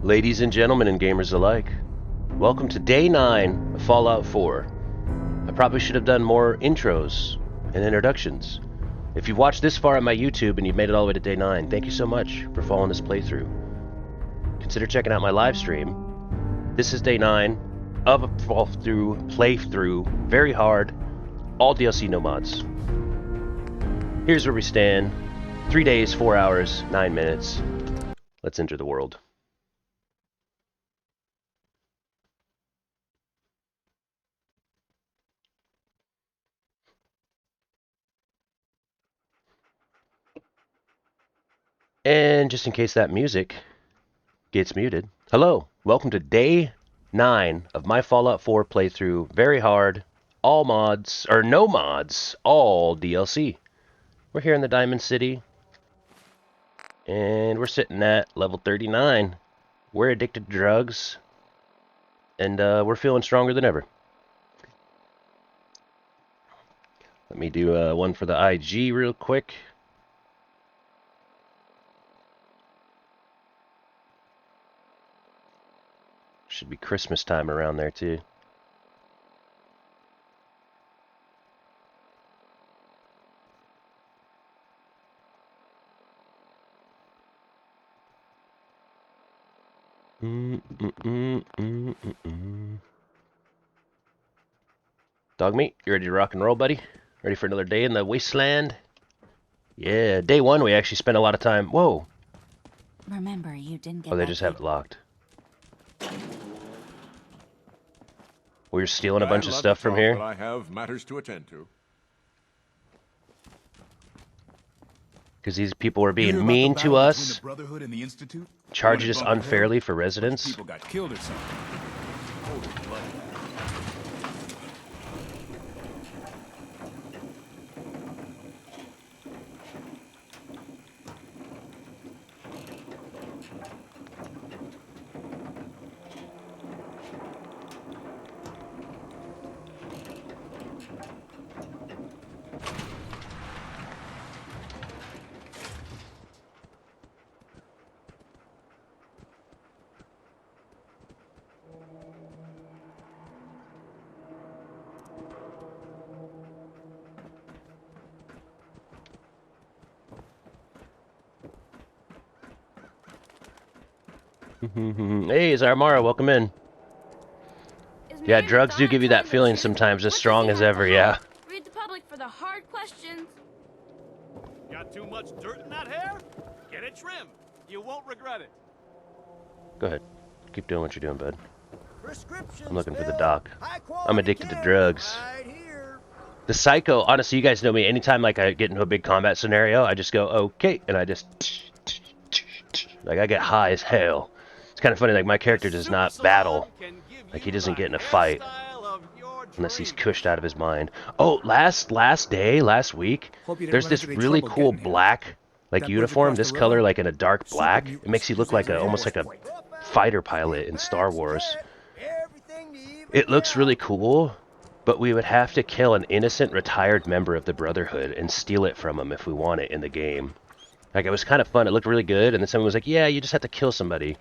Ladies and gentlemen and gamers alike, welcome to Day 9 of Fallout 4. I probably should have done more intros and introductions. If you've watched this far on my YouTube and you've made it all the way to Day 9, thank you so much for following this playthrough. Consider checking out my live stream. This is Day 9 of a playthrough, very hard, all DLC, no mods. Here's where we stand. 3 days, 4 hours, 9 minutes. Let's enter the world. And just in case that music gets muted, hello, welcome to Day 9 of my Fallout 4 playthrough. Very hard, all mods, or no mods, all DLC. We're here in the Diamond City, and we're sitting at level 39. We're addicted to drugs, and we're feeling stronger than ever. Let me do one for the IG real quick. Should be Christmas time around there too. Dog meat, you ready to rock and roll, buddy? Ready for another day in the wasteland? Yeah, day 1 we actually spent a lot of time. Whoa. Remember, you didn't get. Oh, they just have it locked. We were stealing a bunch of stuff from here. I have matters to attend to. Because these people were being mean to us, Brotherhood and the Institute? charged us unfairly for residence. People got killed or something. Holy blood. Hey, Zarmara, welcome in. Yeah, drugs do give you that feeling sometimes, as strong as ever, yeah. Read the public for the hard questions. Got too much dirt in that hair? Get it trimmed. You won't regret it. Go ahead. Keep doing what you're doing, bud. I'm looking for the doc. I'm addicted to drugs. The psycho, honestly, you guys know me. Anytime like I get into a big combat scenario, I just go, okay, and I just... Like, I get high as hell. It's kind of funny, like, my character does not battle. Like, he doesn't get in a fight. Unless he's cushed out of his mind. Oh, last week, there's this really cool black, like, uniform. This color, like, in a dark black. It makes you look like a, almost like a fighter pilot in Star Wars. It looks really cool, but we would have to kill an innocent retired member of the Brotherhood and steal it from him if we want it in the game. Like, it was kind of fun. It looked really good, and then someone was like, yeah, you just have to kill somebody.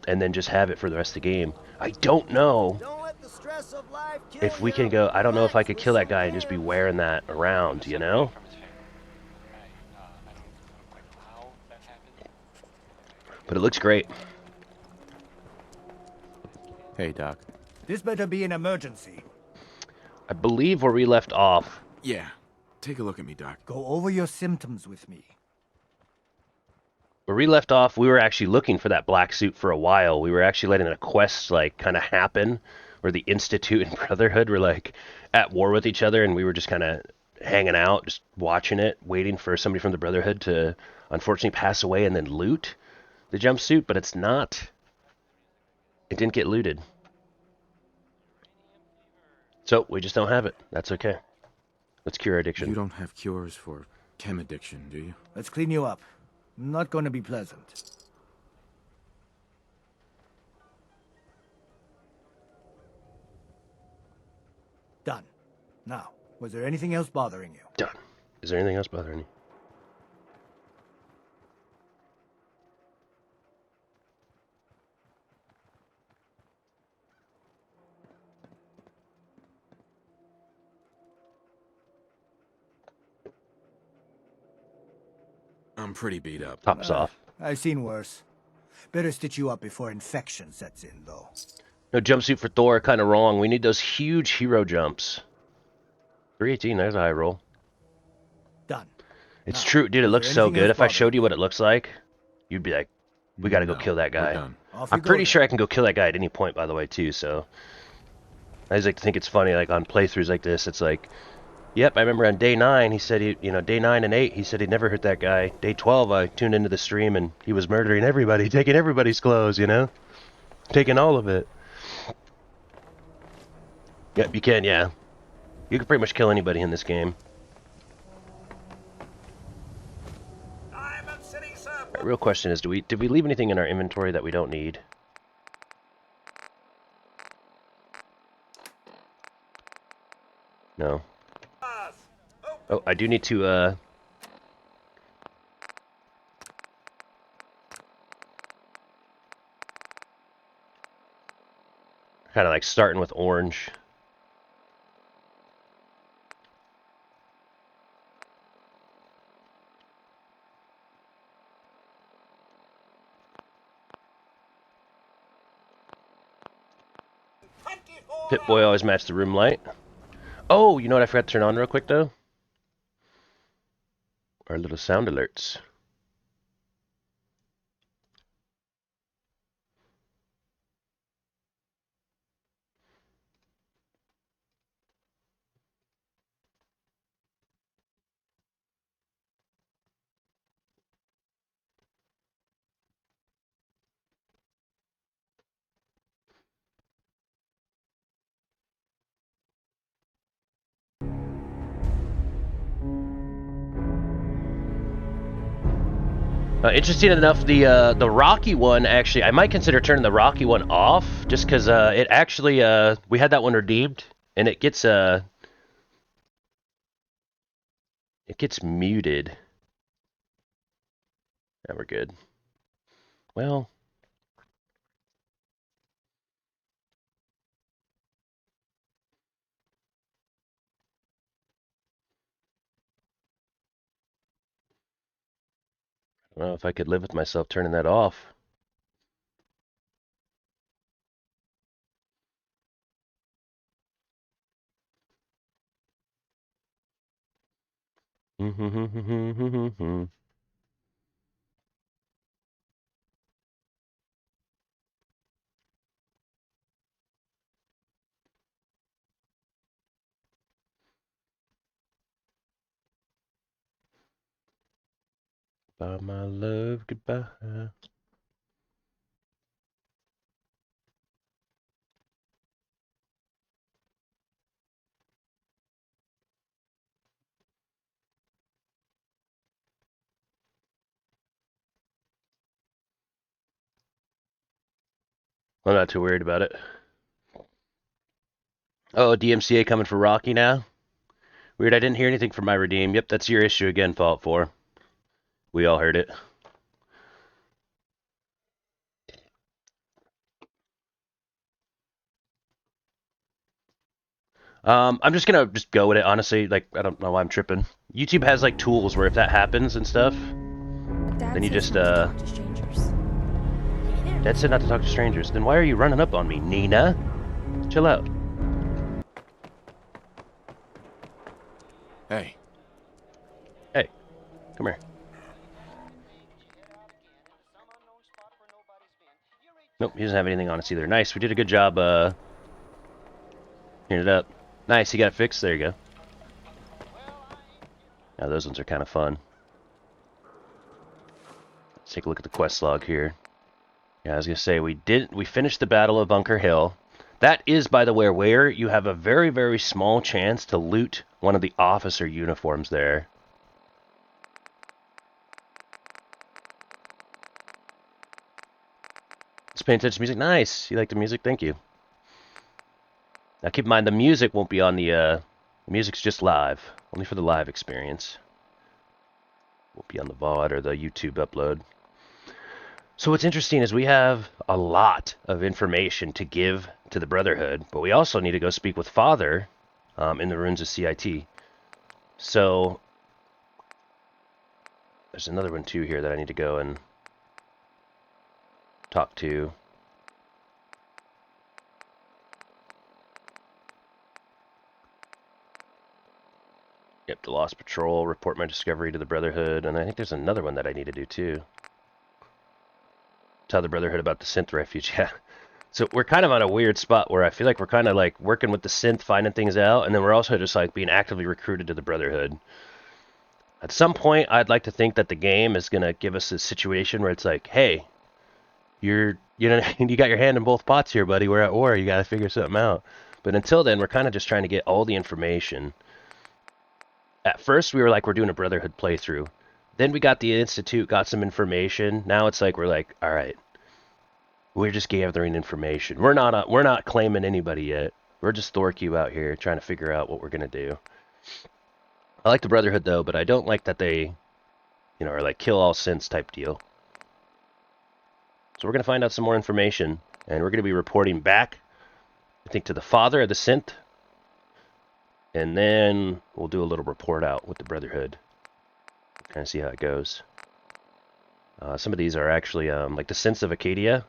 And then just have it for the rest of the game. I don't know if we can go... I don't know if I could kill that guy and just be wearing that around, you know? But it looks great. Hey, Doc. This better be an emergency. I believe where we left off... Yeah. Take a look at me, Doc. Go over your symptoms with me. Where we left off, we were actually looking for that black suit for a while. We were actually letting a quest, like, kind of happen, where the Institute and Brotherhood were, like, at war with each other, and we were just kind of hanging out, just watching it, waiting for somebody from the Brotherhood to, unfortunately, pass away and then loot the jumpsuit, but it's not. It didn't get looted. So, we just don't have it. That's okay. Let's cure addiction. You don't have cures for chem addiction, do you? Let's clean you up. Not going to be pleasant. Done. Now, was there anything else bothering you? Done. Is there anything else bothering you? I'm pretty beat up. Tops off. I've seen worse. Better stitch you up before infection sets in, though. No jumpsuit for Thor, kind of wrong. We need those huge hero jumps. 318, there's a high roll. Done. It's Now, true, dude. It is looks there so anything good. else If I bothering showed you what it looks like, you'd be like, we gotta go No, kill that we're guy. done. Off you I'm go pretty then. sure I can go kill that guy at any point, by the way, too, so. I always like to think it's funny, like on playthroughs like this, it's like, yep, I remember on day 9, he said, day 9 and 8, he said he'd never hurt that guy. Day 12, I tuned into the stream and he was murdering everybody, taking everybody's clothes, Taking all of it. Yep, you can, yeah. You can pretty much kill anybody in this game. Alright, real question is, did we leave anything in our inventory that we don't need? No. Oh, I do need to, kind of like starting with orange. Pip-Boy always match the room light. Oh, you know what I forgot to turn on real quick, though? Our little sound alerts. Interesting enough, the Rocky one, actually, I might consider turning the Rocky one off, just because it actually, we had that one redeemed, and it gets muted. Yeah, we're good. Well, I don't know if I could live with myself turning that off. Bye, my love, goodbye. I'm not too worried about it. Oh, DMCA coming for Rocky now? Weird, I didn't hear anything from my redeem. Yep, that's your issue again, Fault 4. We all heard it. I'm just gonna go with it, honestly. Like, I don't know why I'm tripping. YouTube has, like, tools where if that happens and stuff, then you just, Dad said not to talk to strangers. Then why are you running up on me, Nina? Chill out. Hey. Hey, come here. Nope, he doesn't have anything on us either. Nice, we did a good job, cleaning it up. Nice, he got it fixed. There you go. Now those ones are kind of fun. Let's take a look at the quest log here. Yeah, I was gonna say we finished the Battle of Bunker Hill. That is, by the way, where you have a very, very small chance to loot one of the officer uniforms there. Just paying attention to music. Nice. You like the music? Thank you. Now keep in mind the music won't be on the music's just live, only for the live experience. Won't be on the VOD or the YouTube upload. So what's interesting is we have a lot of information to give to the Brotherhood, but we also need to go speak with Father in the ruins of CIT. So There's another one too here that I need to go and talk to. Yep, the Lost Patrol, report my discovery to the Brotherhood, and I think there's another one that I need to do too. Tell the Brotherhood about the synth refuge, yeah. So we're kind of on a weird spot where I feel like we're kind of like working with the synth, finding things out, and then we're also just like being actively recruited to the Brotherhood. At some point, I'd like to think that the game is going to give us a situation where it's like, hey, you got your hand in both pots here, buddy. We're at war. You got to figure something out. But until then, we're kind of just trying to get all the information. At first, we were like, we're doing a Brotherhood playthrough. Then we got the Institute, got some information. Now it's like, we're like, all right, we're just gathering information. We're not claiming anybody yet. We're just Thorcube out here trying to figure out what we're going to do. I like the Brotherhood, though, but I don't like that they, are like kill all synths type deal. So we're going to find out some more information, and we're going to be reporting back, I think, to the father of the synth. And then we'll do a little report out with the Brotherhood. Kind of see how it goes. Some of these are actually, like the synths of Acadia.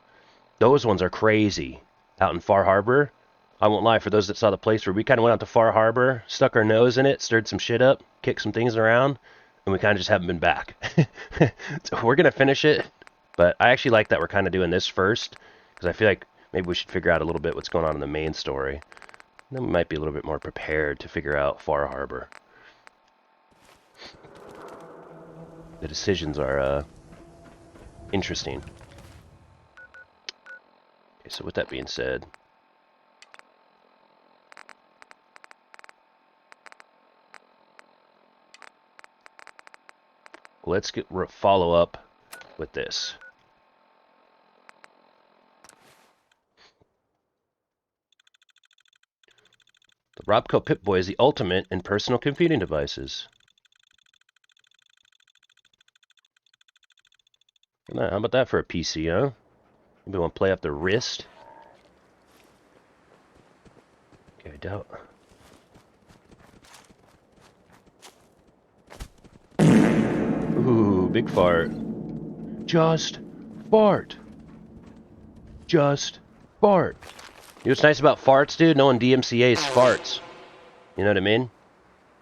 Those ones are crazy. Out in Far Harbor. I won't lie, for those that saw the place where we kind of went out to Far Harbor, stuck our nose in it, stirred some shit up, kicked some things around, and we kind of just haven't been back. So we're going to finish it, but I actually like that we're kind of doing this first, because I feel like maybe we should figure out a little bit what's going on in the main story. And then we might be a little bit more prepared to figure out Far Harbor. The decisions are interesting. Okay, so with that being said, let's follow up with this. The Robco Pip-Boy is the ultimate in personal computing devices. How about that for a PC, huh? Maybe want to play up the wrist? Okay, I doubt. Ooh, big fart. Just fart. Just fart. You know what's nice about farts, dude? No one DMCA's farts. You know what I mean?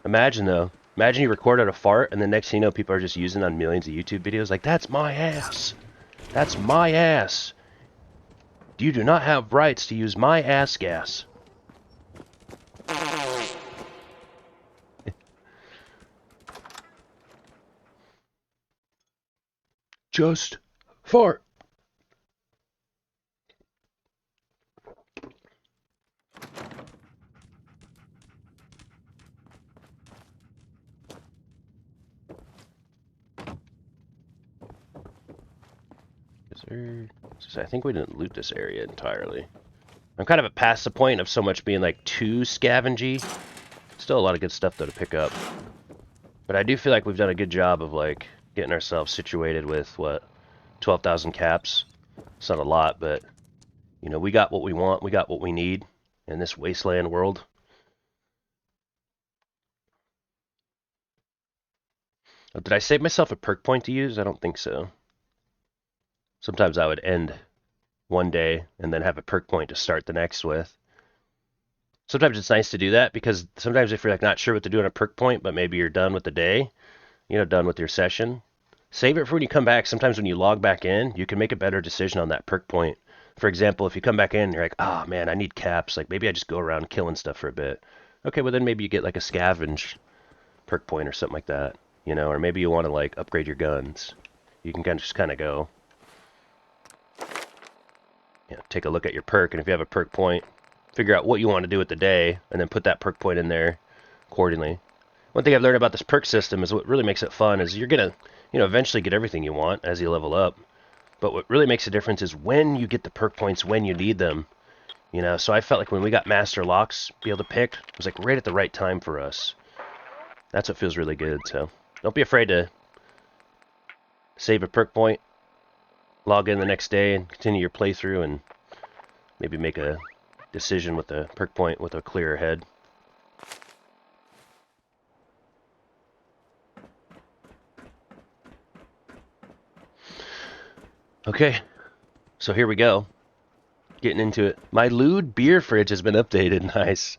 Imagine, though. Imagine you recorded a fart, and the next thing you know, people are just using it on millions of YouTube videos. Like, that's my ass. That's my ass. You do not have rights to use my ass gas. Just fart. I think we didn't loot this area entirely. I'm kind of past the point of so much being like too scavengy. Still a lot of good stuff though to pick up. But I do feel like we've done a good job of like getting ourselves situated with what, 12,000 caps. It's not a lot, but we got what we want, we got what we need in this wasteland world. Oh, did I save myself a perk point to use? I don't think so. Sometimes I would end one day and then have a perk point to start the next with. Sometimes it's nice to do that because sometimes if you're like not sure what to do on a perk point, but maybe you're done with the day, done with your session, save it for when you come back. Sometimes when you log back in, you can make a better decision on that perk point. For example, if you come back in and you're like, oh man, I need caps. Like maybe I just go around killing stuff for a bit. Okay, well then maybe you get like a scavenge perk point or something like that, or maybe you want to like upgrade your guns. You can just kind of go. Take a look at your perk, and if you have a perk point, figure out what you want to do with the day, and then put that perk point in there accordingly. One thing I've learned about this perk system is what really makes it fun is you're going to, eventually get everything you want as you level up. But what really makes a difference is when you get the perk points, when you need them. So I felt like when we got Master Locks, be able to pick, it was like right at the right time for us. That's what feels really good, so don't be afraid to save a perk point, log in the next day, and continue your playthrough, and maybe make a decision with the perk point with a clearer head. Okay, so here we go. Getting into it. My lewd beer fridge has been updated. Nice.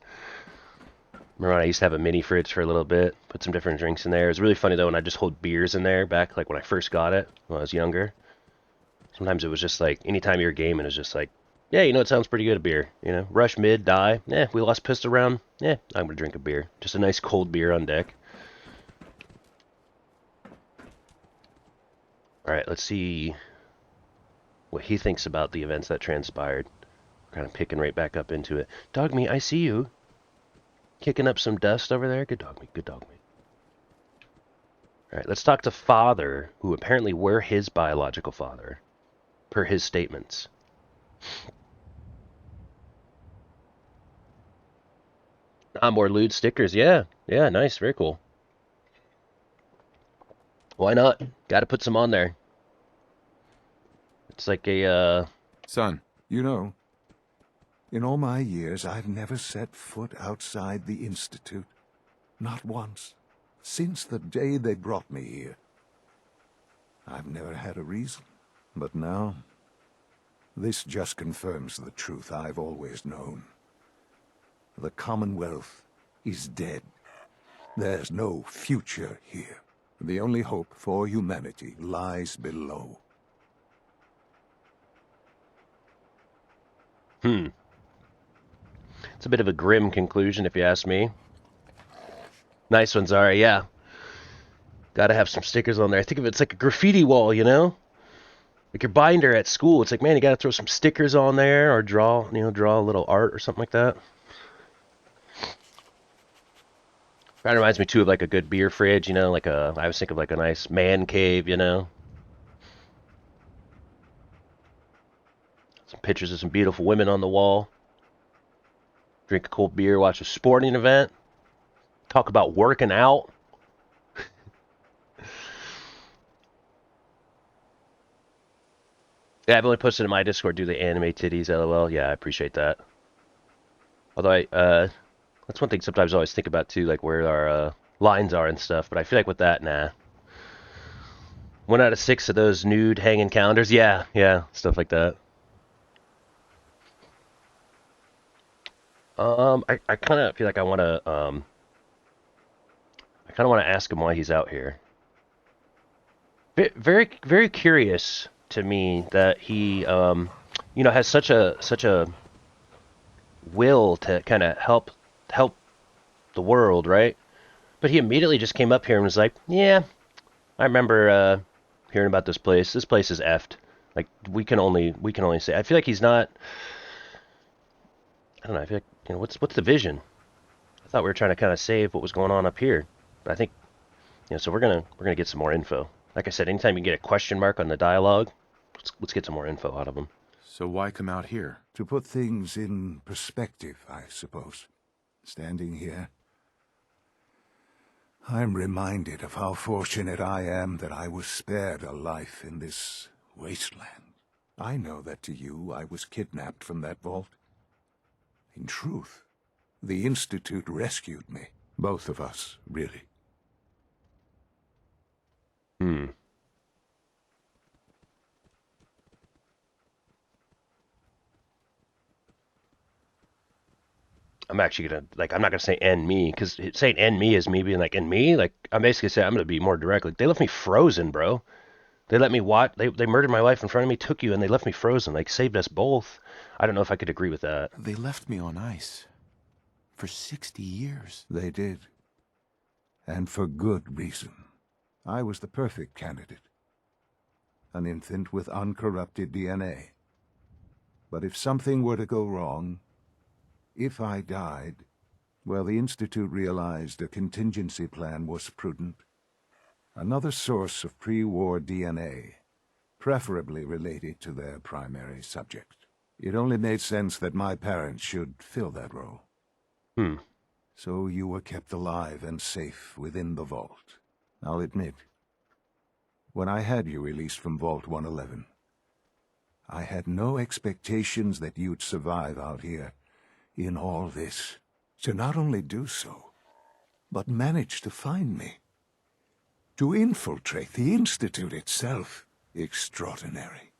Remember when I used to have a mini fridge for a little bit? Put some different drinks in there. It was really funny though when I just hold beers in there back like when I first got it when I was younger. Sometimes it was just like anytime you were gaming, it was just like, yeah, you know, it sounds pretty good, a beer. You know, rush mid, die. Yeah, we lost pistol round. Yeah, I'm gonna drink a beer. Just a nice cold beer on deck. All right, let's see what he thinks about the events that transpired. Kind of picking right back up into it. Dog meat, I see you. Kicking up some dust over there. Good dog meat, good dog meat. All right, let's talk to father, who apparently were his biological father, per his statements. More lewd stickers. Yeah, yeah, nice, very cool. Why not? Got to put some on there. It's like a, Son, You know, in all my years, I've never set foot outside the Institute. Not once. Since the day they brought me here. I've never had a reason. But now, this just confirms the truth I've always known. The Commonwealth is dead. There's no future here. The only hope for humanity lies below. it's a bit of a grim conclusion if you ask me. Nice ones, are, yeah. Gotta have some stickers on there. I think of it's like a graffiti wall, you know? Like your binder at school. It's like, man, you gotta throw some stickers on there or draw, you know, draw a little art or something like that. That reminds me too of like a good beer fridge, you know, like I was thinking of like a nice man cave, you know. Some pictures of some beautiful women on the wall. Drink a cold beer, watch a sporting event. Talk about working out. Yeah, I've only posted in my Discord, do the anime titties, lol. Yeah, I appreciate that. Although that's one thing sometimes I always think about too, like where our lines are and stuff. But I feel like with that, nah. 1 out of 6 of those nude hanging calendars, yeah, stuff like that. I kind of feel like I want to ask him why he's out here. Very, very curious to me that he, you know, has such a will to kind of help the world, right? But he immediately just came up here and was like, yeah, I remember hearing about this place. This place is effed. Like we can only say. I feel like he's not. I don't know. I feel like, you know, what's the vision? I thought we were trying to kind of save what was going on up here, but I think, you know, so we're gonna get some more info. Like I said, anytime you get a question mark on the dialogue, let's get some more info out of them. So why come out here? To put things in perspective, I suppose. Standing here, I'm reminded of how fortunate I am that I was spared a life in this wasteland. I know that to you, I was kidnapped from that vault. In truth, the Institute rescued me. Both of us, really. I'm actually gonna, like, I'm not gonna say "and me" because saying "and me" is me being like "and me." Like, I'm basically saying I'm gonna be more direct. Like, they left me frozen, bro. They let me watch. They murdered my wife in front of me, took you, and they left me frozen. Like, saved us both. I don't know if I could agree with that. They left me on ice. For 60 years. They did. And for good reason. I was the perfect candidate. An infant with uncorrupted DNA. But if something were to go wrong, if I died, well, the Institute realized a contingency plan was prudent. Another source of pre-war DNA, preferably related to their primary subject. It only made sense that my parents should fill that role. So you were kept alive and safe within the vault. I'll admit, when I had you released from Vault 111, I had no expectations that you'd survive out here in all this. To not only do so, but manage to find me. To infiltrate the Institute itself. Extraordinary.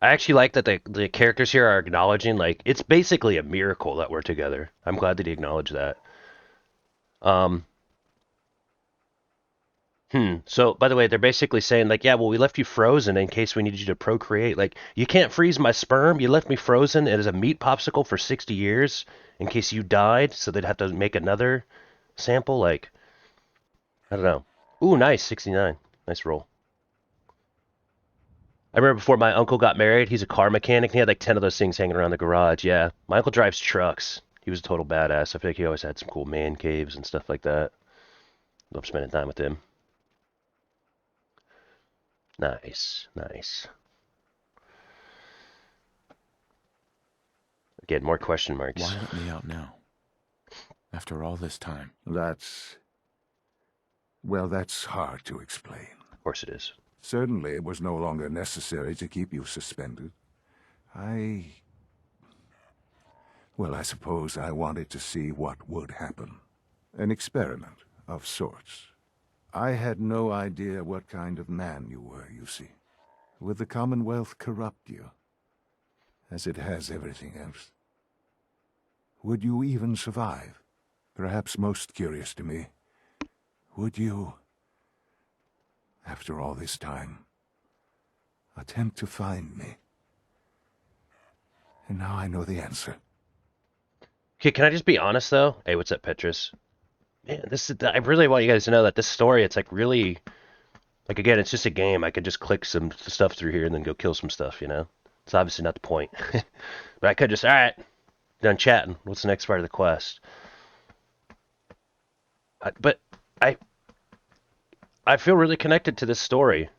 I actually like that the characters here are acknowledging, like, it's basically a miracle that we're together. I'm glad that he acknowledged that. Um, So, by the way, they're basically saying, like, yeah, well, we left you frozen in case we needed you to procreate. Like, you can't freeze my sperm. You left me frozen as a meat popsicle for 60 years in case you died, so they'd have to make another sample. Like, I don't know. Ooh, nice, 69. Nice roll. I remember before my uncle got married, he's a car mechanic, and he had like 10 of those things hanging around the garage. Yeah, my uncle drives trucks. He was a total badass. I feel like he always had some cool man caves and stuff like that. Love spending time with him. Nice, nice. Again, more question marks. Why let me out now? After all this time. Well, that's hard to explain. Of course it is. Certainly it was no longer necessary to keep you suspended. Well, I suppose I wanted to see what would happen. An experiment of sorts. I had no idea what kind of man you were, you see. Would the Commonwealth corrupt you, as it has everything else? Would you even survive? Perhaps most curious to me, would you, after all this time, attempt to find me? And now I know the answer. Okay, can I just be honest though? Hey, what's up, Petrus? Man, I really want you guys to know that this story, it's like really, like again, it's just a game. I could just click some stuff through here and then go kill some stuff, you know? It's obviously not the point. But I could just, alright, done chatting. What's the next part of the quest? But I feel really connected to this story.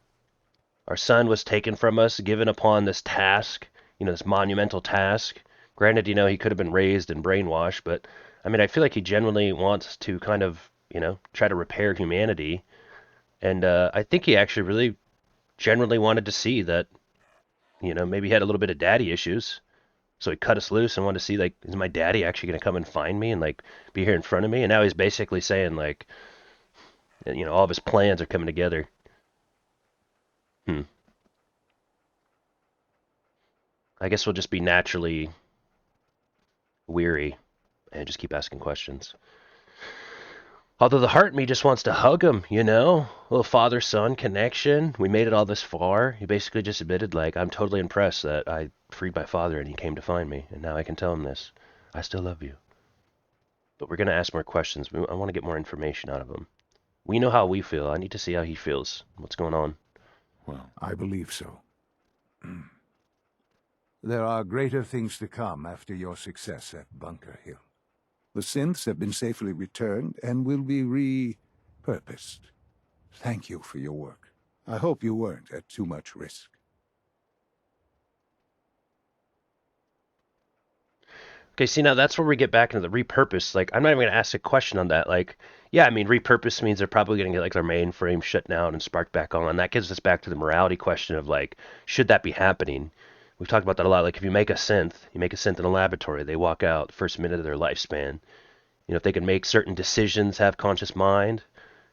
Our son was taken from us, given upon this task, this monumental task. Granted, he could have been raised and brainwashed, but I mean, I feel like he genuinely wants to kind of, try to repair humanity. And I think he actually really genuinely wanted to see that, maybe he had a little bit of daddy issues. So he cut us loose and wanted to see, like, is my daddy actually going to come and find me and, like, be here in front of me? And now he's basically saying, like, all of his plans are coming together. I guess we'll just be naturally weary and just keep asking questions. Although the heart in me just wants to hug him, a little father-son connection. We made it all this far. He basically just admitted, like, I'm totally impressed that I freed my father and he came to find me, and now I can tell him this. I still love you. But we're going to ask more questions. I want to get more information out of him. We know how we feel. I need to see how he feels. What's going on? Well, I believe so. There are greater things to come after your success at Bunker Hill. The synths have been safely returned and will be repurposed. Thank you for your work. I hope you weren't at too much risk. Okay, see, now that's where we get back into the repurpose. Like, I'm not even going to ask a question on that. Like, yeah, I mean, repurpose means they're probably going to get, like, their mainframe shut down and sparked back on. And that gives us back to the morality question of, like, should that be happening? We've talked about that a lot. Like, if you make a synth in a laboratory, they walk out the first minute of their lifespan. If they can make certain decisions, have conscious mind,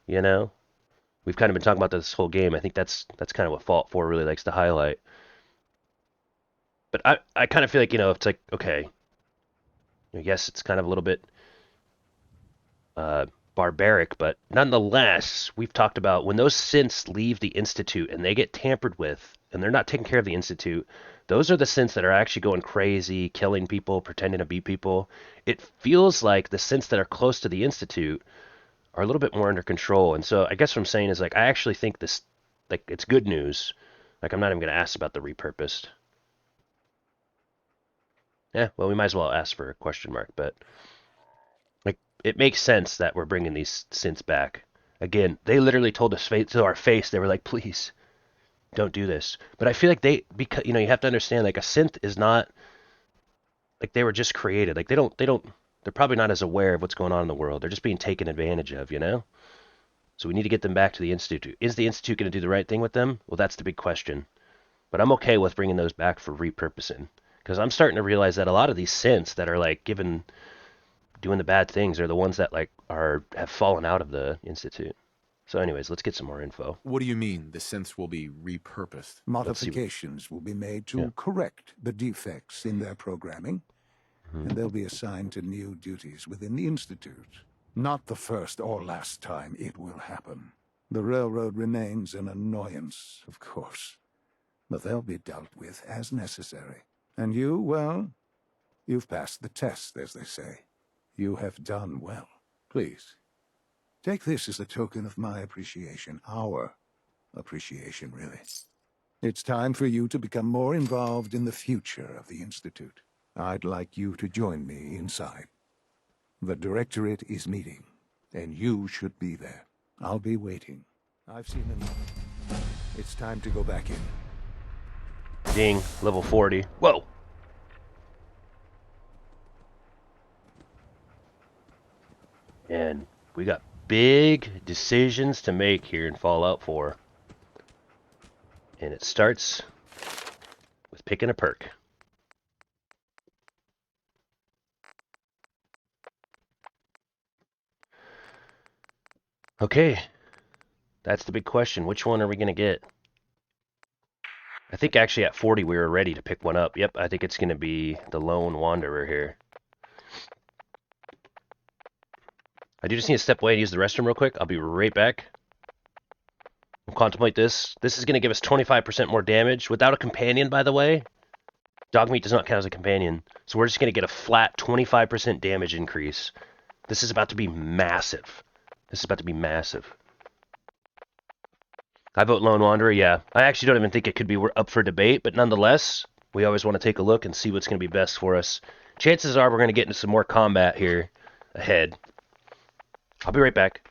we've kind of been talking about this whole game. I think that's kind of what Fallout 4 really likes to highlight. But I kind of feel like, it's like, okay, yes, it's kind of a little bit barbaric, but nonetheless, we've talked about when those synths leave the Institute and they get tampered with, and they're not taking care of the Institute, those are the synths that are actually going crazy, killing people, pretending to be people. It feels like the synths that are close to the Institute are a little bit more under control. And so I guess what I'm saying is, like, I actually think this, like, it's good news. Like, I'm not even going to ask about the repurposed. Yeah, well, we might as well ask for a question mark, but, like, it makes sense that we're bringing these synths back. Again, they literally told us to our face, they were like, please, don't do this. But I feel like because you have to understand, like, a synth is not like they were just created. Like, they're probably not as aware of what's going on in the world. They're just being taken advantage of, So we need to get them back to the Institute. Is the Institute going to do the right thing with them? Well, that's the big question. But I'm okay with bringing those back for repurposing, because I'm starting to realize that a lot of these synths that are, like, doing the bad things are the ones that, like, have fallen out of the Institute. So anyways, let's get some more info. What do you mean, the synths will be repurposed? Modifications will be made to Yeah. correct the defects in their programming, and they'll be assigned to new duties within the Institute. Not the first or last time it will happen. The railroad remains an annoyance, of course, but they'll be dealt with as necessary. And you, well, you've passed the test, as they say. You have done well. Please, take this as a token of my appreciation, our appreciation, really. It's time for you to become more involved in the future of the Institute. I'd like you to join me inside. The Directorate is meeting, and you should be there. I'll be waiting. I've seen enough. It's time to go back in. Ding, level 40. Whoa! And we got big decisions to make here in Fallout 4. And it starts with picking a perk. Okay, that's the big question. Which one are we going to get? I think actually at 40 we were ready to pick one up. Yep, I think it's going to be the Lone Wanderer here. I do just need to step away and use the restroom real quick. I'll be right back. We'll contemplate this. This is going to give us 25% more damage. Without a companion, by the way. Dogmeat does not count as a companion. So we're just going to get a flat 25% damage increase. This is about to be massive. This is about to be massive. I vote Lone Wanderer, yeah. I actually don't even think it could be up for debate, but nonetheless, we always want to take a look and see what's going to be best for us. Chances are we're going to get into some more combat here ahead. I'll be right back.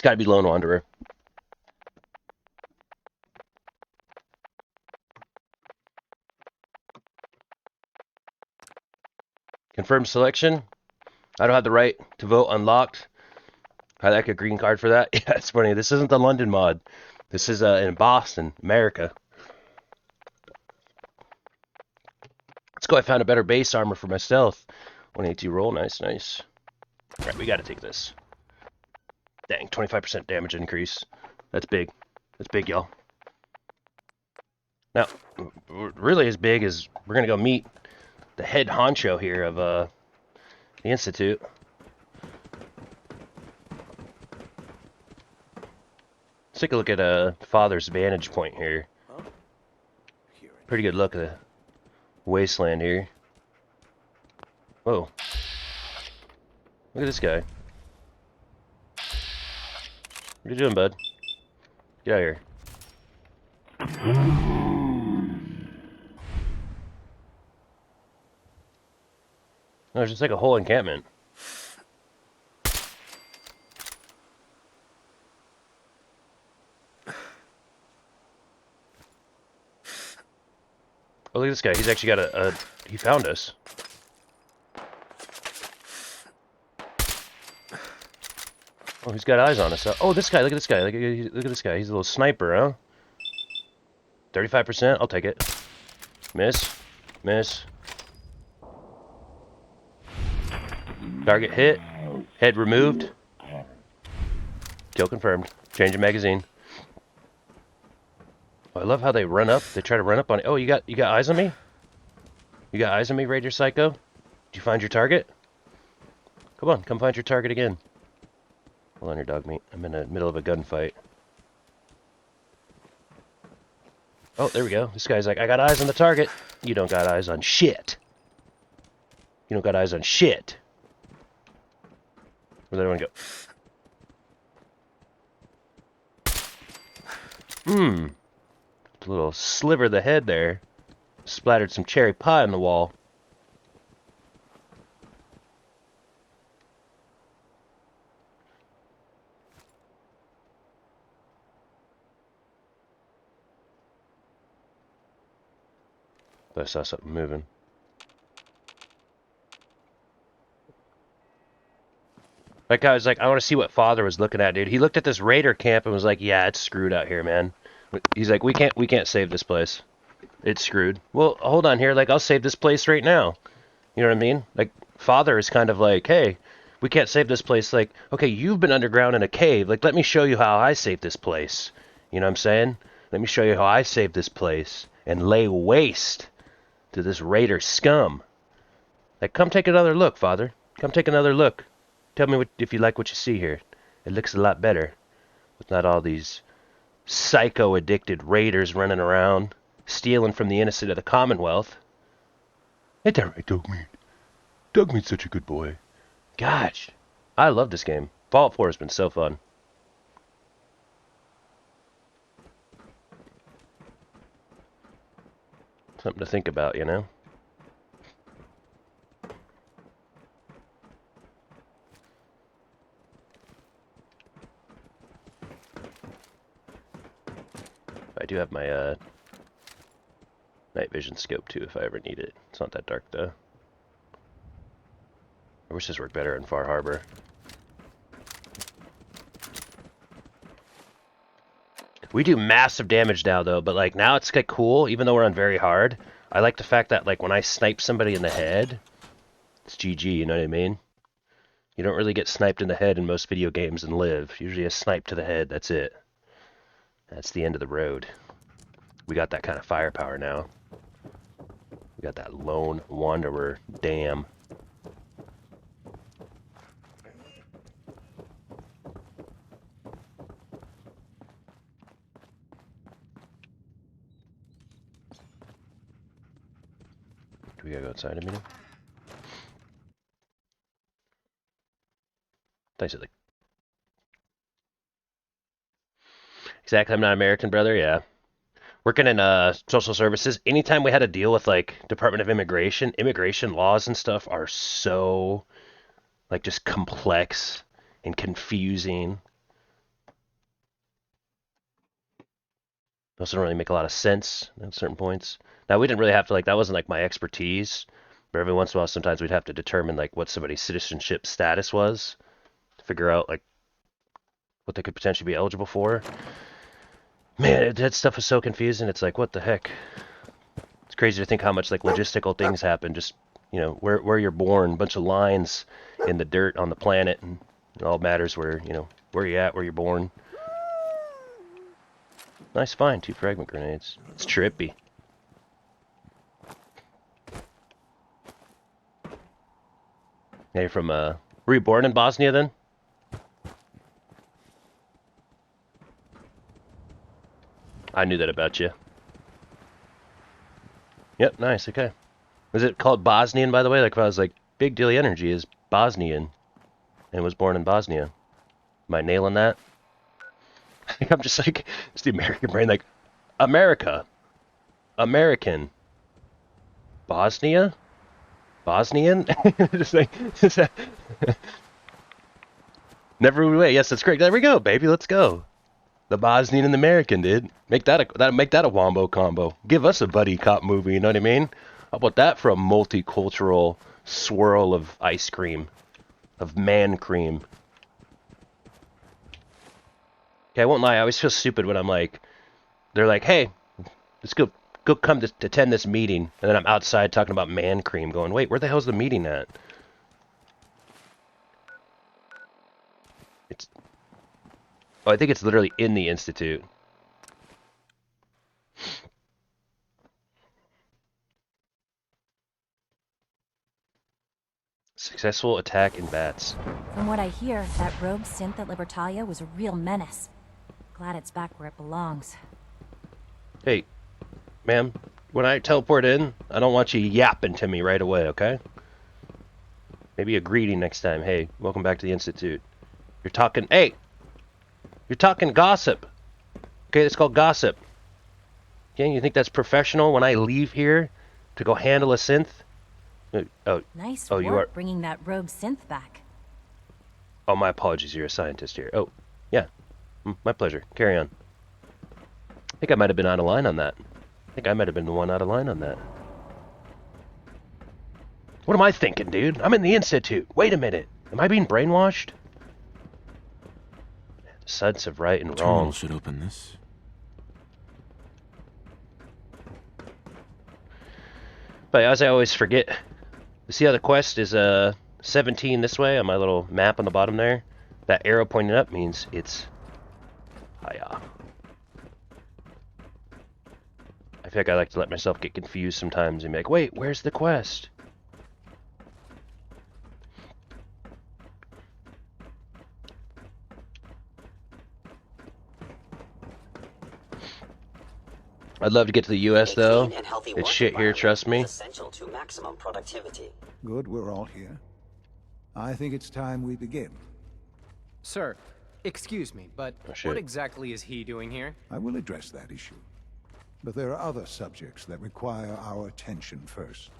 got to be Lone Wanderer. Confirm selection. I don't have the right to vote unlocked. I like a green card for that. Yeah, it's funny. This isn't the London mod. This is in Boston, America. Let's go. I found a better base armor for my stealth. 182 roll. Nice, nice. All right, we got to take this. Dang, 25% damage increase. That's big. That's big, y'all. Now, really as big as we're going to go meet the head honcho here of the Institute. Let's take a look at Father's vantage point here. Pretty good look at the wasteland here. Whoa. Look at this guy. What are you doing, bud? Get out of here. No, it's just like a whole encampment. Oh, look at this guy. He's actually got he found us. Oh, he's got eyes on us. Oh, this guy. Look at this guy. Look at this guy. He's a little sniper, huh? 35%. I'll take it. Miss. Miss. Target hit. Head removed. Kill confirmed. Change of magazine. Oh, I love how they run up. They try to run up on it. Oh, you got eyes on me? You got eyes on me, Raider Psycho? Did you find your target? Come on, come find your target again. Hold on here, dog meat. I'm in the middle of a gunfight. Oh, there we go. This guy's like, I got eyes on the target. You don't got eyes on shit. You don't got eyes on shit. Where'd everyone go? A little sliver of the head there. Splattered some cherry pie on the wall. But I saw something moving. That guy was like, I want to see what Father was looking at, dude. He looked at this raider camp and was like, yeah, it's screwed out here, man. He's like, we can't save this place. It's screwed. Well, hold on here. Like, I'll save this place right now. You know what I mean? Like, Father is kind of like, hey, we can't save this place. Like, okay, you've been underground in a cave. Like, let me show you how I saved this place. You know what I'm saying? Let me show you how I saved this place and lay waste to this raider scum. Like, come take another look, Father. Come take another look. Tell me if you like what you see here. It looks a lot better with not all these psycho-addicted raiders running around, stealing from the innocent of the Commonwealth. Ain't that right, Dogmeat? Dogmeat's such a good boy. Gosh, I love this game. Fallout 4 has been so fun. Something to think about, you know? I do have my night vision scope too if I ever need it. It's not that dark though. I wish this worked better in Far Harbor. We do massive damage now though, but like now it's like cool, even though we're on very hard. I like the fact that like when I snipe somebody in the head, it's GG, you know what I mean? You don't really get sniped in the head in most video games and live. Usually a snipe to the head, that's it. That's the end of the road. We got that kind of firepower now. We got that Lone Wanderer. Damn. Do we gotta go outside a minute? Thanks, like. Exactly, I'm not American, brother, yeah. Working in social services, anytime we had to deal with like Department of immigration laws and stuff are so like just complex and confusing. Those don't really make a lot of sense at certain points. Now we didn't really have to that wasn't like my expertise, but every once in a while sometimes we'd have to determine like what somebody's citizenship status was to figure out like what they could potentially be eligible for. Man, that stuff is so confusing. It's like, what the heck? It's crazy to think how much like logistical things happen. Just, you know, where you're born, a bunch of lines in the dirt on the planet, and it all matters where, you know, where you're at, where you're born. Nice find, 2 fragment grenades. It's trippy. Now you're from, were you born in Bosnia then? I knew that about you. Yep, nice, okay. Was it called Bosnian, by the way? Like, if I was like, Big Dilly Energy is Bosnian and was born in Bosnia. Am I nailing that? I'm just like, it's the American brain, like, America. American. Bosnia? Bosnian? Just like, never would wait. Yes, that's correct. There we go, baby. Let's go. The Bosnian and the American, dude. Make that a wombo combo. Give us a buddy cop movie, you know what I mean? How about that for a multicultural swirl of ice cream? Of man cream. Okay, I won't lie, I always feel stupid when I'm like, they're like, hey, let's go come to attend this meeting, and then I'm outside talking about man cream going, wait, where the hell's the meeting at? Oh, I think it's literally in the Institute. Successful attack in bats. From what I hear, that rogue synth at Libertalia was a real menace. Glad it's back where it belongs. Hey, ma'am, when I teleport in, I don't want you yapping to me right away, okay? Maybe a greeting next time. Hey, welcome back to the Institute. You're talking... Hey! You're talking gossip. Okay, it's called gossip. Okay, you think that's professional when I leave here to go handle a synth? Nice oh, work you are... bringing that rogue synth back. Oh, my apologies. You're a scientist here. Oh, yeah. My pleasure. Carry on. I think I might have been out of line on that. I think I might have been the one out of line on that. What am I thinking, dude? I'm in the Institute. Wait a minute. Am I being brainwashed? Sense of right and wrong. Terminal should open this. But as I always forget, you see how the quest is 17 this way on my little map on the bottom there? That arrow pointing up means it's hiya. I feel like I like to let myself get confused sometimes and be like, wait, where's the quest? I'd love to get to the U.S. though. It's shit here, trust me. Essential to maximum productivity. Good, we're all here. I think it's time we begin. Sir, excuse me, but what exactly is he doing here? I will address that issue. But there are other subjects that require our attention first.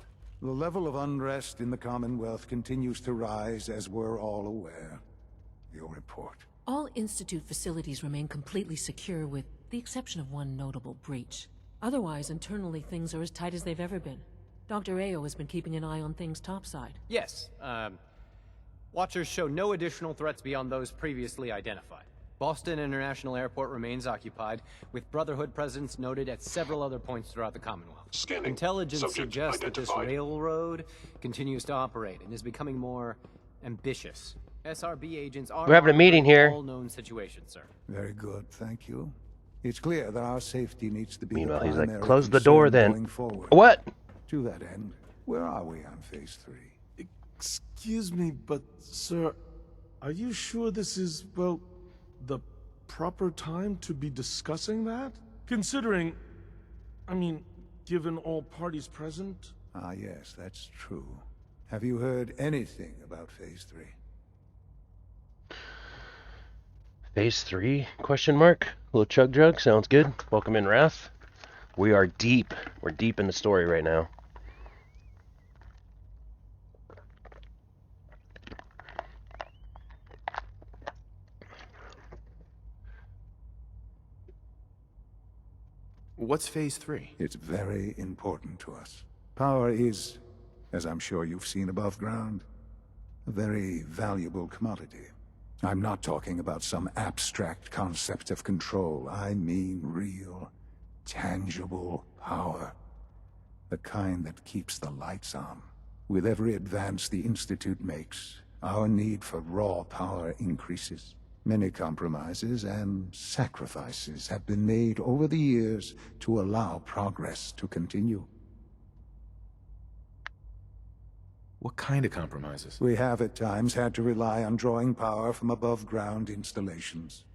The level of unrest in the Commonwealth continues to rise, as we're all aware. Your report. All Institute facilities remain completely secure with the exception of one notable breach. Otherwise, internally things are as tight as they've ever been. Dr. Ayo has been keeping an eye on things topside. Yes, Watchers show no additional threats beyond those previously identified. Boston International Airport remains occupied, with Brotherhood presence noted at several other points throughout the Commonwealth. Scanning. Intelligence Subject suggests that this identified. railroad continues to operate and is becoming more ambitious. SRB agents are We're having a meeting here. all known situations, sir. Very good, thank you. It's clear that our safety needs to be Meanwhile, the he's like, primary close the door concern then. going forward. What? To that end, where are we on Phase 3? Excuse me, but, sir, are you sure this is, well, the proper time to be discussing that? Considering, I mean, given all parties present? Ah, yes, that's true. Have you heard anything about Phase 3? Phase 3? Question mark? Little chug jug? Sounds good. Welcome in, Wrath. We are deep. We're deep in the story right now. What's Phase 3? It's very important to us. Power is, as I'm sure you've seen above ground, a very valuable commodity. I'm not talking about some abstract concept of control. I mean real, tangible power. The kind that keeps the lights on. With every advance the Institute makes, our need for raw power increases. Many compromises and sacrifices have been made over the years to allow progress to continue. What kind of compromises? We have at times had to rely on drawing power from above-ground installations.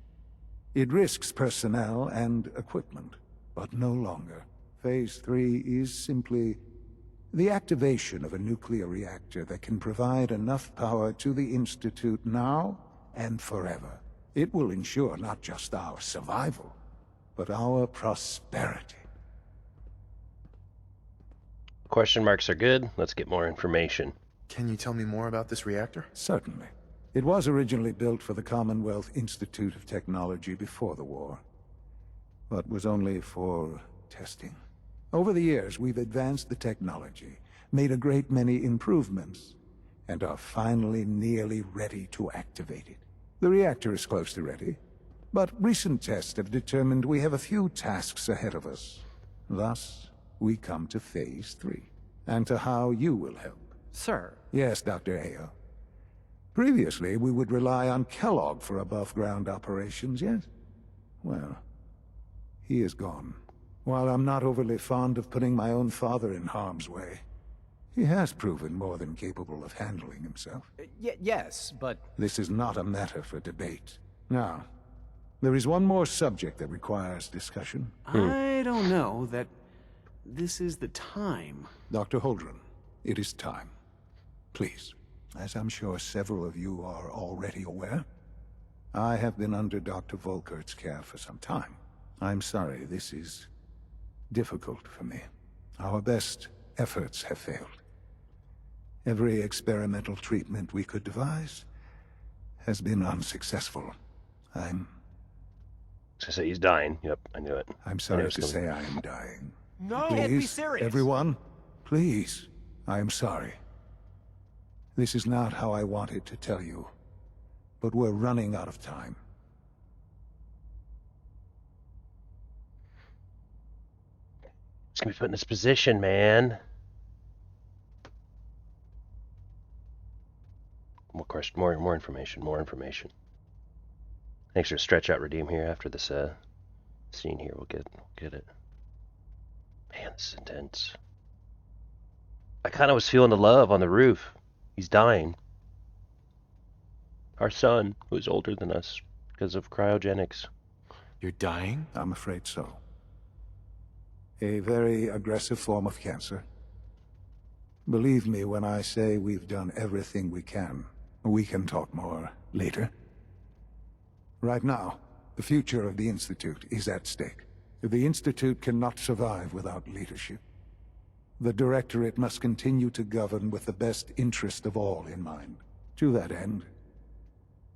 It risks personnel and equipment, but no longer. Phase 3 is simply the activation of a nuclear reactor that can provide enough power to the Institute now and forever. It will ensure not just our survival, but our prosperity. Question marks are good. Let's get more information. Can you tell me more about this reactor? Certainly. It was originally built for the Commonwealth Institute of Technology before the war, but was only for testing. Over the years, we've advanced the technology, made a great many improvements, and are finally nearly ready to activate it. The reactor is close to ready, but recent tests have determined we have a few tasks ahead of us. Thus, we come to Phase 3, and to how you will help. Sir. Yes, Dr. Ayo. Previously, we would rely on Kellogg for above-ground operations, yes? Well, he is gone. While I'm not overly fond of putting my own father in harm's way, he has proven more than capable of handling himself. Yes, but... This is not a matter for debate. Now, there is one more subject that requires discussion. I don't know that this is the time. Dr. Holdren, it is time. Please, as I'm sure several of you are already aware, I have been under Dr. Volkert's care for some time. I'm sorry, this is difficult for me. Our best efforts have failed. Every experimental treatment we could devise has been unsuccessful. So say he's dying. Yep, I knew it. I'm sorry to say I am dying. No! Please, Can't be serious! Everyone, please, I am sorry. This is not how I wanted to tell you, but we're running out of time. He's gonna be put in this position, man. More question, more information, more information. Thanks for stretch out redeem here after this scene here. We'll get it. Man, this is intense. I kind of was feeling the love on the roof. He's dying. Our son, who's older than us because of cryogenics. You're dying? I'm afraid so. A very aggressive form of cancer. Believe me when I say we've done everything we can. We can talk more later. Right now, the future of the Institute is at stake. The Institute cannot survive without leadership. The Directorate must continue to govern with the best interest of all in mind. To that end,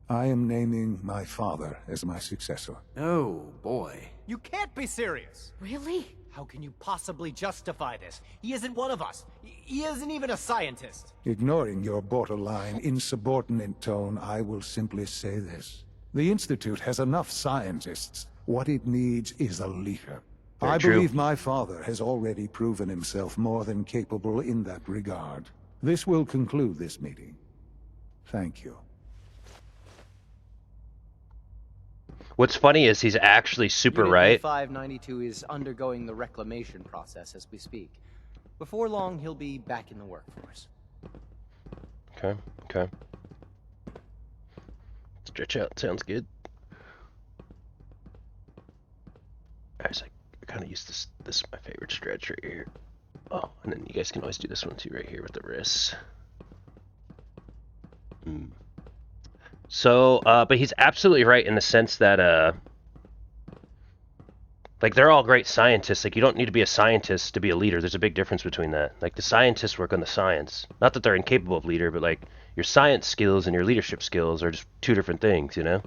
I am naming my father as my successor. Oh, boy. You can't be serious! Really? How can you possibly justify this? He isn't one of us. He isn't even a scientist. Ignoring your borderline, insubordinate tone, I will simply say this. The Institute has enough scientists. What it needs is a leader. I believe my father has already proven himself more than capable in that regard. This will conclude this meeting. Thank you. What's funny is he's actually super Unit right. 592 is undergoing the reclamation process as we speak. Before long, he'll be back in the workforce. Okay, okay. Stretch out, sounds good. I was like, I kind of use this is my favorite stretch right here. Oh, and then you guys can always do this one too right here with the wrists. So, but he's absolutely right in the sense that, like, they're all great scientists. Like, you don't need to be a scientist to be a leader. There's a big difference between that. Like, the scientists work on the science. Not that they're incapable of leader, but, like, your science skills and your leadership skills are just two different things, you know?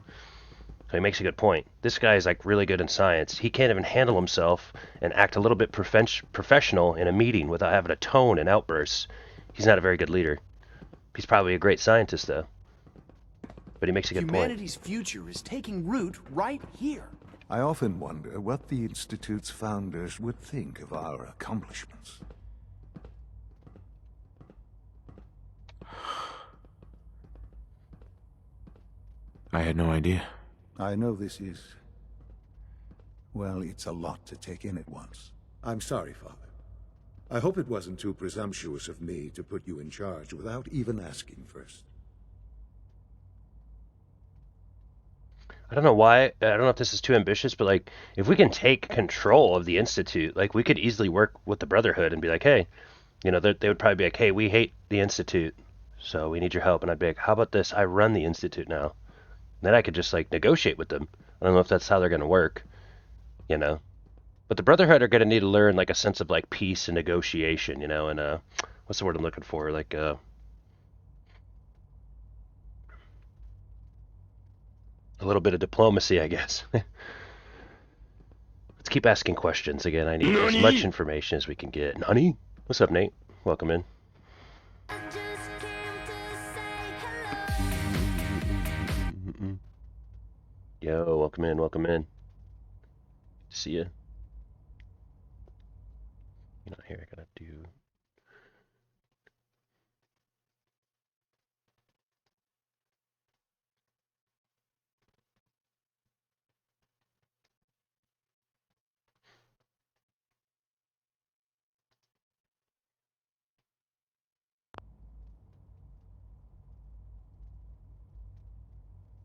So he makes a good point. This guy is like really good in science. He can't even handle himself and act a little bit professional in a meeting without having a tone and outbursts. He's not a very good leader. He's probably a great scientist, though. But he makes a good point. Humanity's future is taking root right here. I often wonder what the Institute's founders would think of our accomplishments. I had no idea. I know this is... well, it's a lot to take in at once. I'm sorry, Father. I hope it wasn't too presumptuous of me to put you in charge without even asking first. I don't know why. I don't know if this is too ambitious, but like, if we can take control of the Institute, like, we could easily work with the Brotherhood and be like, hey, you know, they would probably be like, hey, we hate the Institute, so we need your help. And I'd be like, how about this? I run the Institute now. And then I could just, like, negotiate with them. I don't know if that's how they're going to work, you know. But the Brotherhood are going to need to learn, like, a sense of, like, peace and negotiation, you know, and, what's the word I'm looking for? Like, a little bit of diplomacy, I guess. Let's keep asking questions. Again, I need as much information as we can get. Nani? What's up, Nate? Welcome in. Yo, welcome in, welcome in. See ya. You're not here, I gotta do...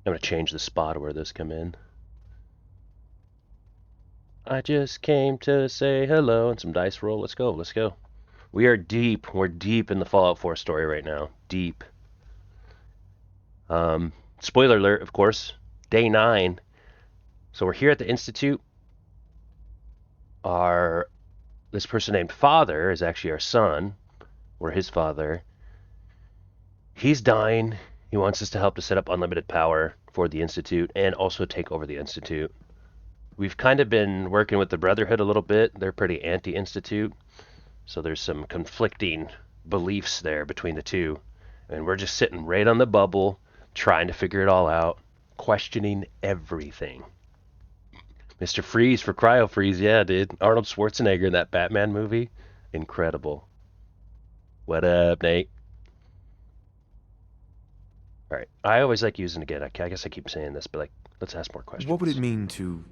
I'm gonna change the spot where this come in. I just came to say hello and some dice roll. Let's go, let's go. We are deep. We're deep in the Fallout 4 story right now. Deep. Spoiler alert, of course. Day 9. So we're here at the Institute. This person named Father is actually our son. We're his father. He's dying. He wants us to help to set up unlimited power for the Institute and also take over the Institute. We've kind of been working with the Brotherhood a little bit. They're pretty anti-Institute. So there's some conflicting beliefs there between the two. And we're just sitting right on the bubble, trying to figure it all out, questioning everything. Mr. Freeze for Cryo Freeze, yeah, dude. Arnold Schwarzenegger in that Batman movie. Incredible. What up, Nate? Alright, I always like using, again, I guess I keep saying this, but like, let's ask more questions. What would it mean to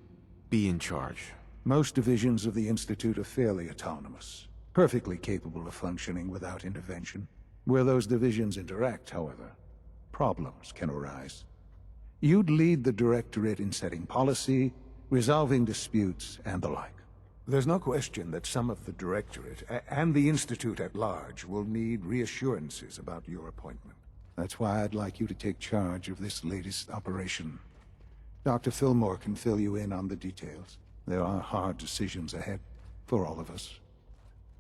be in charge? Most divisions of the Institute are fairly autonomous, perfectly capable of functioning without intervention. Where those divisions interact, however, problems can arise. You'd lead the Directorate in setting policy, resolving disputes, and the like. There's no question that some of the Directorate, and the Institute at large, will need reassurances about your appointment. That's why I'd like you to take charge of this latest operation. Dr. Fillmore can fill you in on the details. There are hard decisions ahead, for all of us.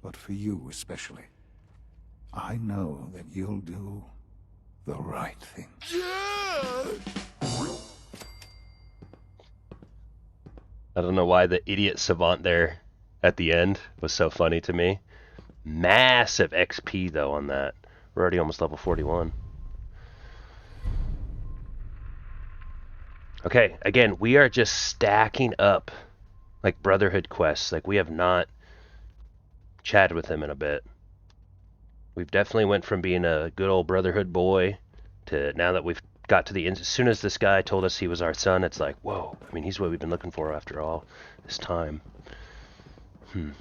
But for you especially. I know that you'll do the right thing. I don't know why the idiot savant there at the end was so funny to me. Massive XP, though, on that. We're already almost level 41. Okay, again, we are just stacking up like Brotherhood quests. Like, we have not chatted with him in a bit. We've definitely went from being a good old Brotherhood boy to now that we've got to the end. As soon as this guy told us he was our son, it's like, whoa. I mean, he's what we've been looking for after all this time. Very,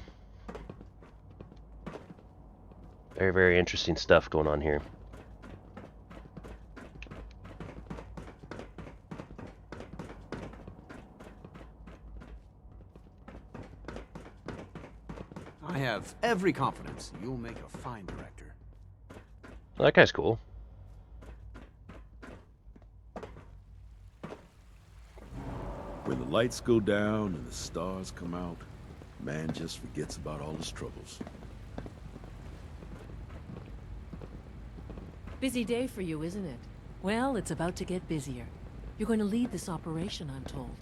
very interesting stuff going on here. I have every confidence you'll make a fine director. Well, that guy's cool. When the lights go down and the stars come out, man just forgets about all his troubles. Busy day for you, isn't it? Well, it's about to get busier. You're going to lead this operation, I'm told.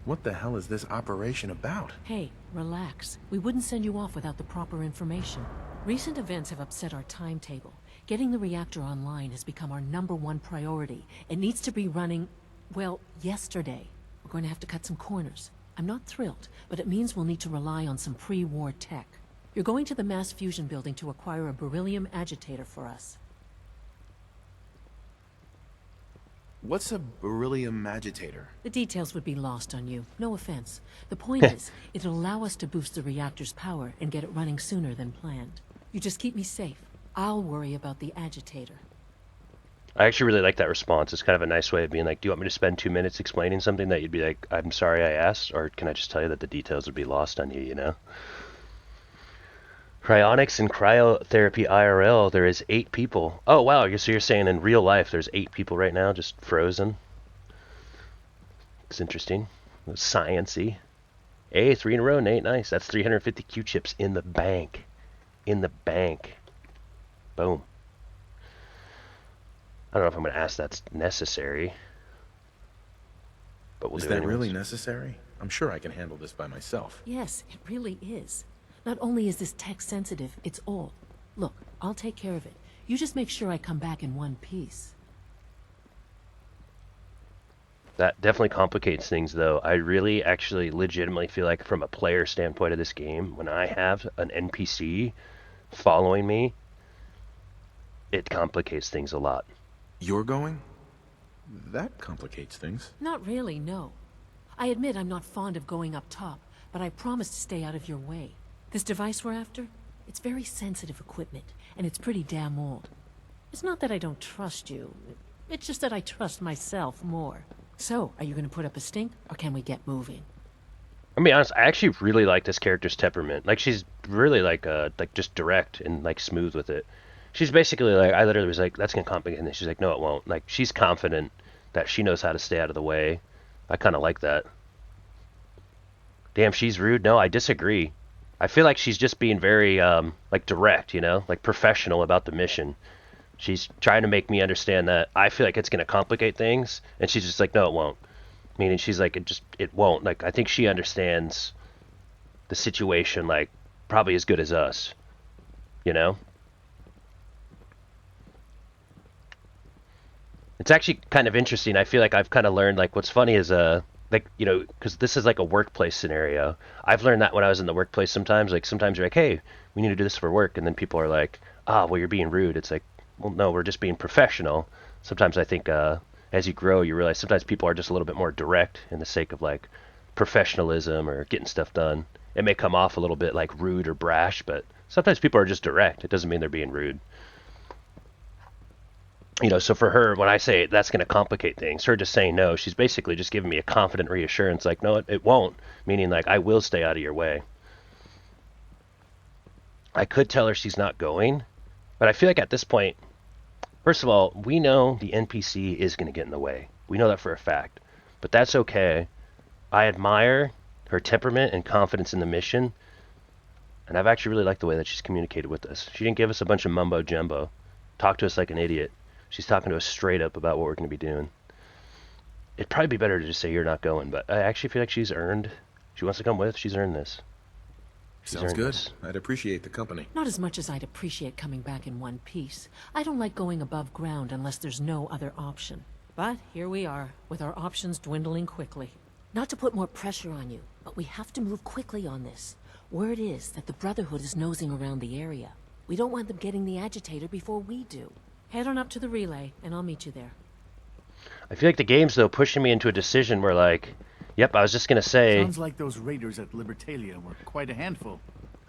What the hell is this operation about? Hey, relax. We wouldn't send you off without the proper information. Recent events have upset our timetable. Getting the reactor online has become our #1 priority. It needs to be running, well, yesterday. We're going to have to cut some corners. I'm not thrilled, but it means we'll need to rely on some pre-war tech. You're going to the mass fusion building to acquire a beryllium agitator for us. What's a beryllium agitator? The details would be lost on you. No offense. The point is, it'll allow us to boost the reactor's power and get it running sooner than planned. You just keep me safe. I'll worry about the agitator. I actually really like that response. It's kind of a nice way of being like, do you want me to spend 2 minutes explaining something that you'd be like, I'm sorry I asked? Or can I just tell you that the details would be lost on you, you know? Cryonics and cryotherapy IRL, there is 8 people. Oh, wow. So you're saying in real life there's 8 people right now just frozen? It's interesting. Science-y. Hey, 3 in a row, Nate. Nice. That's 350 Q-chips in the bank. In the bank. Boom. I don't know if I'm going to ask that's necessary. But we'll do it anyways. Is that really necessary? I'm sure I can handle this by myself. Yes, it really is. Not only is this tech sensitive, it's all. Look, I'll take care of it. You just make sure I come back in one piece. That definitely complicates things, though. I really actually legitimately feel like from a player standpoint of this game, when I have an NPC following me, it complicates things a lot. You're going? That complicates things. Not really, no. I admit I'm not fond of going up top, but I promise to stay out of your way. This device we're after, it's very sensitive equipment, and it's pretty damn old. It's not that I don't trust you. It's just that I trust myself more. So, are you going to put up a stink, or can we get moving? I'll be honest, I actually really like this character's temperament. Like, she's really, like just direct and, like, smooth with it. She's basically, like, I literally was like, that's going to complicate things. She's like, no, it won't. Like, she's confident that she knows how to stay out of the way. I kind of like that. Damn, she's rude. No, I disagree. I feel like she's just being very, like, direct, you know? Like, professional about the mission. She's trying to make me understand that I feel like it's going to complicate things, and she's just like, no, it won't. Meaning she's like, it won't. Like, I think she understands the situation, like, probably as good as us, you know? It's actually kind of interesting. I feel like I've kind of learned, like, what's funny is, like, you know, because this is like a workplace scenario. I've learned that when I was in the workplace sometimes. Like, sometimes you're like, hey, we need to do this for work. And then people are like, ah, well, you're being rude. It's like, well, no, we're just being professional. Sometimes I think as you grow, you realize sometimes people are just a little bit more direct in the sake of, like, professionalism or getting stuff done. It may come off a little bit like rude or brash, but sometimes people are just direct. It doesn't mean they're being rude. You know, so for her, when I say that's going to complicate things, her just saying no, she's basically just giving me a confident reassurance, like, no, it won't. Meaning, like, I will stay out of your way. I could tell her she's not going, but I feel like at this point, first of all, we know the NPC is going to get in the way. We know that for a fact. But that's okay. I admire her temperament and confidence in the mission, and I've actually really liked the way that she's communicated with us. She didn't give us a bunch of mumbo-jumbo. Talk to us like an idiot. She's talking to us straight up about what we're going to be doing. It'd probably be better to just say you're not going, but I actually feel like she's earned. She wants to come with. She's earned this. Sounds good. I'd appreciate the company. Not as much as I'd appreciate coming back in one piece. I don't like going above ground unless there's no other option. But here we are, with our options dwindling quickly. Not to put more pressure on you, but we have to move quickly on this. Word is that the Brotherhood is nosing around the area. We don't want them getting the agitator before we do. Head on up to the relay, and I'll meet you there. I feel like the game's, though, pushing me into a decision where, like, yep, I was just going to say... Sounds like those raiders at Libertalia were quite a handful.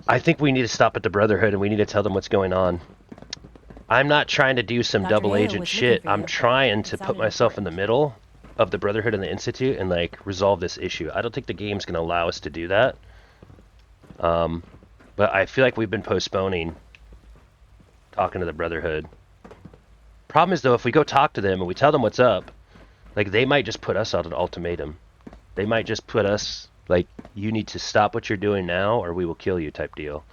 I think we need to stop at the Brotherhood, and we need to tell them what's going on. I'm not trying to do some double agent shit. I'm trying to put myself in the middle of the Brotherhood and the Institute and, like, resolve this issue. I don't think the game's going to allow us to do that. But I feel like we've been postponing talking to the Brotherhood. Problem is, though, if we go talk to them and we tell them what's up, like, they might just put us out an ultimatum. They might just put us, like, you need to stop what you're doing now or we will kill you type deal.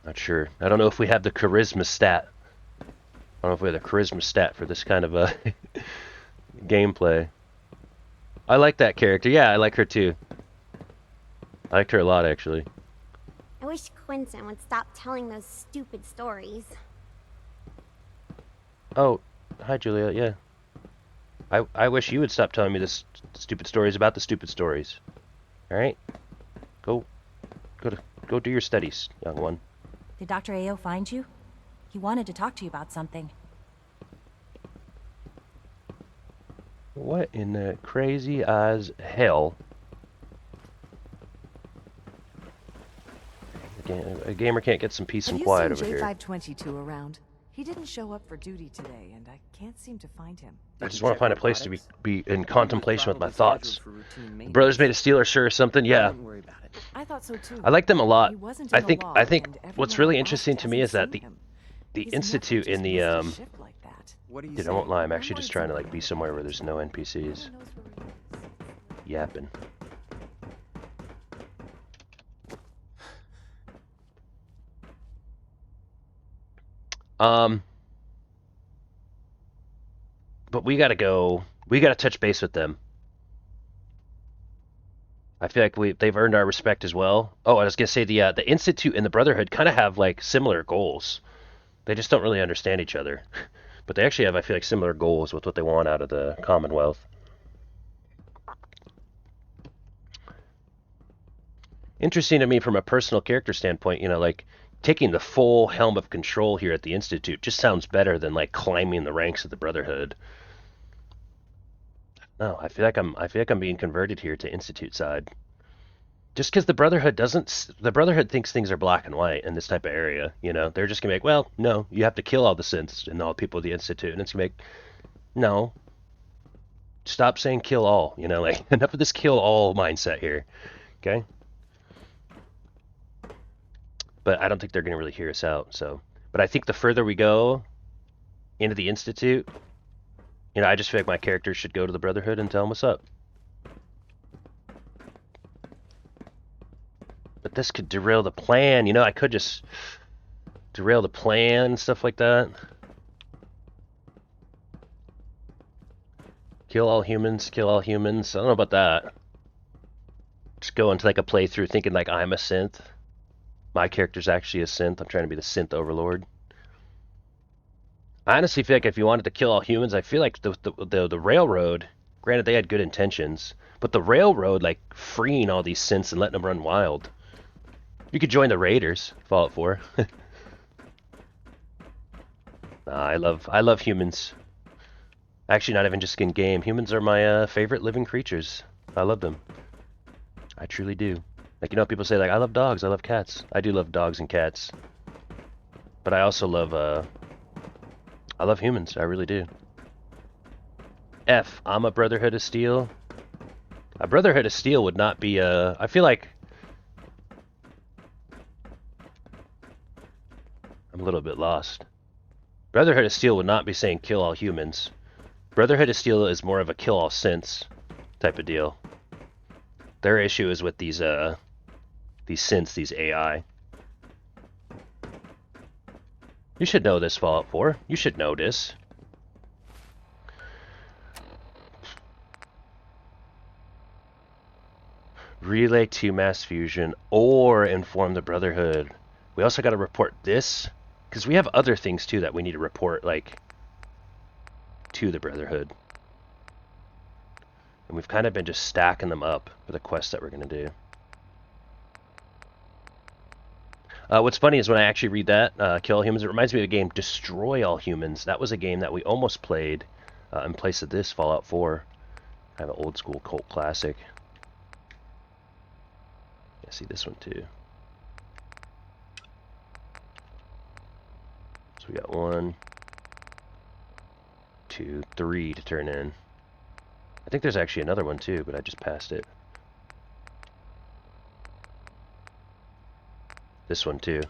Not sure. I don't know if we have the charisma stat. I don't know if we have the charisma stat for this kind of a gameplay. I like that character. Yeah, I like her too. I liked her a lot, actually. I wish Quentin would stop telling those stupid stories. Oh, hi, Julia. Yeah. I wish you would stop telling me this stupid stories about the stupid stories. All right? Go do your studies, young one. Did Dr. Ayo find you? He wanted to talk to you about something. What in the crazy as hell? A gamer can't get some peace and quiet over here. Have you seen J522 around? He didn't show up for duty today, and I can't seem to find him. I just want to find a place to be in contemplation with my thoughts. The Brothers Made a Steel or sure or something. Yeah. I thought so too. I like them a lot. He wasn't I in the think log, what's really interesting to me is that the Institute in the dude, I won't lie, I'm actually just trying to like be somewhere where there's no NPCs yapping. But we gotta go. We gotta touch base with them. I feel like they've earned our respect as well. Oh, I was gonna say the Institute and the Brotherhood kind of have like similar goals. They just don't really understand each other. But they actually have, I feel like, similar goals with what they want out of the Commonwealth. Interesting to me from a personal character standpoint, you know, like taking the full helm of control here at the Institute just sounds better than like climbing the ranks of the Brotherhood. No, I feel like I'm being converted here to Institute side. Just because the Brotherhood thinks things are black and white in this type of area, you know, they're just gonna make, well, no, you have to kill all the synths and all people of the Institute, and it's gonna make, no, stop saying kill all, you know, like enough of this kill all mindset here, okay? But I don't think they're gonna really hear us out. So, but I think the further we go into the Institute, you know, I just feel like my character should go to the Brotherhood and tell them what's up. But this could derail the plan, you know, I could just derail the plan and stuff like that. Kill all humans, kill all humans. I don't know about that. Just go into like a playthrough thinking like I'm a synth. My character's actually a synth. I'm trying to be the synth overlord. I honestly feel like if you wanted to kill all humans, I feel like the railroad, granted they had good intentions, but the railroad like freeing all these synths and letting them run wild. You could join the Raiders, Fallout 4. I love humans. Actually, not even just in game. Humans are my favorite living creatures. I love them. I truly do. Like, you know, people say like I love dogs, I love cats. I do love dogs and cats. But I also love I love humans. I really do. I'm a Brotherhood of Steel. A Brotherhood of Steel would not be I feel like I'm a little bit lost. Brotherhood of Steel would not be saying kill all humans. Brotherhood of Steel is more of a kill all synths type of deal. Their issue is with these synths, these AI. You should know this, Fallout 4. You should know this. Relay to mass fusion or inform the Brotherhood. We also got to report this, because we have other things too that we need to report, like, to the Brotherhood. And we've kind of been just stacking them up for the quests that we're going to do. What's funny is when I actually read that, Kill All Humans, it reminds me of the game Destroy All Humans. That was a game that we almost played in place of this, Fallout 4. Kind of an old school cult classic. I see this one too. So we got 1, 2, 3 to turn in. I think there's actually another one too, but I just passed it. This one too.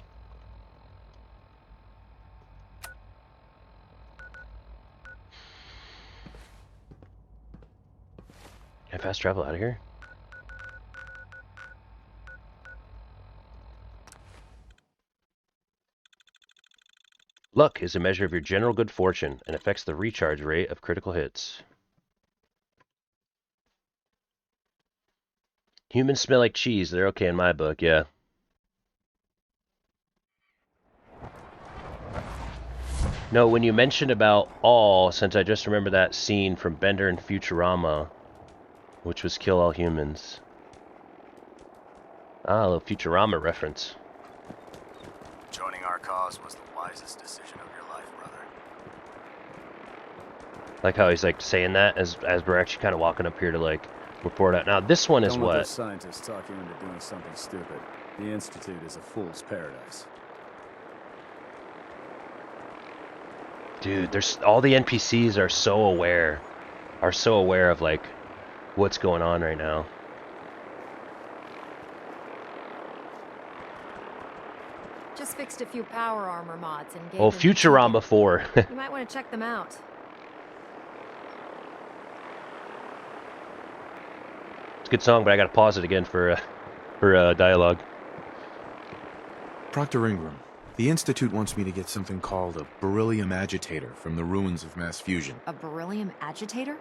Can I fast travel out of here? Luck is a measure of your general good fortune and affects the recharge rate of critical hits. Humans smell like cheese. They're okay in my book, yeah. No, when you mentioned about all, since I just remember that scene from Bender and Futurama, which was kill all humans. Ah, a little Futurama reference. Joining our cause was the wisest decision of your life, brother. Like how he's like saying that as we're actually kind of walking up here to like report out. Now this one is Don't let what? those scientists talk you into doing something stupid. The Institute is a fool's paradise. Dude, there's all the NPCs are so aware of like what's going on right now. Just fixed a few power armor mods and gave Oh, them Futurama 4. You might want to check them out. It's a good song, but I gotta pause it again for dialogue. Proctor Ingram, the Institute wants me to get something called a beryllium agitator from the ruins of mass fusion. A beryllium agitator?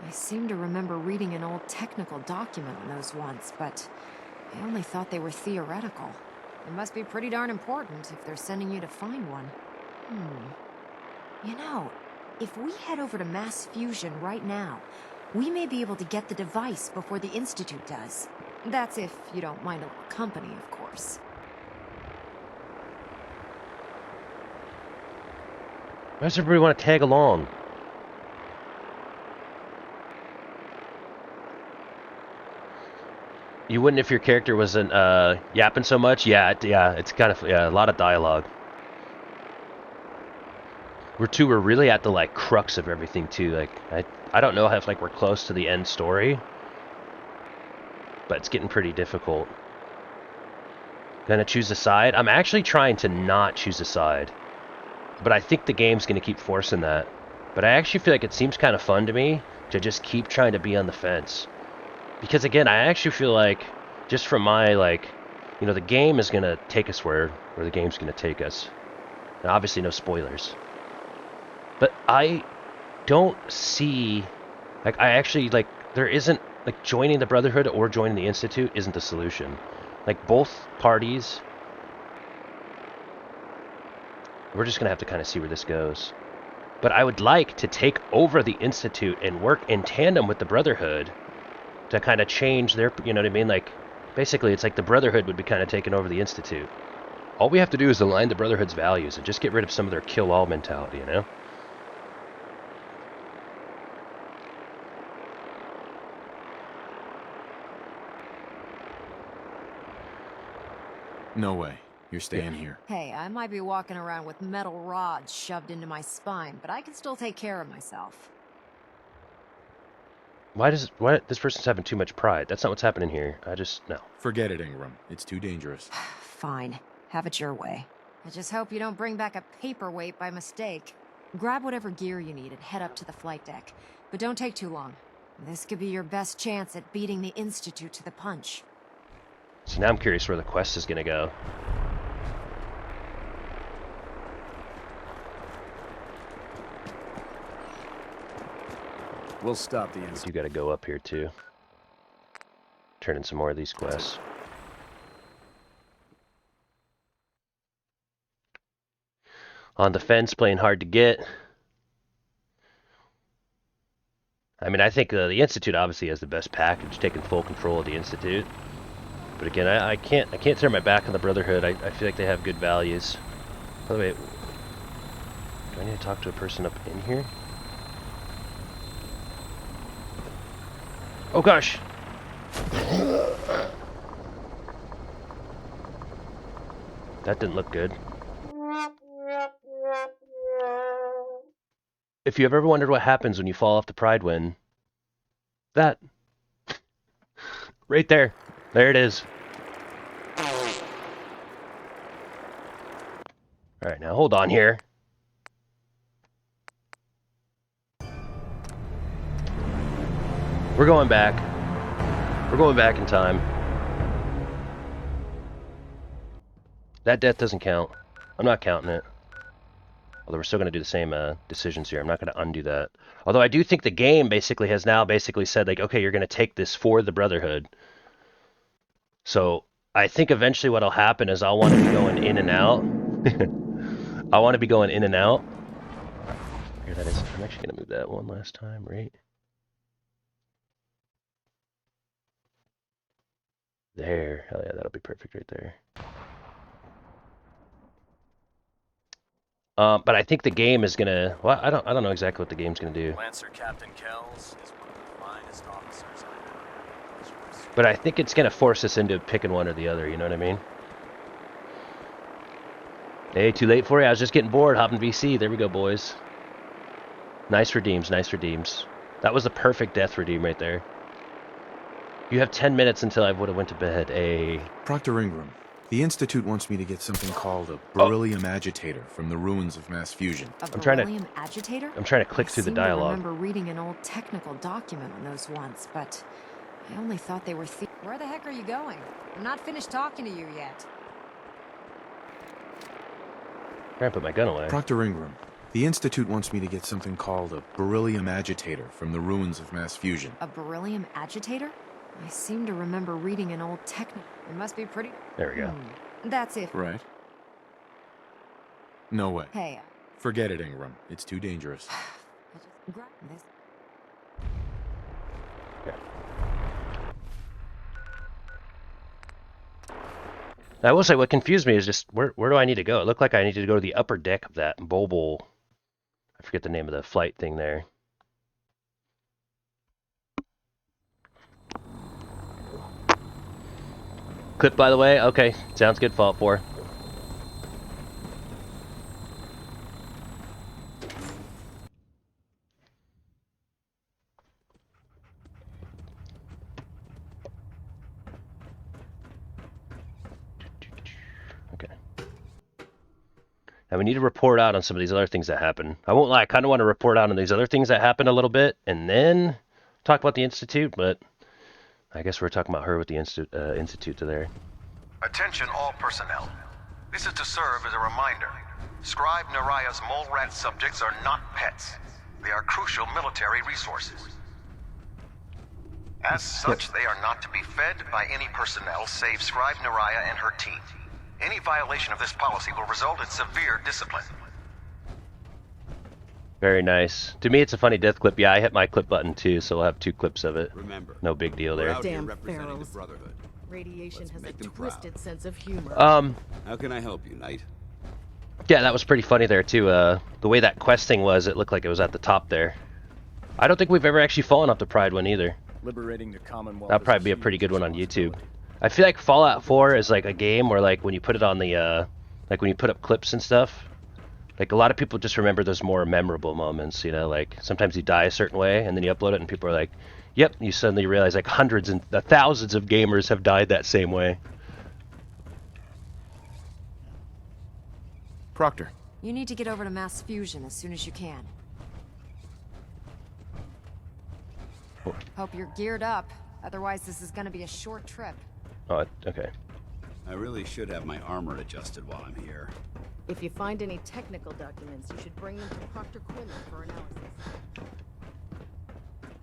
I seem to remember reading an old technical document on those once, but I only thought they were theoretical. It must be pretty darn important if they're sending you to find one. You know, if we head over to mass fusion right now, we may be able to get the device before the Institute does. That's if you don't mind a little company, of course. Why does everybody want to tag along? You wouldn't if your character wasn't yapping so much? Yeah, it's kind of a lot of dialogue. We're really at the like crux of everything too. Like I don't know if like we're close to the end story, but it's getting pretty difficult. Gonna choose a side? I'm actually trying to not choose a side, but I think the game's gonna keep forcing that. But I actually feel like it seems kind of fun to me to just keep trying to be on the fence. Because again, I actually feel like, just from my, like, you know, the game is going to take us where the game's going to take us. And obviously no spoilers. But I don't see, like, I actually, like, there isn't, like, joining the Brotherhood or joining the Institute isn't the solution. Like, both parties, we're just going to have to kind of see where this goes. But I would like to take over the Institute and work in tandem with the Brotherhood to kind of change their, you know what I mean? Like, basically, it's like the Brotherhood would be kind of taking over the Institute. All we have to do is align the Brotherhood's values and just get rid of some of their kill-all mentality, you know? No way. You're staying here. Hey, I might be walking around with metal rods shoved into my spine, but I can still take care of myself. Why this person's having too much pride? That's not what's happening here. No. Forget it, Ingram. It's too dangerous. Fine. Have it your way. I just hope you don't bring back a paperweight by mistake. Grab whatever gear you need and head up to the flight deck. But don't take too long. This could be your best chance at beating the Institute to the punch. So now I'm curious where the quest is gonna go. We'll stop the Institute. You gotta go up here too. Turn in some more of these quests. On the fence, playing hard to get. I mean, I think the Institute obviously has the best package, taking full control of the Institute. But again, I can't turn my back on the Brotherhood. I feel like they have good values. By the way, do I need to talk to a person up in here? Oh gosh! That didn't look good. If you've ever wondered what happens when you fall off the Pride Wind, that. Right there. There it is. Alright, now hold on here. We're going back. We're going back in time. That death doesn't count. I'm not counting it. Although we're still going to do the same decisions here. I'm not going to undo that. Although I do think the game basically has now basically said, like, okay, you're going to take this for the Brotherhood. So I think eventually what'll happen is I'll want to be going in and out. I want to be going in and out. Here that is. I'm actually going to move that one last time, right? There. Hell yeah, that'll be perfect right there. But I think the game is gonna. Well, I don't know exactly what the game's gonna do. Lancer Captain Kells is one of the finest officers I know. But I think it's gonna force us into picking one or the other. You know what I mean? Hey, too late for you. I was just getting bored. Hopping VC. There we go, boys. Nice redeems. Nice redeems. That was the perfect death redeem right there. You have 10 minutes until I would have went to bed. A Proctor Ingram. The Institute wants me to get something called a beryllium agitator from the ruins of mass fusion. I'm trying to click through the I dialogue. remember reading an old technical document on those once, but I only thought they were Where the heck are you going? I'm not finished talking to you yet. I put my gun away. Proctor Ingram. The Institute wants me to get something called a beryllium agitator from the ruins of mass fusion. A beryllium agitator? I seem to remember reading an old technical. It must be pretty... There we go. That's it. Right. No way. Hey. Forget it, Ingram. It's too dangerous. I just grab this. I will say what confused me is just where do I need to go? It looked like I needed to go to the upper deck of that Bobol. I forget the name of the flight thing there. Clip, by the way. Okay, sounds good. Fault 4. Okay. Now we need to report out on some of these other things that happen. I won't lie, I kind of want to report out on these other things that happen a little bit, and then talk about the Institute, but I guess we're talking about her with the Institute there. Attention all personnel. This is to serve as a reminder. Scribe Naraya's mole rat subjects are not pets. They are crucial military resources. As such, they are not to be fed by any personnel save Scribe Naraya and her team. Any violation of this policy will result in severe discipline. Very nice. To me, it's a funny death clip. Yeah, I hit my clip button too, so we'll have 2 clips of it. Remember, no big deal there. Damn pharaohs. Radiation has a twisted sense of humor. How can I help you, Knight? Yeah, that was pretty funny there too. The way that quest thing was, it looked like it was at the top there. I don't think we've ever actually fallen off the Pride one either. Liberating the Commonwealth. That'd probably be a pretty good one on YouTube. I feel like Fallout 4 is like a game where, like, when you put it on the like when you put up clips and stuff, like a lot of people just remember those more memorable moments, you know, like sometimes you die a certain way and then you upload it and people are like, yep, you suddenly realize like hundreds and thousands of gamers have died that same way. Proctor. You need to get over to mass fusion as soon as you can. Hope you're geared up. Otherwise, this is going to be a short trip. Oh, okay. I really should have my armor adjusted while I'm here. If you find any technical documents, you should bring them to Proctor Quinlan for analysis.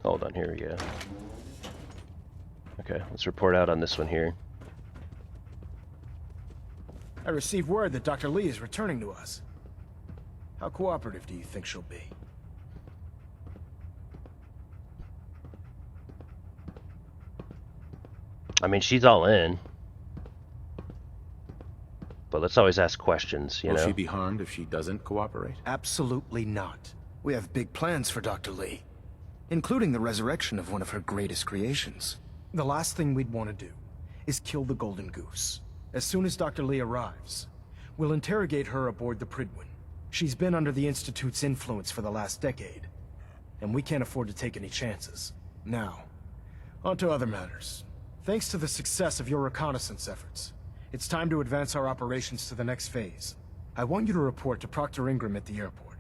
Hold on, here we go. Okay, let's report out on this one here. I received word that Dr. Lee is returning to us. How cooperative do you think she'll be? I mean, she's all in. But let's always ask questions, you know? Will she be harmed if she doesn't cooperate? Absolutely not. We have big plans for Dr. Lee, including the resurrection of one of her greatest creations. The last thing we'd want to do is kill the Golden Goose. As soon as Dr. Lee arrives, we'll interrogate her aboard the Prydwen. She's been under the Institute's influence for the last decade, and we can't afford to take any chances. Now, on to other matters. Thanks to the success of your reconnaissance efforts, it's time to advance our operations to the next phase. I want you to report to Proctor Ingram at the airport.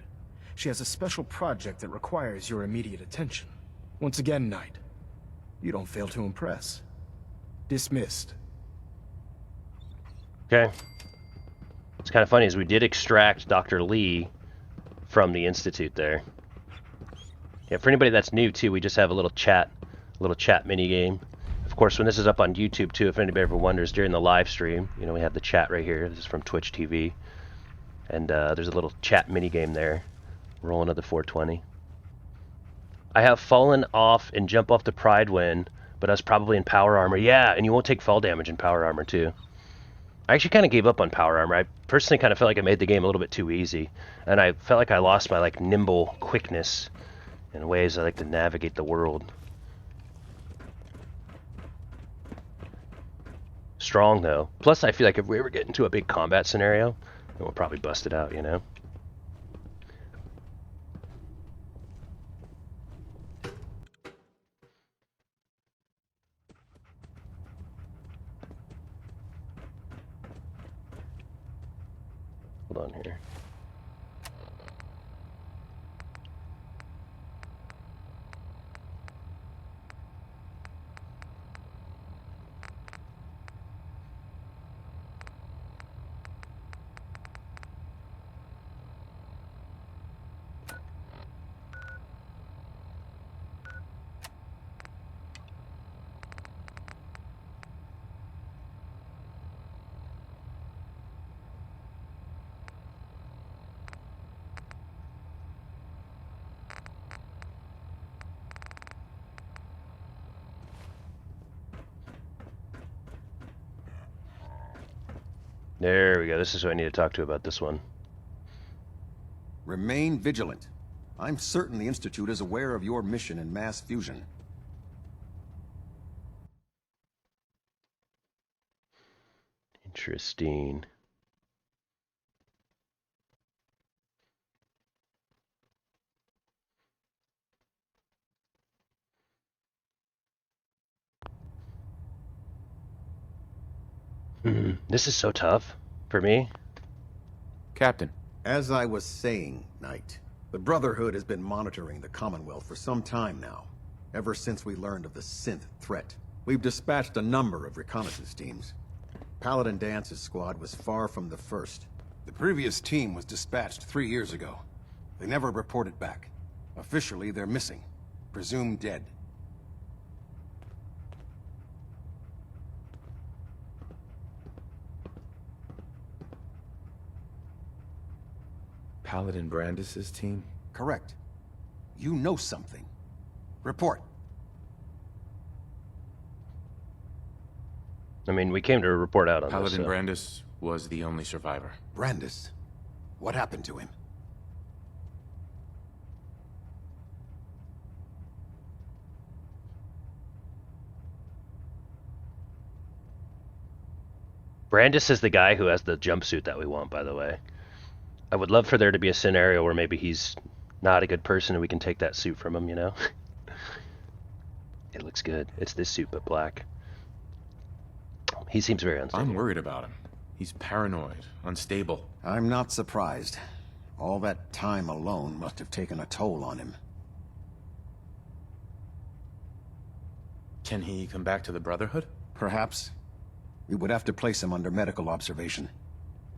She has a special project that requires your immediate attention. Once again, Knight, you don't fail to impress. Dismissed. Okay. It's kind of funny, is we did extract Dr. Lee from the Institute there. Yeah, for anybody that's new too, we just have a little chat mini game. Of course, when this is up on YouTube too, if anybody ever wonders, during the live stream, you know, we have the chat right here. This is from Twitch TV, and there's a little chat mini game there. Roll another 420. I have fallen off and jump off the Pride Wind, but I was probably in power armor. Yeah, and you won't take fall damage in power armor too. I actually kind of gave up on power armor. I personally kind of felt like I made the game a little bit too easy, and I felt like I lost my like nimble quickness in ways I like to navigate the world. Strong though. Plus, I feel like if we ever get into a big combat scenario, then we'll probably bust it out, you know. Hold on here. There we go. This is who I need to talk to about this one. Remain vigilant. I'm certain the Institute is aware of your mission in mass fusion. Interesting. This is so tough for me. Captain. As I was saying, Knight, the Brotherhood has been monitoring the Commonwealth for some time now. Ever since we learned of the synth threat, we've dispatched a number of reconnaissance teams. Paladin Dance's squad was far from the first. The previous team was dispatched 3 years ago. They never reported back. Officially, they're missing. Presumed dead. Paladin Brandis's team? Correct. You know something. Report. I mean, we came to report out on Paladin this. So. Brandis was the only survivor. Brandis? What happened to him? Brandis is the guy who has the jumpsuit that we want, by the way. I would love for there to be a scenario where maybe he's not a good person and we can take that suit from him, you know? It looks good. It's this suit, but black. He seems very unstable. I'm worried about him. He's paranoid, unstable. I'm not surprised. All that time alone must have taken a toll on him. Can he come back to the Brotherhood? Perhaps. We would have to place him under medical observation.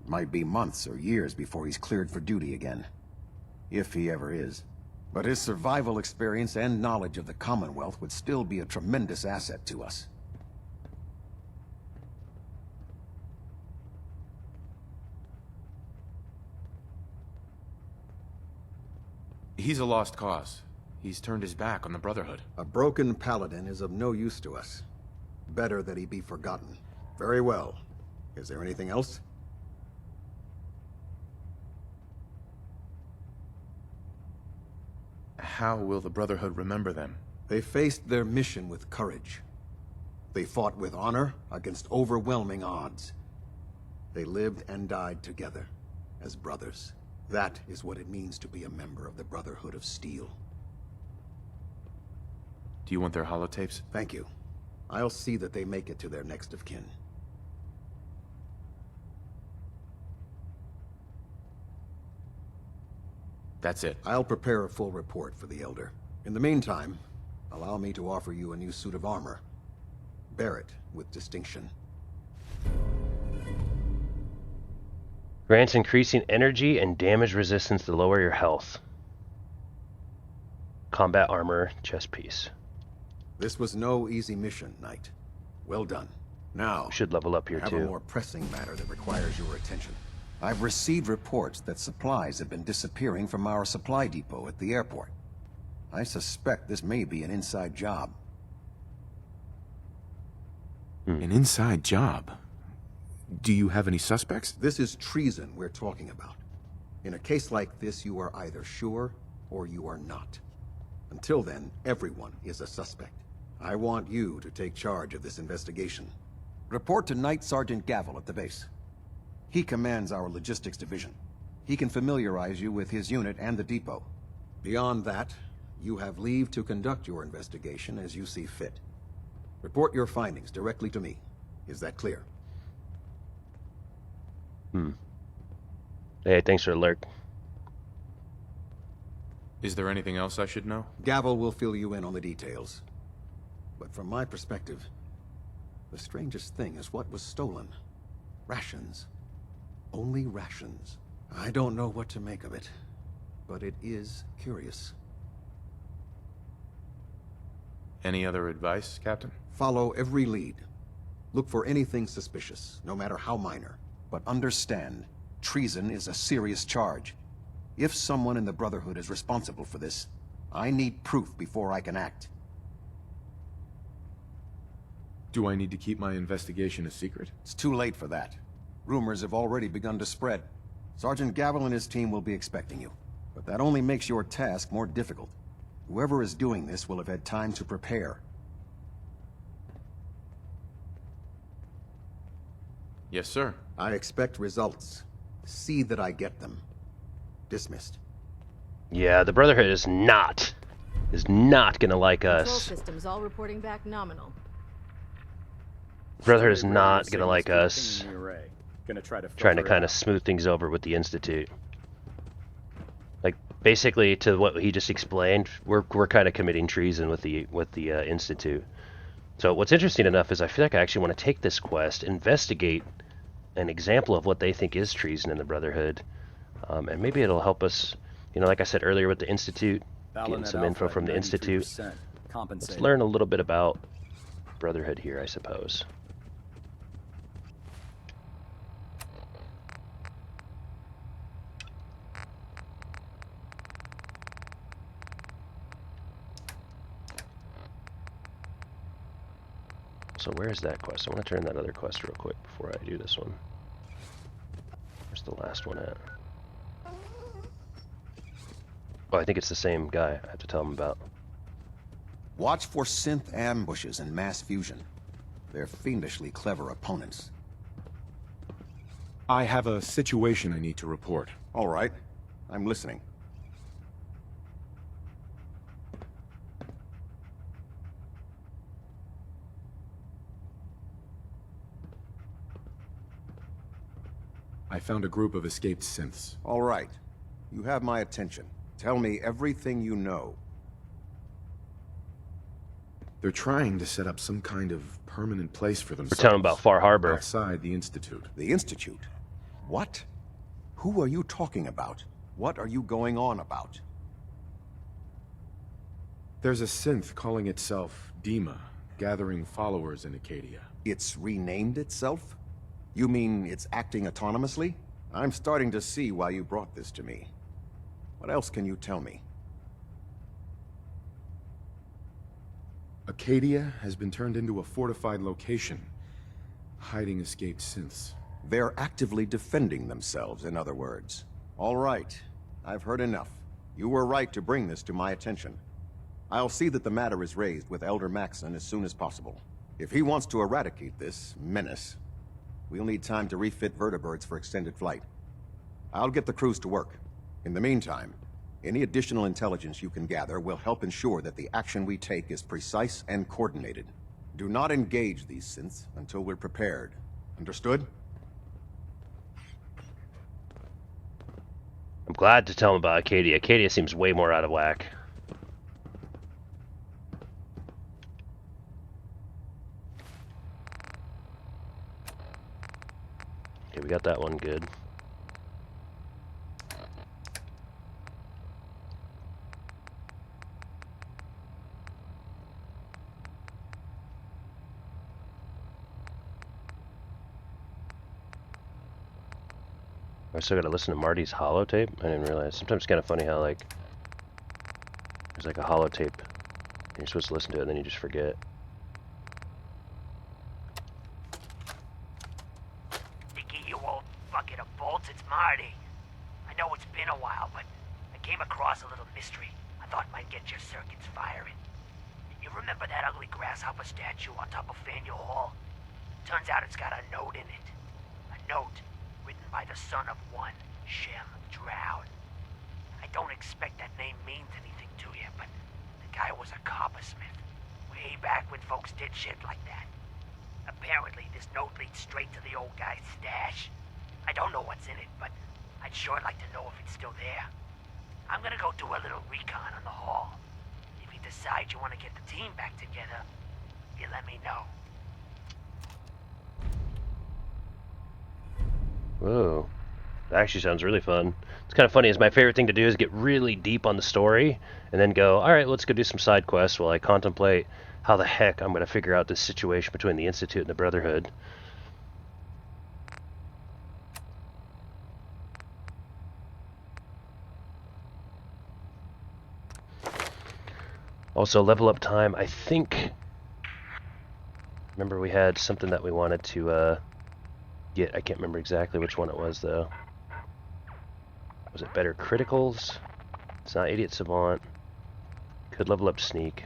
It might be months or years before he's cleared for duty again. If he ever is. But his survival experience and knowledge of the Commonwealth would still be a tremendous asset to us. He's a lost cause. He's turned his back on the Brotherhood. A broken paladin is of no use to us. Better that he be forgotten. Very well. Is there anything else? How will the Brotherhood remember them? They faced their mission with courage. They fought with honor against overwhelming odds. They lived and died together, as brothers. That is what it means to be a member of the Brotherhood of Steel. Do you want their holotapes? Thank you. I'll see that they make it to their next of kin. That's it. I'll prepare a full report for the Elder. In the meantime, allow me to offer you a new suit of armor. Bear it with distinction. Grants increasing energy and damage resistance to lower your health. Combat armor, chest piece. This was no easy mission, Knight. Well done. Now, We should level up here I have too. a more pressing matter that requires your attention. I've received reports that supplies have been disappearing from our supply depot at the airport. I suspect this may be an inside job. An inside job? Do you have any suspects? This is treason we're talking about. In a case like this, you are either sure or you are not. Until then, everyone is a suspect. I want you to take charge of this investigation. Report to Knight Sergeant Gavel at the base. He commands our logistics division. He can familiarize you with his unit and the depot. Beyond that, you have leave to conduct your investigation as you see fit. Report your findings directly to me. Is that clear? Hey, thanks for the alert. Is there anything else I should know? Gavel will fill you in on the details. But from my perspective, the strangest thing is what was stolen. Rations. Only rations. I don't know what to make of it, but it is curious. Any other advice, Captain? Follow every lead. Look for anything suspicious, no matter how minor. But understand, treason is a serious charge. If someone in the Brotherhood is responsible for this, I need proof before I can act. Do I need to keep my investigation a secret? It's too late for that. Rumors have already begun to spread. Sergeant Gavel and his team will be expecting you. But that only makes your task more difficult. Whoever is doing this will have had time to prepare. Yes, sir. I expect results. See that I get them. Dismissed. Yeah, the Brotherhood is not gonna like Control us. systems all reporting back nominal. Brotherhood is not gonna like us. Gonna try to Trying to filter it kind of out. smooth things over with the Institute. Like basically, to what he just explained, we're kind of committing treason with the Institute. So what's interesting enough is I feel like I actually want to take this quest, investigate an example of what they think is treason in the Brotherhood, and maybe it'll help us. You know, like I said earlier with the Institute, getting some info from the Institute. Let's learn a little bit about Brotherhood here, I suppose. So where is that quest? I want to turn that other quest real quick before I do this one. Where's the last one at? Oh, I think it's the same guy I have to tell him about. Watch for synth ambushes and mass fusion. They're fiendishly clever opponents. I have a situation I need to report. All right. I'm listening. I found a group of escaped synths. All right. You have my attention. Tell me everything you know. They're trying to set up some kind of permanent place for themselves. We're talking about Far Harbor. Outside the Institute. The Institute? What? Who are you talking about? What are you going on about? There's a synth calling itself Dima, gathering followers in Acadia. It's renamed itself? You mean it's acting autonomously? I'm starting to see why you brought this to me. What else can you tell me? Acadia has been turned into a fortified location, hiding escaped synths. They're actively defending themselves, in other words. All right. I've heard enough. You were right to bring this to my attention. I'll see that the matter is raised with Elder Maxson as soon as possible. If he wants to eradicate this menace, we'll need time to refit vertibirds for extended flight. I'll get the crews to work. In the meantime, any additional intelligence you can gather will help ensure that the action we take is precise and coordinated. Do not engage these synths until we're prepared. Understood? I'm glad to tell him about Acadia. Acadia seems way more out of whack. Okay, we got that one good. I still gotta listen to Marty's holotape? I didn't realize. Sometimes it's kind of funny how, like, there's like a holotape, and you're supposed to listen to it, and then you just forget. Dickie, you old bucket of bolts, it's Marty. I know it's been a while, but I came across a little mystery I thought might get your circuits firing. You remember that ugly grasshopper statue on top of Faneuil Hall? Turns out it's got a note in it. A note written by the son of one Shem Drown. I don't expect that name means anything to you, but the guy was a coppersmith. Way back when folks did shit like that. Apparently, this note leads straight to the old guy's stash. I don't know what's in it, but I'd sure like to know if it's still there. I'm gonna go do a little recon on the hall. If you decide you want to get the team back together, you let me know. Whoa. That actually sounds really fun. It's kind of funny, is my favorite thing to do is get really deep on the story, and then go, alright, let's go do some side quests while I contemplate how the heck I'm going to figure out this situation between the Institute and the Brotherhood. Also, level up time, I think... Remember we had something that we wanted to get. I can't remember exactly which one it was, though. Was it better criticals? It's not Idiot Savant. Could level up Sneak.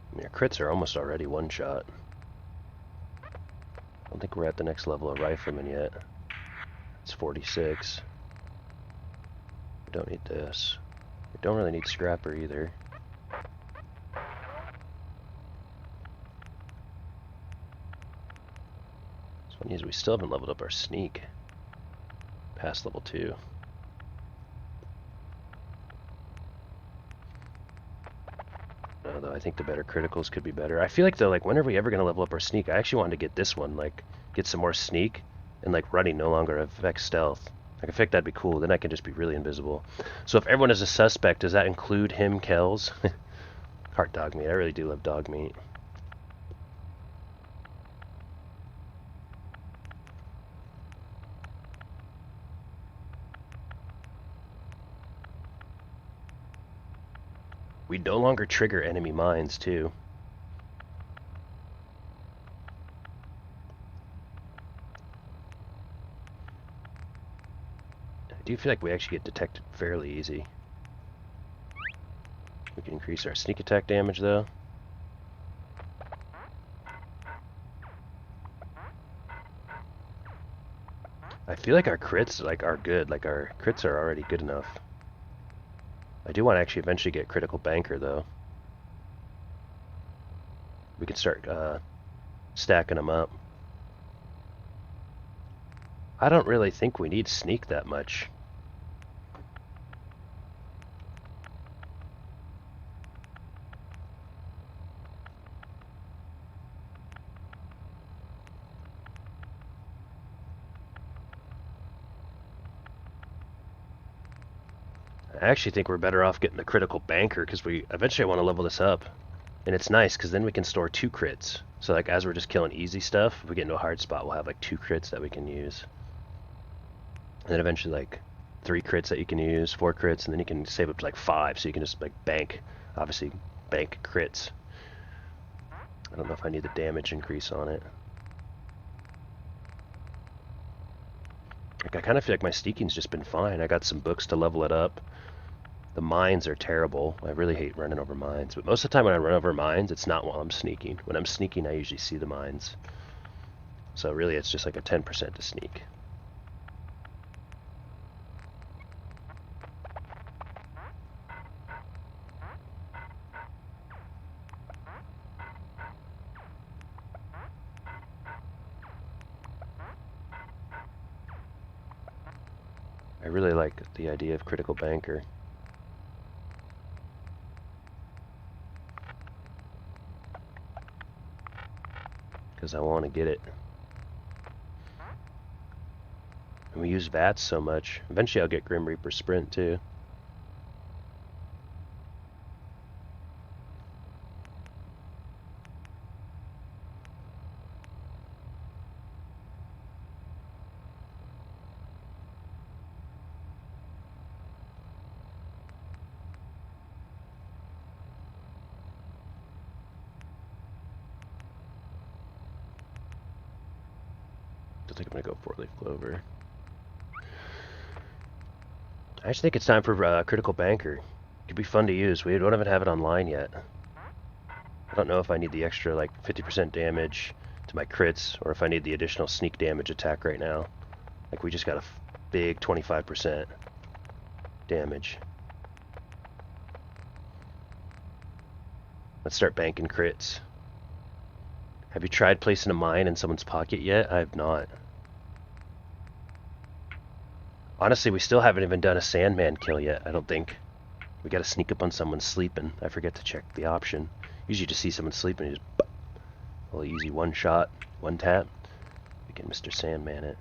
I mean, our crits are almost already one shot. I don't think we're at the next level of Rifleman yet. It's 46. We don't need this. We don't really need Scrapper either. This one is we still haven't leveled up our Sneak past level 2. Though I think the better criticals could be better. I feel like though, like when are we ever gonna level up our Sneak? I actually wanted to get this one, like get some more Sneak, and like running no longer affects stealth. Like I think that'd be cool. Then I can just be really invisible. So if everyone is a suspect, does that include him, Kells? Heart dog meat. I really do love dog meat. We no longer trigger enemy mines, too. I do feel like we actually get detected fairly easy. We can increase our sneak attack damage, though. I feel like our crits are good. Like our crits are already good enough. I do want to actually eventually get Critical Banker, though. We can start stacking them up. I don't really think we need Sneak that much. I actually think we're better off getting the Critical Banker because we eventually want to level this up. And it's nice because then we can store 2 crits. So like as we're just killing easy stuff, if we get into a hard spot, we'll have like 2 crits that we can use. And then eventually like 3 crits that you can use, 4 crits, and then you can save up to like 5 so you can just like bank, obviously bank crits. I don't know if I need the damage increase on it. Like I kind of feel like my sneaking's just been fine. I got some books to level it up. The mines are terrible. I really hate running over mines. But most of the time when I run over mines, it's not while I'm sneaking. When I'm sneaking, I usually see the mines. So really, it's just like a 10% to sneak. I really like the idea of Critical Banker. Because I want to get it. And we use VATS so much. Eventually I'll get Grim Reaper Sprint too. I think I'm gonna go 4-leaf clover. I just think it's time for Critical Banker. Could be fun to use. We don't even have it online yet. I don't know if I need the extra like 50% damage to my crits, or if I need the additional sneak damage attack right now. Like we just got a big 25% damage. Let's start banking crits. Have you tried placing a mine in someone's pocket yet? I have not. Honestly, we still haven't even done a Sandman kill yet, I don't think. We gotta sneak up on someone sleeping. I forget to check the option. Usually just see someone sleeping and just a little easy one shot, one tap. We can Mr. Sandman it.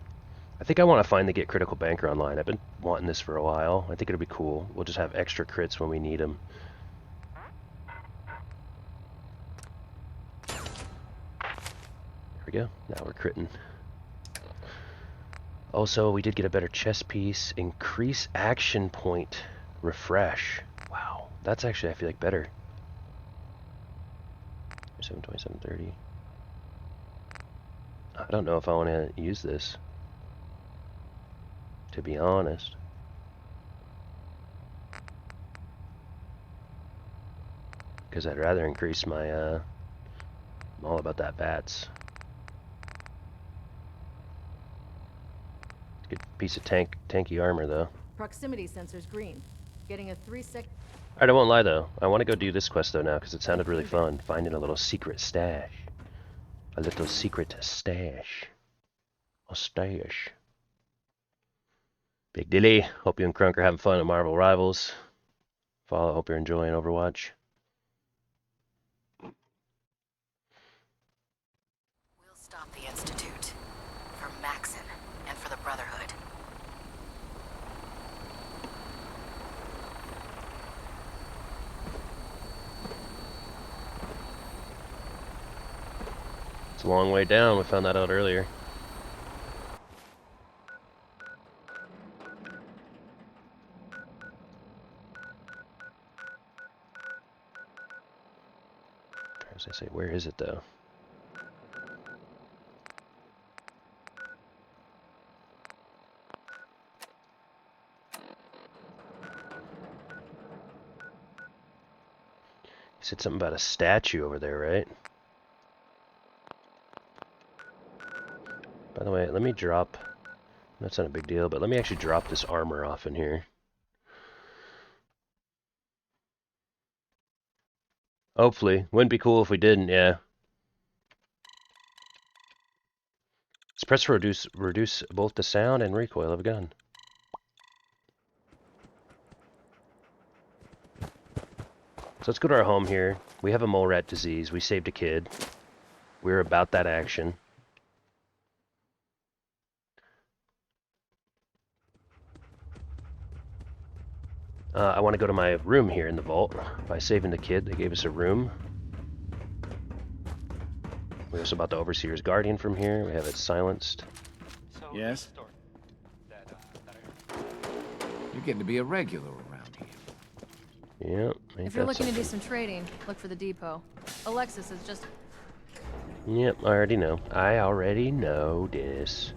I think I want to finally get Critical Banker online. I've been wanting this for a while. I think it'll be cool. We'll just have extra crits when we need them. There we go. Now we're critting. Also, we did get a better chest piece. Increase action point. Refresh. Wow. That's actually, I feel like, better. 727, 30. I don't know if I want to use this, to be honest. Because I'd rather increase my, I'm all about that VATS. Good piece of tanky armor, though. Proximity sensor's green. Getting a 3-sec. Alright, I won't lie, though. I want to go do this quest, though, now, because it sounded really fun. Finding a little secret stash. A little secret stash. A stash. Big Dilly. Hope you and Crunk are having fun at Marvel Rivals. Follow. Hope you're enjoying Overwatch. We'll stop the Institute. For Maxon and for the Brotherhood. It's a long way down. We found that out earlier. As I say, where is it though? You said something about a statue over there, right? By the way, let me drop... That's not a big deal, but let me actually drop this armor off in here. Hopefully. Wouldn't be cool if we didn't, yeah. Let's press reduce both the sound and recoil of a gun. So let's go to our home here. We have a mole rat disease. We saved a kid. We're about that action. I want to go to my room here in the vault. By saving the kid, they gave us a room. We're also about the Overseer's Guardian from here. We have it silenced. Yes? You're getting to be a regular around here. Yep. If you're looking to do some trading, look for the depot. Alexis is just... Yep, I already know. I already know this.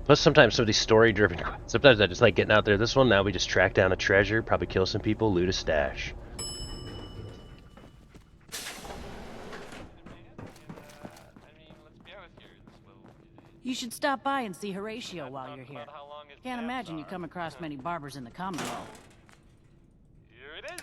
Plus, sometimes some of these story-driven quests, sometimes I just like getting out there. This one, now we just track down a treasure, probably kill some people, loot a stash. You should stop by and see Horatio while you're here. Can't imagine you come across many barbers in the Commonwealth. Here it is.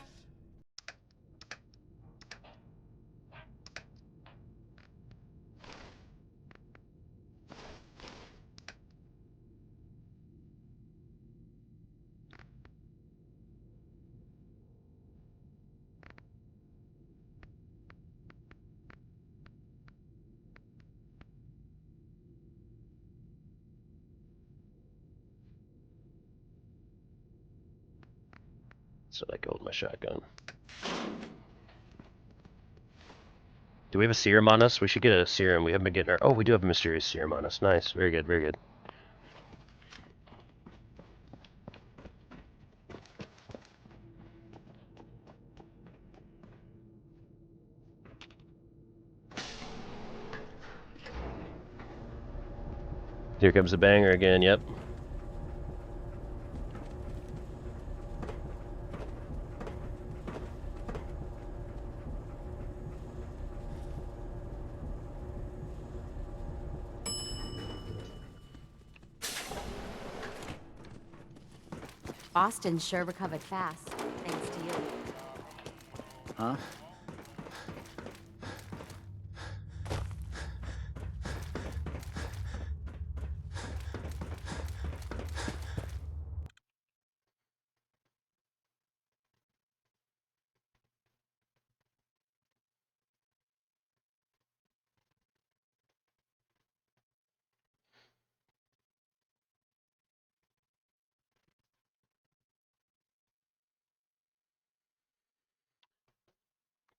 So I go with my shotgun. Do we have a serum on us? We should get a serum. We haven't been getting our... Oh, we do have a mysterious serum on us. Nice. Very good, very good. Here comes the banger again, yep. Boston sure recovered fast, thanks to you. Huh?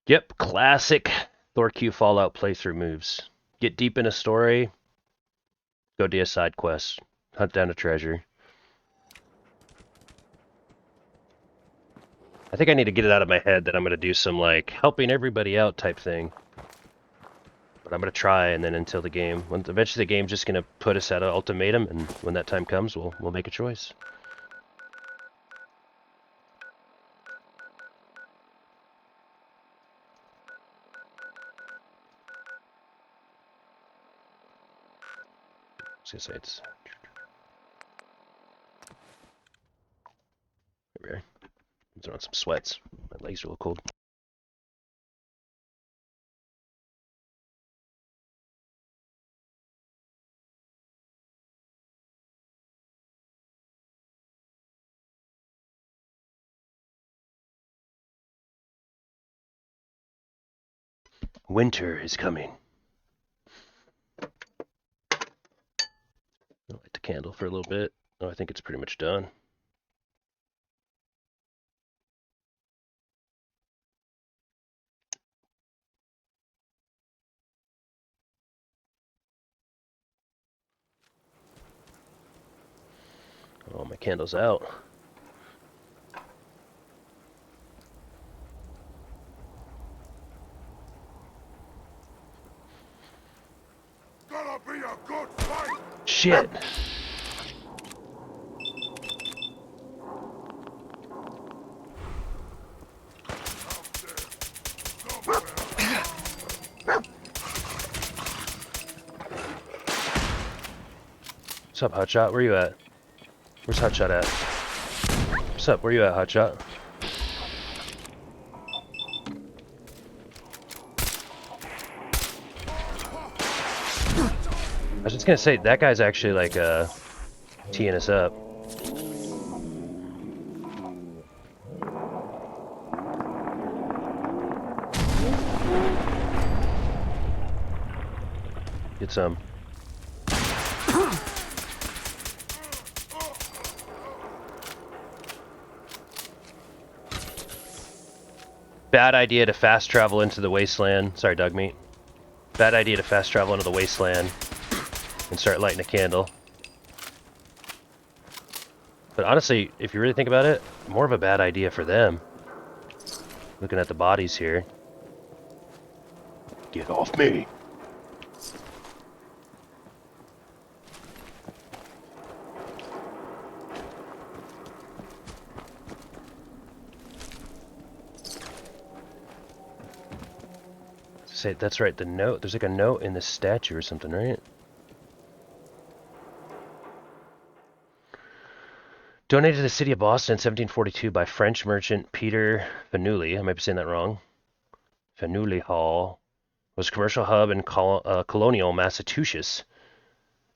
Yep, classic ThorQ Fallout playthrough moves. Get deep in a story, go do a side quest, hunt down a treasure. I think I need to get it out of my head that I'm going to do some, like, helping everybody out type thing. But I'm going to try, and then until the game... Eventually the game's just going to put us at an ultimatum, and when that time comes, we'll make a choice. I was going to say it's... There we are. I'm throwing some sweats. My legs are a little cold. Winter is coming. I'll light the candle for a little bit. Oh, I think it's pretty much done. Oh, my candle's out. Gonna be a good fight. Shit. What's up, Hotshot? Where you at? Where's Hotshot at? What's up? Where you at, Hotshot? I was just gonna say, that guy's actually like teeing us up. Get some. Bad idea to fast travel into the wasteland. Sorry, dog meat. Bad idea to fast travel into the wasteland and start lighting a candle. But honestly, if you really think about it, more of a bad idea for them. Looking at the bodies here. Get off me! Say, that's right, the note. There's like a note in this statue or something, right? Donated to the city of Boston in 1742 by French merchant Peter Faneuil. I might be saying that wrong. Faneuil Hall was a commercial hub in colonial Massachusetts.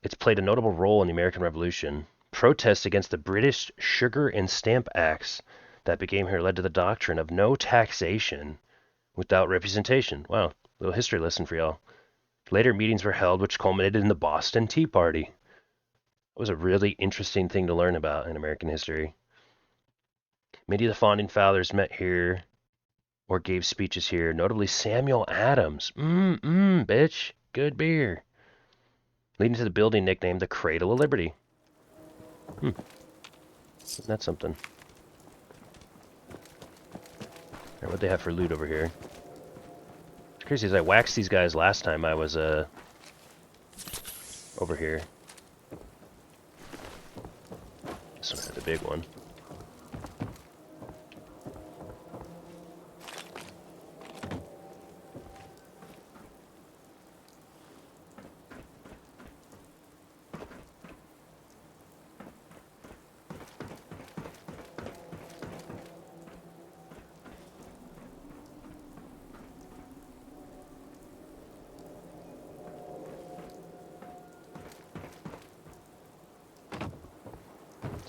It's played a notable role in the American Revolution. Protests against the British Sugar and Stamp Acts that became here led to the doctrine of no taxation without representation. Wow. Little history lesson for y'all. Later meetings were held which culminated in the Boston Tea Party. It was a really interesting thing to learn about in American history. Many of the founding fathers met here or gave speeches here, notably Samuel Adams. Bitch. Good beer. Leading to the building nicknamed the Cradle of Liberty. That's something. Alright, what they have for loot over here? It's crazy, as I waxed these guys last time I was, over here. This one had the big one.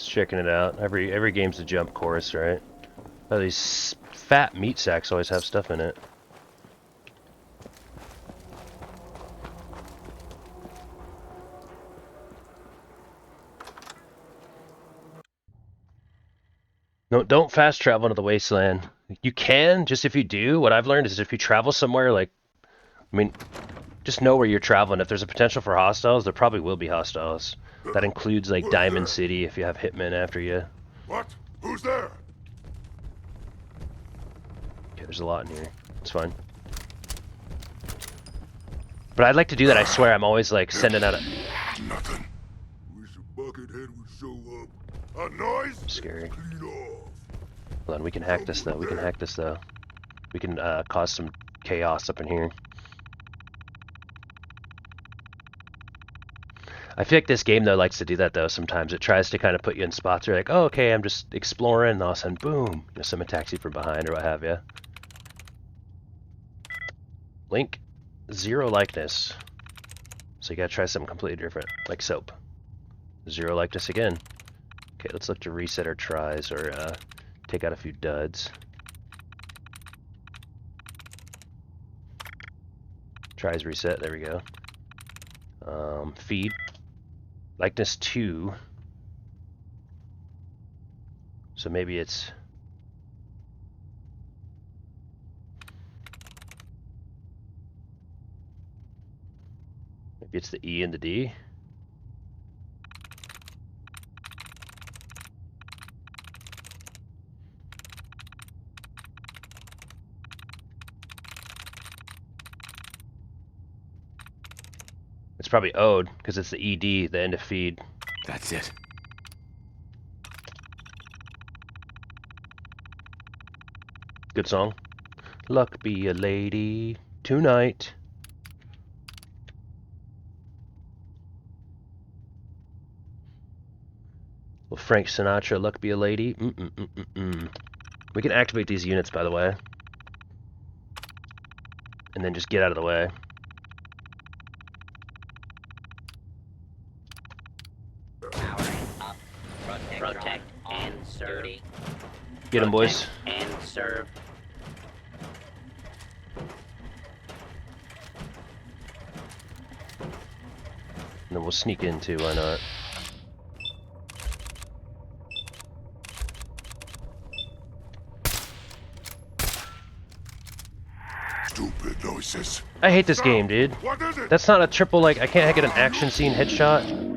Checking it out. Every game's a jump course, right? Oh, these fat meat sacks always have stuff in it. No, don't fast travel into the wasteland. You can, just if you do. What I've learned is if you travel somewhere, like, I mean, just know where you're traveling. If there's a potential for hostiles, there probably will be hostiles. That includes, like, Diamond City if you have hitmen after you. What? Who's there? Okay, there's a lot in here. It's fine. But I'd like to do that, I swear. I'm always, like, sending out a... Nothing. Wish a buckethead would show up. A noise? Scary. Clean off. Hold on, we can hack this, though. We can hack this, though. We can, cause some chaos up in here. I feel like this game, though, likes to do that, though, sometimes. It tries to kind of put you in spots where you're like, oh, okay, I'm just exploring, and all of a sudden, boom, you know, someone attacks you from behind or what have you. Link, 0 likeness. So you gotta try something completely different, like soap. 0 likeness again. Okay, let's look to reset our tries or take out a few duds. Tries reset, there we go. Feed. Likeness 2. So maybe it's... Maybe it's the E and the D. It's probably Ode, because it's the ED, the end of feed. That's it. Good song. Luck be a lady tonight. Well, Frank Sinatra, luck be a lady. We can activate these units, by the way. And then just get out of the way. Protect and serve. Get him, boys. And serve. And then we'll sneak in too, why not? Stupid noises. I hate this game, dude. What is it? That's not a triple, like, I can't get an action scene headshot.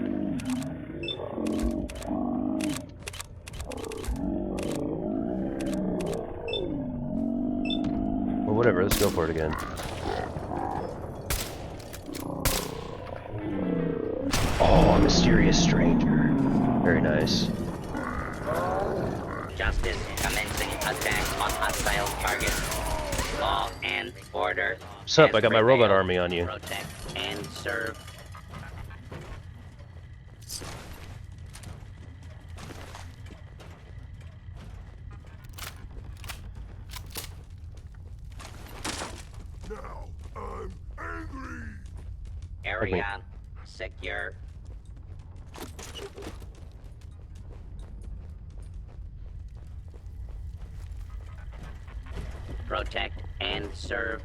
Well, whatever, let's go for it again. Oh, a mysterious stranger. Very nice. Justice commencing attack on hostile targets. Law and order. What's up? I got my robot army on you. Protect and serve. Now I'm angry. Area secure. Protect and serve.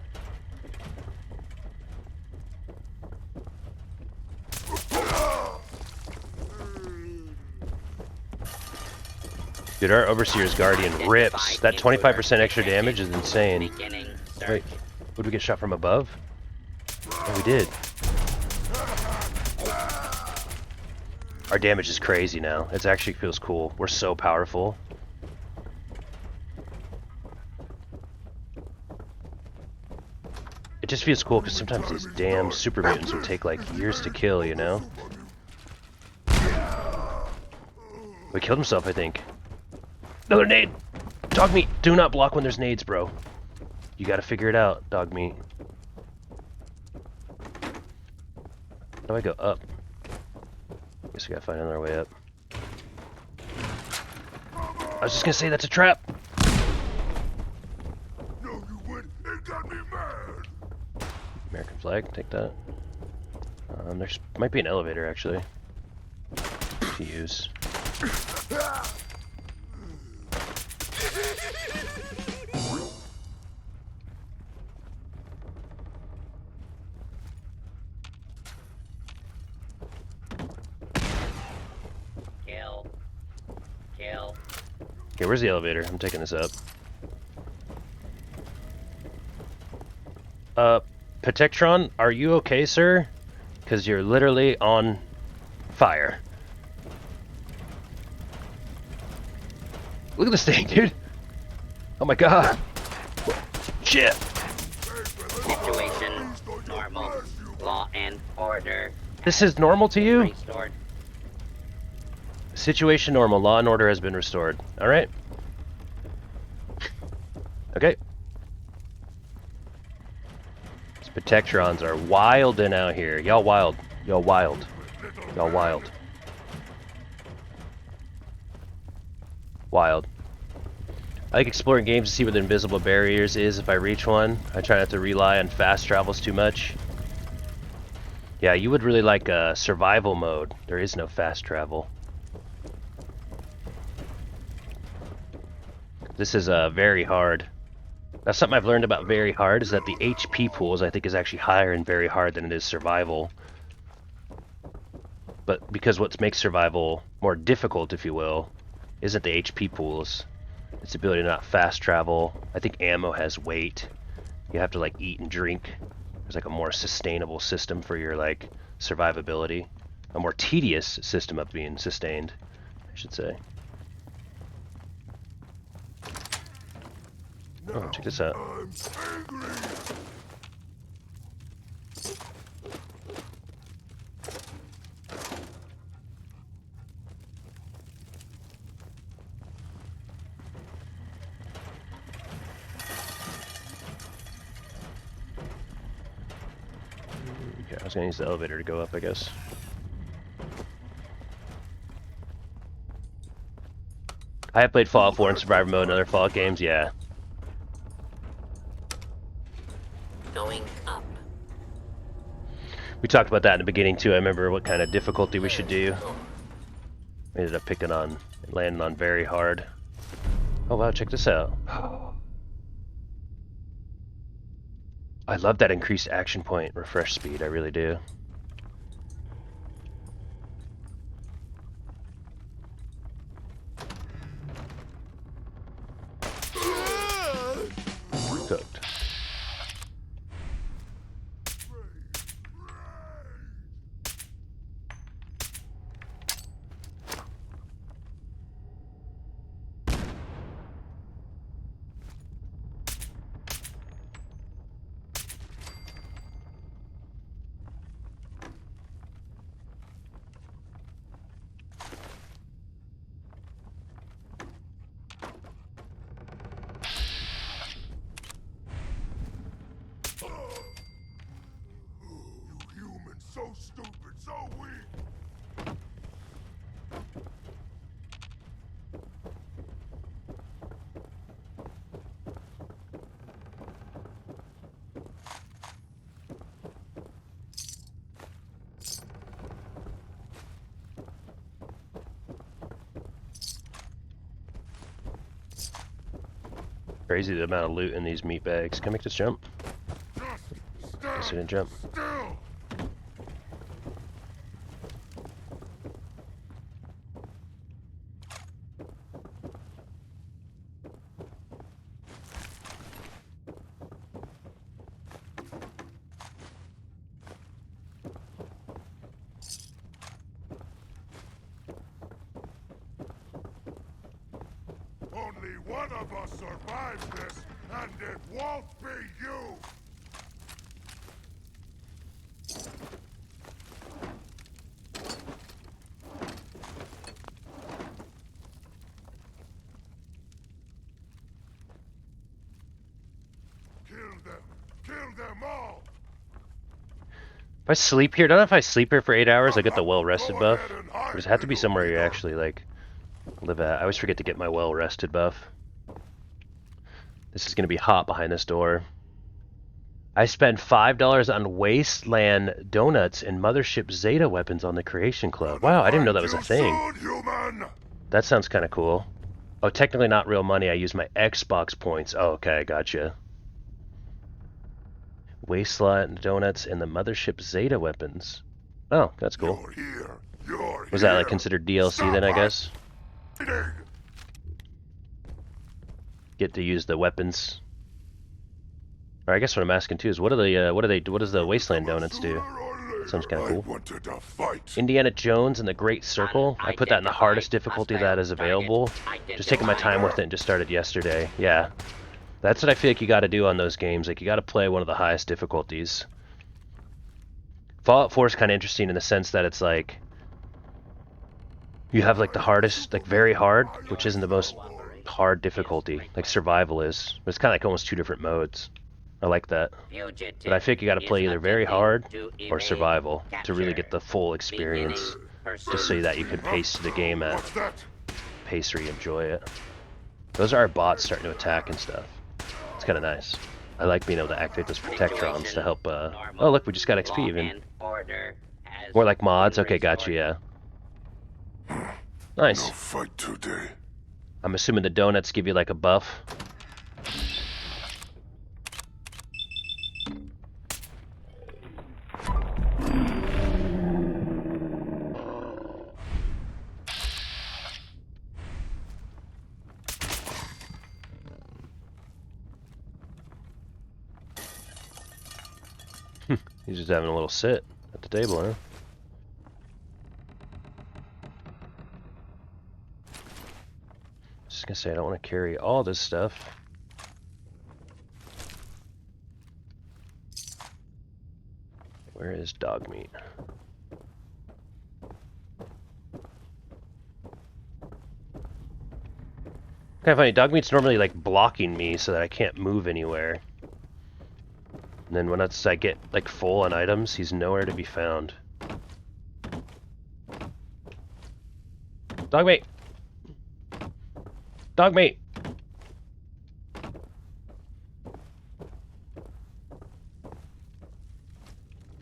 Dude, our Overseer's Guardian rips. That 25% extra damage is insane. Wait, would we get shot from above? Oh, we did. Our damage is crazy now. It actually feels cool. We're so powerful. It just feels cool because sometimes these damn super mutants would take like years to kill, you know? We killed himself, I think. Another nade! Dog meat! Do not block when there's nades, bro. You gotta figure it out, dog meat. How do I go up? Guess we gotta find another way up. I was just gonna say that's a trap! No, you wouldn't. It got me mad. American flag, take that. There might be an elevator actually to use. Kill. Okay, where's the elevator? I'm taking this up. Protectron, are you okay, sir? Because you're literally on fire. Look at this thing, dude. Oh my god. Shit. Situation normal. Law and order. This is normal to you? Restored. Situation normal. Law and order has been restored. Alright. Okay. These Protectrons are wildin' out here. Y'all wild. Y'all wild. Y'all wild. Wild. I like exploring games to see where the invisible barriers is if I reach one. I try not to rely on fast travels too much. Yeah, you would really like survival mode. There is no fast travel. This is very hard. That's something I've learned about very hard, is that the HP pools I think is actually higher in very hard than it is survival. But because what makes survival more difficult, if you will, isn't the HP pools. Its ability to not fast travel. I think ammo has weight. You have to like eat and drink. There's like a more sustainable system for your like survivability. A more tedious system of being sustained, I should say. Oh, check this out. Okay, I was gonna use the elevator to go up, I guess. I have played Fallout 4 in survivor mode and other Fallout games, yeah. Going up. We talked about that in the beginning too. I remember what kind of difficulty we should do. We ended up picking on, landing on very hard. Oh wow, check this out. I love that increased action point refresh speed, I really do. Cooked. So stupid, so weak. Crazy the amount of loot in these meat bags. Can I make this jump? Guess I didn't jump. One of us survives this, and it won't be you! Kill them all! If I sleep here, don't know if I sleep here for 8 hours, I get the well-rested buff. Does it have to be somewhere you actually, like, live at? I always forget to get my well-rested buff. This is going to be hot behind this door. I spent $5 on Wasteland Donuts and Mothership Zeta weapons on the Creation Club. Wow, I didn't know that was a thing. That sounds kind of cool. Oh, technically not real money. I use my Xbox points. Oh, okay, gotcha. Wasteland Donuts and the Mothership Zeta weapons. Oh, that's cool. Was that like considered DLC then, I guess? Get to use the weapons. Or I guess what I'm asking too is what does the Wasteland Donuts do? Sounds kind of cool. Indiana Jones and the Great Circle. I put that in the hardest difficulty that is available. Just taking my time with it and just started yesterday. Yeah. That's what I feel like you got to do on those games. Like, you got to play one of the highest difficulties. Fallout 4 is kind of interesting in the sense that it's like you have like the hardest, like very hard, which isn't the most hard difficulty, like survival is. But it's kind of like almost two different modes. I like that. But I think you got to play either very hard or survival to really get the full experience. Just so that you can pace the game at pace where you enjoy it. Those are our bots starting to attack and stuff. It's kind of nice. I like being able to activate those protectrons to help, oh look, we just got XP even. More like mods? Okay, gotcha, yeah. Nice. No fight today. I'm assuming the donuts give you like a buff. He's just having a little sit at the table, huh? Just gonna say I don't want to carry all this stuff. Where is dog meat? Kind of funny, dog meat's normally like blocking me so that I can't move anywhere. And then when I get like full on items, he's nowhere to be found. Dog mate! Dog mate!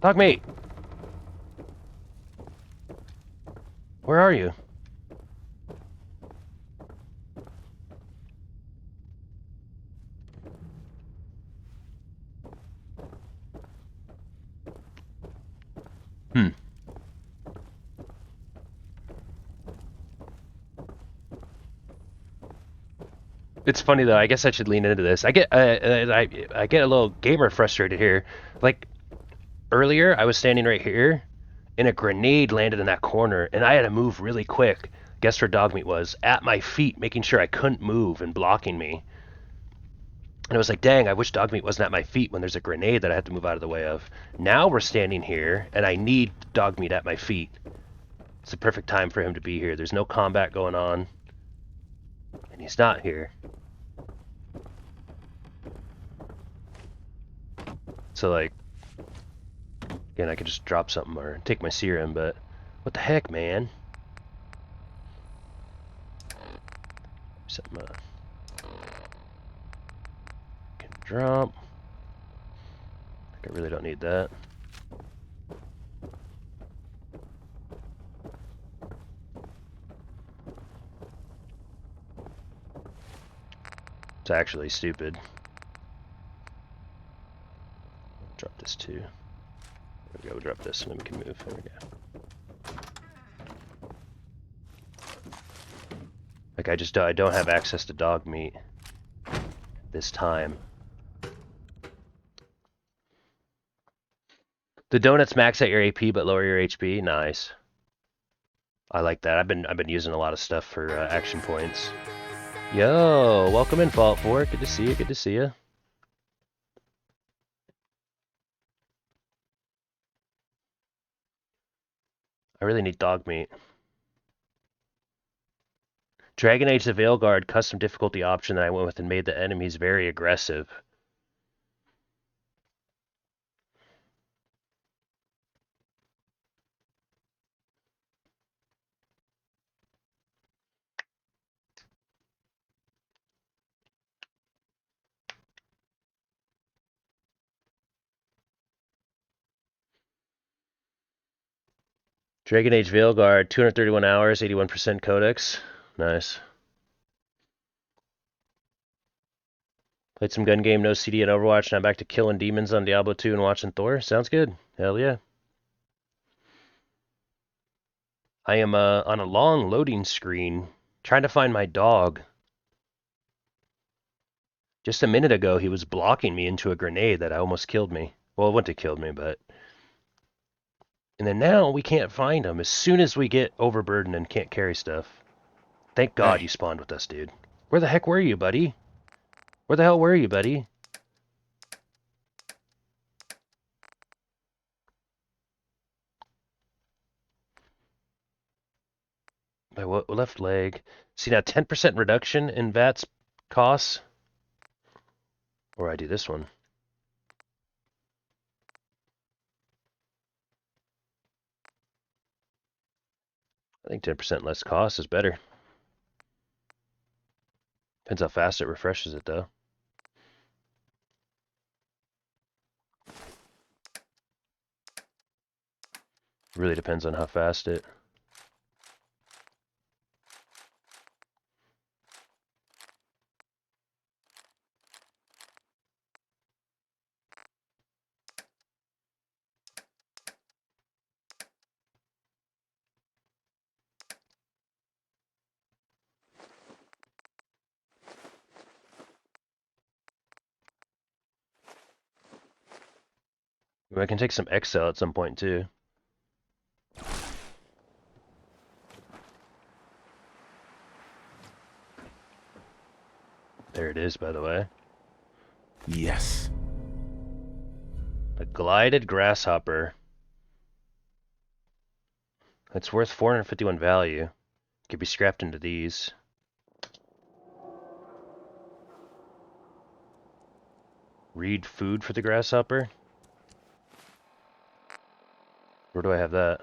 Dog mate! Where are you? It's funny though. I guess I should lean into this. I get I get a little gamer frustrated here. Like earlier, I was standing right here, and a grenade landed in that corner, and I had to move really quick. Guess where dog meat was? At my feet, making sure I couldn't move and blocking me. And I was like, dang, I wish dog meat wasn't at my feet when there's a grenade that I have to move out of the way of. Now we're standing here, and I need dog meat at my feet. It's the perfect time for him to be here. There's no combat going on, and he's not here. So like, again, I could just drop something or take my serum, but what the heck, man? Something can drop. I really don't need that. It's actually stupid. Drop this too. There we go, drop this and then we can move. There we go. Like I don't have access to dog meat this time. The donuts max out your AP but lower your HP. Nice. I like that. I've been using a lot of stuff for action points. Yo, welcome in, Fault 4. Good to see you, good to see you. I really need dog meat. Dragon Age the Veilguard custom difficulty option that I went with and made the enemies very aggressive. Dragon Age Veilguard, 231 hours, 81% codex. Nice. Played some gun game, no CD and Overwatch, and I'm back to killing demons on Diablo 2 and watching Thor. Sounds good. Hell yeah. I am on a long loading screen trying to find my dog. Just a minute ago, he was blocking me into a grenade that almost killed me. Well, it wouldn't have killed me, but... And then now, we can't find him as soon as we get overburdened and can't carry stuff. Thank God you spawned with us, dude. Where the heck were you, buddy? Where the hell were you, buddy? My left leg. See now, 10% reduction in VATS costs. Or I do this one. I think 10% less cost is better. Depends how fast it refreshes it, though. Really depends on how fast it... I can take some Excel at some point, too. There it is, by the way. Yes. A glided grasshopper. It's worth 451 value. Could be scrapped into these. Read food for the grasshopper. Where do I have that?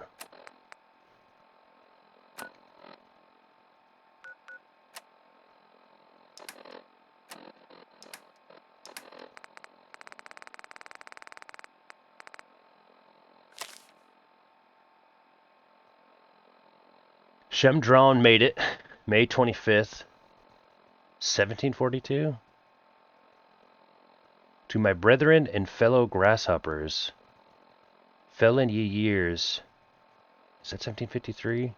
Shemdrawn made it. May 25th, 1742. To my brethren and fellow grasshoppers, fell in ye years. Is that 1753?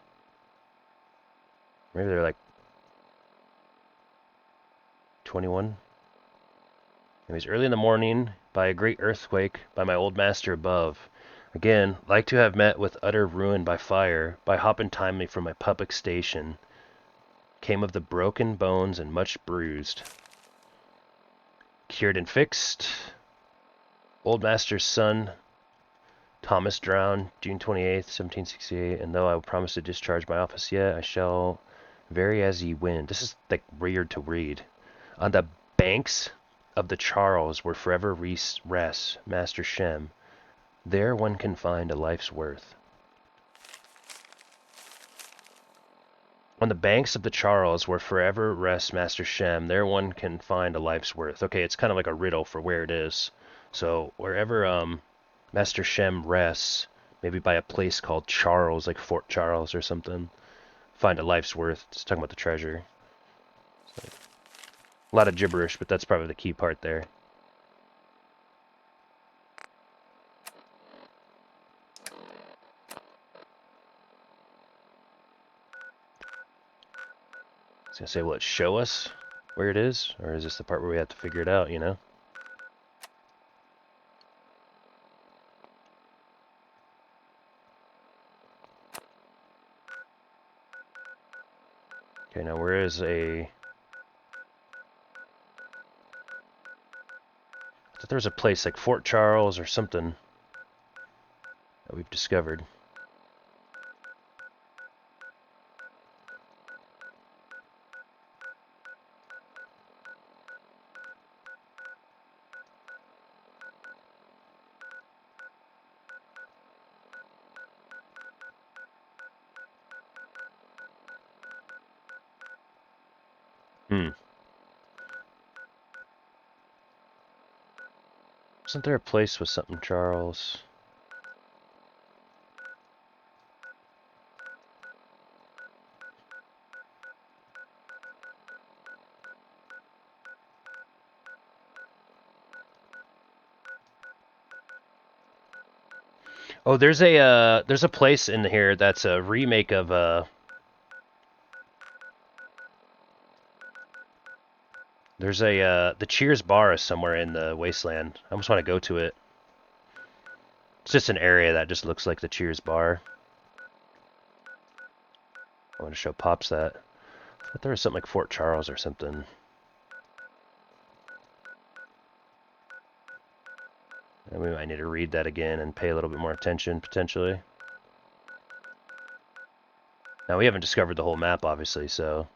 Maybe they're like 21. Anyways, early in the morning, by a great earthquake, by my old master above. Again, like to have met with utter ruin by fire, by hopping timely from my public station, came of the broken bones and much bruised. Cured and fixed. Old master's son, Thomas drowned, June 28th, 1768, and though I will promise to discharge my office yet, I shall vary as ye wind. This is like weird to read. On the banks of the Charles where forever rests Master Shem, there one can find a life's worth. On the banks of the Charles where forever rests Master Shem, there one can find a life's worth. Okay, it's kind of like a riddle for where it is. So wherever Master Shem rests, maybe by a place called Charles, like Fort Charles or something, find a life's worth. It's talking about the treasure. So, a lot of gibberish, but that's probably the key part there. I was gonna say, will it show us where it is? Or is this the part where we have to figure it out, you know? Okay, now where is a thought there was a place like Fort Charles or something that we've discovered. Isn't there a place with something, Charles? Oh, there's a place in here that's a remake of there's the Cheers bar is somewhere in the wasteland. I almost want to go to it. It's just an area that just looks like the Cheers bar. I want to show Pops that. I thought there was something like Fort Charles or something. And we might need to read that again and pay a little bit more attention, potentially. Now, we haven't discovered the whole map, obviously, so...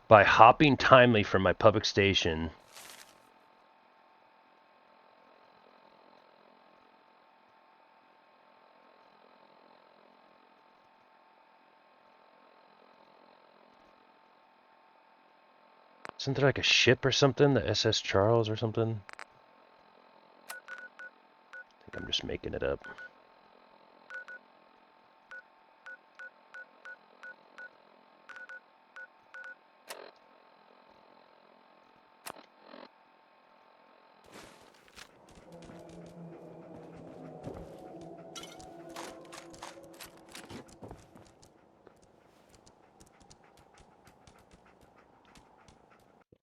By hopping timely from my public station. Isn't there like a ship or something? The SS Charles or something? I think I'm just making it up.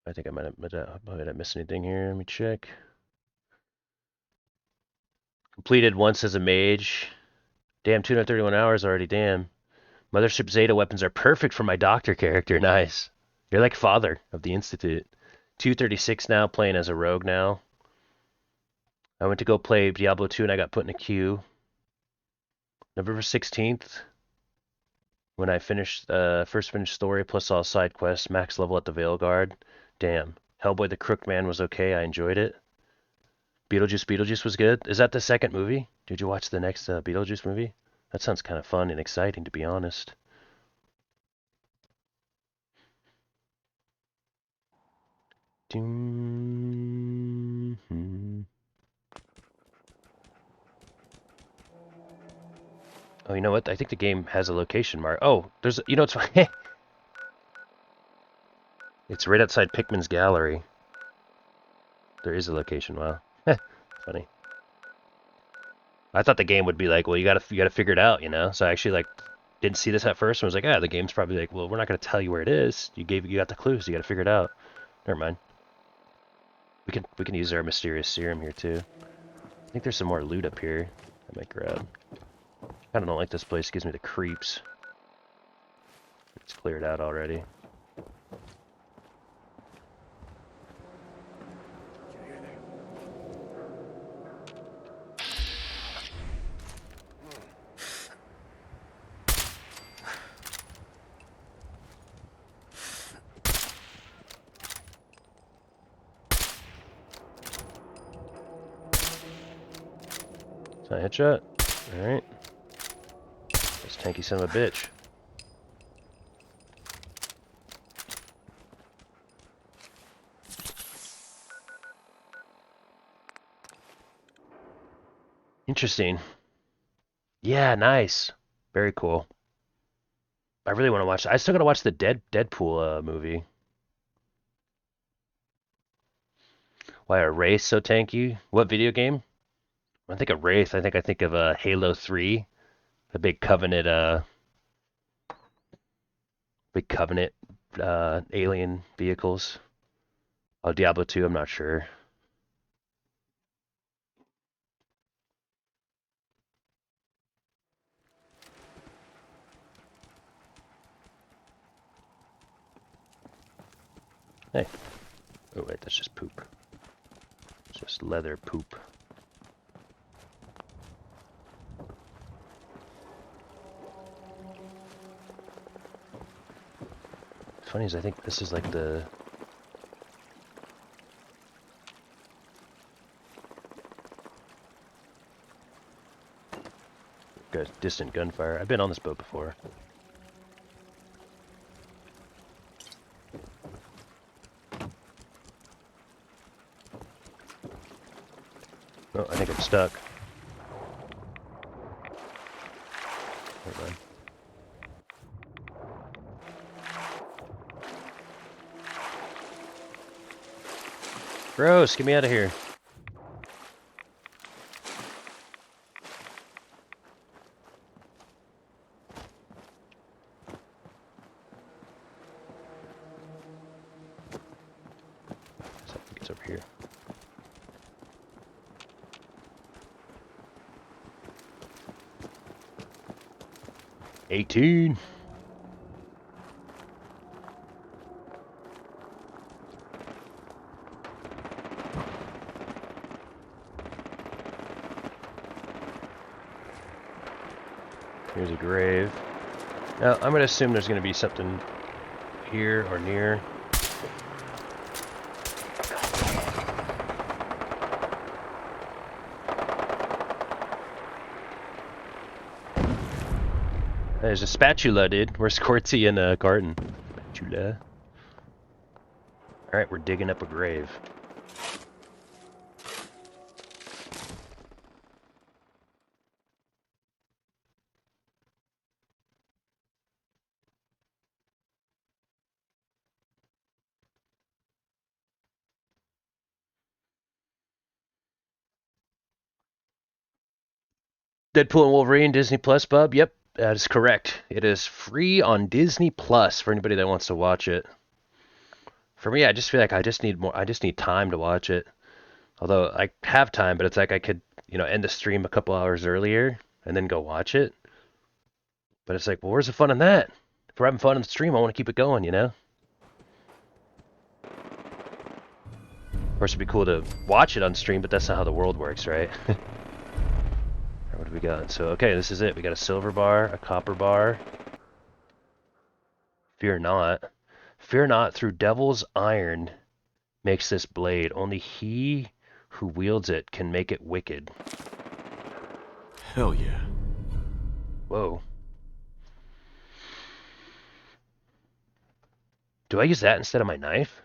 I think I might have missed anything here. Let me check. Completed once as a mage. Damn, 231 hours already, damn. Mothership Zeta weapons are perfect for my doctor character. Nice. You're like father of the Institute. 236 now, playing as a rogue now. I went to go play Diablo 2 and I got put in a queue. November 16th. When I finished, first finished story plus all side quests, max level at the Veilguard. Damn. Hellboy the Crooked Man was okay. I enjoyed it. Beetlejuice was good. Is that the second movie? Did you watch the next Beetlejuice movie? That sounds kind of fun and exciting, to be honest. Oh, you know what? I think the game has a location mark. Oh, there's... You know, it's... It's right outside Pickman's Gallery. There is a location. Wow. Funny. I thought the game would be like, well, you gotta figure it out, you know? So I actually, like, didn't see this at first and was like, the game's probably like, well, we're not gonna tell you where it is. You got the clues, you gotta figure it out. Never mind. We can use our mysterious serum here too. I think there's some more loot up here I might grab. I don't like this place, it gives me the creeps. It's cleared out already. A headshot? Alright. This tanky son of a bitch. Interesting. Yeah, nice. Very cool. I really want to watch that. I still gotta watch the Deadpool movie. Why are Wraith so tanky? What video game? When I think of Wraith, I think of Halo 3, the big Covenant Big Covenant alien vehicles. Oh, Diablo 2, I'm not sure. Hey. Oh, wait, that's just poop. It's just leather poop. Funny is I think this is like the... Good, distant gunfire. I've been on this boat before. Oh, I think I'm stuck. Hold on. Gross, get me out of here. So I think it's over here. $18. Here's a grave. Now, I'm going to assume there's going to be something here or near. There's a spatula, dude. Where's Quartzy and Garden? Spatula. Alright, we're digging up a grave. Deadpool and Wolverine, Disney Plus, bub. Yep, that is correct. It is free on Disney Plus for anybody that wants to watch it. For me, I just feel like I just need more. I just need time to watch it. Although I have time, but it's like I could, end the stream a couple hours earlier and then go watch it. But it's like, well, where's the fun in that? If we're having fun in the stream, I want to keep it going, Of course, it'd be cool to watch it on stream, but that's not how the world works, right? What do we got? So, okay, this is it. We got a silver bar, a copper bar. Fear not. Fear not, through devil's iron makes this blade. Only he who wields it can make it wicked. Hell yeah. Whoa. Do I use that instead of my knife?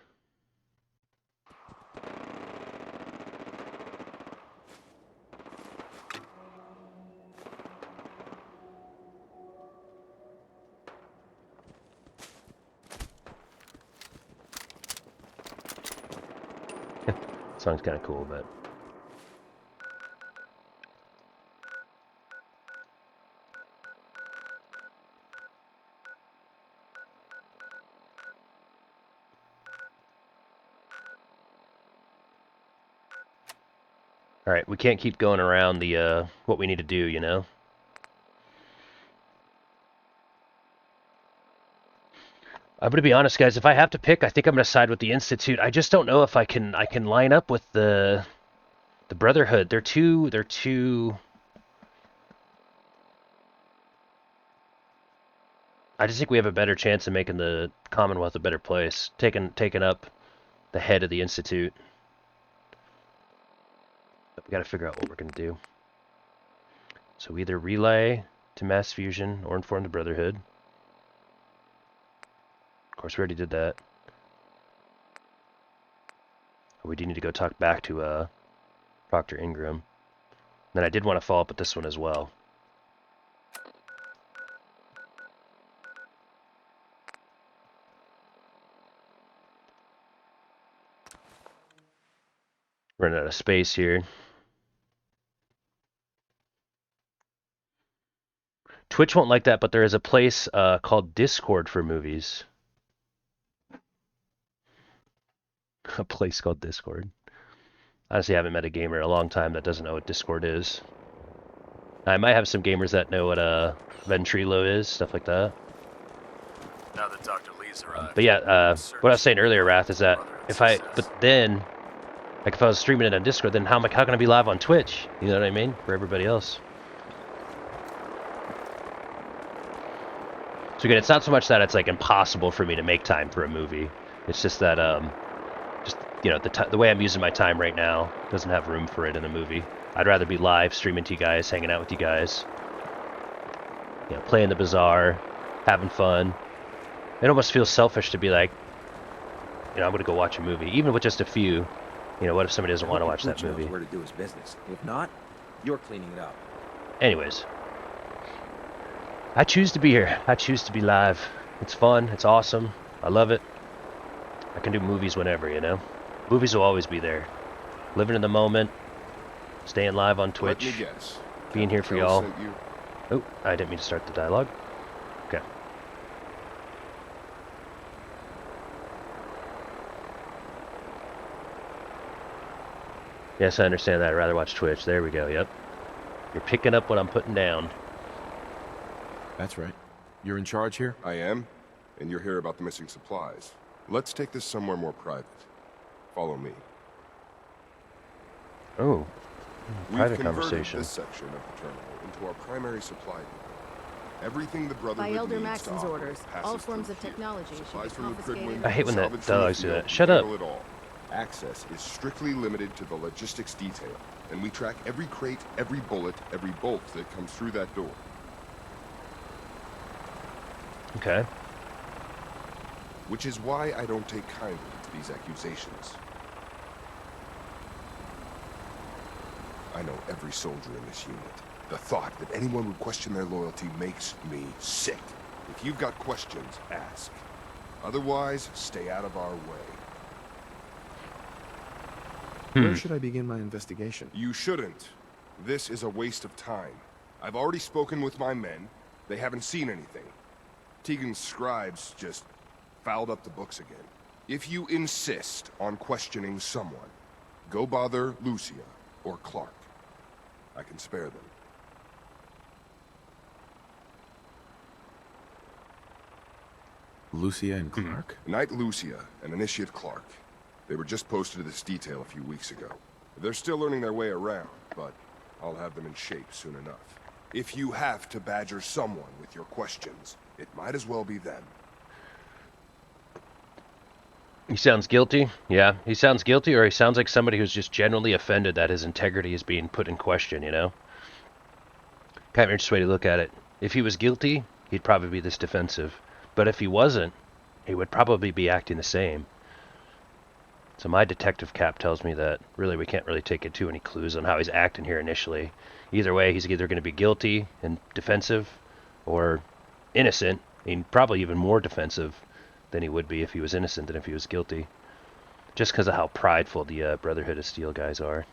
Song's kind of cool, but... Alright, we can't keep going around the, what we need to do, I'm gonna be honest, guys. If I have to pick, I think I'm gonna side with the Institute. I just don't know if I can line up with the Brotherhood. They're too. I just think we have a better chance of making the Commonwealth a better place, taking up the head of the Institute. But we gotta figure out what we're gonna do. So we either relay to mass fusion or inform the Brotherhood. Of course, we already did that. We do need to go talk back to Proctor Ingram. Then I did want to follow up with this one as well. Running out of space here. Twitch won't like that, but there is a place called Discord for movies. A place called Discord. Honestly, I haven't met a gamer in a long time that doesn't know what Discord is. I might have some gamers that know what Ventrilo is, stuff like that. Now that Dr. Lee's arrived. But yeah, what I was saying earlier, Wrath, is that if I was streaming it on Discord, then how can I be live on Twitch? You know what I mean? For everybody else. So again, it's not so much that it's like impossible for me to make time for a movie. It's just that the way I'm using my time right now doesn't have room for it in a movie. I'd rather be live streaming to you guys, hanging out with you guys, playing the bazaar, having fun. It almost feels selfish to be like, I'm going to go watch a movie, even with just a few. What if somebody doesn't want to watch that movie? Where to do his business. If not, you're cleaning it up. Anyways, I choose to be here. I choose to be live. It's fun. It's awesome. I love it. I can do movies whenever, Movies will always be there. Living in the moment. Staying live on Twitch. Let me guess. Being here for y'all. Oh, I didn't mean to start the dialogue. Okay. Yes, I understand that. I'd rather watch Twitch. There we go. Yep. You're picking up what I'm putting down. That's right. You're in charge here? I am, and you're here about the missing supplies. Let's take this somewhere more private. Follow me. Oh. Private We've conversation. This section of the terminal into our primary supply depot. Everything the Brotherhood By Elder needs Maxon's to orders, operate all passes forms through of here. technology should be Supplies from the confiscated. Cridwin, I hate when that salvage from the dialogues do field, that. Shut up. handle it all. Access is strictly limited to the logistics detail, and we track every crate, every bullet, every bolt that comes through that door. Okay. Which is why I don't take kindly to these accusations. I know every soldier in this unit. The thought that anyone would question their loyalty makes me sick. If you've got questions, ask. Otherwise, stay out of our way. Where should I begin my investigation? You shouldn't. This is a waste of time. I've already spoken with my men. They haven't seen anything. Tegan's scribes just fouled up the books again. If you insist on questioning someone, go bother Lucia or Clark. I can spare them. Lucia and Clark? Knight Lucia and Initiate Clark. They were just posted to this detail a few weeks ago. They're still learning their way around, but I'll have them in shape soon enough. If you have to badger someone with your questions, it might as well be them. He sounds guilty. Yeah, he sounds guilty, or he sounds like somebody who's just genuinely offended that his integrity is being put in question, Kind of an interesting way to look at it. If he was guilty, he'd probably be this defensive. But if he wasn't, he would probably be acting the same. So my detective cap tells me that really we can't really take too many clues on how he's acting here initially. Either way, he's either going to be guilty and defensive, or innocent, and probably even more defensive than he would be if he was innocent than if he was guilty. Just because of how prideful the Brotherhood of Steel guys are.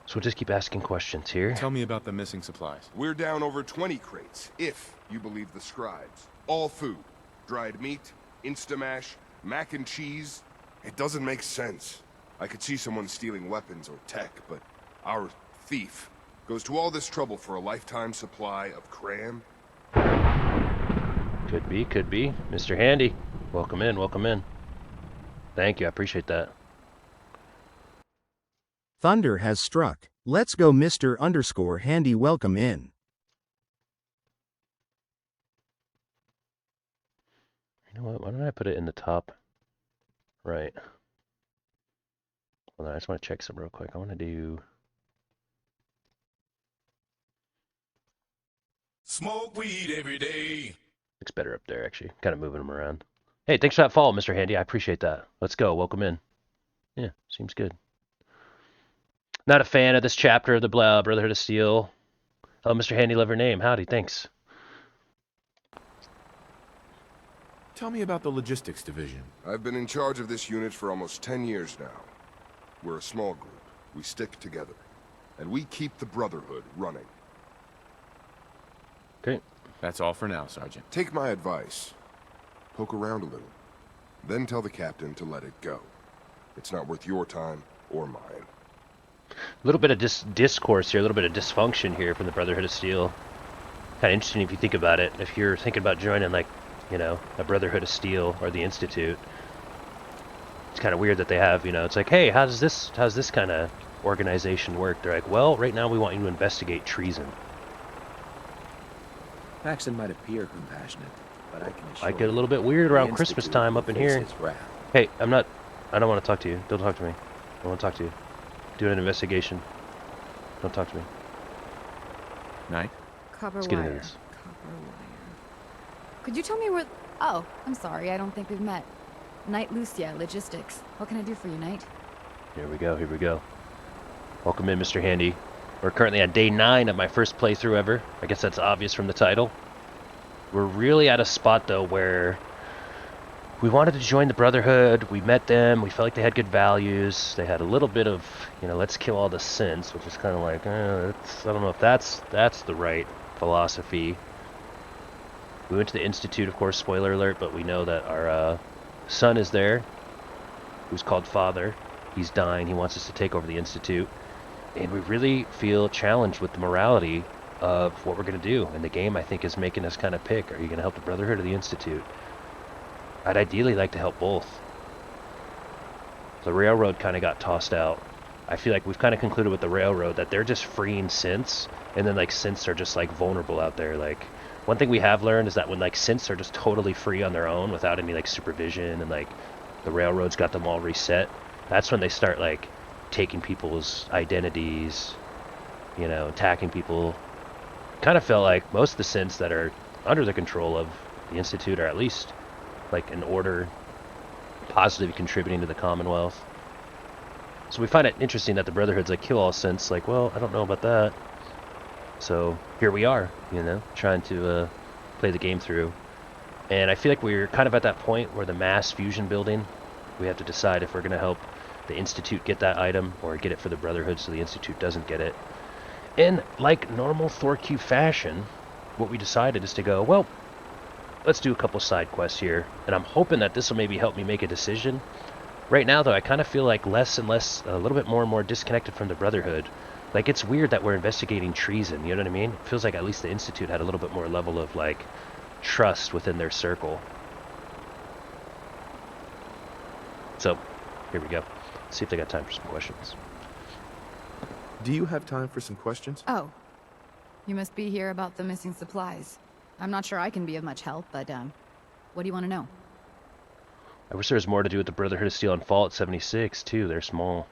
So we'll just keep asking questions here. Tell me about the missing supplies. We're down over 20 crates, if you believe the scribes. All food. Dried meat, Instamash, mac and cheese. It doesn't make sense. I could see someone stealing weapons or tech, but our thief goes to all this trouble for a lifetime supply of cram. Could be, could be. Mr. Handy, welcome in, welcome in. Thank you, I appreciate that. Thunder has struck. Let's go Mr._Handy, welcome in. You know what, why don't I put it in the top right? Hold on, I just want to check some real quick. I want to do... Smoke weed every day. Looks better up there, actually. Kind of moving them around. Hey, thanks for that follow, Mr. Handy. I appreciate that. Let's go. Welcome in. Yeah, seems good. Not a fan of this chapter of the Brotherhood of Steel. Oh, Mr. Handy, love your name. Howdy, thanks. Tell me about the logistics division. I've been in charge of this unit for almost 10 years now. We're a small group. We stick together. And we keep the Brotherhood running. Okay. That's all for now, Sergeant. Take my advice. Poke around a little. Then tell the captain to let it go. It's not worth your time or mine. A little bit of discourse here, a little bit of dysfunction here from the Brotherhood of Steel. Kind of interesting if you think about it. If you're thinking about joining, like, you know, a Brotherhood of Steel or the Institute, it's kind of weird that they have, you know, it's like, hey, how's this kind of organization work? They're like, well, right now we want you to investigate treason. Paxton might appear compassionate, but I can assure I get a little bit weird around Christmas time up in here. Hey, I don't want to talk to you. Don't talk to me. I want to talk to you. Doing an investigation. Don't talk to me. Knight? Copper Let's get wire. into this. Copper wire. Could you tell me where... Oh, I'm sorry. I don't think we've met. Knight Lucia, Logistics. What can I do for you, Knight? Here we go. Here we go. Welcome in, Mr. Handy. We're currently on day 9 of my first playthrough ever. I guess that's obvious from the title. We're really at a spot, though, where we wanted to join the Brotherhood. We met them. We felt like they had good values. They had a little bit of, you know, let's kill all the synths, which is kind of like, I don't know if that's the right philosophy. We went to the Institute, of course, spoiler alert, but we know that our son is there, who's called Father. He's dying. He wants us to take over the Institute. And we really feel challenged with the morality of what we're going to do. And the game, I think, is making us kind of pick. Are you going to help the Brotherhood or the Institute? I'd ideally like to help both. The Railroad kind of got tossed out. I feel like we've kind of concluded with the Railroad that they're just freeing synths, and then like synths are just like vulnerable out there. Like, one thing we have learned is that when like synths are just totally free on their own without any like supervision, and like the Railroad's got them all reset, that's when they start like taking people's identities, you know, attacking people. Kind of felt like most of the synths that are under the control of the Institute are at least like an order positively contributing to the Commonwealth. So we find it interesting that the Brotherhood's like kill all synths. Like, well, I don't know about that. So here we are, you know, trying to play the game through. And I feel like we're kind of at that point where the mass fusion building, we have to decide if we're going to help the Institute get that item or get it for the Brotherhood so the Institute doesn't get it. And like normal Thorcube fashion, what we decided is to go, well, let's do a couple side quests here, and I'm hoping that this will maybe help me make a decision. Right now, though, I kind of feel like less and less, a little bit more and more disconnected from the Brotherhood. Like, it's weird that we're investigating treason, you know what I mean? It feels like at least the Institute had a little bit more level of, like, trust within their circle. So, here we go. Let's see if they got time for some questions. Do you have time for some questions? Oh. You must be here about the missing supplies. I'm not sure I can be of much help, but, what do you want to know? I wish there was more to do with the Brotherhood of Steel and Fallout 76, too. They're small.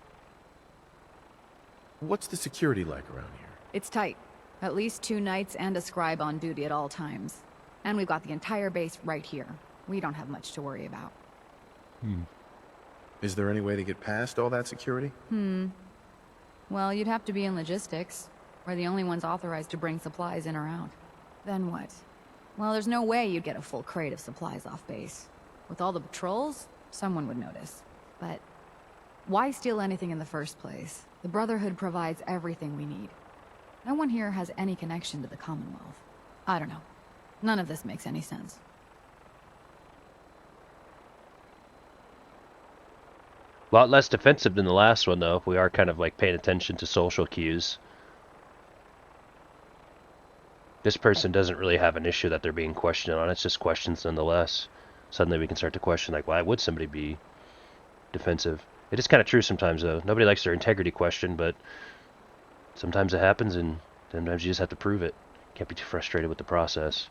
What's the security like around here? It's tight. At least 2 knights and a scribe on duty at all times. And we've got the entire base right here. We don't have much to worry about. Is there any way to get past all that security? Well, you'd have to be in logistics. We're the only ones authorized to bring supplies in or out. Then what? Well, there's no way you'd get a full crate of supplies off base. With all the patrols, someone would notice. But why steal anything in the first place? The Brotherhood provides everything we need. No one here has any connection to the Commonwealth. I don't know. None of this makes any sense. A lot less defensive than the last one, though. We are kind of like paying attention to social cues. This person doesn't really have an issue that they're being questioned on. It's just questions nonetheless. Suddenly we can start to question, like, why would somebody be defensive? It is kind of true sometimes, though. Nobody likes their integrity questioned, but sometimes it happens, and sometimes you just have to prove it. Can't be too frustrated with the process.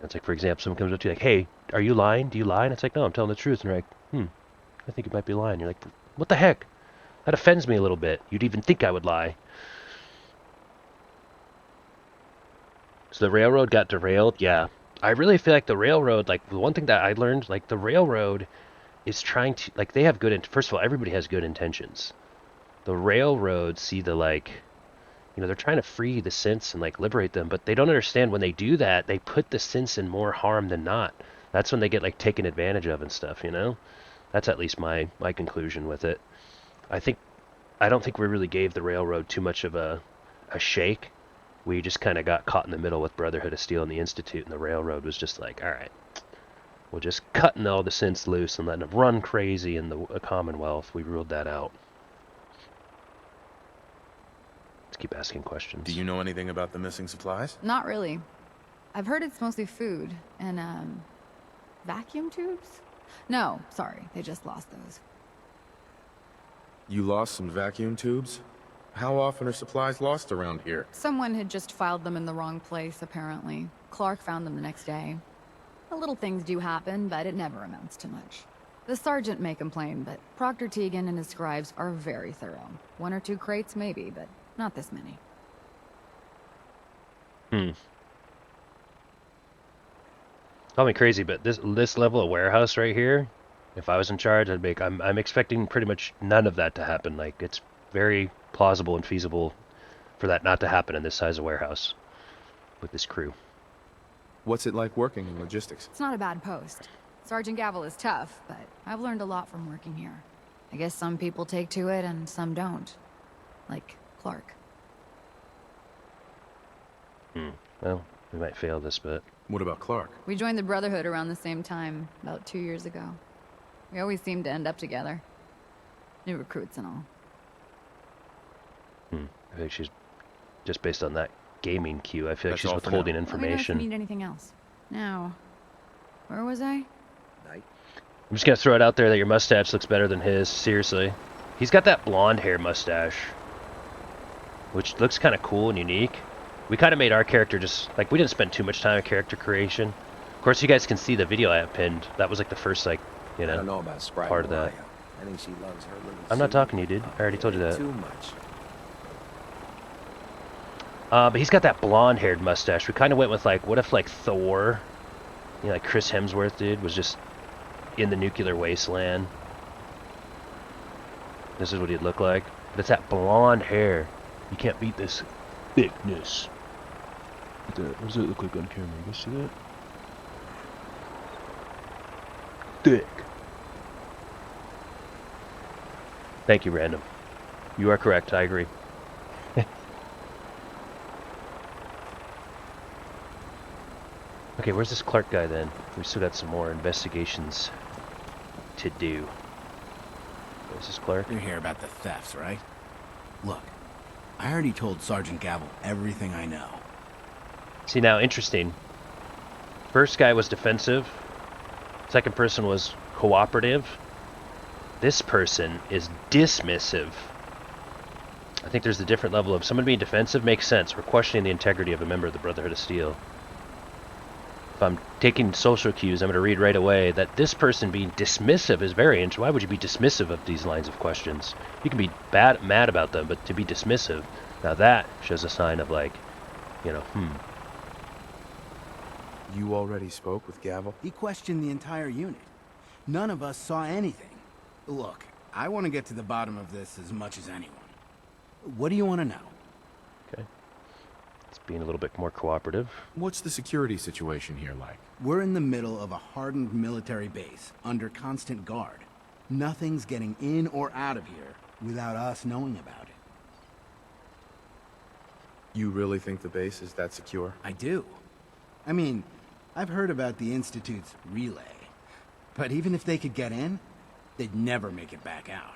It's like, for example, someone comes up to you like, hey, are you lying? Do you lie? And it's like, no, I'm telling the truth. And you're like, I think you might be lying. You're like, what the heck? That offends me a little bit. You'd even think I would lie. So the railroad got derailed? Yeah. I really feel like the railroad, like, the one thing that I learned, like, the railroad is trying to, like, they have good, first of all, everybody has good intentions. The railroad see the, like, you know, they're trying to free the synths and, like, liberate them, but they don't understand when they do that, they put the synths in more harm than not. That's when they get, like, taken advantage of and stuff, you know? That's at least my conclusion with it. I don't think we really gave the railroad too much of a shake. we just kind of got caught in the middle with Brotherhood of Steel and the Institute, and the Railroad was just like, all right, we're just cutting all the synths loose and letting them run crazy in the Commonwealth. We ruled that out. Let's keep asking questions. Do you know anything about the missing supplies? Not really. I've heard it's mostly food and, vacuum tubes? No, sorry, they just lost those. You lost some vacuum tubes? How often are supplies lost around here? Someone had just filed them in the wrong place, apparently. Clark found them the next day. The little things do happen, but it never amounts to much. The sergeant may complain, but Proctor Tegan and his scribes are very thorough. 1 or 2 crates, maybe, but not this many. Call me crazy, but this level of warehouse right here, if I was in charge, I'd make. I'm expecting pretty much none of that to happen. Like, it's very plausible and feasible for that not to happen in this size of warehouse with this crew. What's it like working in logistics? It's not a bad post. Sergeant Gavel is tough, but I've learned a lot from working here. I guess some people take to it and some don't. Like Clark. Well, we might fail this bit. What about Clark? We joined the Brotherhood around the same time, about 2 years ago. We always seemed to end up together. New recruits and all. I think she's just based on that gaming queue. I feel like That's she's all for withholding now. information. Let me know if you need anything else. Now, where was I? I'm just gonna throw it out there that your mustache looks better than his. Seriously, he's got that blonde hair mustache, which looks kind of cool and unique. We kind of made our character just like we didn't spend too much time in character creation. Of course, you guys can see the video I have pinned. That was like the first, like, you know, I don't know about Sprite part of that. Mariah. I think she loves her little I'm not suit. talking to you, dude. I already told you that. Too much. But he's got that blonde-haired mustache. We kind of went with like, what if like Thor, you know, like Chris Hemsworth, dude, was just in the nuclear wasteland. This is what he'd look like. But it's that blonde hair. You can't beat this thickness. What does it look like on camera? You guys see that? Thick. Thank you, Random. You are correct. I agree. Okay, where's this Clark guy then? We still got some more investigations to do. Where's this Clark? You're here about the thefts, right? Look, I already told Sergeant Gavel everything I know. See, now, interesting. First guy was defensive. Second person was cooperative. This person is dismissive. I think there's a different level of someone being defensive makes sense. We're questioning the integrity of a member of the Brotherhood of Steel. If I'm taking social cues, I'm going to read right away that this person being dismissive is very interesting. Why would you be dismissive of these lines of questions? You can be mad about them, but to be dismissive, now that shows a sign of like, you know, You already spoke with Gavel? He questioned the entire unit. None of us saw anything. Look, I want to get to the bottom of this as much as anyone. What do you want to know? Okay. It's being a little bit more cooperative. What's the security situation here like? We're in the middle of a hardened military base, under constant guard. Nothing's getting in or out of here without us knowing about it. You really think the base is that secure? I do. I mean, I've heard about the Institute's relay. But even if they could get in, they'd never make it back out.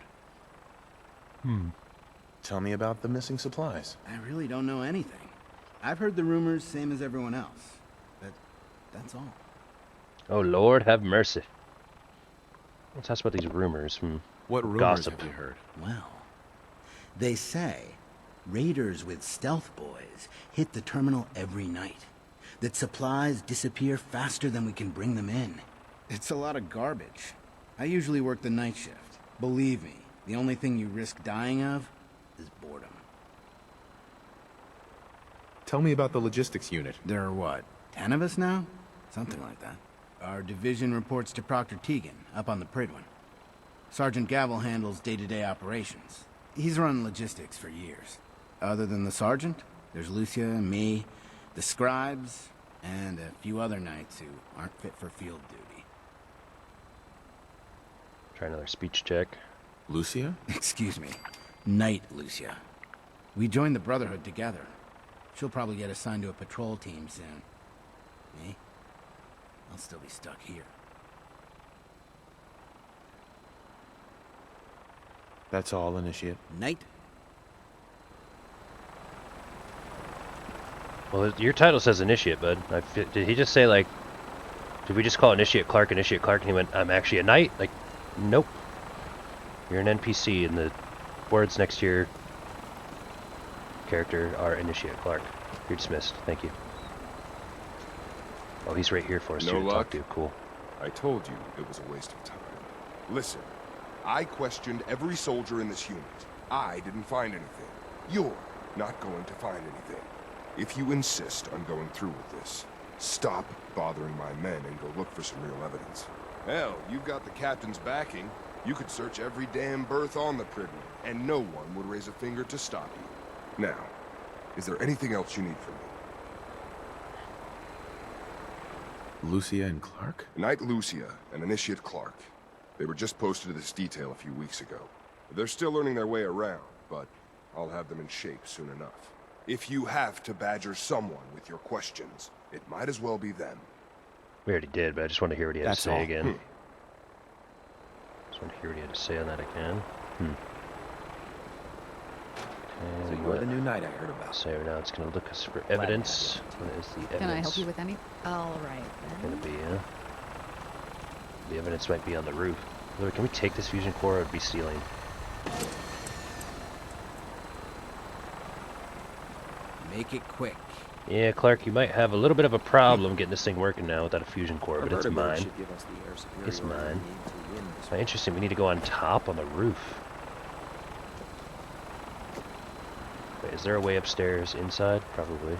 Tell me about the missing supplies. I really don't know anything. I've heard the rumors, same as everyone else. But that's all. Oh, Lord, have mercy. Let's ask about these rumors. What rumors Gossip. have you heard? Well, they say raiders with stealth boys hit the terminal every night. That supplies disappear faster than we can bring them in. It's a lot of garbage. I usually work the night shift. Believe me, the only thing you risk dying of is boredom. Tell me about the logistics unit. There are what, 10 of us now? Something like that. Our division reports to Proctor Tegan, up on the Pridwin. Sergeant Gavel handles day-to-day operations. He's run logistics for years. Other than the sergeant, there's Lucia, me, the scribes, and a few other knights who aren't fit for field duty. Try another speech check. Lucia? Excuse me. Knight Lucia. We joined the Brotherhood together. She'll probably get assigned to a patrol team soon. Me? I'll still be stuck here. That's all, Initiate. Knight? Well, your title says Initiate, bud. Did he just say, like... Did we just call Initiate Clark, and he went, I'm actually a knight? Like, nope. You're an NPC, and the words next to your character are Initiate Clark. You're dismissed. Thank you. Oh, he's right here for us No to luck? talk to. Cool. I told you it was a waste of time. Listen, I questioned every soldier in this unit. I didn't find anything. You're not going to find anything. If you insist on going through with this, stop bothering my men and go look for some real evidence. Hell, you've got the captain's backing. You could search every damn berth on the Pridwen, and no one would raise a finger to stop you. Now, is there anything else you need from me? Lucia and Clark? Knight Lucia and Initiate Clark. They were just posted to this detail a few weeks ago. They're still learning their way around, but I'll have them in shape soon enough. If you have to badger someone with your questions, it might as well be them. We already did, but I just want to hear what he had to say all. again. Just want to hear what he had to say on that again. So you're the new knight I heard about. So now it's going to look us for evidence. What is the evidence? Can I help you with any? All right, then. Going to be, the evidence might be on the roof. Look, can we take this fusion core or would be stealing? Make it quick. Yeah, Clark, you might have a little bit of a problem getting this thing working now without a fusion core, but it's mine. It's mine. Oh, interesting, we need to go on top on the roof. Wait, is there a way upstairs inside? Probably.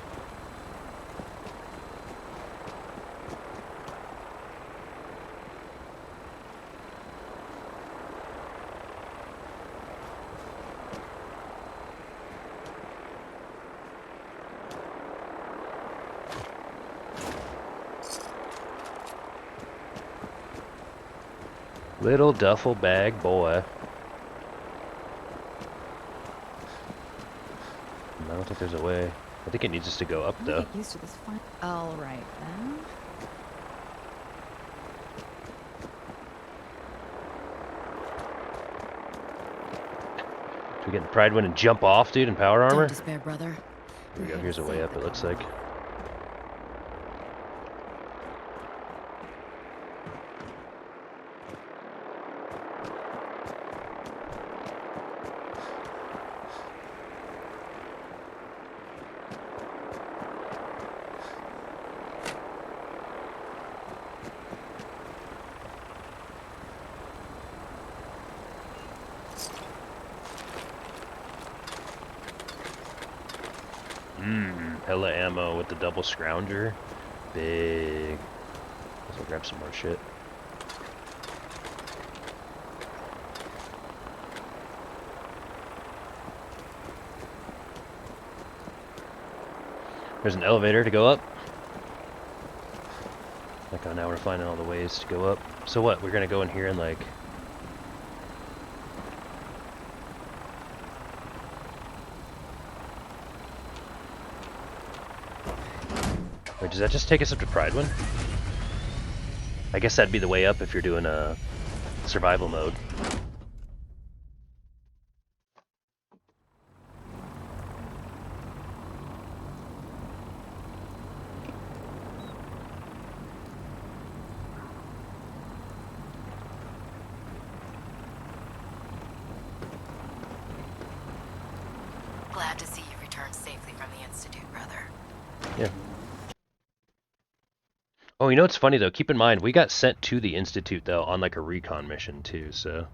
Little duffel bag boy. I don't think there's a way. I think it needs us to go up though. Get used to this fun. All right, then. Should we get the Pridwen and jump off, dude, in power armor? Don't despair, brother. Here we go. Here's a way up, it looks like. Hella ammo with the double scrounger. Big. Let's go grab some more shit. There's an elevator to go up. Like, oh, now we're finding all the ways to go up. So what? We're gonna go in here and like... Wait, does that just take us up to Pridwen? I guess that'd be the way up if you're doing a survival mode. Glad to see you returned safely from the Institute, brother. Yeah. Oh, you know what's funny though? Keep in mind, we got sent to the Institute though on like a recon mission too, so.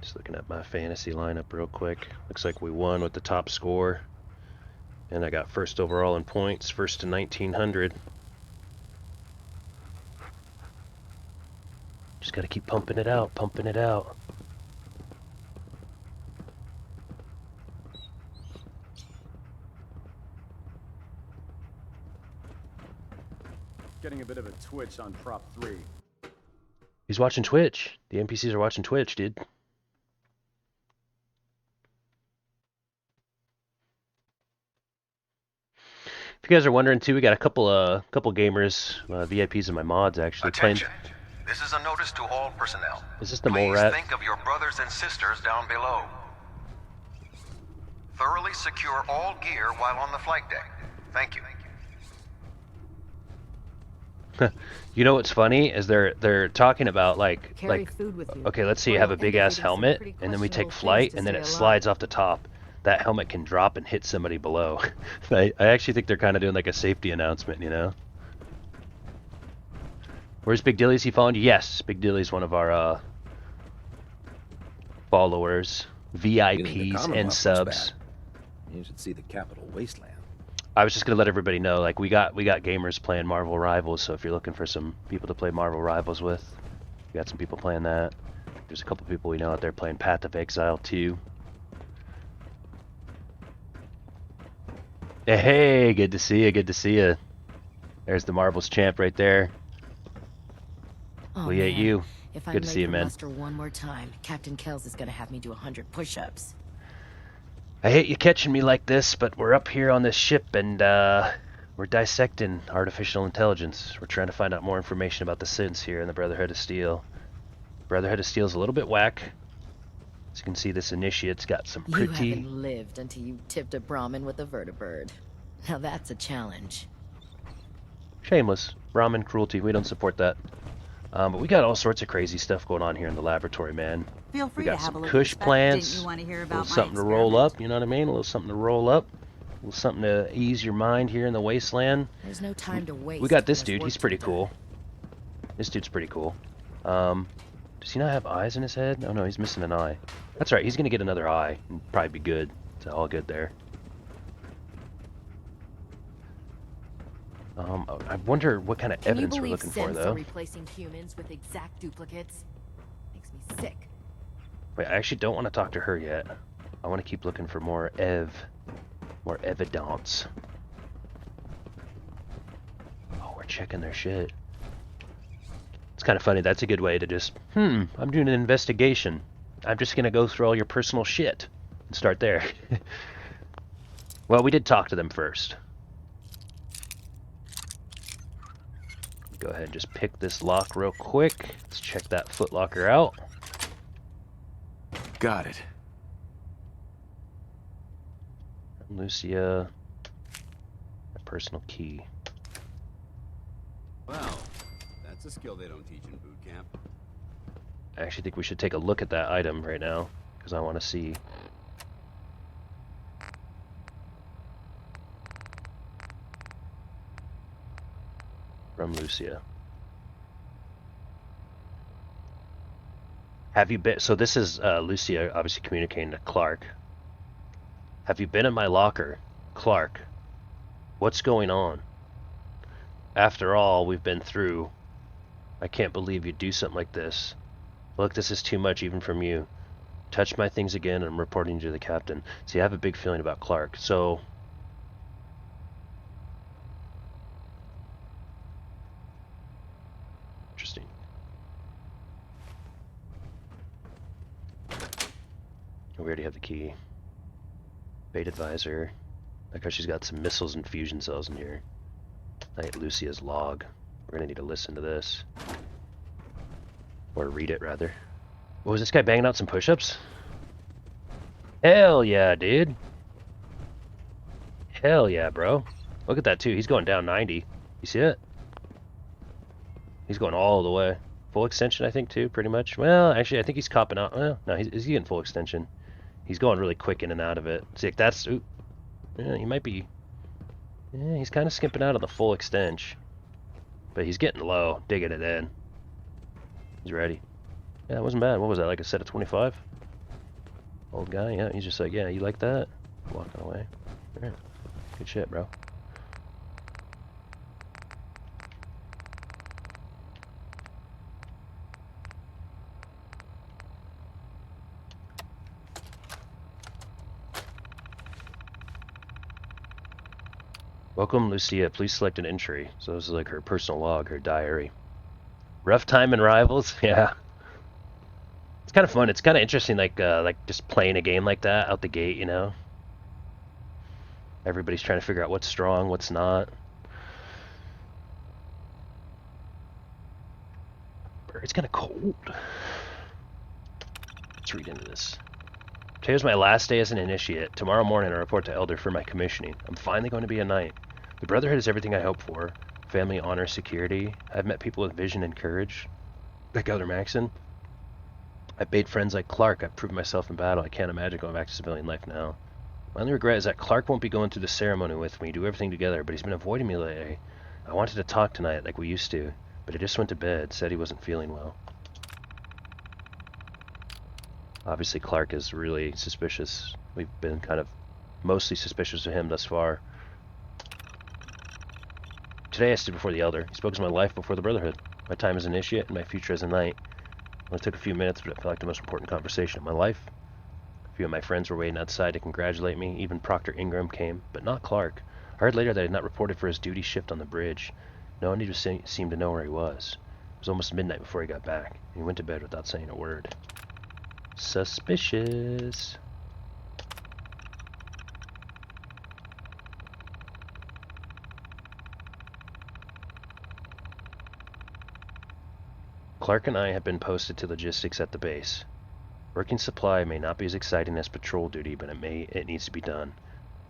Just looking at my fantasy lineup real quick. Looks like we won with the top score. And I got first overall in points, first to 1900. Just gotta keep pumping it out, pumping it out. getting a bit of a twitch on Prop 3. He's watching Twitch. The NPCs are watching Twitch, dude. If you guys are wondering too, we got a couple gamers, VIPs in my mods actually Attention. This is a notice to all personnel. Is this the Please mole rat? think of your brothers and sisters down below. Thoroughly secure all gear while on the flight deck. Thank you. You know what's funny is they're talking about Carry food with you. okay, let's say you have a big ass helmet and then we take flight and then it slides off the top. That helmet can drop and hit somebody below. I actually think they're kind of doing like a safety announcement, you know. Where's Big Dilly's? He following you? Yes, Big Dilly's one of our followers, VIPs and subs. You should see the Capital Wasteland. I was just gonna let everybody know, like we got gamers playing Marvel Rivals, so if you're looking for some people to play Marvel Rivals with, we got some people playing that. There's a couple people we know out there playing Path of Exile 2. Hey, good to see you, good to see you. There's the Marvels champ right there. Oh, We ate man. you. If Good I'm to late see you, for man. muster one more time, Captain Kells is gonna have me do 100 push-ups. I hate you catching me like this, but we're up here on this ship and we're dissecting artificial intelligence. We're trying to find out more information about the synths here in the Brotherhood of Steel. Brotherhood of Steel's a little bit whack. As you can see, this initiate's got some You pretty... haven't lived until you tipped a Brahmin with a vertibird. Now that's a challenge. Shameless. Brahmin cruelty, we don't support that. But we got all sorts of crazy stuff going on here in the laboratory, man. Feel free We got to have a some look Kush at the spec. plants, Didn't you want to hear a about little my something to roll up, you know what I mean? A little something to roll up. A little something to ease your mind here in the wasteland. There's no time to waste. We got this There's dude, work he's to pretty be done. cool. This dude's pretty cool. Does he not have eyes in his head? Oh no, he's missing an eye. That's right, he's gonna get another eye and probably be good. It's all good there. I wonder what kind of Can you evidence we're believe looking for, synths though. are replacing humans with exact duplicates? Makes me sick. Wait, I actually don't want to talk to her yet. I want to keep looking for more evidence. Oh, we're checking their shit. It's kind of funny. That's a good way to just, I'm doing an investigation. I'm just gonna go through all your personal shit and start there. Well, we did talk to them first. Go ahead and just pick this lock real quick. Let's check that footlocker out. Got it. Lucia, a personal key. Well, that's a skill they don't teach in boot camp. I actually think we should take a look at that item right now, because I want to see. From Lucia. Have you been, so this is Lucia obviously communicating to Clark. Have you been in my locker? Clark, what's going on? After all we've been through, I can't believe you'd do something like this. Look, this is too much even from you. Touch my things again and I'm reporting to the captain. See, I have a big feeling about Clark, so... Interesting. We already have the key. Bait advisor. Like how she's got some missiles and fusion cells in here. I get Lucia's log. We're gonna need to listen to this. Or read it, rather. What was this guy banging out some push-ups? Hell yeah, dude. Hell yeah, bro. Look at that, too. He's going down 90. You see it? He's going all the way. Full extension, I think, too, pretty much. Well, actually, I think he's copping out. Well, no, he's getting full extension. He's going really quick in and out of it. See, like, that's... Ooh, yeah, he might be... Yeah, he's kind of skimping out of the full extension. But he's getting low, digging it in. He's ready. Yeah, that wasn't bad. What was that, like a set of 25? Old guy, yeah, he's just like, yeah, you like that? Walking away. Alright. Good shit, bro. Welcome, Lucia. Please select an entry. So this is like her personal log, her diary. Rough time in Rivals? Yeah. It's kind of fun. It's kind of interesting, like just playing a game like that out the gate, you know? Everybody's trying to figure out what's strong, what's not. It's kind of cold. Let's read into this. Today was my last day as an initiate. Tomorrow morning I report to Elder for my commissioning. I'm finally going to be a knight. The Brotherhood is everything I hope for. Family, honor, security. I've met people with vision and courage, like Elder Maxon. I've made friends like Clark. I've proved myself in battle. I can't imagine going back to civilian life now. My only regret is that Clark won't be going through the ceremony with me, do everything together, but he's been avoiding me lately. I wanted to talk tonight like we used to, but he just went to bed, said he wasn't feeling well. Obviously Clark is really suspicious. We've been kind of mostly suspicious of him thus far. Today I stood before the Elder. He spoke as my life before the Brotherhood. My time as an initiate and my future as a knight. It only took a few minutes, but it felt like the most important conversation of my life. A few of my friends were waiting outside to congratulate me. Even Proctor Ingram came, but not Clark. I heard later that he had not reported for his duty shift on the bridge. No one even seemed to know where he was. It was almost midnight before he got back, and he went to bed without saying a word. Suspicious. Clark and I have been posted to logistics at the base. Working supply may not be as exciting as patrol duty, but it needs to be done.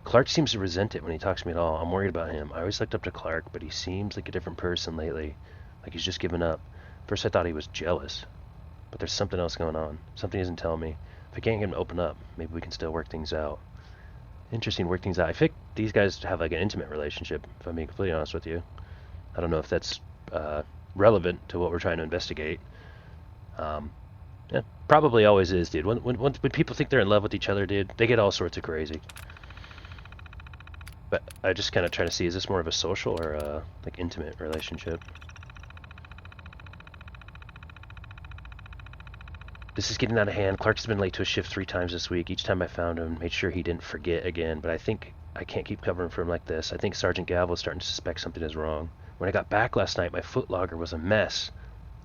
Clark seems to resent it when he talks to me at all. I'm worried about him. I always looked up to Clark, but he seems like a different person lately. Like he's just given up. First I thought he was jealous. But there's something else going on. Something he isn't telling me. If I can't get him to open up, maybe we can still work things out. Interesting, work things out. I think these guys have like an intimate relationship, if I'm being completely honest with you. I don't know if that's relevant to what we're trying to investigate. Yeah, probably always is, dude. When people think they're in love with each other, dude, they get all sorts of crazy. But I just kind of try to see, is this more of a social or a like intimate relationship? This is getting out of hand. Clark's been late to a shift 3 times this week. Each time I found him, made sure he didn't forget again. But I think I can't keep covering for him like this. I think Sergeant Gavel is starting to suspect something is wrong. When I got back last night, my footlogger was a mess.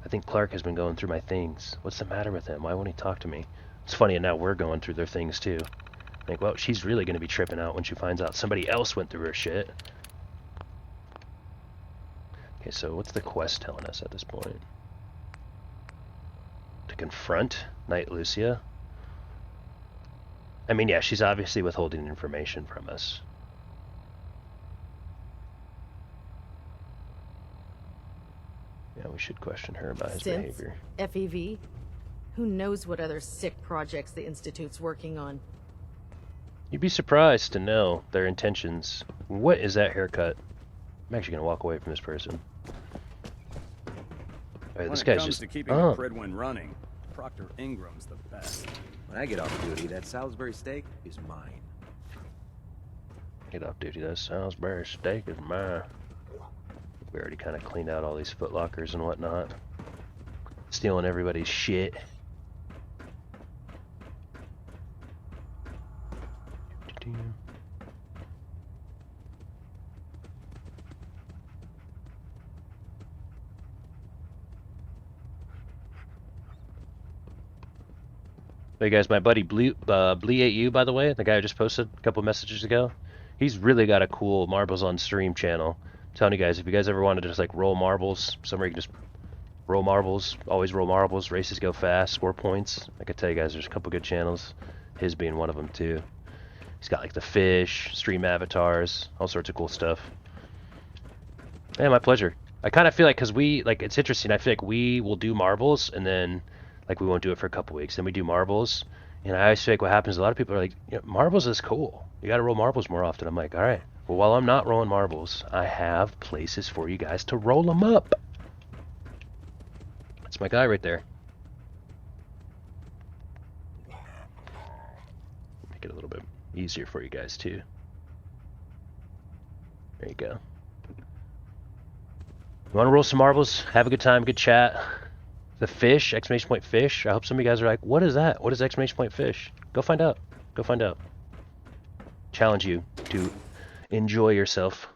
I think Clark has been going through my things. What's the matter with him? Why won't he talk to me? It's funny, and now we're going through their things too. I think, well, she's really going to be tripping out when she finds out somebody else went through her shit. Okay, so what's the quest telling us at this point? To confront Knight Lucia? I mean, yeah, she's obviously withholding information from us. Yeah, we should question her about his behavior. FEV? Who knows what other sick projects the Institute's working on? You'd be surprised to know their intentions. What is that haircut? I'm actually gonna walk away from this person. Right, this guy's just. To keeping the Pridwin running, Proctor Ingram's the best. When I get off duty, that Salisbury steak is mine. Get off duty, that Salisbury steak is mine. We already kind of cleaned out all these footlockers and whatnot. Stealing everybody's shit. Hey guys, my buddy Blee8U, by the way, the guy I just posted a couple messages ago, he's really got a cool Marbles on Stream channel. I'm telling you guys, if you guys ever wanted to just like roll marbles, somewhere you can just roll marbles, always roll marbles, races go fast, score points. I can tell you guys, there's a couple good channels, his being one of them too. He's got like the fish, stream avatars, all sorts of cool stuff. Yeah, my pleasure. I kind of feel like, because we, like, it's interesting, I feel like we will do marbles and then like we won't do it for a couple weeks. Then we do marbles, and I always feel like what happens, a lot of people are like, you know, marbles is cool. You got to roll marbles more often. I'm like, all right. Well, while I'm not rolling marbles, I have places for you guys to roll them up. That's my guy right there. Make it a little bit easier for you guys too. There you go. You want to roll some marbles? Have a good time, good chat. The fish, exclamation point fish. I hope some of you guys are like, what is that? What is exclamation point fish? Go find out. Go find out. Challenge you to enjoy yourself.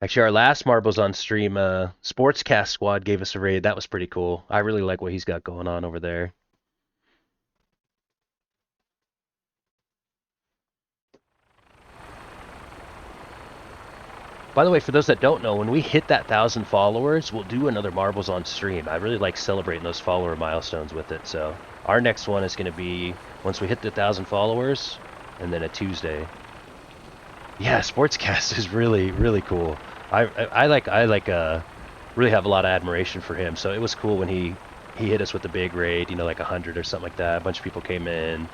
Actually, our last Marbles on Stream, Sportscast Squad gave us a raid. That was pretty cool. I really like what he's got going on over there. By the way, for those that don't know, when we hit that 1,000 followers, we'll do another Marbles on Stream. I really like celebrating those follower milestones with it. So our next one is going to be once we hit the 1,000 followers, and then a Tuesday. Yeah, Sportscast is really, really cool. I really have a lot of admiration for him. So it was cool when he hit us with the big raid, you know, like 100 or something like that. A bunch of people came in,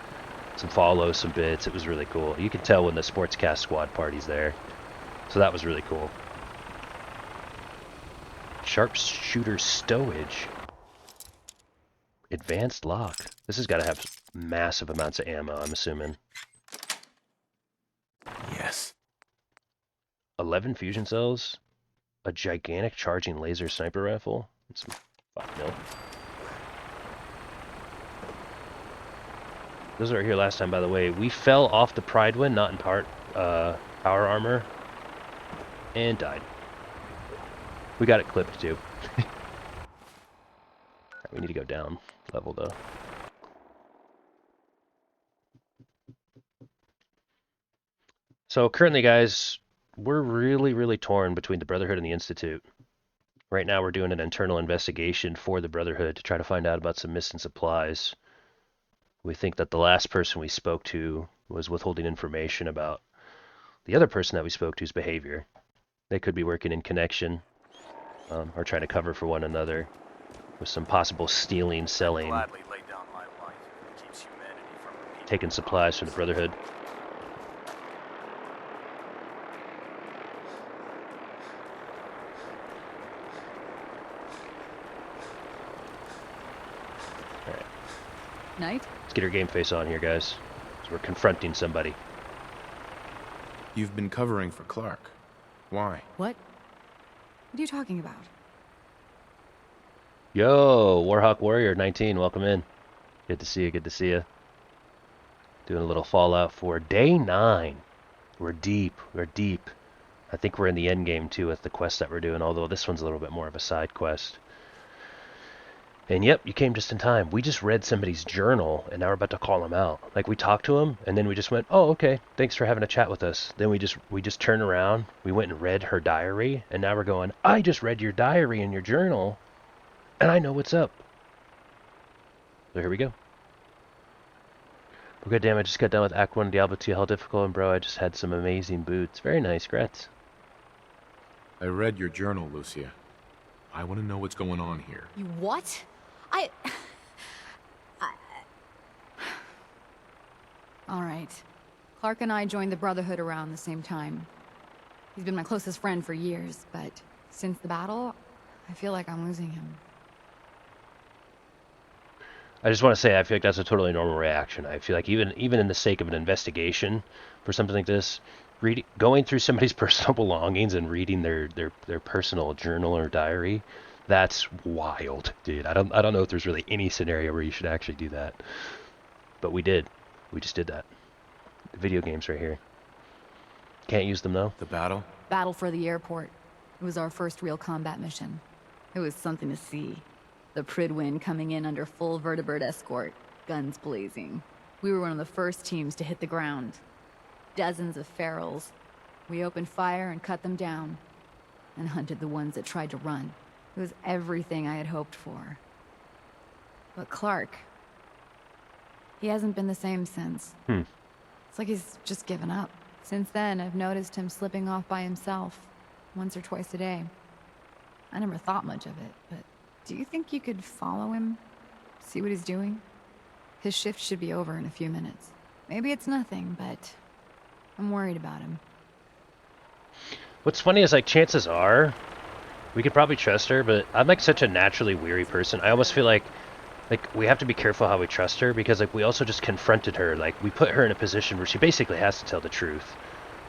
some follows, some bits. It was really cool. You can tell when the Sportscast Squad party's there. So that was really cool. Sharpshooter stowage. Advanced lock. This has got to have massive amounts of ammo, I'm assuming. Yes. 11 fusion cells. A gigantic charging laser sniper rifle. And some 5 mil. Those are here last time, by the way. We fell off the Pridewind, not in power armor. And died. We got it clipped too. We need to go down level though. So currently, guys, we're really torn between the Brotherhood and the Institute. Right now we're doing an internal investigation for the Brotherhood to try to find out about some missing supplies. We think that the last person we spoke to was withholding information about the other person that we spoke to's behavior. They could be working in connection, or trying to cover for one another with some possible stealing, selling, taking supplies from the Brotherhood. Alright. Knight? Let's get our game face on here, guys. So we're confronting somebody. You've been covering for Clark. Why? What? What are you talking about? Yo, Warhawk Warrior 19, welcome in. Good to see you, good to see you. Doing a little Fallout 4. Day 9. We're deep, I think we're in the end game too with the quest that we're doing, although this one's a little bit more of a side quest. And yep, you came just in time. We just read somebody's journal, and now we're about to call him out. Like, we talked to him, and then we just went, oh, okay, thanks for having a chat with us. Then we just turned around, we went and read her diary, and now we're going, I just read your diary and your journal, and I know what's up. So here we go. Well, good damn, I just got done with Act 1 Diablo 2 Hell Difficult, and bro, I just had some amazing boots. Very nice, Gretz. I read your journal, Lucia. I want to know what's going on here. You what? All right. Clark and I joined the Brotherhood around the same time. He's been my closest friend for years, but since the battle, I feel like I'm losing him. I just want to say I feel like that's a totally normal reaction. I feel like even in the sake of an investigation for something like this, going through somebody's personal belongings and reading their personal journal or diary, that's wild, dude. I don't know if there's really any scenario where you should actually do that. But we did. We just did that. The video games right here. Can't use them though. The battle? Battle for the airport. It was our first real combat mission. It was something to see. The Prydwen coming in under full vertebrate escort, guns blazing. We were one of the first teams to hit the ground. Dozens of ferals. We opened fire and cut them down, and hunted the ones that tried to run. It was everything I had hoped for. But Clark, he hasn't been the same since. It's like he's just given up. Since then, I've noticed him slipping off by himself, once or twice a day. I never thought much of it, but do you think you could follow him? See what he's doing? His shift should be over in a few minutes. Maybe it's nothing, but I'm worried about him. What's funny is, like, chances are we could probably trust her, but I'm like such a naturally weary person. I almost feel like we have to be careful how we trust her, because like we also just confronted her. Like, we put her in a position where she basically has to tell the truth.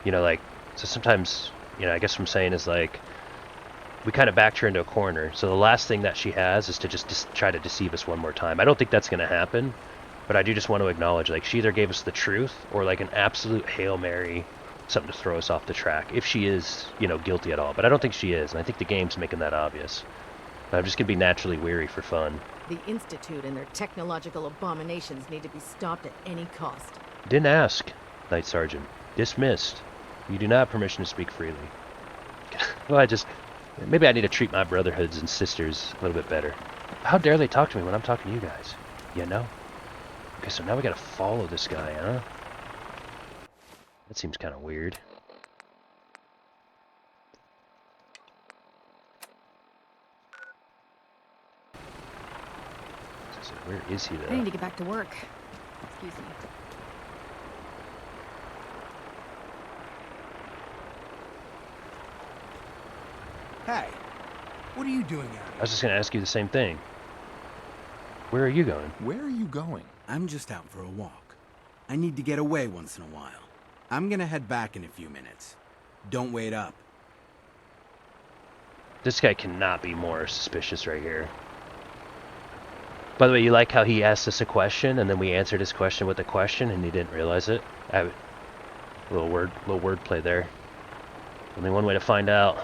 You know, like, so sometimes, you know, I guess what I'm saying is, like, we kind of backed her into a corner. So the last thing that she has is to just try to deceive us one more time. I don't think that's going to happen, but I do just want to acknowledge, like, she either gave us the truth or like an absolute Hail Mary something to throw us off the track, if she is, you know, guilty at all. But I don't think she is, and I think the game's making that obvious. But I'm just gonna be naturally weary for fun. The Institute and their technological abominations need to be stopped at any cost. Didn't ask, Night Sergeant. Dismissed. You do not have permission to speak freely. Well, maybe I need to treat my brotherhoods and sisters a little bit better. How dare they talk to me when I'm talking to you guys? You know? Okay, so now we gotta follow this guy, huh? That seems kind of weird. Where is he, though? I need to get back to work. Excuse me. Hey, what are you doing out here? I was just gonna ask you the same thing. Where are you going? Where are you going? I'm just out for a walk. I need to get away once in a while. I'm gonna head back in a few minutes. Don't wait up. This guy cannot be more suspicious right here. By the way, you like how he asked us a question and then we answered his question with a question and he didn't realize it? Little word play there. Only one way to find out.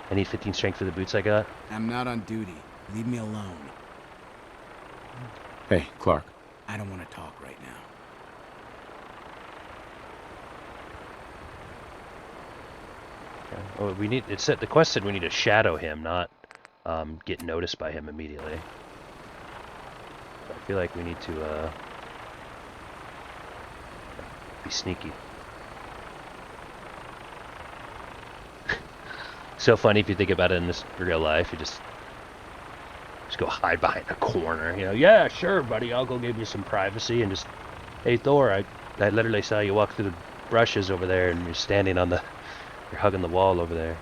I need 15 strength for the boots I got. I'm not on duty. Leave me alone. Hey, Clark. I don't want to talk right now. Okay. Oh, the quest said we need to shadow him, not get noticed by him immediately. I feel like we need to be sneaky. So funny if you think about it in this real life. You just go hide behind a corner. You know, yeah, sure, buddy. I'll go give you some privacy and just, hey, Thor, I literally saw you walk through the brushes over there, and you're standing on you're hugging the wall over there.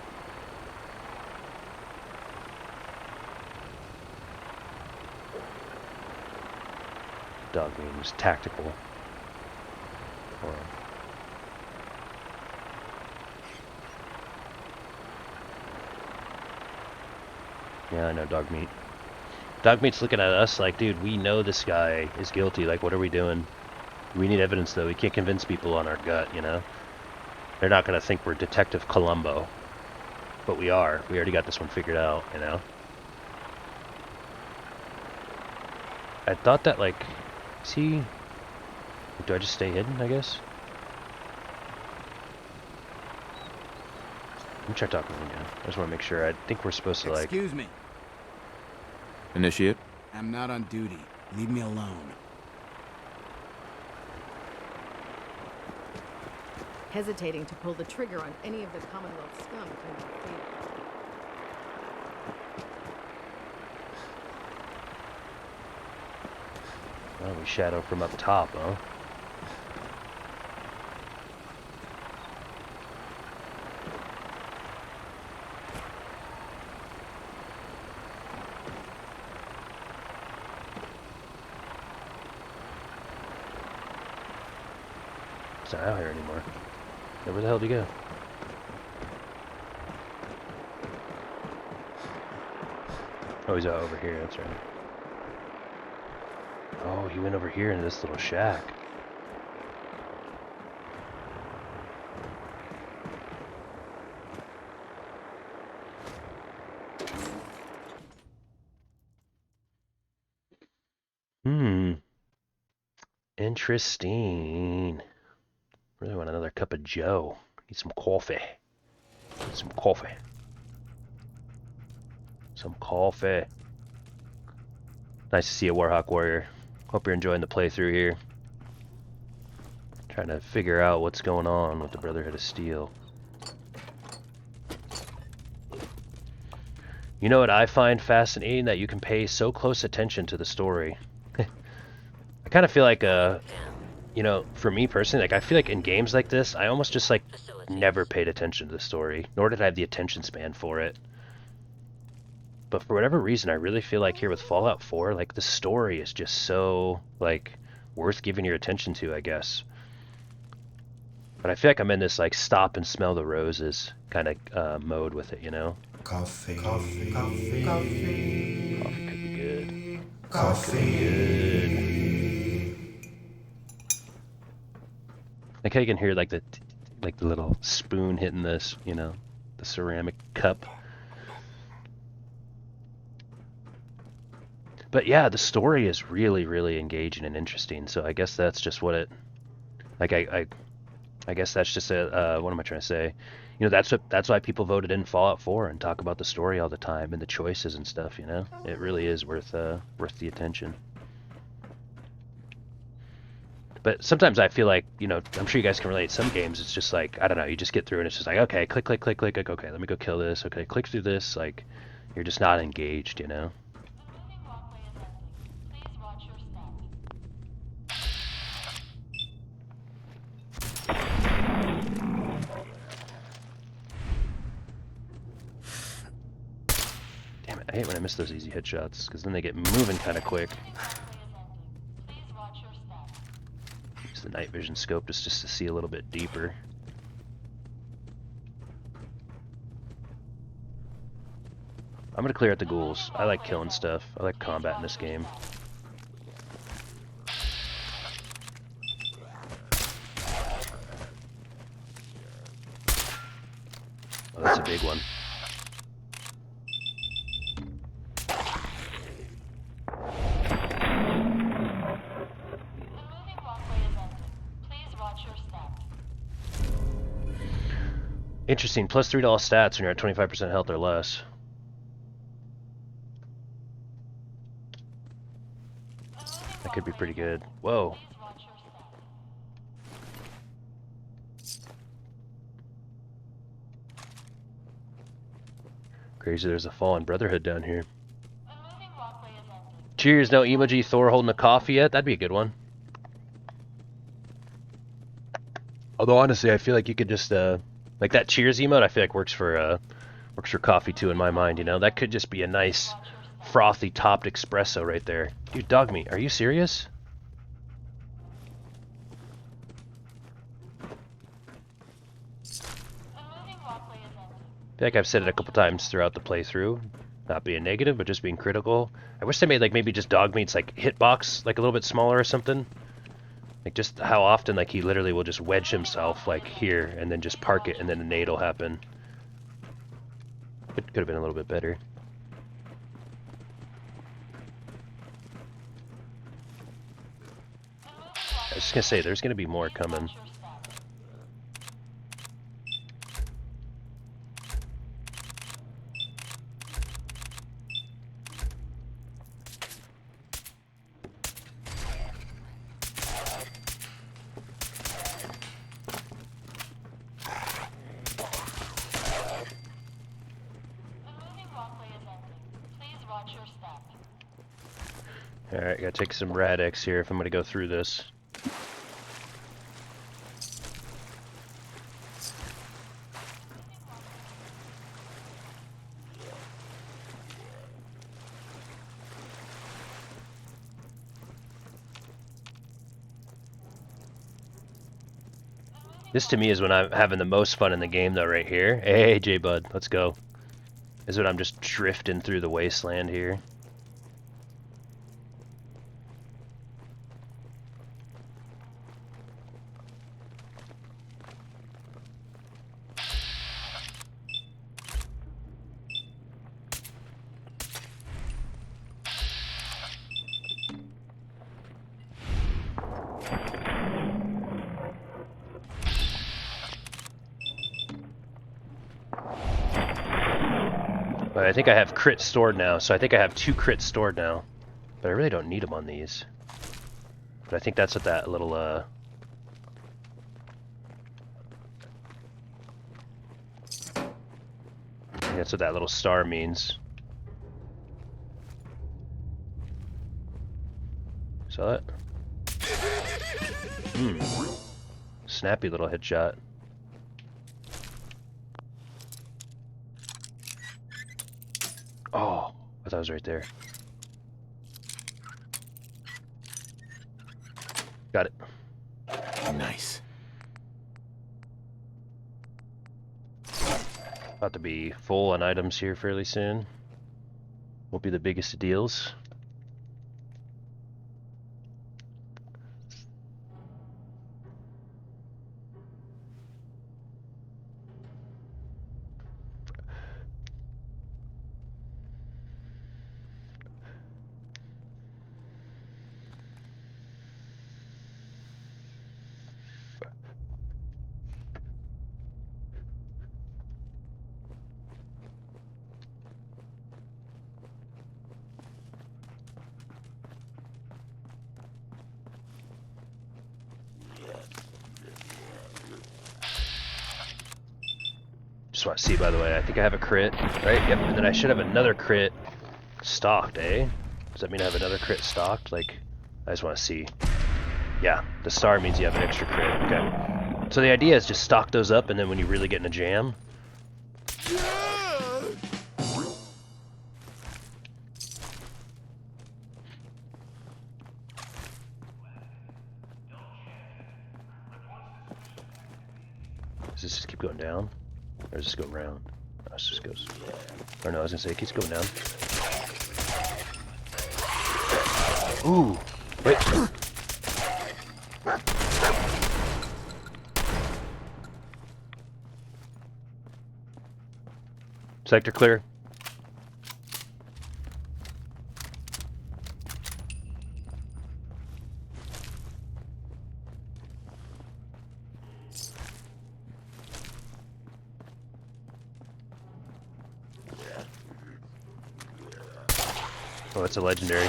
Dog mean was tactical. Or, yeah, I know dog meat. Dog meat's looking at us like, dude, we know this guy is guilty. Like, what are we doing? We need evidence, though. We can't convince people on our gut, you know? They're not going to think we're Detective Columbo. But we are. We already got this one figured out, you know? I thought that, like... See, do I just stay hidden, I guess? Let me try talking to him again. I just want to make sure. I think we're supposed to, like... Excuse me. Initiate? I'm not on duty. Leave me alone. Hesitating to pull the trigger on any of the Commonwealth scum can be fatal. Oh, we shadow from up top, huh? It's not out here anymore. Now, where the hell did he go? Oh, he's out over here, that's right. Oh, he went over here in this little shack. Interesting. Really want another cup of Joe. Need some coffee. Some coffee. Some coffee. Nice to see a Warhawk Warrior. Hope you're enjoying the playthrough here. Trying to figure out what's going on with the Brotherhood of Steel. You know what I find fascinating? That you can pay so close attention to the story. I kind of feel like, you know, for me personally, like I feel like in games like this, I almost just like never paid attention to the story, nor did I have the attention span for it. But for whatever reason, I really feel like here with Fallout 4, like the story is just so like worth giving your attention to, I guess. But I feel like I'm in this like stop and smell the roses kind of mode with it, you know? Coffee. Coffee could be good. Coffee could be good. Like how you can hear like the Like the little spoon hitting this, you know, the ceramic cup. But yeah, the story is really, really engaging and interesting. So I guess that's just what it, like I guess that's just a, what am I trying to say? You know, that's why people voted in Fallout 4 and talk about the story all the time and the choices and stuff, you know? It really is worth the attention. But sometimes I feel like, you know, I'm sure you guys can relate. Some games, it's just like, I don't know, you just get through and it's just like, okay, click, click, click, click, click, okay, let me go kill this, okay, click through this, like, you're just not engaged, you know? Damn it, I hate when I miss those easy headshots, because then they get moving kind of quick. Use the night vision scope just to see a little bit deeper. I'm gonna clear out the ghouls. I like killing stuff. I like combat in this game. Oh, that's a big one. Interesting. Plus $3 stats when you're at 25% health or less. That could be pretty good. Whoa. Crazy, there's a Fallen Brotherhood down here. Cheers, no emoji Thor holding a coffee yet? That'd be a good one. Although honestly, I feel like you could just like that cheers emote, I feel like works for coffee too in my mind, you know? That could just be a nice frothy topped espresso right there. Dude, dog meat, are you serious? I feel like I've said it a couple times throughout the playthrough, not being negative, but just being critical. I wish they made like maybe just dog meat's like hitbox like a little bit smaller or something. Like just how often like he literally will just wedge himself like here and then just park it and then a nade will happen. It could have been a little bit better. I was just gonna say there's gonna be more coming. Alright, gotta take some Rad-X here if I'm gonna go through this. This to me is when I'm having the most fun in the game though, right here. Hey, J-Bud, let's go. This is when I'm just drifting through the wasteland here. But I think I have crits stored now, so I think I have 2 crits stored now. But I really don't need them on these. But I think that's what that little, I think that's what that little star means. Saw that? Snappy little headshot. Oh, I thought it was right there. Got it. Nice. About to be full on items here fairly soon. Won't be the biggest of deals. just want to see, by the way. I think I have a crit, right? Yep, and then I should have another crit stocked, eh? Does that mean I have another crit stocked? Like, I just want to see. Yeah, the star means you have an extra crit. Okay. So the idea is just stock those up, and then when you really get in a jam... Does this just keep going down? Or does this go around? No, it just goes... Or no, I was gonna say, it keeps going down. Ooh! Wait! Sector clear. Oh, it's a legendary.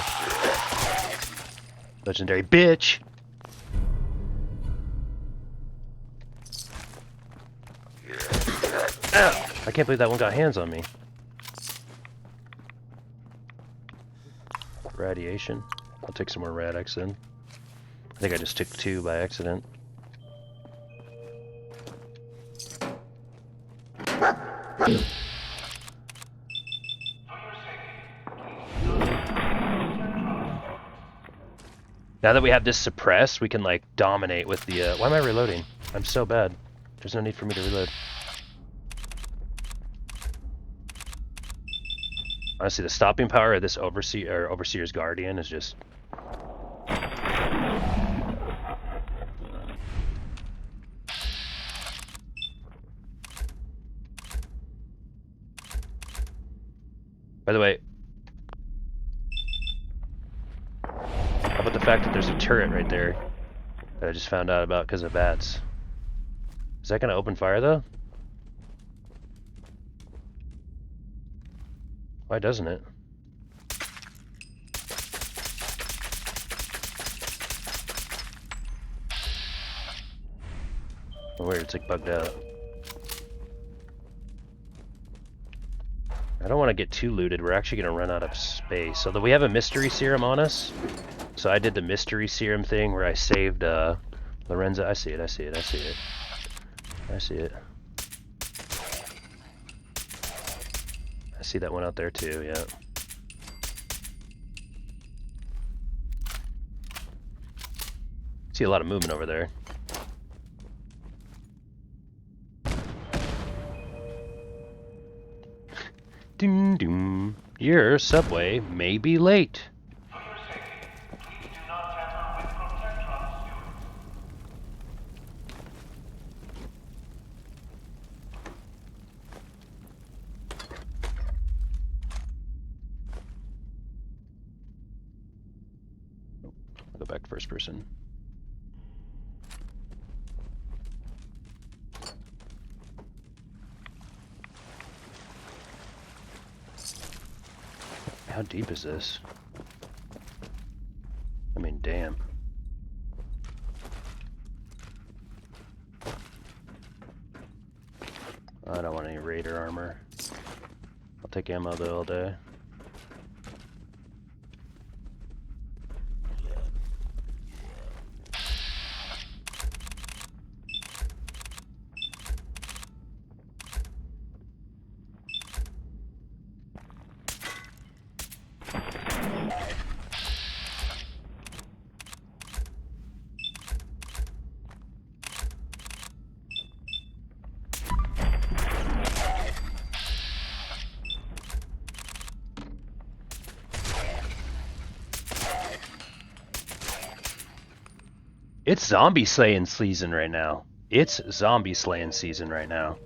Legendary bitch! Ow! I can't believe that one got hands on me. Radiation. I'll take some more Rad-X then. I think I just took 2 by accident. Now that we have this suppressed, we can like dominate with the why am I reloading? I'm so bad. There's no need for me to reload. Honestly, the stopping power of this Overseer's Guardian is just... By the way, how about the fact that there's a turret right there that I just found out about because of bats? Is that going to open fire though? Why doesn't it? Oh, weird, it's like bugged out. I don't want to get too looted. We're actually going to run out of space. Although we have a mystery serum on us. So I did the mystery serum thing where I saved Lorenza. I see it, I see it, I see it. I see it. I see that one out there too, yeah. See a lot of movement over there. Doom doom. Your subway may be late. I'll go back to first person. How deep is this? I mean, damn. I don't want any raider armor. I'll take ammo though all day. It's zombie slaying season right now. It's zombie slaying season right now.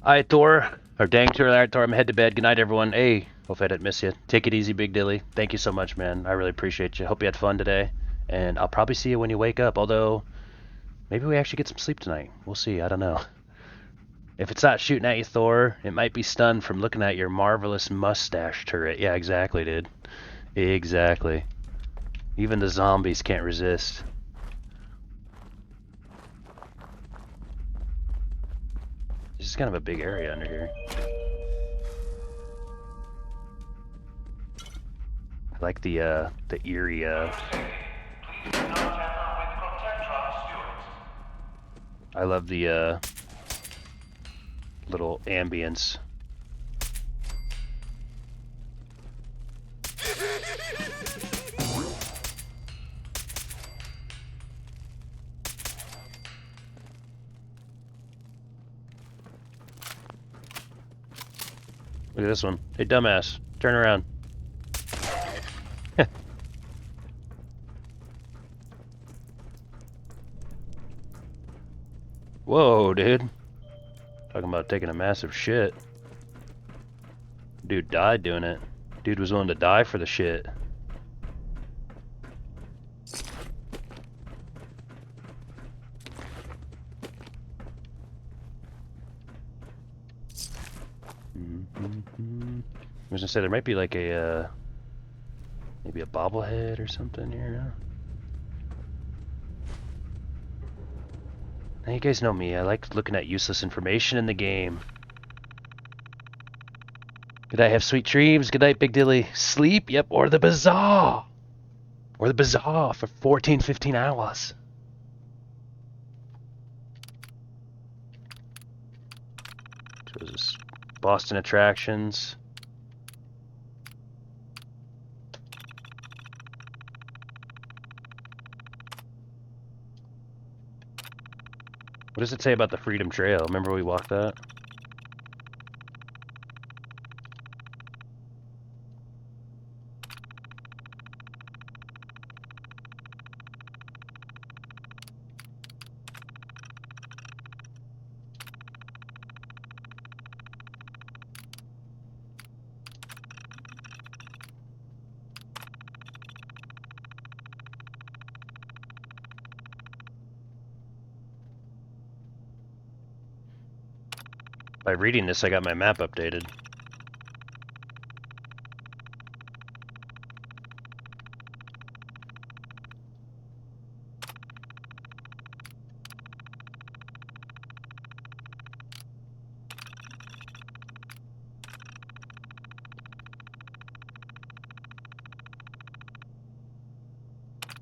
Alright, Thor. Or dang, Alright, Thor. I'm gonna head to bed. Good night, everyone. Hey, hope I didn't miss you. Take it easy, Big Dilly. Thank you so much, man. I really appreciate you. Hope you had fun today. And I'll probably see you when you wake up. Although, maybe we actually get some sleep tonight. We'll see. I don't know. If it's not shooting at you, Thor, it might be stunned from looking at your marvelous mustache turret. Yeah, exactly, dude. Exactly. Even the zombies can't resist. This is kind of a big area under here. I like the eerie, I love the, little ambience. Look at this one. Hey, dumbass. Turn around. Whoa, dude. Talking about taking a massive shit. Dude died doing it. Dude was willing to die for the shit. I was gonna say there might be like a maybe a bobblehead or something here. Now you guys know me, I like looking at useless information in the game. Good night, have sweet dreams. Good night, Big Dilly. Sleep, yep, or the bazaar. Or the bazaar for 14, 15 hours. So this is Boston attractions. What does it say about the Freedom Trail? Remember we walked that? By reading this, I got my map updated.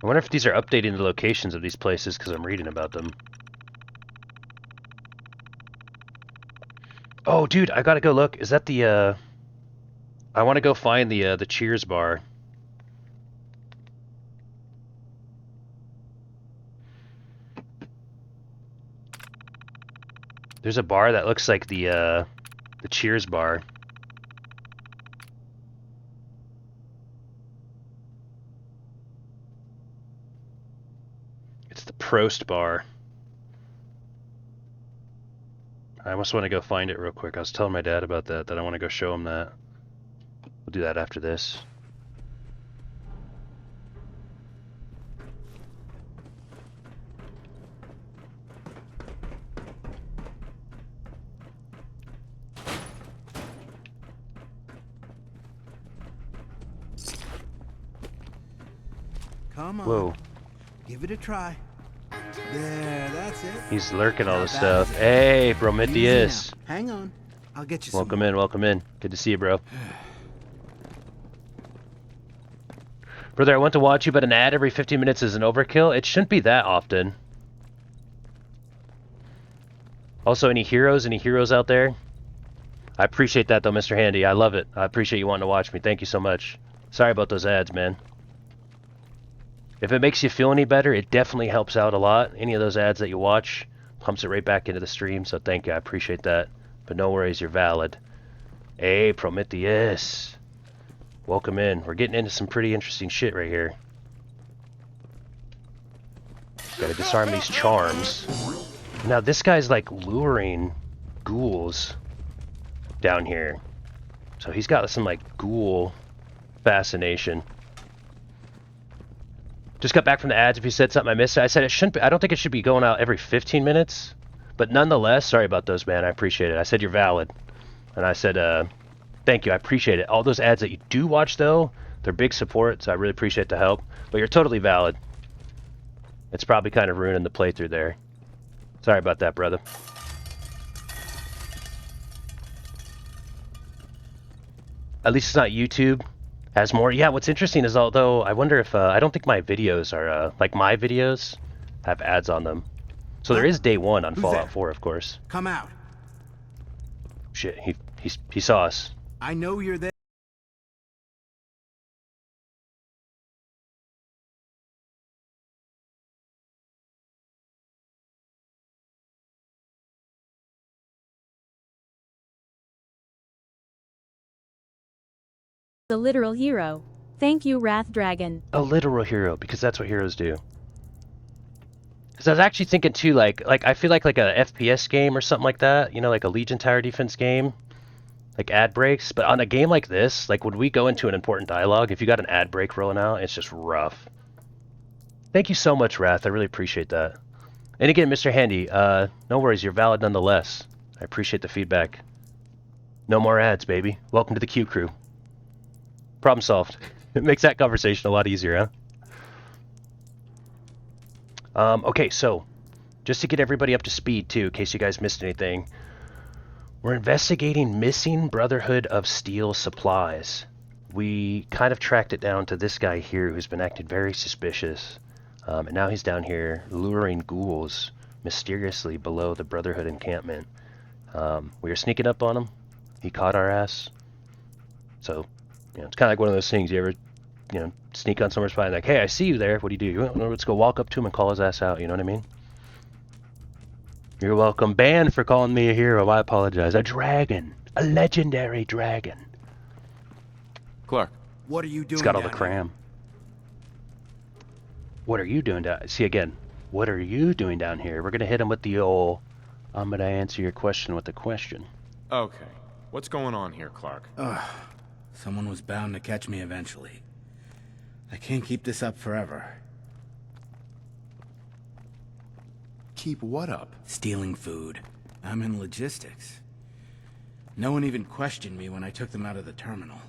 I wonder if these are updating the locations of these places because I'm reading about them. Oh, dude, I gotta go look. Is that the, I want to go find the Cheers bar. There's a bar that looks like the Cheers bar. It's the Prost bar. I almost want to go find it real quick. I was telling my dad about that I want to go show him that. We'll do that after this. Come on. Whoa. Give it a try. There, that's it. He's lurking all this stuff. Hey, Prometheus. Hang on. I'll get you Welcome in, welcome in. Good to see you, bro. Brother, I want to watch you, but an ad every 15 minutes is an overkill. It shouldn't be that often. Also, any heroes out there? I appreciate that, though, Mr. Handy. I love it. I appreciate you wanting to watch me. Thank you so much. Sorry about those ads, man. If it makes you feel any better, it definitely helps out a lot. Any of those ads that you watch pumps it right back into the stream, so thank you. I appreciate that. But no worries, you're valid. Hey, Prometheus. Welcome in. We're getting into some pretty interesting shit right here. Gotta disarm these charms. Now, this guy's like luring ghouls down here. So he's got some like ghoul fascination. Just got back from the ads. If you said something I missed, I said it shouldn't be, I don't think it should be going out every 15 minutes. But nonetheless, sorry about those, man. I appreciate it. I said you're valid. And I said, thank you. I appreciate it. All those ads that you do watch, though, they're big support, so I really appreciate the help. But you're totally valid. It's probably kind of ruining the playthrough there. Sorry about that, brother. At least it's not YouTube. Has more. Yeah, what's interesting is, although I wonder if I don't think my videos are like my videos have ads on them. So there is day one on Fallout 4, of course. Come out. Shit, he saw us. I know you're there. The literal hero. Thank you, Wrath Dragon. A literal hero, because that's what heroes do. Because I was actually thinking too, like I feel like a FPS game or something like that, you know, like a Legion Tower Defense game, like ad breaks. But on a game like this, like when we go into an important dialogue, if you got an ad break rolling out, it's just rough. Thank you so much, Wrath. I really appreciate that. And again, Mr. Handy, no worries, you're valid nonetheless. I appreciate the feedback. No more ads, baby. Welcome to the Q Crew. Problem solved. It makes that conversation a lot easier, huh? Okay, so just to get everybody up to speed too, in case you guys missed anything, we're investigating missing Brotherhood of Steel supplies. We kind of tracked it down to this guy here who's been acting very suspicious, and now he's down here luring ghouls mysteriously below the Brotherhood encampment. We were sneaking up on him. He caught our ass. So, you know, it's kind of like one of those things. You ever, you know, sneak on someone's spine like, hey, I see you there. What do? Let's go walk up to him and call his ass out. You know what I mean? You're welcome. Banned for calling me a hero. I apologize. A dragon. A legendary dragon. Clark. What are you doing? It's got all the cram. What are you doing down? See again. What are you doing down here? We're gonna hit him with the old. I'm gonna answer your question with a question. Okay. What's going on here, Clark? Someone was bound to catch me eventually. I can't keep this up forever. Keep what up? Stealing food. I'm in logistics. No one even questioned me when I took them out of the terminal.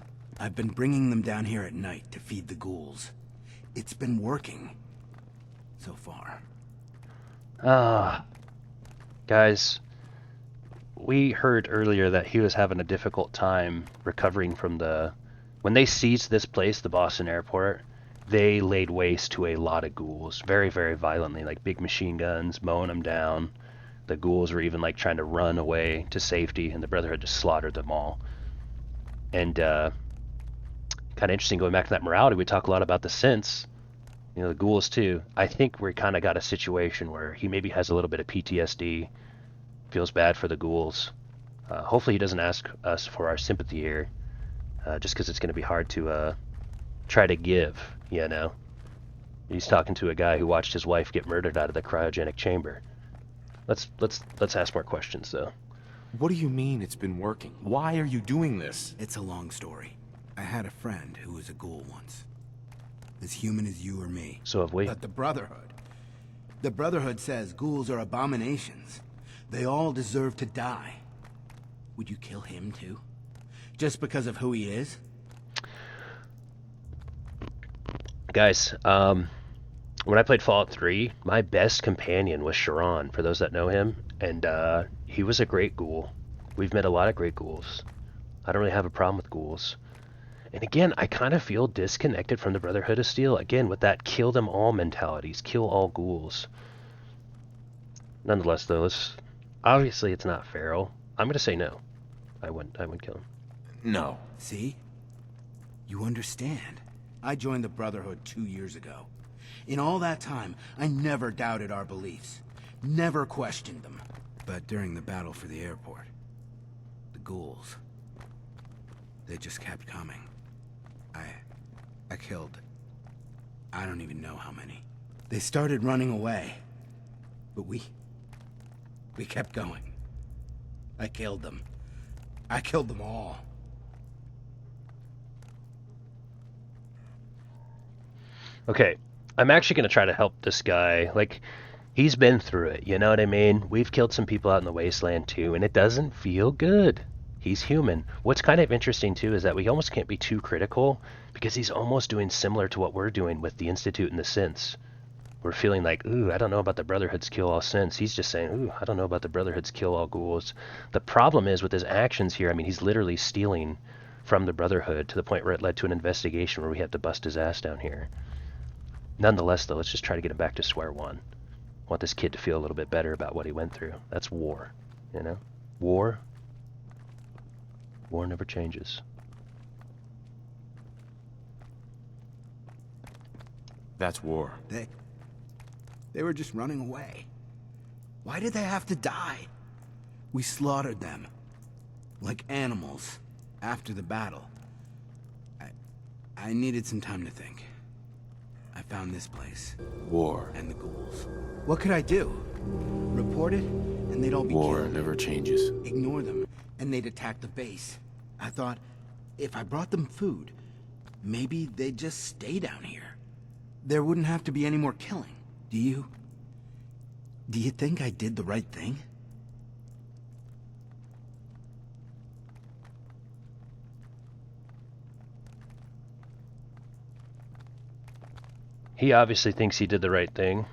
I've been bringing them down here at night to feed the ghouls. It's been working. So far. Guys, we heard earlier that he was having a difficult time recovering from when they seized this place, the Boston airport, they laid waste to a lot of ghouls, very, very violently, like big machine guns, mowing them down. The ghouls were even like trying to run away to safety, and the Brotherhood just slaughtered them all. And kind of interesting, going back to that morality, we talk a lot about the synths, you know, the ghouls too. I think we kind of got a situation where he maybe has a little bit of PTSD, feels bad for the ghouls. Hopefully he doesn't ask us for our sympathy here, just because it's going to be hard to try to give, you know. He's talking to a guy who watched his wife get murdered out of the cryogenic chamber. Let's ask more questions, though. What do you mean it's been working? Why are you doing this? It's a long story. I had a friend who was a ghoul once. As human as you or me. So have we. But the Brotherhood says ghouls are abominations. They all deserve to die. Would you kill him too? Just because of who he is? Guys, when I played Fallout 3, my best companion was Sharon, for those that know him, and he was a great ghoul. We've met a lot of great ghouls. I don't really have a problem with ghouls. And again, I kind of feel disconnected from the Brotherhood of Steel, again, with that kill them all mentalities, kill all ghouls. Nonetheless, though, obviously it's not feral. I'm going to say no. I wouldn't kill him. No. See? You understand. I joined the Brotherhood 2 years ago. In all that time, I never doubted our beliefs. Never questioned them. But during the battle for the airport, the ghouls, they just kept coming. I killed, I don't even know how many. They started running away. But we kept going. I killed them. I killed them all. Okay, I'm actually going to try to help this guy. Like, He's been through it, you know what I mean? We've killed some people out in the wasteland too, and it doesn't feel good. He's human. What's kind of interesting too is that we almost can't be too critical, because he's almost doing similar to what we're doing with the Institute and the Synths. We're feeling like, ooh, I don't know about the Brotherhood's kill all Synths. He's just saying, ooh, I don't know about the Brotherhood's kill all ghouls. The problem is with his actions here, I mean, he's literally stealing from the Brotherhood to the point where it led to an investigation where we had to bust his ass down here. Nonetheless, though, let's just try to get him back to square one. Want this kid to feel a little bit better about what he went through. That's war, you know? War never changes. That's war. They were just running away. Why did they have to die? We slaughtered them. Like animals. After the battle. I needed some time to think. I found this place. War. And the ghouls. What could I do? Report it, and they'd all be War killed. never changes. Ignore them, and they'd attack the base. I thought, if I brought them food, maybe they'd just stay down here. There wouldn't have to be any more killing. Do you think I did the right thing? He obviously thinks he did the right thing.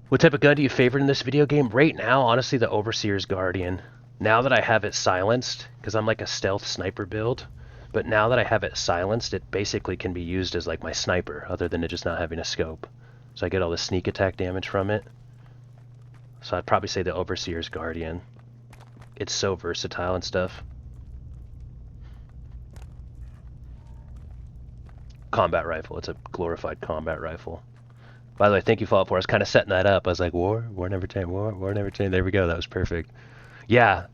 What type of gun do you favorite in this video game? Right now, honestly, the Overseer's Guardian. Now that I have it silenced, because I'm like a stealth sniper build, but now that I have it silenced, it basically can be used as like my sniper, other than it just not having a scope. So I get all the sneak attack damage from it. So I'd probably say the Overseer's Guardian. It's so versatile and stuff. Combat rifle. It's a glorified combat rifle. By the way, thank you, Fallout 4. I was kind of setting that up. I was like, war never change, war never change. There we go. That was perfect. Yeah.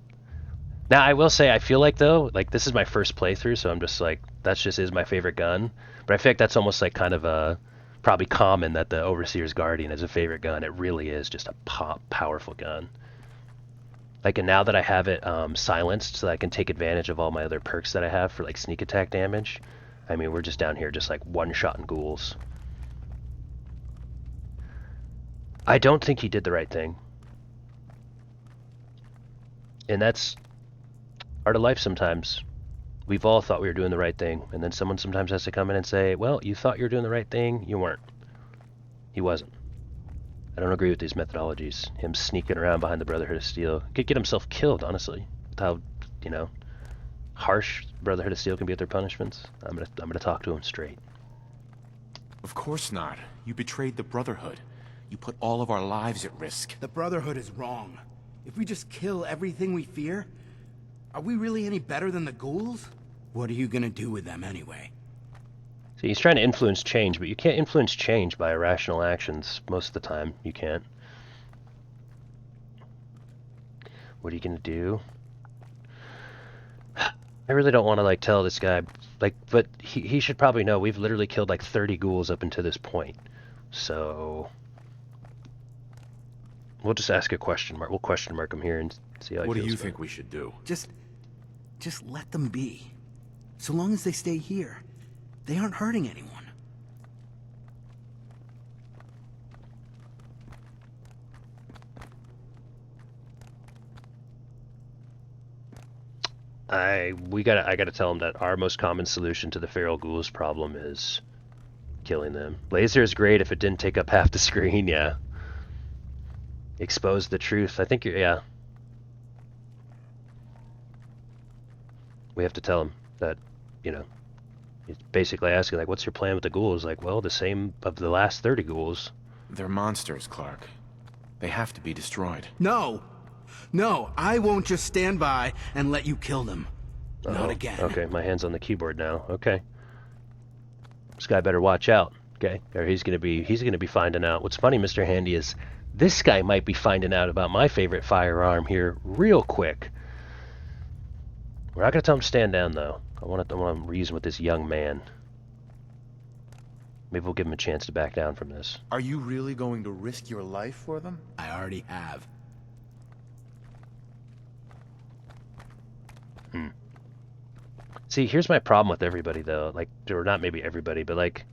Now, I will say, I feel like, though, like, this is my first playthrough, so I'm just like, that just is my favorite gun. But I feel like that's almost like kind of a, probably common that the Overseer's Guardian is a favorite gun. It really is just a powerful gun. Like, and now that I have it silenced so that I can take advantage of all my other perks that I have for, like, sneak attack damage, I mean, we're just down here just, like, one-shotting ghouls. I don't think he did the right thing. And that's part of life sometimes. We've all thought we were doing the right thing, and then someone sometimes has to come in and say, well, you thought you were doing the right thing, you weren't. He wasn't. I don't agree with these methodologies. Him sneaking around behind the Brotherhood of Steel. Could get himself killed, honestly. With how, you know, harsh Brotherhood of Steel can be with their punishments. I'm gonna talk to him straight. Of course not. You betrayed the Brotherhood. You put all of our lives at risk. The Brotherhood is wrong. If we just kill everything we fear, are we really any better than the ghouls? What are you gonna do with them anyway? See, he's trying to influence change, but you can't influence change by irrational actions. Most of the time, you can't. What are you gonna do? I really don't want to, like, tell this guy, like, but he should probably know we've literally killed, like, 30 ghouls up until this point. So we'll just ask a question mark. We'll question mark him here and see how he feels. What do you about it. think we should do? Just let them be. So long as they stay here, they aren't hurting anyone. I gotta tell him that our most common solution to the feral ghouls problem is killing them. Laser is great if it didn't take up half the screen, yeah. Expose the truth. I think yeah. We have to tell him that, you know, he's basically asking, like, what's your plan with the ghouls? Like, well, the same of the last 30 ghouls. They're monsters, Clark. They have to be destroyed. No! No, I won't just stand by and let you kill them. Not again. Okay, my hand's on the keyboard now. Okay. This guy better watch out, okay? Or he's gonna be finding out. What's funny, Mr. Handy, is this guy might be finding out about my favorite firearm here real quick. We're not gonna tell him to stand down, though. I want to reason with this young man. Maybe we'll give him a chance to back down from this. Are you really going to risk your life for them? I already have. See, here's my problem with everybody, though. Like, or not maybe everybody, but, like,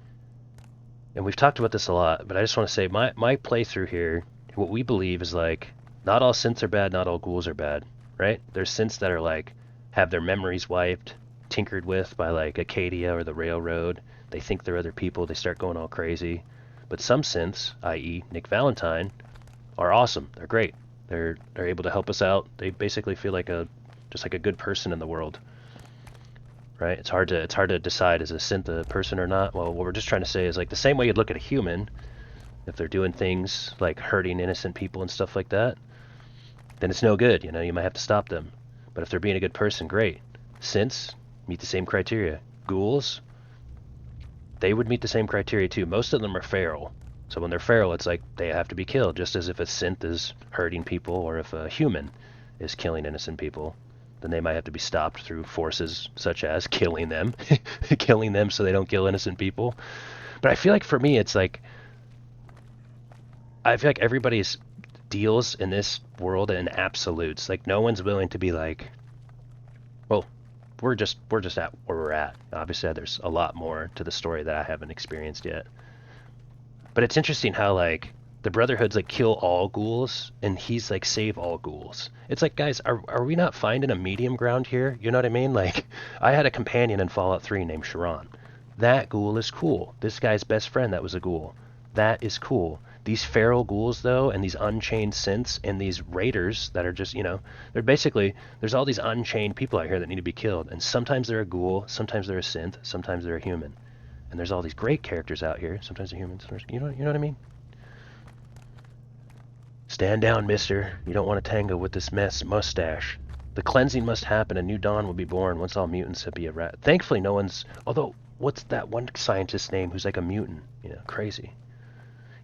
and we've talked about this a lot, but I just want to say my playthrough here, what we believe is like, not all synths are bad, not all ghouls are bad, right? There's synths that are like, have their memories wiped, tinkered with by like Acadia or the Railroad. They think they're other people, they start going all crazy. But some synths, i.e. Nick Valentine, are awesome. They're great. They're able to help us out. They basically feel like just like a good person in the world. Right? It's hard to decide, is a synth a person or not. Well, what we're just trying to say is like the same way you'd look at a human, if they're doing things like hurting innocent people and stuff like that, then it's no good, you know, you might have to stop them. But if they're being a good person, great. Synths meet the same criteria. Ghouls, they would meet the same criteria too. Most of them are feral. So when they're feral, it's like they have to be killed, just as if a synth is hurting people or if a human is killing innocent people. Then they might have to be stopped through forces such as killing them. Killing them so they don't kill innocent people. But I feel like for me, it's like, I feel like everybody's deals in this world in absolutes. Like no one's willing to be like, well, we're just at where we're at. Obviously there's a lot more to the story that I haven't experienced yet. But it's interesting how like the Brotherhood's like kill all ghouls and he's like save all ghouls. It's like, guys, are we not finding a medium ground here? You know what I mean? Like I had a companion in Fallout 3 named Sharon. That ghoul is cool. This guy's best friend that was a ghoul. That is cool. These feral ghouls, though, and these unchained synths, and these raiders that are just, you know, they're basically, there's all these unchained people out here that need to be killed. And sometimes they're a ghoul, sometimes they're a synth, sometimes they're a human. And there's all these great characters out here. Sometimes they're humans, you know what I mean? Stand down, mister. You don't want to tango with this mustache. The cleansing must happen. A new dawn will be born once all mutants have been eradicated. Thankfully, no one's, although, what's that one scientist's name who's like a mutant? You know, crazy.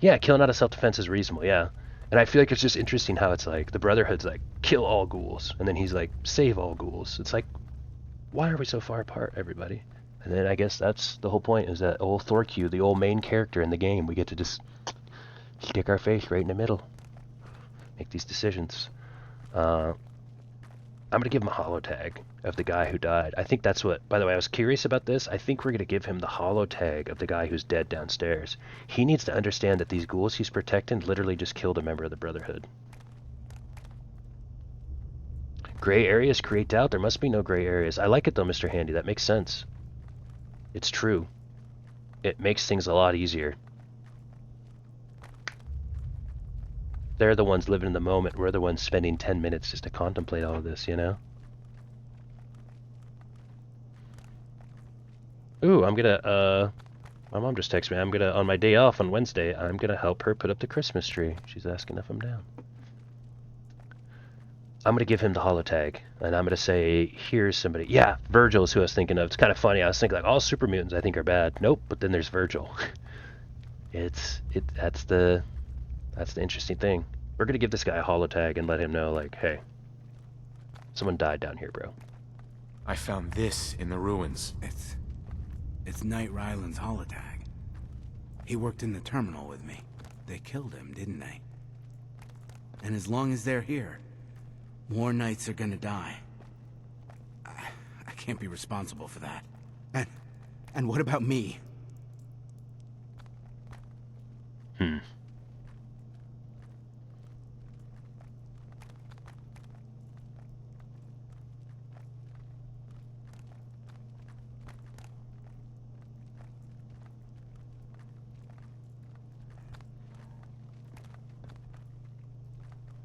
Yeah, killing out of self-defense is reasonable, yeah. And I feel like it's just interesting how it's like, the Brotherhood's like, kill all ghouls. And then he's like, save all ghouls. It's like, why are we so far apart, everybody? And then I guess that's the whole point, is that old Thorque, the old main character in the game, we get to just stick our face right in the middle. Make these decisions. I'm going to give him a holo tag of the guy who died. I think that's what, by the way, I was curious about this. I think we're going to give him the holo tag of the guy who's dead downstairs. He needs to understand that these ghouls he's protecting literally just killed a member of the Brotherhood. Gray areas create doubt. There must be no gray areas. I like it though, Mr. Handy. That makes sense. It's true. It makes things a lot easier. They're the ones living in the moment. We're the ones spending 10 minutes just to contemplate all of this, you know? Ooh, I'm gonna, my mom just texted me. I'm gonna, on my day off on Wednesday, I'm gonna help her put up the Christmas tree. She's asking if I'm down. I'm gonna give him the holo tag, and I'm gonna say, here's somebody. Yeah, Virgil is who I was thinking of. It's kind of funny. I was thinking like all super mutants I think are bad. Nope, but then there's Virgil. That's the interesting thing. We're gonna give this guy a holo tag and let him know, like, hey, someone died down here, bro. I found this in the ruins. It's Knight Ryland's holotag. He worked in the terminal with me. They killed him, didn't they? And as long as they're here, more Knights are gonna die. I can't be responsible for that. And what about me?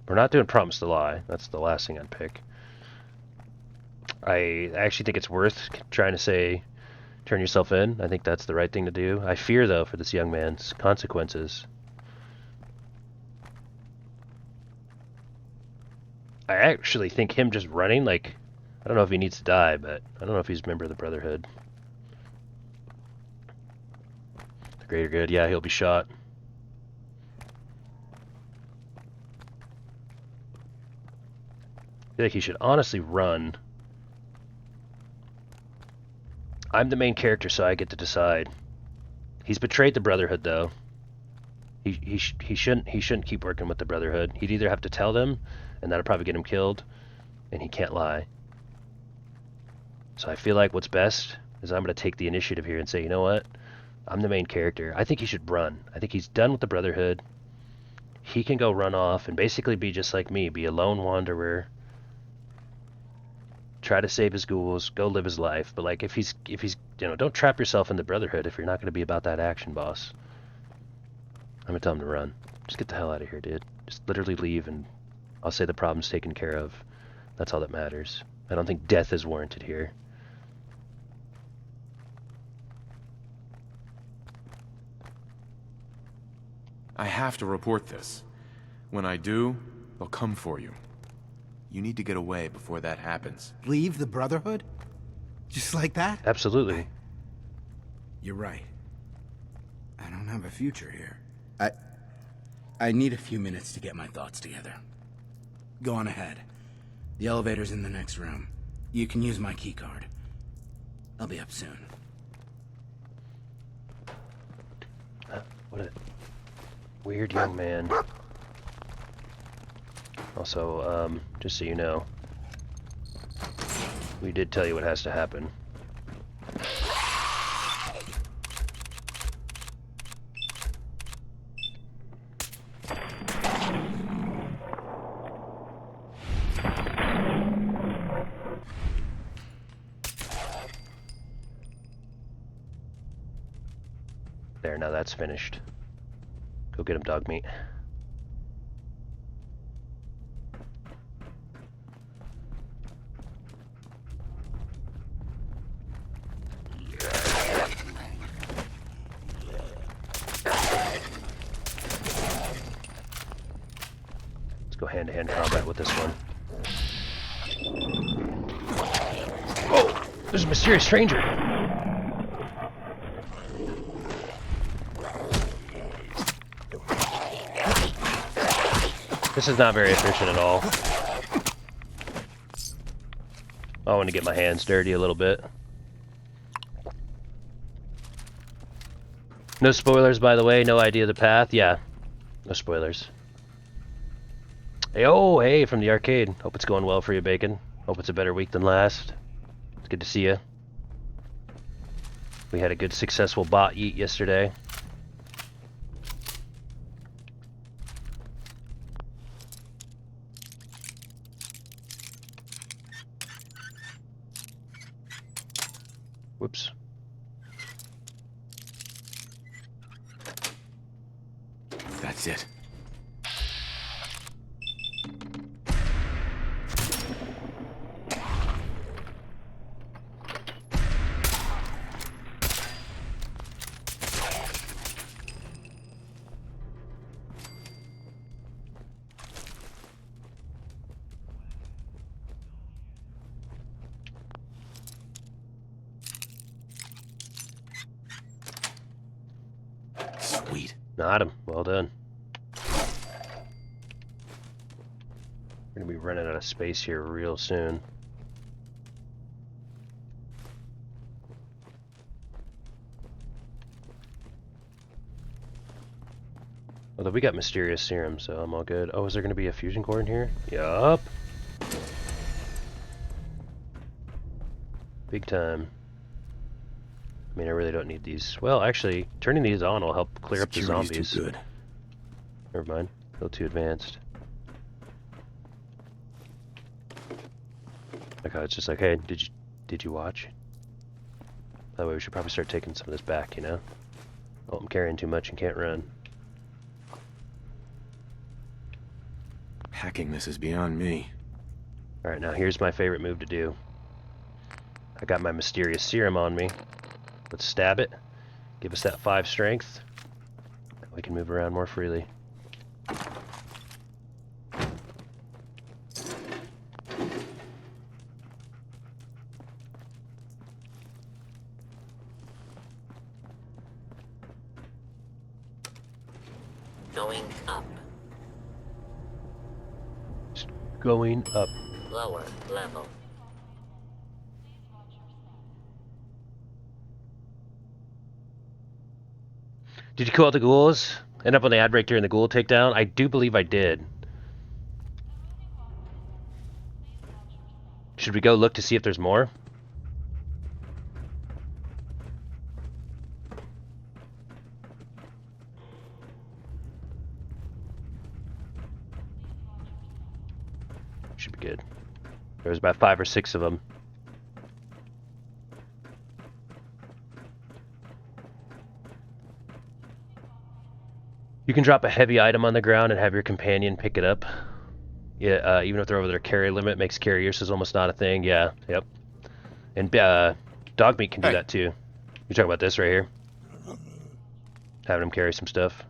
We're not doing Promise to Lie. That's the last thing I'd pick. I actually think it's worth trying to say, turn yourself in. I think that's the right thing to do. I fear, though, for this young man's consequences. I actually think him just running, like, I don't know if he needs to die, but I don't know if he's a member of the Brotherhood. The greater good, yeah, he'll be shot. I feel like he should honestly run. I'm the main character, so I get to decide. He's betrayed the Brotherhood, though. He shouldn't keep working with the Brotherhood. He'd either have to tell them, and that'll probably get him killed, and he can't lie. So I feel like what's best is I'm going to take the initiative here and say, you know what? I'm the main character. I think he should run. I think he's done with the Brotherhood. He can go run off and basically be just like me, be a lone wanderer. Try to save his ghouls, go live his life. But like, if he's, don't trap yourself in the Brotherhood if you're not going to be about that action, boss. I'm gonna tell him to run. Just get the hell out of here, dude. Just literally leave, and I'll say the problem's taken care of. That's all that matters. I don't think death is warranted here. I have to report this. When I do, they'll come for you. You need to get away before that happens. Leave the Brotherhood? Just like that? Absolutely. You're right. I don't have a future here. I need a few minutes to get my thoughts together. Go on ahead. The elevator's in the next room. You can use my keycard. I'll be up soon. What a weird young man. Also, just so you know, we did tell you what has to happen. There, now that's finished. Go get him, dog meat. Let's go hand-to-hand combat with this one. Oh! There's a mysterious stranger! This is not very efficient at all. I want to get my hands dirty a little bit. No spoilers, by the way. No idea of the path. Yeah, no spoilers. Hey, oh, hey, from the arcade. Hope it's going well for you, Bacon. Hope it's a better week than last. It's good to see you. We had a good, successful bot yeet yesterday. Whoops. That's it. Sweet. Got him. Well done. We're gonna be running out of space here real soon. Although we got Mysterious Serum, so I'm all good. Oh, is there gonna be a fusion core in here? Yup. Big time. I mean, I really don't need these. Well, actually, turning these on will help clear up the zombies. Too good. Never mind. A little too advanced. Okay, it's just like, hey, did you watch? That way, we should probably start taking some of this back, you know? Oh, I'm carrying too much and can't run. Hacking this is beyond me. Alright, now here's my favorite move to do. I got my Mysterious Serum on me. Let's stab it. Give us that 5 strength. We can move around more freely. Going up. Just going up. Lower level. Did you kill out the ghouls? End up on the ad break during the ghoul takedown? I do believe I did. Should we go look to see if there's more? Should be good. There was about 5 or 6 of them. You can drop a heavy item on the ground and have your companion pick it up. Yeah, even if they're over their carry limit, makes carry uses almost not a thing. Yeah, yep. And dog meat can do that too. You're talking about this right here? Having him carry some stuff.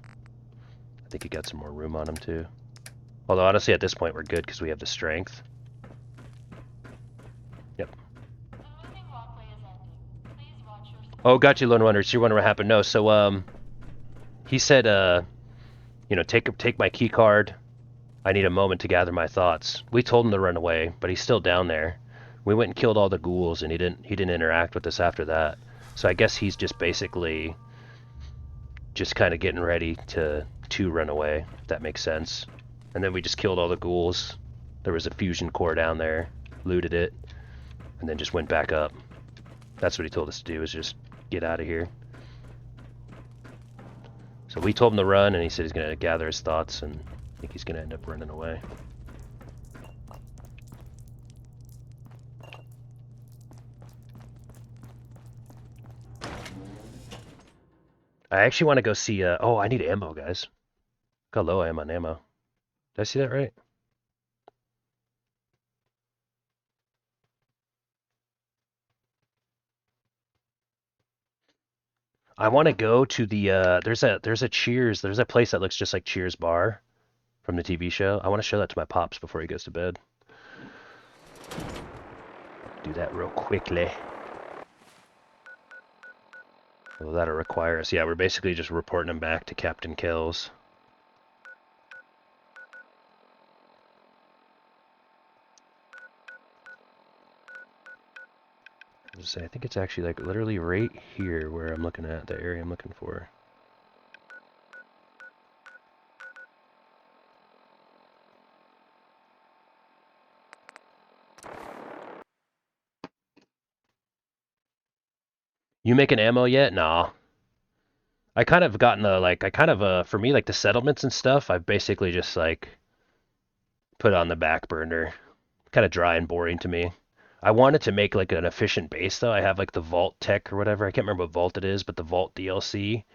I think he got some more room on him too. Although honestly at this point we're good because we have the strength. Yep. Oh, got you, Lone Wonder. So you're wondering what happened. No, so he said you know, take my key card. I need a moment to gather my thoughts. We told him to run away, but he's still down there. We went and killed all the ghouls, and he didn't interact with us after that. So I guess he's just basically just kind of getting ready to run away, if that makes sense. And then we just killed all the ghouls. There was a fusion core down there, looted it, and then just went back up. That's what he told us to do, is just get out of here. So we told him to run, and he said he's going to gather his thoughts, and I think he's going to end up running away. I actually want to go see, oh, I need ammo, guys. Look how low I am on ammo. Did I see that right? I want to go to the, there's a Cheers, there's a place that looks just like Cheers Bar from the TV show. I want to show that to my pops before he goes to bed. Do that real quickly. Well, that'll require us. Yeah, we're basically just reporting him back to Captain Kills. I think it's actually like literally right here where I'm looking at, the area I'm looking for. You making ammo yet? Nah. I kind of gotten the, like, for me, like, the settlements and stuff, I've basically just, like, put on the back burner. Kind of dry and boring to me. I wanted to make, like, an efficient base, though. I have, like, the Vault Tech or whatever. I can't remember what Vault it is, but the Vault DLC.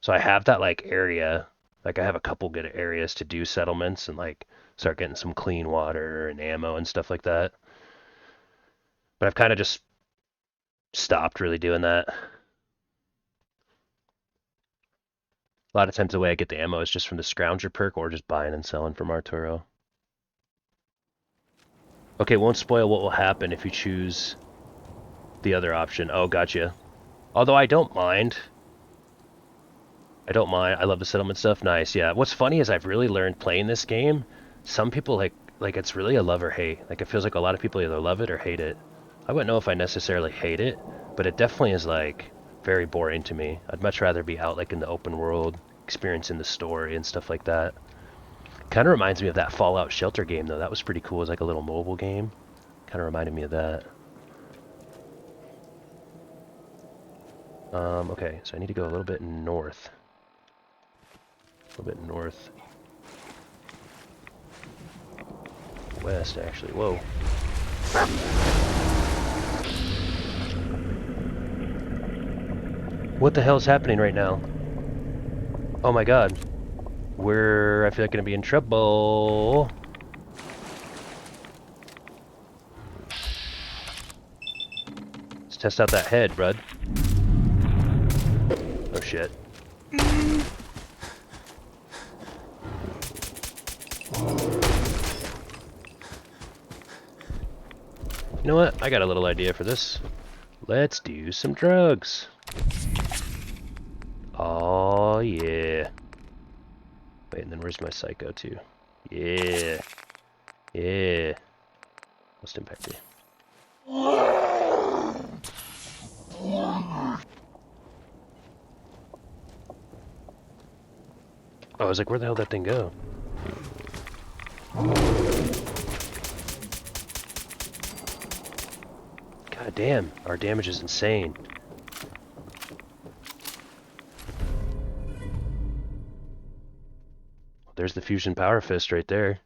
So I have that, like, area. Like, I have a couple good areas to do settlements and, like, start getting some clean water and ammo and stuff like that. But I've kind of just stopped really doing that. A lot of times the way I get the ammo is just from the Scrounger perk or just buying and selling from Arturo. Okay, won't spoil what will happen if you choose the other option. Oh, gotcha. Although I don't mind. I don't mind. I love the settlement stuff. Nice, yeah. What's funny is I've really learned playing this game. Some people like it's really a love or hate. Like, it feels like a lot of people either love it or hate it. I wouldn't know if I necessarily hate it, but it definitely is, like, very boring to me. I'd much rather be out, like, in the open world, experiencing the story and stuff like that. Kind of reminds me of that Fallout Shelter game, though. That was pretty cool. It was like a little mobile game. Kind of reminded me of that. Okay, so I need to go a little bit north. A little bit north. West, actually. Whoa. What the hell is happening right now? Oh my god. I feel like gonna be in trouble. Let's test out that head, bud. Oh shit. You know what? I got a little idea for this. Let's do some drugs. Oh yeah. Wait, and then where's my Psycho too? Yeah. Yeah. Most impacted. Oh, I was like, where the hell did that thing go? God damn, our damage is insane. There's the Fusion Power Fist right there.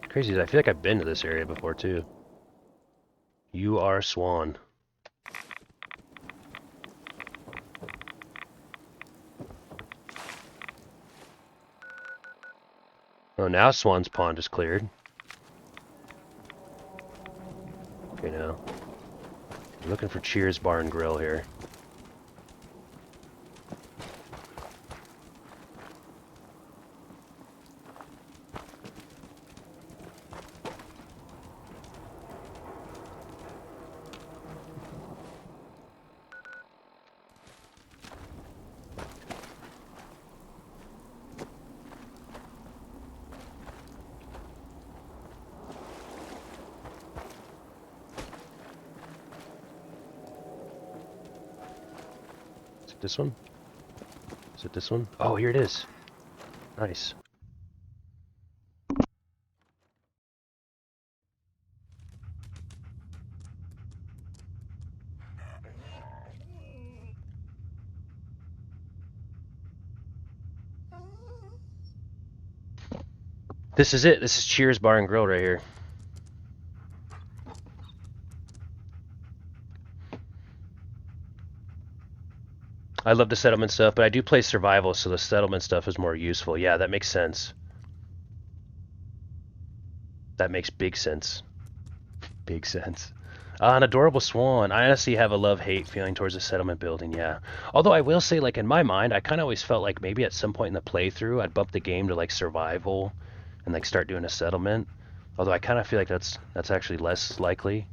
Crazy is I feel like I've been to this area before too. You are Swan. Oh, now Swan's Pond is cleared. Okay, now. I'm looking for Cheers Bar and Grill here. This one? Is it this one? Oh, here it is. Nice. This is it. This is Cheers Bar and Grill right here. I love the settlement stuff, but I do play survival, so the settlement stuff is more useful. Yeah, that makes sense. That makes big sense. Big sense. An adorable swan. I honestly have a love-hate feeling towards the settlement building, yeah. Although I will say, like, in my mind, I kind of always felt like maybe at some point in the playthrough, I'd bump the game to, like, survival and, like, start doing a settlement. Although I kind of feel like that's actually less likely.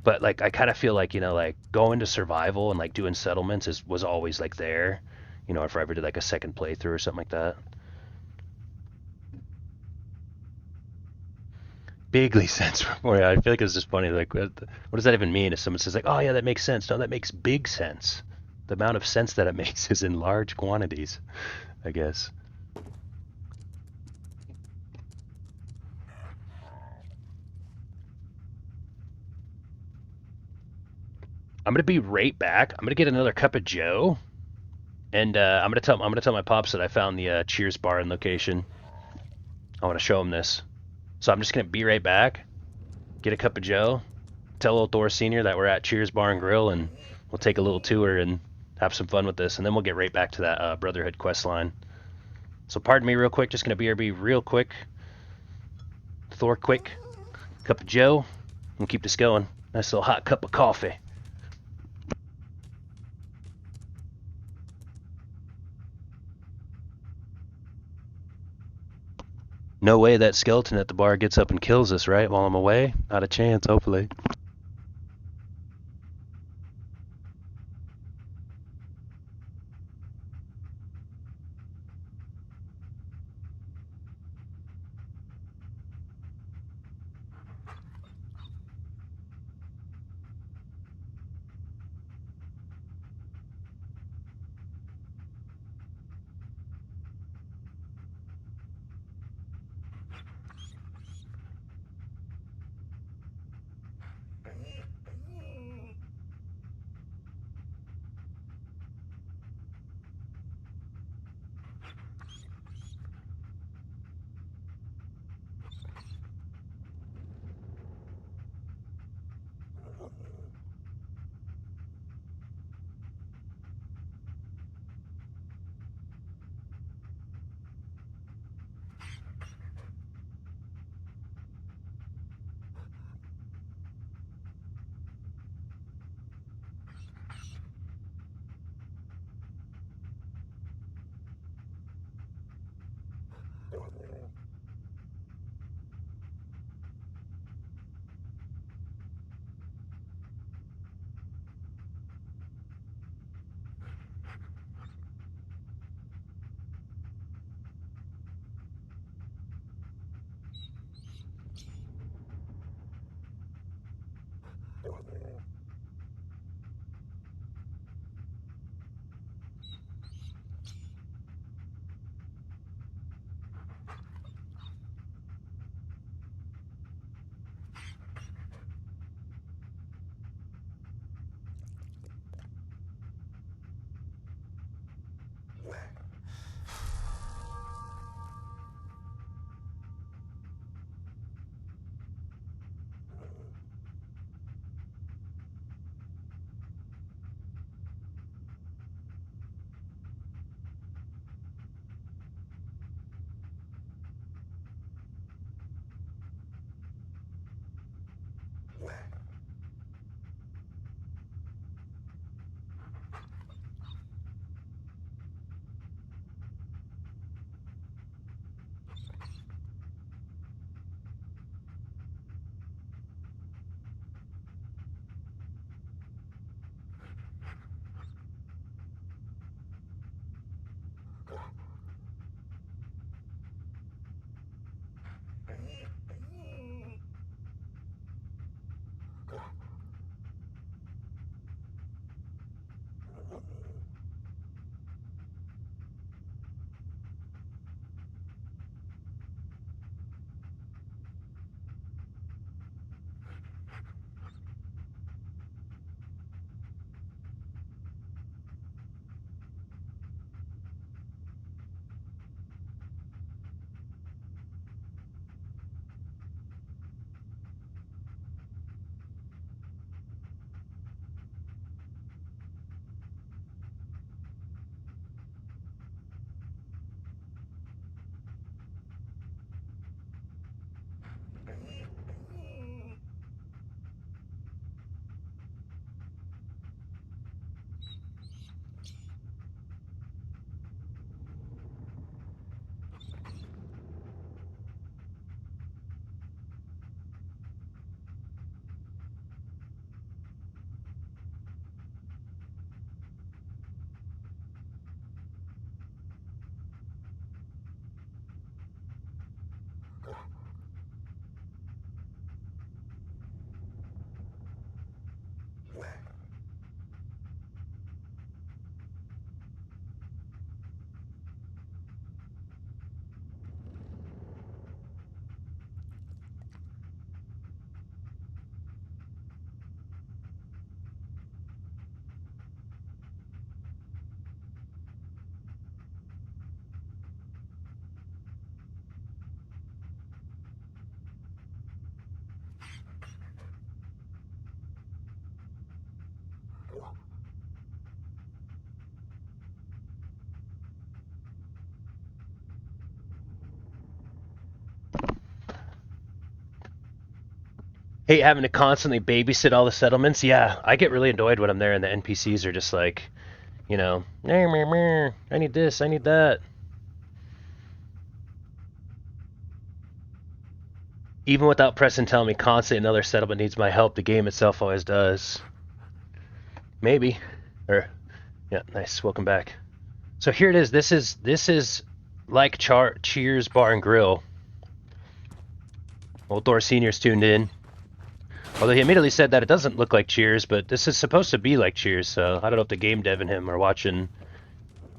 But, like, I kind of feel like, you know, like, going to survival and, like, doing settlements was always, like, there. You know, if I ever did, like, a second playthrough or something like that. Bigly sense for you. I feel like it's just funny. Like, what does that even mean? If someone says, like, oh, yeah, that makes sense. No, that makes big sense. The amount of sense that it makes is in large quantities, I guess. I'm gonna be right back. I'm gonna get another cup of Joe, and I'm gonna tell my pops that I found the Cheers bar and location. I want to show him this, so I'm just gonna be right back. Get a cup of Joe, tell old Thor Senior that we're at Cheers Bar and Grill, and we'll take a little tour and have some fun with this, and then we'll get right back to that Brotherhood quest line. So pardon me real quick. Just gonna BRB real quick. Thor quick. Cup of Joe, and keep this going. Nice little hot cup of coffee. No way that skeleton at the bar gets up and kills us, right? While I'm away? Not a chance, hopefully. Hate having to constantly babysit all the settlements. Yeah, I get really annoyed when I'm there and the NPCs are just like, you know, I need this, I need that. Even without Preston telling me constantly another settlement needs my help, the game itself always does. Maybe. Yeah, nice. Welcome back. So here it is. This is like Cheers Bar and Grill. Old Thor Senior's tuned in. Although he immediately said that it doesn't look like Cheers, but this is supposed to be like Cheers, so I don't know if the game dev and him are watching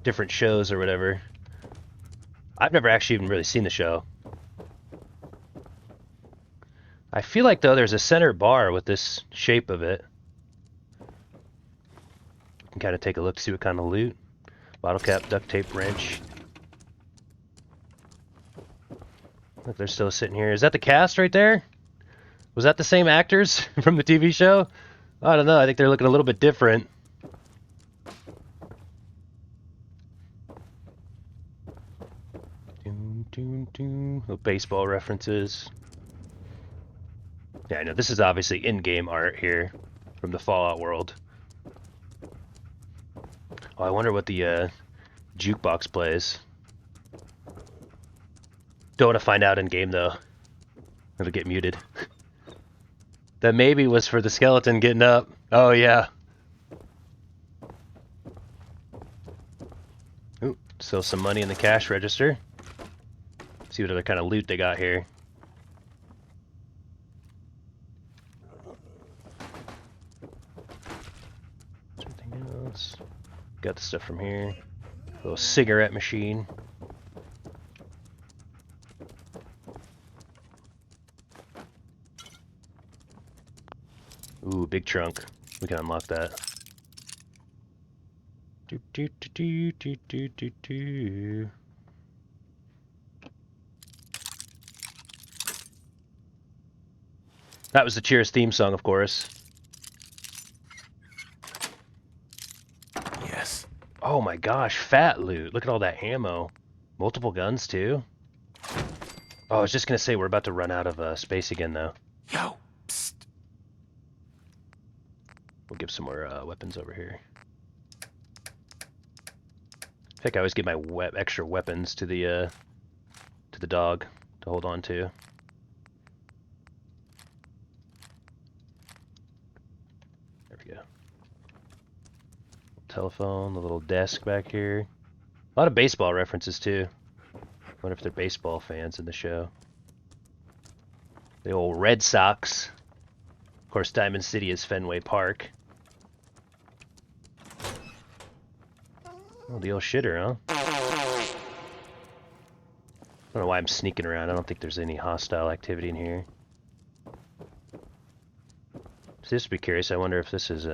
different shows or whatever. I've never actually even really seen the show. I feel like, though, there's a center bar with this shape of it. You can kind of take a look, see what kind of loot. Bottle cap, duct tape, wrench. Look, they're still sitting here. Is that the cast right there? Was that the same actors from the TV show? I don't know. I think they're looking a little bit different. Little baseball references. Yeah, I know. This is obviously in-game art here from the Fallout world. Oh, I wonder what the jukebox plays. Don't want to find out in-game, though. It'll get muted. That maybe was for the skeleton getting up. Oh, yeah. Ooh, still some money in the cash register. See what other kind of loot they got here. Something else. Got the stuff from here. Little cigarette machine. Ooh, big trunk. We can unlock that. That was the Cheers theme song, of course. Yes. Oh my gosh, fat loot. Look at all that ammo. Multiple guns, too. Oh, I was just gonna say we're about to run out of space again, though. Yo, psst. We'll give some more weapons over here. Heck, I always give my extra weapons to the dog to hold on to. There we go. Telephone, the little desk back here. A lot of baseball references too. Wonder if they're baseball fans in the show. The old Red Sox. Of course, Diamond City is Fenway Park. Oh, the old shitter, huh? I don't know why I'm sneaking around. I don't think there's any hostile activity in here. Just to be curious, I wonder if this is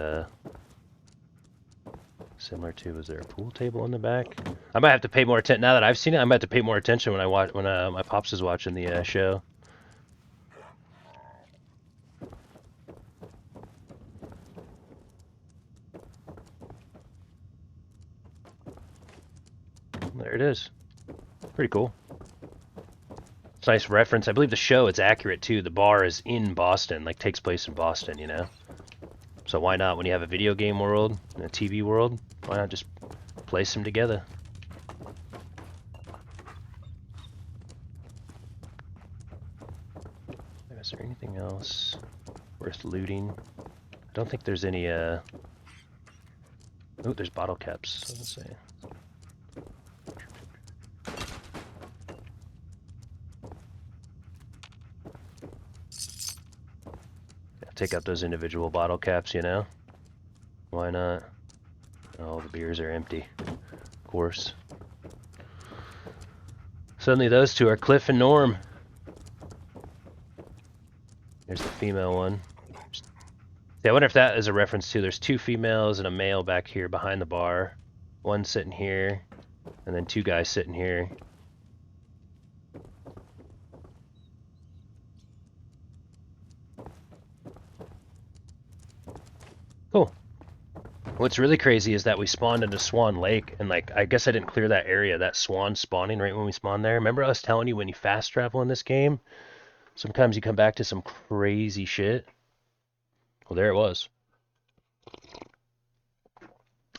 similar to, was there a pool table in the back? I might have to pay more attention, now that I've seen it, I might have to pay more attention when I watch, when my pops is watching the show. There it is. Pretty cool. It's a nice reference. I believe the show, it's accurate too. The bar is in Boston, like takes place in Boston, you know? So why not, when you have a video game world and a TV world, why not just place them together? Is there anything else worth looting? I don't think there's any, oh, there's bottle caps, let's say. Take out those individual bottle caps, you know? Why not? All the beers are empty, of course. Suddenly those two are Cliff and Norm. There's the female one. Yeah, I wonder if that is a reference to, there's two females and a male back here behind the bar. One sitting here, and then two guys sitting here. Cool. What's really crazy is that we spawned into Swan Lake, and like, I guess I didn't clear that area, that swan spawning right when we spawned there. Remember I was telling you when you fast travel in this game, sometimes you come back to some crazy shit? Well, there it was.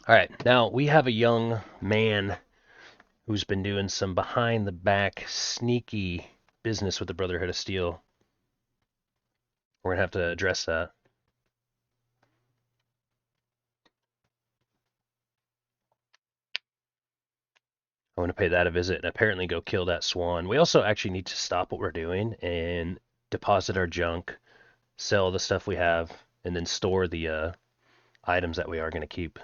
Alright, now we have a young man who's been doing some behind-the-back sneaky business with the Brotherhood of Steel. We're gonna have to address that. I want to pay that a visit and apparently go kill that swan. We also actually need to stop what we're doing and deposit our junk, sell the stuff we have, and then store the items that we are going to keep.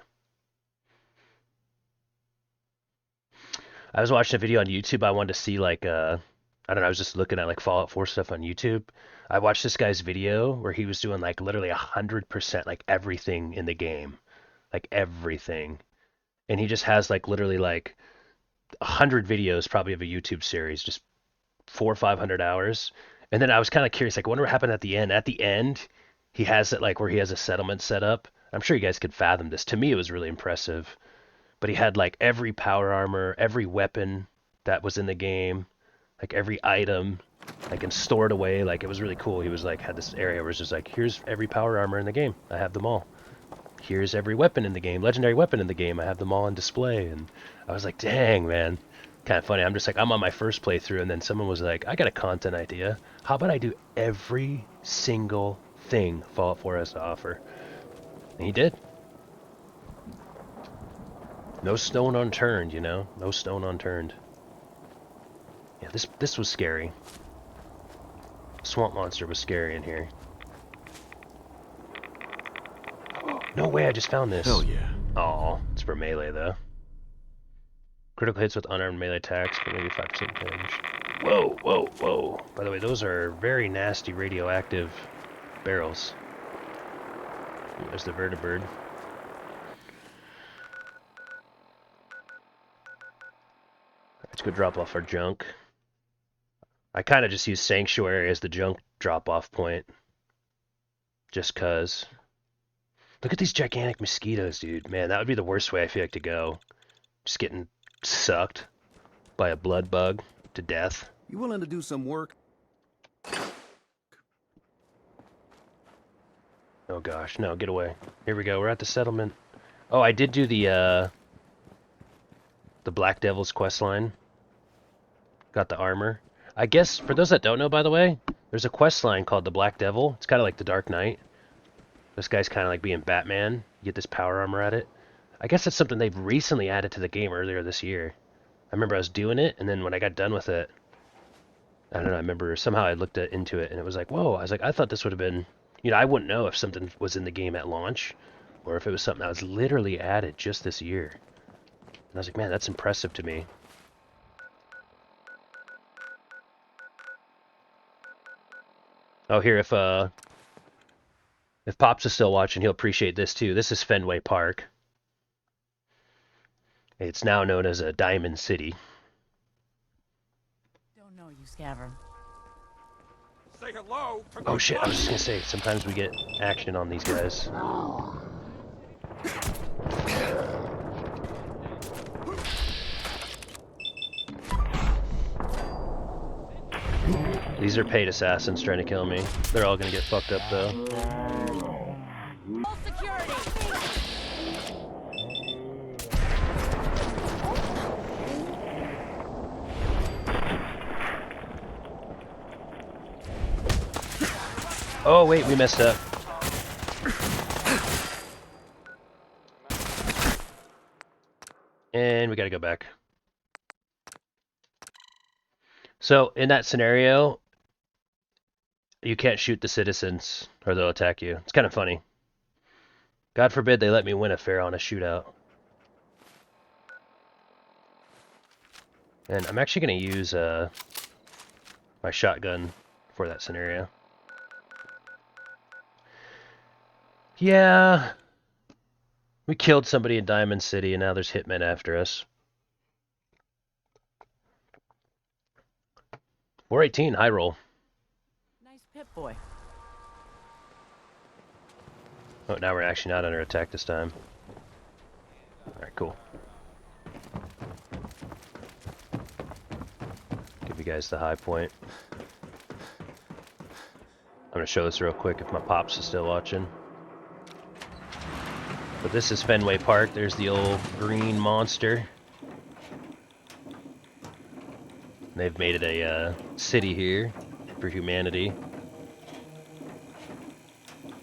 I was watching a video on YouTube. I wanted to see like, I don't know, I was just looking at like Fallout 4 stuff on YouTube. I watched this guy's video where he was doing like literally 100% like everything in the game. Like everything. And he just has like literally like 100 videos probably of a YouTube series, just 400 or 500 hours. And then I was kind of curious, like, I wonder what happened at the end. At the end, he has it like where he has a settlement set up. I'm sure you guys could fathom this. To me, it was really impressive. But he had like every power armor, every weapon that was in the game, like every item, like and stored away. Like it was really cool. He was like, had this area where it's just like, here's every power armor in the game. I have them all. Here's every weapon in the game, legendary weapon in the game. I have them all on display. And I was like, dang, man. Kind of funny. I'm just like, I'm on my first playthrough, and then someone was like, I got a content idea. How about I do every single thing Fallout 4 has to offer? And he did. No stone unturned, you know? No stone unturned. Yeah, this was scary. Swamp monster was scary in here. No way, I just found this. Hell yeah. Aw, it's for melee though. Critical hits with unarmed melee attacks, but maybe 5% damage. Whoa, whoa, whoa. By the way, those are very nasty radioactive barrels. There's the vertibird. Let's go drop off our junk. I kind of just use Sanctuary as the junk drop-off point. Just cuz. Look at these gigantic mosquitoes, dude. Man, that would be the worst way I feel like to go. Just getting sucked by a blood bug to death. You willing to do some work? Oh gosh, no, get away. Here we go, we're at the settlement. Oh, I did do the Black Devil's quest line. Got the armor. I guess, for those that don't know, by the way, there's a quest line called the Black Devil. It's kind of like the Dark Knight. This guy's kind of like being Batman. You get this power armor at it. I guess that's something they've recently added to the game earlier this year. I remember I was doing it, and then when I got done with it, I don't know, I remember somehow I looked into it, and it was like, whoa, I was like, I thought this would have been You know, I wouldn't know if something was in the game at launch, or if it was something that was literally added just this year. And I was like, man, that's impressive to me. Oh, here, if Pops is still watching, he'll appreciate this too. This is Fenway Park. It's now known as a Diamond City. Don't know you, Scaver. Say hello to Oh shit, I was just gonna say, sometimes we get action on these guys. These are paid assassins trying to kill me. They're all gonna get fucked up though. Full security. Oh wait, we messed up. And we gotta go back. So in that scenario, you can't shoot the citizens or they'll attack you. It's kind of funny. God forbid they let me win a fair on a shootout. And I'm actually going to use my shotgun for that scenario. Yeah. We killed somebody in Diamond City and now there's hitmen after us. 418, high roll. Nice Pip-Boy. Oh, now we're actually not under attack this time. Alright, cool. Give you guys the high point. I'm gonna show this real quick if my Pops is still watching. But this is Fenway Park. There's the old green monster. They've made it a city here for humanity.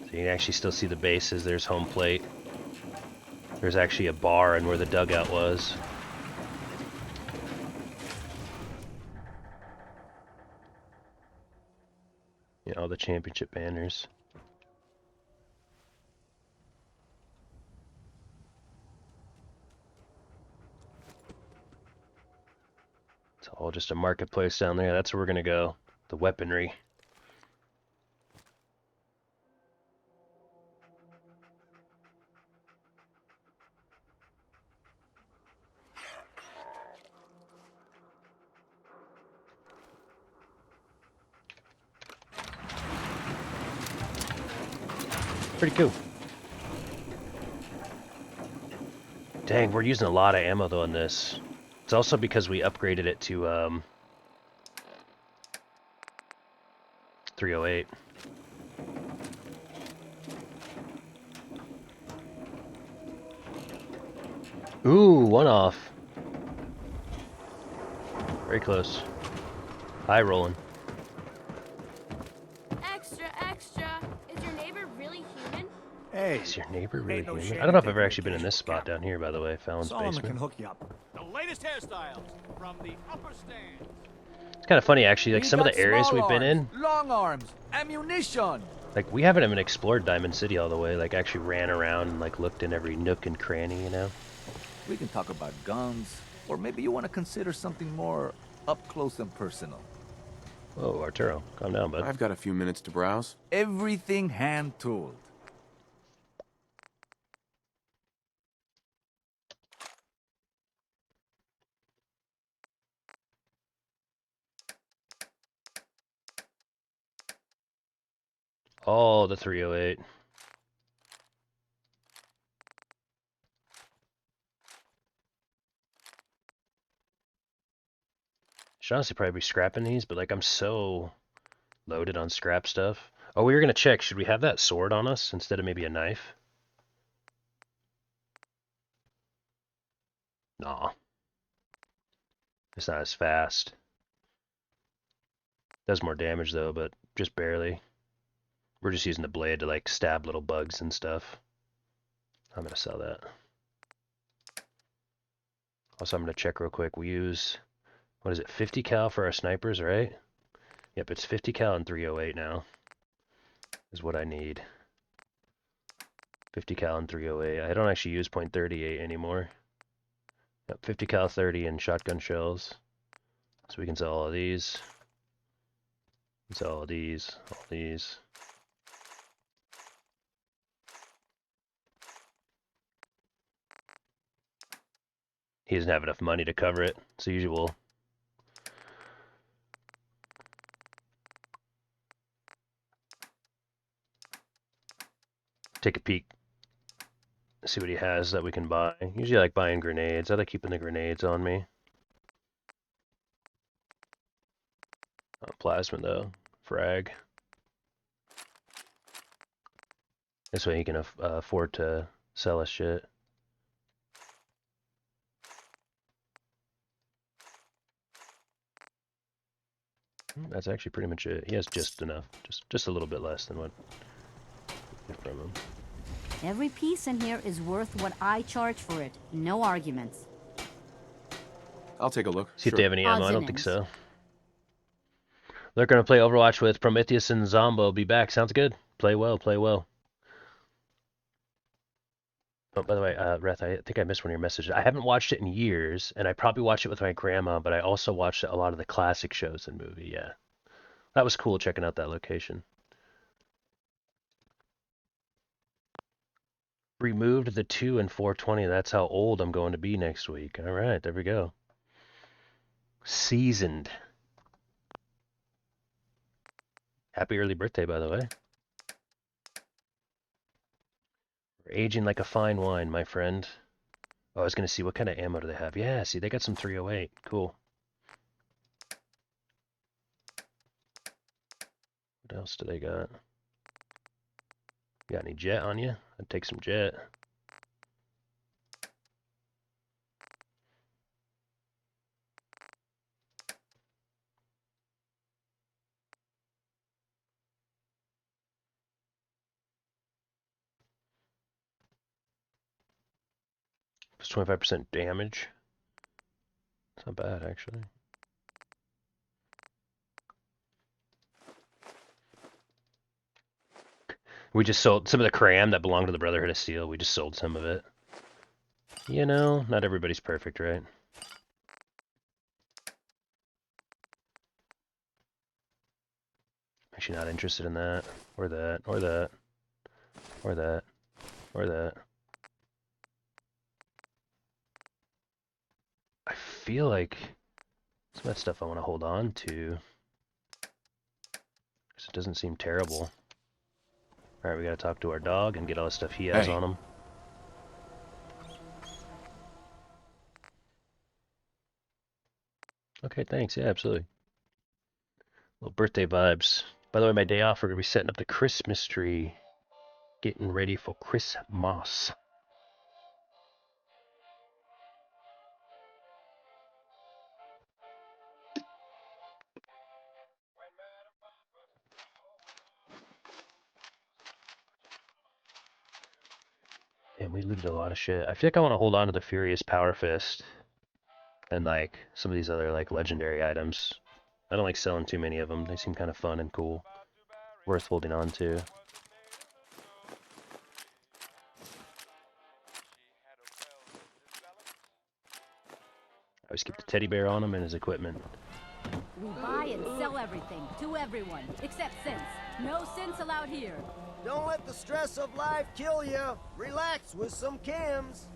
So you can actually still see the bases. There's home plate. There's actually a bar in where the dugout was. Yeah, all the championship banners. It's all just a marketplace down there. That's where we're gonna go. The weaponry. Pretty cool. Dang, we're using a lot of ammo though in this. It's also because we upgraded it to 308. Ooh, one off. Very close. High rolling. Extra, extra. Is your neighbor really human? Hey, is your neighbor really human? I don't know if I've ever actually been in this spot down here, by the way. Fallon's basement. hook you up. The latest hairstyles from the upper stand. It's kind of funny, actually. Like, some of the areas we've been in, long arms, ammunition. like, we haven't even explored Diamond City all the way. Like, actually ran around and, like, looked in every nook and cranny, you know? We can talk about guns, or maybe you want to consider something more up close and personal. Whoa, Arturo, calm down, bud. I've got a few minutes to browse. Everything hand-tooled. Oh, the 308. Should honestly probably be scrapping these, but like I'm so loaded on scrap stuff. Oh, we were gonna check. Should we have that sword on us instead of maybe a knife? Nah. It's not as fast. Does more damage though, but just barely. We're just using the blade to like stab little bugs and stuff. I'm gonna sell that. Also, I'm gonna check real quick. We use, what is it, 50 cal for our snipers, right? Yep, it's 50 cal and 308 now. is what I need. 50 cal and 308. I don't actually use .38 anymore. Yep, 50 cal 30 and shotgun shells. So we can sell all of these. Sell all these, all these. He doesn't have enough money to cover it, as usual. Take a peek. See what he has that we can buy. Usually I like buying grenades. I like keeping the grenades on me. Plasma though. Frag. This way he can afford to sell us shit. That's actually pretty much it. He has just enough. Just a little bit less than what we get from him. Every piece in here is worth what I charge for it. No arguments. I'll take a look. See if they have any ammo. I don't think ends. so. They're going to play Overwatch with Prometheus and Zombo. Be back. Sounds good. Play well, play well. Oh, by the way, Reth, I think I missed one of your messages. I haven't watched it in years, and I probably watched it with my grandma, but I also watched a lot of the classic shows and movie, yeah. That was cool checking out that location. Removed the 2 and 420. That's how old I'm going to be next week. All right, there we go. Seasoned. Happy early birthday, by the way. We're aging like a fine wine, my friend. Oh, I was going to see what kind of ammo do they have. Yeah, see, they got some 308. Cool. What else do they got? Got any jet on you? I'd take some jet. It's 25% damage. It's not bad, actually. We just sold some of the cram that belonged to the Brotherhood of Steel. We just sold some of it. You know, not everybody's perfect, right? Actually not interested in that. Or that. Or that. Or that. Or that. I feel like some of that stuff I want to hold on to. Because it doesn't seem terrible. Alright, we gotta talk to our dog and get all the stuff he has on him. Okay, thanks. Yeah, absolutely. Little birthday vibes. By the way, my day off, we're gonna be setting up the Christmas tree. Getting ready for Christmas. And we looted a lot of shit. I feel like I want to hold on to the Furious Power Fist. And like some of these other like legendary items. I don't like selling too many of them. They seem kind of fun and cool. Worth holding on to. I always keep the teddy bear on him and his equipment. We buy and sell everything to everyone, except synths. No synths allowed here. Don't let the stress of life kill you. Relax with some chems.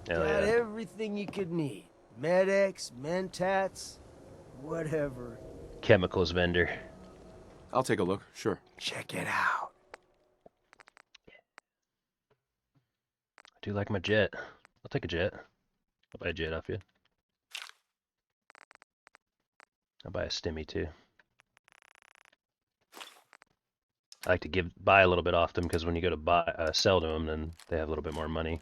Hell Got yeah. everything you could need. Med-X, Mentats, whatever. Chemicals vendor. I'll take a look, sure. Check it out. I do like my jet. I'll take a jet. I'll buy a jet off you. I'll buy a stimmy too. I like to buy a little bit off them because when you go to sell to them, then they have a little bit more money.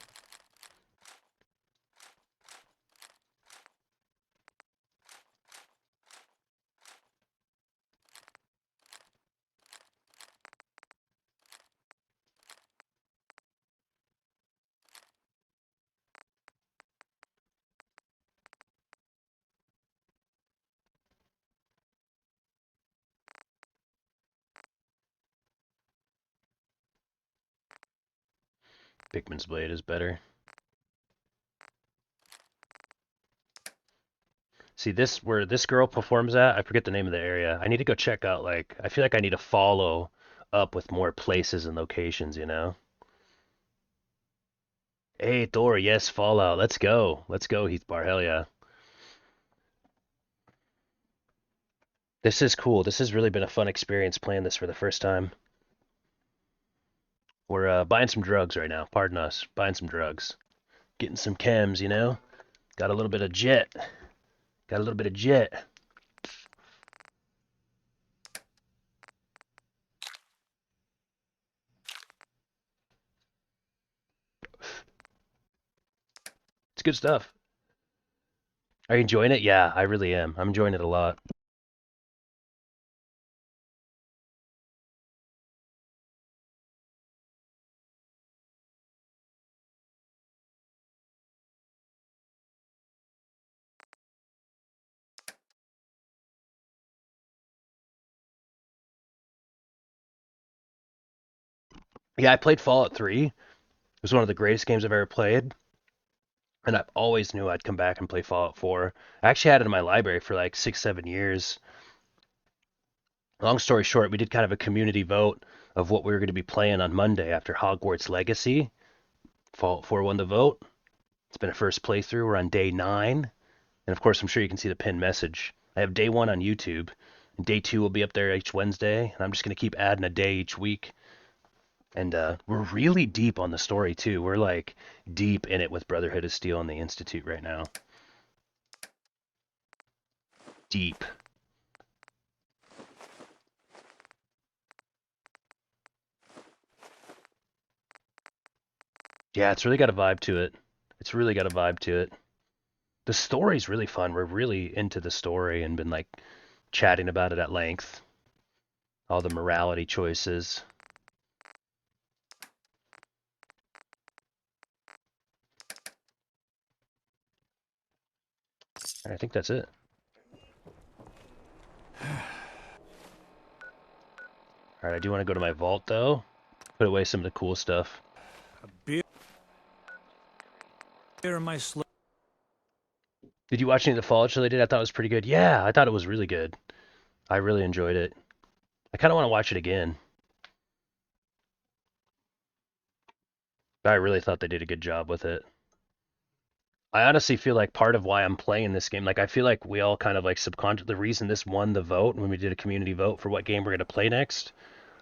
Pikmin's blade is better. See this where this girl performs at? I forget the name of the area. I need to go check out like I feel like I need to follow up with more places and locations, you know? Hey Thor, yes, Fallout. Let's go. Let's go, Heathbar. Hell yeah. This is cool. This has really been a fun experience playing this for the first time. We're buying some drugs right now. Pardon us. Buying some drugs. Getting some chems, you know? Got a little bit of jet. Got a little bit of jet. It's good stuff. Are you enjoying it? Yeah, I really am. I'm enjoying it a lot. Yeah, I played Fallout 3. It was one of the greatest games I've ever played. And I always knew I'd come back and play Fallout 4. I actually had it in my library for like 6-7 years. Long story short, we did kind of a community vote of what we were going to be playing on Monday after Hogwarts Legacy. Fallout 4 won the vote. It's been a first playthrough. We're on day 9. And of course, I'm sure you can see the pinned message. I have day 1 on YouTube. And day 2 will be up there each Wednesday. And I'm just going to keep adding a day each week. And we're really deep on the story, too. We're, like, deep in it with Brotherhood of Steel and the Institute right now. Deep. Yeah, it's really got a vibe to it. It's really got a vibe to it. The story's really fun. We're really into the story and been, like, chatting about it at length. All the morality choices. I think that's it. Alright, I do want to go to my vault, though. Put away some of the cool stuff. A beer in my slip. Did you watch any of the Fallout show they did? I thought it was pretty good. Yeah, I thought it was really good. I really enjoyed it. I kind of want to watch it again. I really thought they did a good job with it. I honestly feel like part of why I'm playing this game, like I feel like we all kind of like the reason this won the vote when we did a community vote for what game we're going to play next,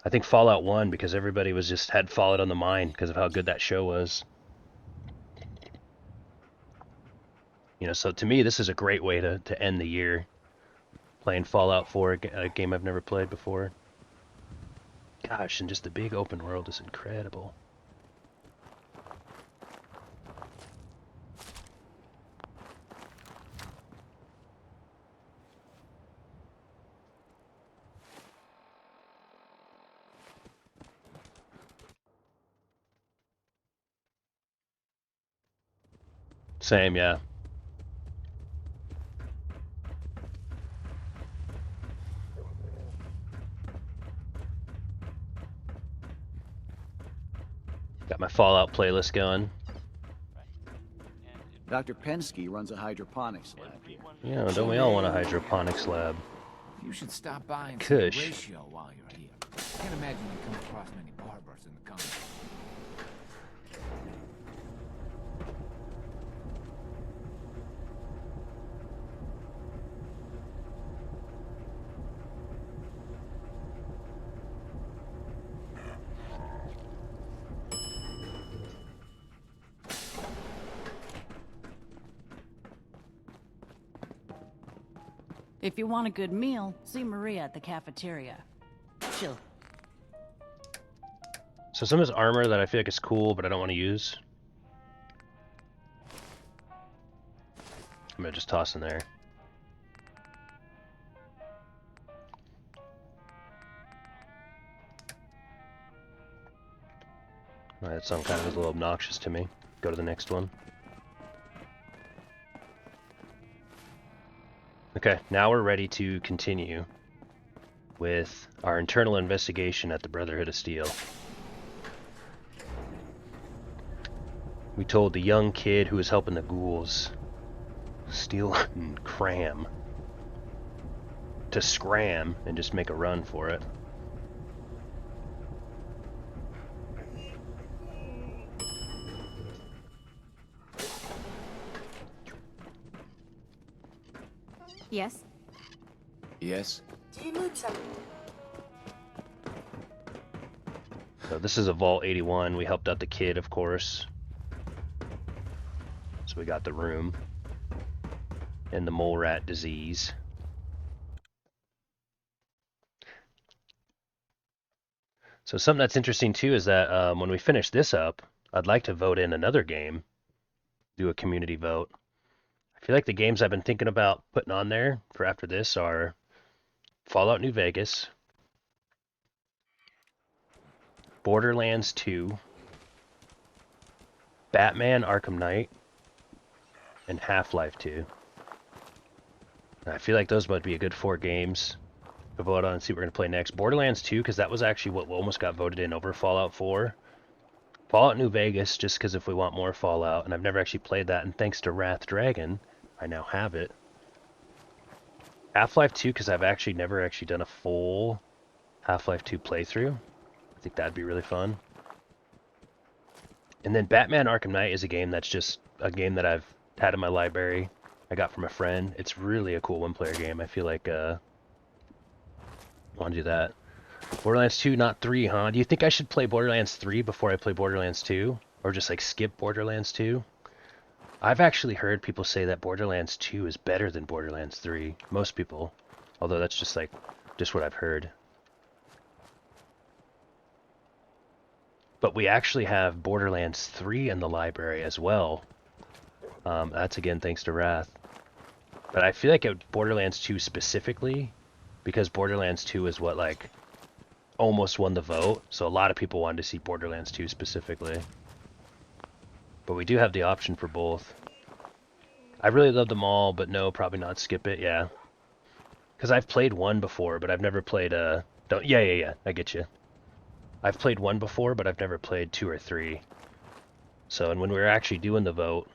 I think Fallout won because everybody was just had Fallout on the mind because of how good that show was. You know, so to me, this is a great way to end the year. Playing Fallout 4, a game I've never played before. Gosh, and just the big open world is incredible. Same, yeah. Got my Fallout playlist going. Dr. Pensky runs a hydroponics lab here. Yeah, don't we all want a hydroponics lab? You should stop by and Kush. see Ratio while you're here. Can't imagine you come across many barbers in the country. If you want a good meal, see Maria at the cafeteria. Chill. So some of his armor that I feel like is cool, but I don't want to use. I'm gonna just toss in there. Alright, that song kind of is a little obnoxious to me. Go to the next one. Okay, now we're ready to continue with our internal investigation at the Brotherhood of Steel. We told the young kid who was helping the ghouls steal and cram to scram and just make a run for it. Yes? Yes? Do you need some? So this is a Vault 81. We helped out the kid, of course. So we got the room. And the mole rat disease. So something that's interesting too is that when we finish this up, I'd like to vote in another game. Do a community vote. I feel like the games I've been thinking about putting on there for after this are Fallout New Vegas, Borderlands 2, Batman Arkham Knight, and Half-Life 2. And I feel like those might be a good 4 games to vote on and see what we're going to play next. Borderlands 2, because that was actually what almost got voted in over Fallout 4. Fallout New Vegas, just because if we want more Fallout, and I've never actually played that, and thanks to Wrath Dragon, I now have it. Half-Life 2, because I've actually never actually done a full Half-Life 2 playthrough. I think that'd be really fun. And then Batman Arkham Knight is a game that's just a game that I've had in my library. I got from a friend. It's really a cool one-player game. I feel like I want to do that. Borderlands 2, not 3, huh? Do you think I should play Borderlands 3 before I play Borderlands 2? Or just like skip Borderlands 2? I've actually heard people say that Borderlands 2 is better than Borderlands 3. Most people. Although that's just what I've heard. But we actually have Borderlands 3 in the library as well. That's again thanks to Wrath. But I feel like Borderlands 2 specifically, because Borderlands 2 is what almost won the vote. So a lot of people wanted to see Borderlands 2 specifically. But we do have the option for both. I really love them all, but no, probably not skip it, yeah. Because I've played 1 before, but I've never played yeah, I get you. I've played 1 before, but I've never played 2 or 3. So, and when we were actually doing the vote,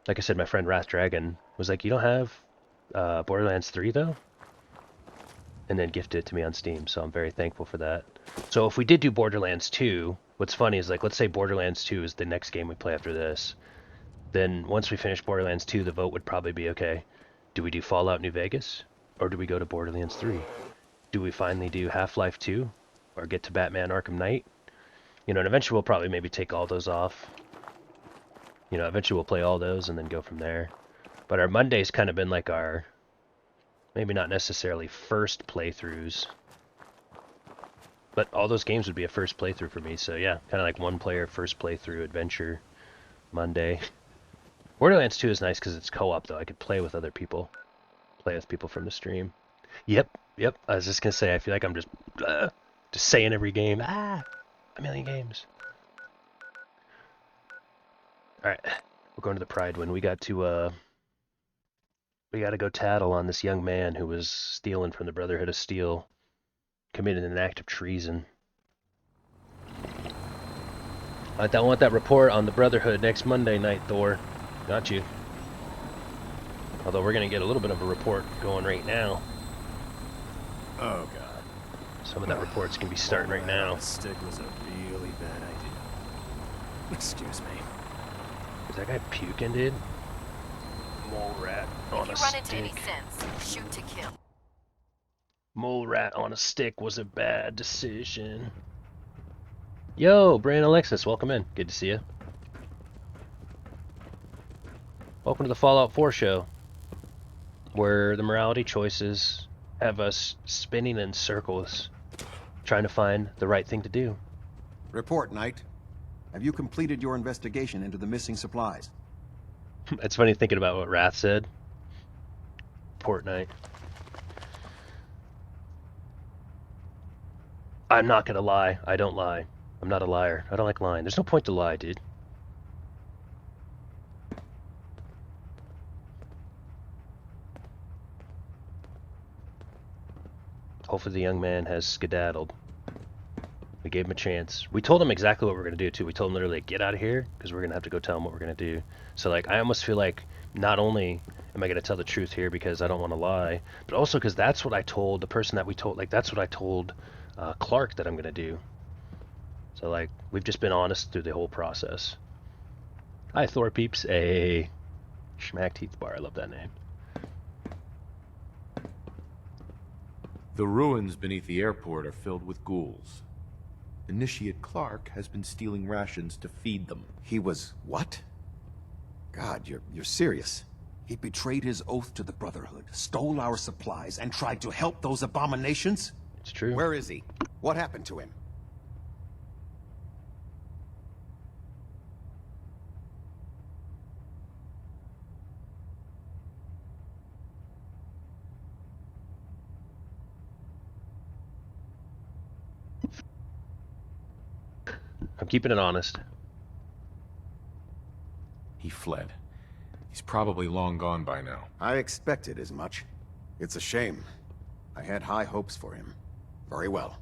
like I said, my friend Wrath Dragon was like, you don't have Borderlands 3 though? And then gifted it to me on Steam, so I'm very thankful for that. So if we did do Borderlands 2, what's funny is let's say Borderlands 2 is the next game we play after this. Then once we finish Borderlands 2, the vote would probably be, okay, do we do Fallout New Vegas? Or do we go to Borderlands 3? Do we finally do Half-Life 2? Or get to Batman Arkham Knight? And eventually we'll probably maybe take all those off. Eventually we'll play all those and then go from there. But our Monday's kind of been like our, maybe not necessarily first playthroughs. But all those games would be a first playthrough for me, so yeah, kind of like one player first playthrough adventure Monday. Borderlands 2 is nice because it's co-op though. I could play with other people. Play with people from the stream. Yep. I was just gonna say, I feel like I'm just saying every game. A million games. Alright, we're going to the Pride when we got to go tattle on this young man who was stealing from the Brotherhood of Steel. Committed an act of treason. I want that report on the Brotherhood next Monday night, Thor. Got you. Although we're going to get a little bit of a report going right now. Oh, God. Some of that report's going to be starting right now. Stick was a really bad idea. Excuse me. Is that guy puking, dude? Mole rat on a stick. If you run into any sense, shoot to kill. Mole rat on a stick was a bad decision. Yo, Brian Alexis, welcome in. Good to see you. Welcome to the Fallout 4 show, where the morality choices have us spinning in circles, trying to find the right thing to do. Report, Knight. Have you completed your investigation into the missing supplies? It's funny thinking about what Wrath said. Report, Knight. I'm not gonna lie. I don't lie. I'm not a liar. I don't like lying. There's no point to lie, dude. Hopefully the young man has skedaddled. We gave him a chance. We told him exactly what we're going to do, too. We told him literally, get out of here, because we're going to have to go tell him what we're going to do. So, like, I almost feel like not only am I going to tell the truth here because I don't want to lie, but also because that's what I told the person that we told, like, that's what I told Clark that I'm going to do. So, like, we've just been honest through the whole process. Hi, Thor Peeps. Hey. Schmack Teeth Bar. I love that name. The ruins beneath the airport are filled with ghouls. Initiate Clark has been stealing rations to feed them. He was what? God, you're serious. He betrayed his oath to the Brotherhood, stole our supplies, and tried to help those abominations? It's true. Where is he? What happened to him? I'm keeping it honest. He fled. He's probably long gone by now. I expected as much. It's a shame. I had high hopes for him. Very well.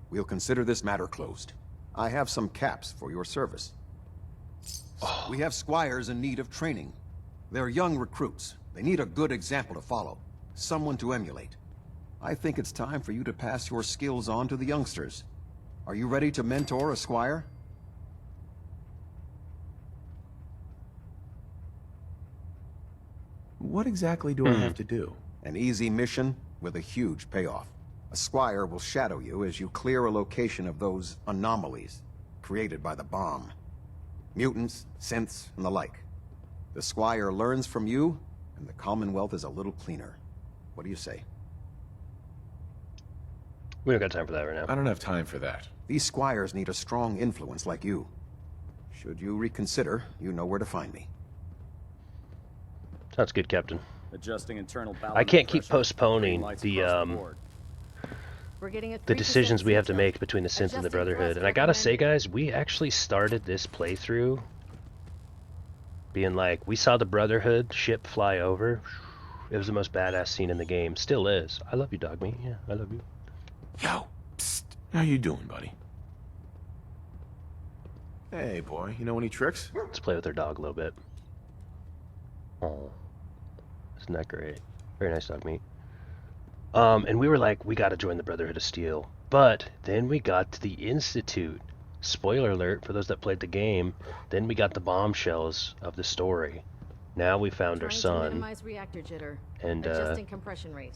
We'll consider this matter closed. I have some caps for your service. We have squires in need of training. They're young recruits. They need a good example to follow. Someone to emulate. I think it's time for you to pass your skills on to the youngsters. Are you ready to mentor a squire? What exactly do I have to do? An easy mission with a huge payoff. A squire will shadow you as you clear a location of those anomalies created by the bomb. Mutants, synths, and the like. The squire learns from you, and the Commonwealth is a little cleaner. What do you say? We don't got time for that right now. I don't have time for that. These squires need a strong influence like you. Should you reconsider, you know where to find me. Sounds good, Captain. Adjusting internal balance. I can't keep postponing We're getting the decisions we have to make between the Synth and the Brotherhood. And I gotta say, guys, we actually started this playthrough being like, we saw the Brotherhood ship fly over. It was the most badass scene in the game. Still is. I love you, Dogmeat. Yeah, I love you. Yo, psst. How you doing, buddy? Hey, boy. You know any tricks? Let's play with our dog a little bit. Oh, isn't that great? Very nice, Dogmeat. And we were like, we gotta join the Brotherhood of Steel. But then we got to the Institute. Spoiler alert for those that played the game. Then we got the bombshells of the story. Now we found our son. Minimize reactor jitter. And adjusting compression rate.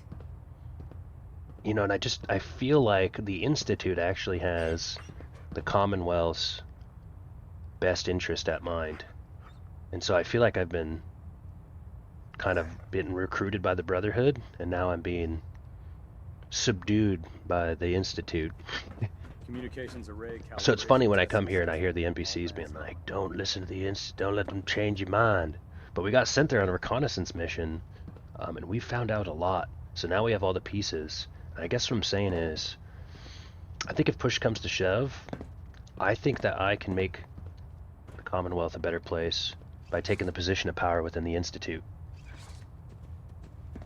You know, and I feel like the Institute actually has the Commonwealth's best interest at mind. And so I feel like I've been kind of recruited by the Brotherhood, and now I'm being subdued by the Institute. Communications array. So it's funny when I come here and I hear the NPCs being like, don't listen to the Institute, don't let them change your mind. But we got sent there on a reconnaissance mission, and we found out a lot. So now we have all the pieces. And I guess what I'm saying is, I think if push comes to shove, I think that I can make the Commonwealth a better place by taking the position of power within the Institute.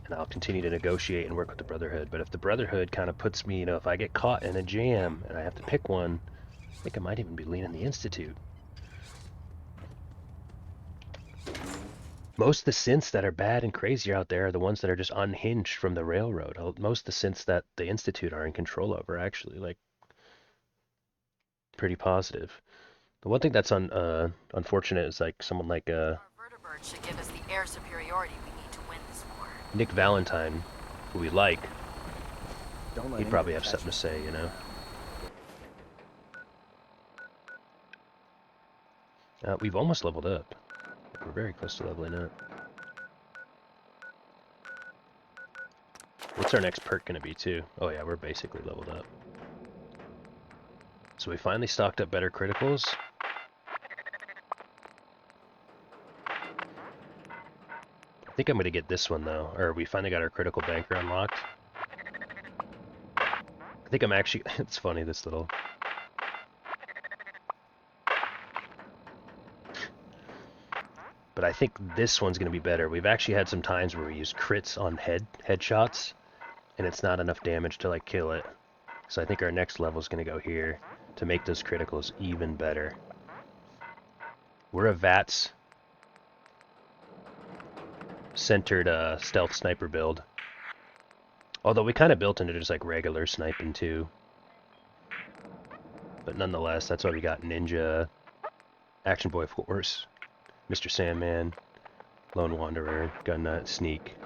And I'll continue to negotiate and work with the Brotherhood. But if the Brotherhood kind of puts me, you know, if I get caught in a jam and I have to pick one, I think I might even be leaning the Institute. Most of the synths that are bad and crazy out there are the ones that are just unhinged from the Railroad. Most of the synths that the Institute are in control of are actually, like, pretty positive. The one thing that's unfortunate is, like, someone like Vertibird should give us the air superiority we need to win this war. Nick Valentine, who we like. He'd probably have something to say, you know. We've almost leveled up. We're very close to leveling up. What's our next perk going to be, too? Oh yeah, we're basically leveled up. So we finally stocked up better criticals. I think I'm going to get this one, though. Or we finally got our critical banker unlocked. I think I'm actually... It's funny, this little... But I think this one's going to be better. We've actually had some times where we use crits on headshots, and it's not enough damage to, like, kill it. So I think our next level is going to go here. to make those criticals even better. We're a VATS centered stealth sniper build. Although we kind of built into just like regular sniping too. But nonetheless, that's why we got Ninja, Action Boy Force, Mr. Sandman, Lone Wanderer, Gun Nut, Sneak.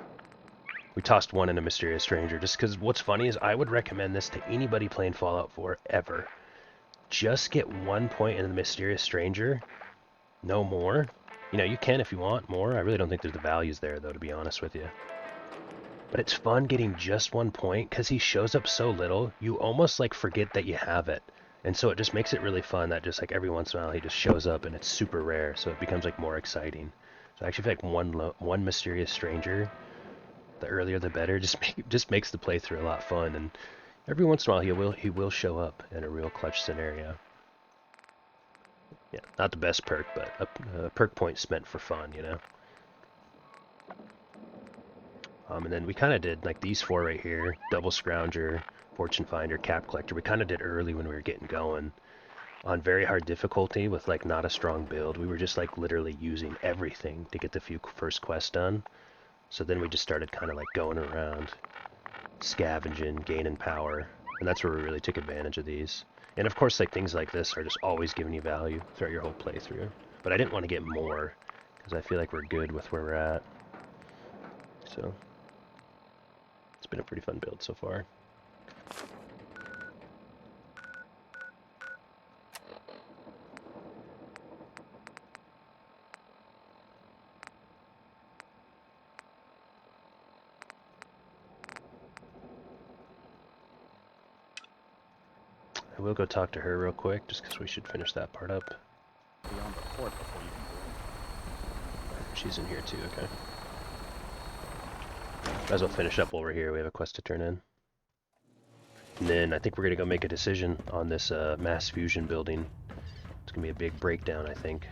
We tossed one in a Mysterious Stranger just because what's funny is I would recommend this to anybody playing Fallout 4 ever. Just get 1 point in the Mysterious Stranger, no more. You know, you can if you want more. I really don't think there's the values there though, to be honest with you. But it's fun getting just 1 point because he shows up so little, you almost like forget that you have it. And so it just makes it really fun that just like every once in a while he just shows up and it's super rare, so it becomes like more exciting. So I actually feel like one Mysterious Stranger, the earlier the better, just makes the playthrough a lot fun. And every once in a while he will show up in a real clutch scenario. Yeah, not the best perk, but a perk point's meant for fun, you know. And then we kind of did like these 4 right here: Double Scrounger, Fortune Finder, Cap Collector. We kind of did early when we were getting going on very hard difficulty with like not a strong build. We were just like literally using everything to get the few first quests done. So then we just started kind of like going around, scavenging, gaining power, and that's where we really took advantage of these. And of course, like things like this are just always giving you value throughout your whole playthrough. But I didn't want to get more because I feel like we're good with where we're at. So it's been a pretty fun build so far. I will go talk to her real quick, just because we should finish that part up. Beyond the port before you can She's in here too, okay. Might as well finish up while we're here. We have a quest to turn in. And then I think we're going to go make a decision on this mass fusion building. It's going to be a big breakdown, I think.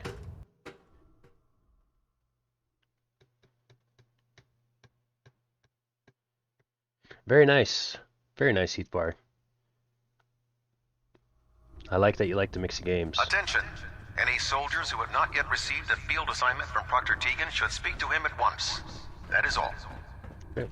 Very nice. Very nice, Heathbar. I like that you like to mix the games. Attention! Any soldiers who have not yet received a field assignment from Proctor Teagan should speak to him at once. That is all. Okay.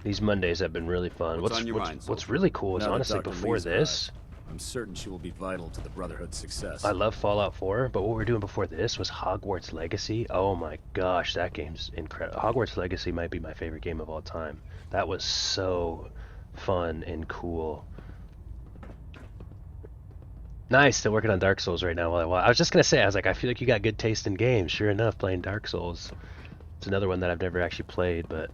These Mondays have been really fun. What's really cool is honestly before this, I'm certain she will be vital to the Brotherhood's success. I love Fallout 4, but what we were doing before this was Hogwarts Legacy. Oh my gosh, that game's incredible. Hogwarts Legacy might be my favorite game of all time. That was so fun and cool. Nice, still working on Dark Souls right now. I was just gonna say, I was like, I feel like you got good taste in games. Sure enough, playing Dark Souls. It's another one that I've never actually played, but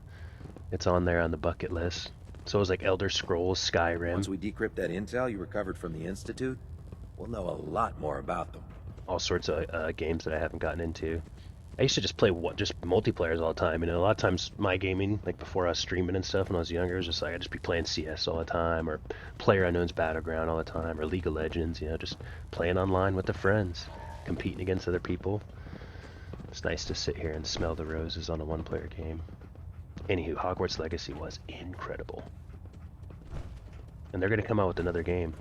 it's on there on the bucket list. So it was like Elder Scrolls, Skyrim. Once we decrypt that intel you recovered from the Institute, we'll know a lot more about them. All sorts of games that I haven't gotten into. I used to just play just multiplayers all the time, and a lot of times my gaming, like before I was streaming and stuff when I was younger, was just like I'd just be playing CS all the time, or PlayerUnknown's Battleground all the time, or League of Legends, you know, just playing online with the friends, competing against other people. It's nice to sit here and smell the roses on a one-player game. Anywho, Hogwarts Legacy was incredible. And they're going to come out with another game.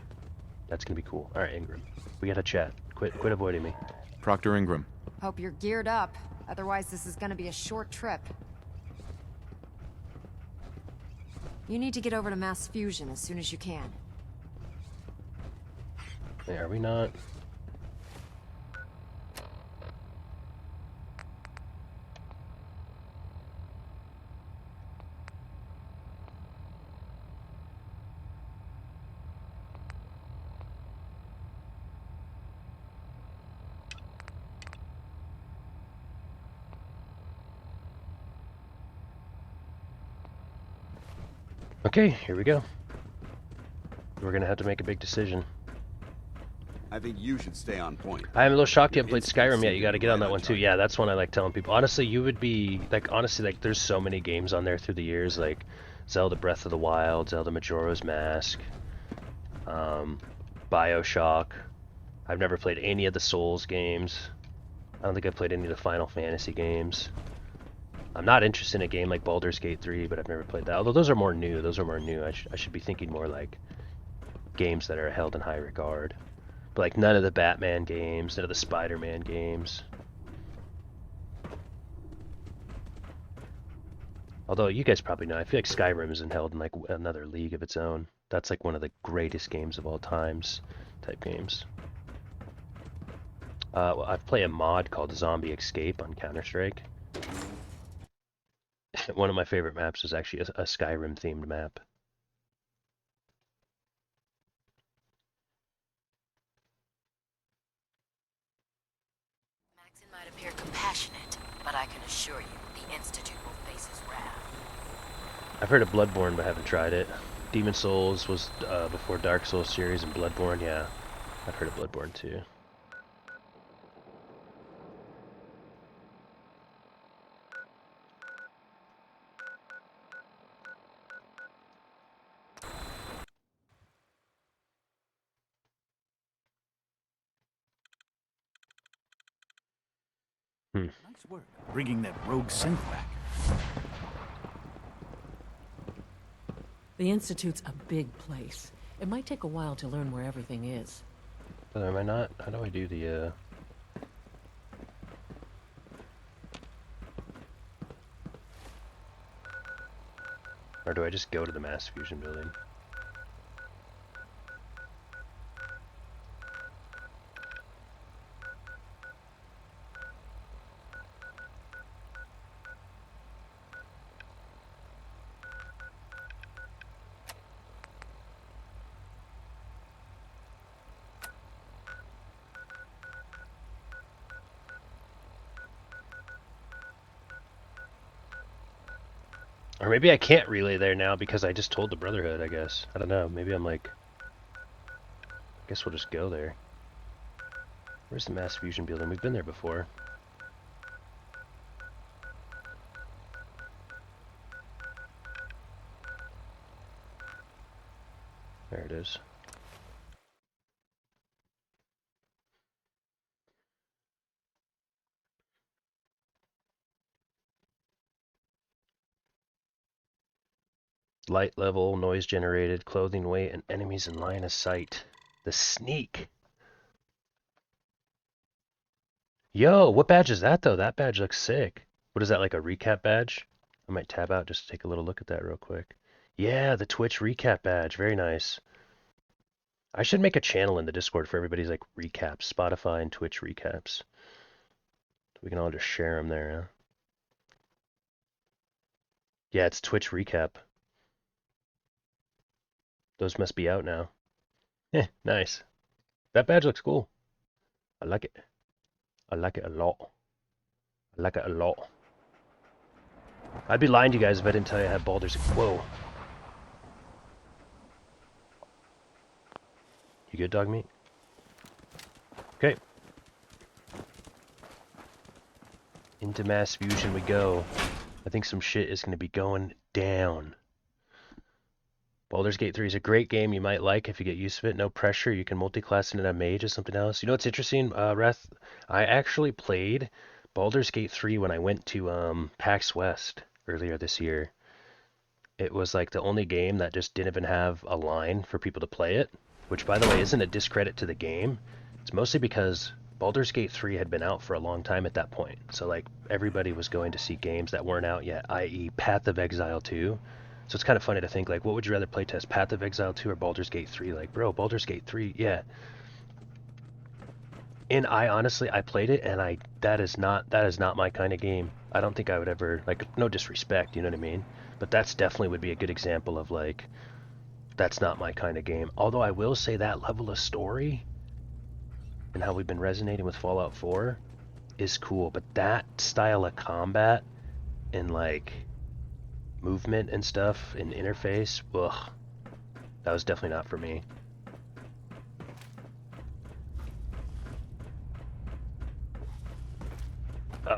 That's going to be cool. Alright, Ingram. We got to chat. Quit avoiding me. Proctor Ingram. Hope you're geared up. Otherwise, this is gonna be a short trip. You need to get over to Mass Fusion as soon as you can. Hey, are we not? Okay, here we go. We're gonna have to make a big decision. I think you should stay on point. I'm a little shocked you haven't played Skyrim yet. You gotta get on that one too. Yeah, that's one I like telling people. Honestly, you would be, like, there's so many games on there through the years, like Zelda Breath of the Wild, Zelda Majora's Mask, BioShock. I've never played any of the Souls games. I don't think I've played any of the Final Fantasy games. I'm not interested in a game like Baldur's Gate 3, but I've never played that. Although those are more new. I should be thinking more like games that are held in high regard. But like none of the Batman games, none of the Spider-Man games. Although you guys probably know, I feel like Skyrim isn't held in like another league of its own. That's like one of the greatest games of all times type games. Well, I play a mod called Zombie Escape on Counter-Strike. One of my favorite maps is actually a Skyrim themed map. Maxon might appear compassionate, but I can assure you, the Institute will face his wrath. I've heard of Bloodborne, but haven't tried it. Demon Souls was before Dark Souls series, and Bloodborne, yeah. I've heard of Bloodborne too. Nice work, bringing that rogue synth back. The Institute's a big place. It might take a while to learn where everything is. Am I not? How do I do the, Or do I just go to the Mass Fusion building? Or maybe I can't relay there now because I just told the Brotherhood, I guess. I don't know. Maybe I'm like... I guess we'll just go there. Where's the Mass Fusion building? We've been there before. There it is. Light level, noise generated, clothing weight, and enemies in line of sight. The sneak. Yo, what badge is that though? That badge looks sick. What is that, like a recap badge? I might tab out just to take a little look at that real quick. Yeah, the Twitch recap badge. Very nice. I should make a channel in the Discord for everybody's like recaps, Spotify and Twitch recaps. We can all just share them there, huh? Yeah, it's Twitch recap. Those must be out now. Nice. That badge looks cool. I like it. I like it a lot. I like it a lot. I'd be lying to you guys if I didn't tell you I had Baldur's... Whoa. You good, dog meat? Okay. Into Mass Fusion we go. I think some shit is going to be going down. Baldur's Gate 3 is a great game you might like if you get used to it. No pressure. You can multi-class into a mage or something else. You know what's interesting, Reth? I actually played Baldur's Gate 3 when I went to PAX West earlier this year. It was like the only game that just didn't even have a line for people to play it, which by the way isn't a discredit to the game. It's mostly because Baldur's Gate 3 had been out for a long time at that point. So like everybody was going to see games that weren't out yet, i.e. Path of Exile 2. So it's kind of funny to think, like, what would you rather play test, Path of Exile 2 or Baldur's Gate 3? Like, bro, Baldur's Gate 3, yeah. And I honestly, I played it, and that is not my kind of game. I don't think I would ever, like, no disrespect, you know what I mean? But that's definitely would be a good example of, like, that's not my kind of game. Although I will say that level of story and how we've been resonating with Fallout 4 is cool. But that style of combat and, like, movement and stuff and interface, ugh, that was definitely not for me.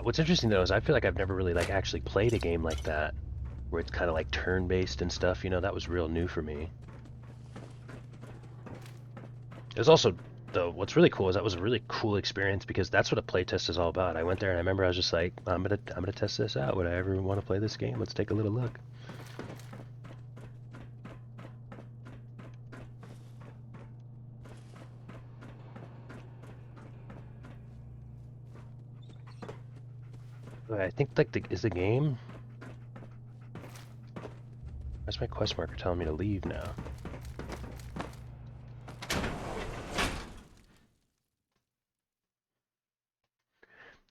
What's interesting though is I feel like I've never really like actually played a game like that where it's kind of like turn-based and stuff, you know. That was real new for me. It was also, though, what's really cool is that was a really cool experience because that's what a playtest is all about. I went there and I remember I was just like, I'm gonna test this out. Would I ever want to play this game? Let's take a little look. I think like is the game. Where's my quest marker telling me to leave now?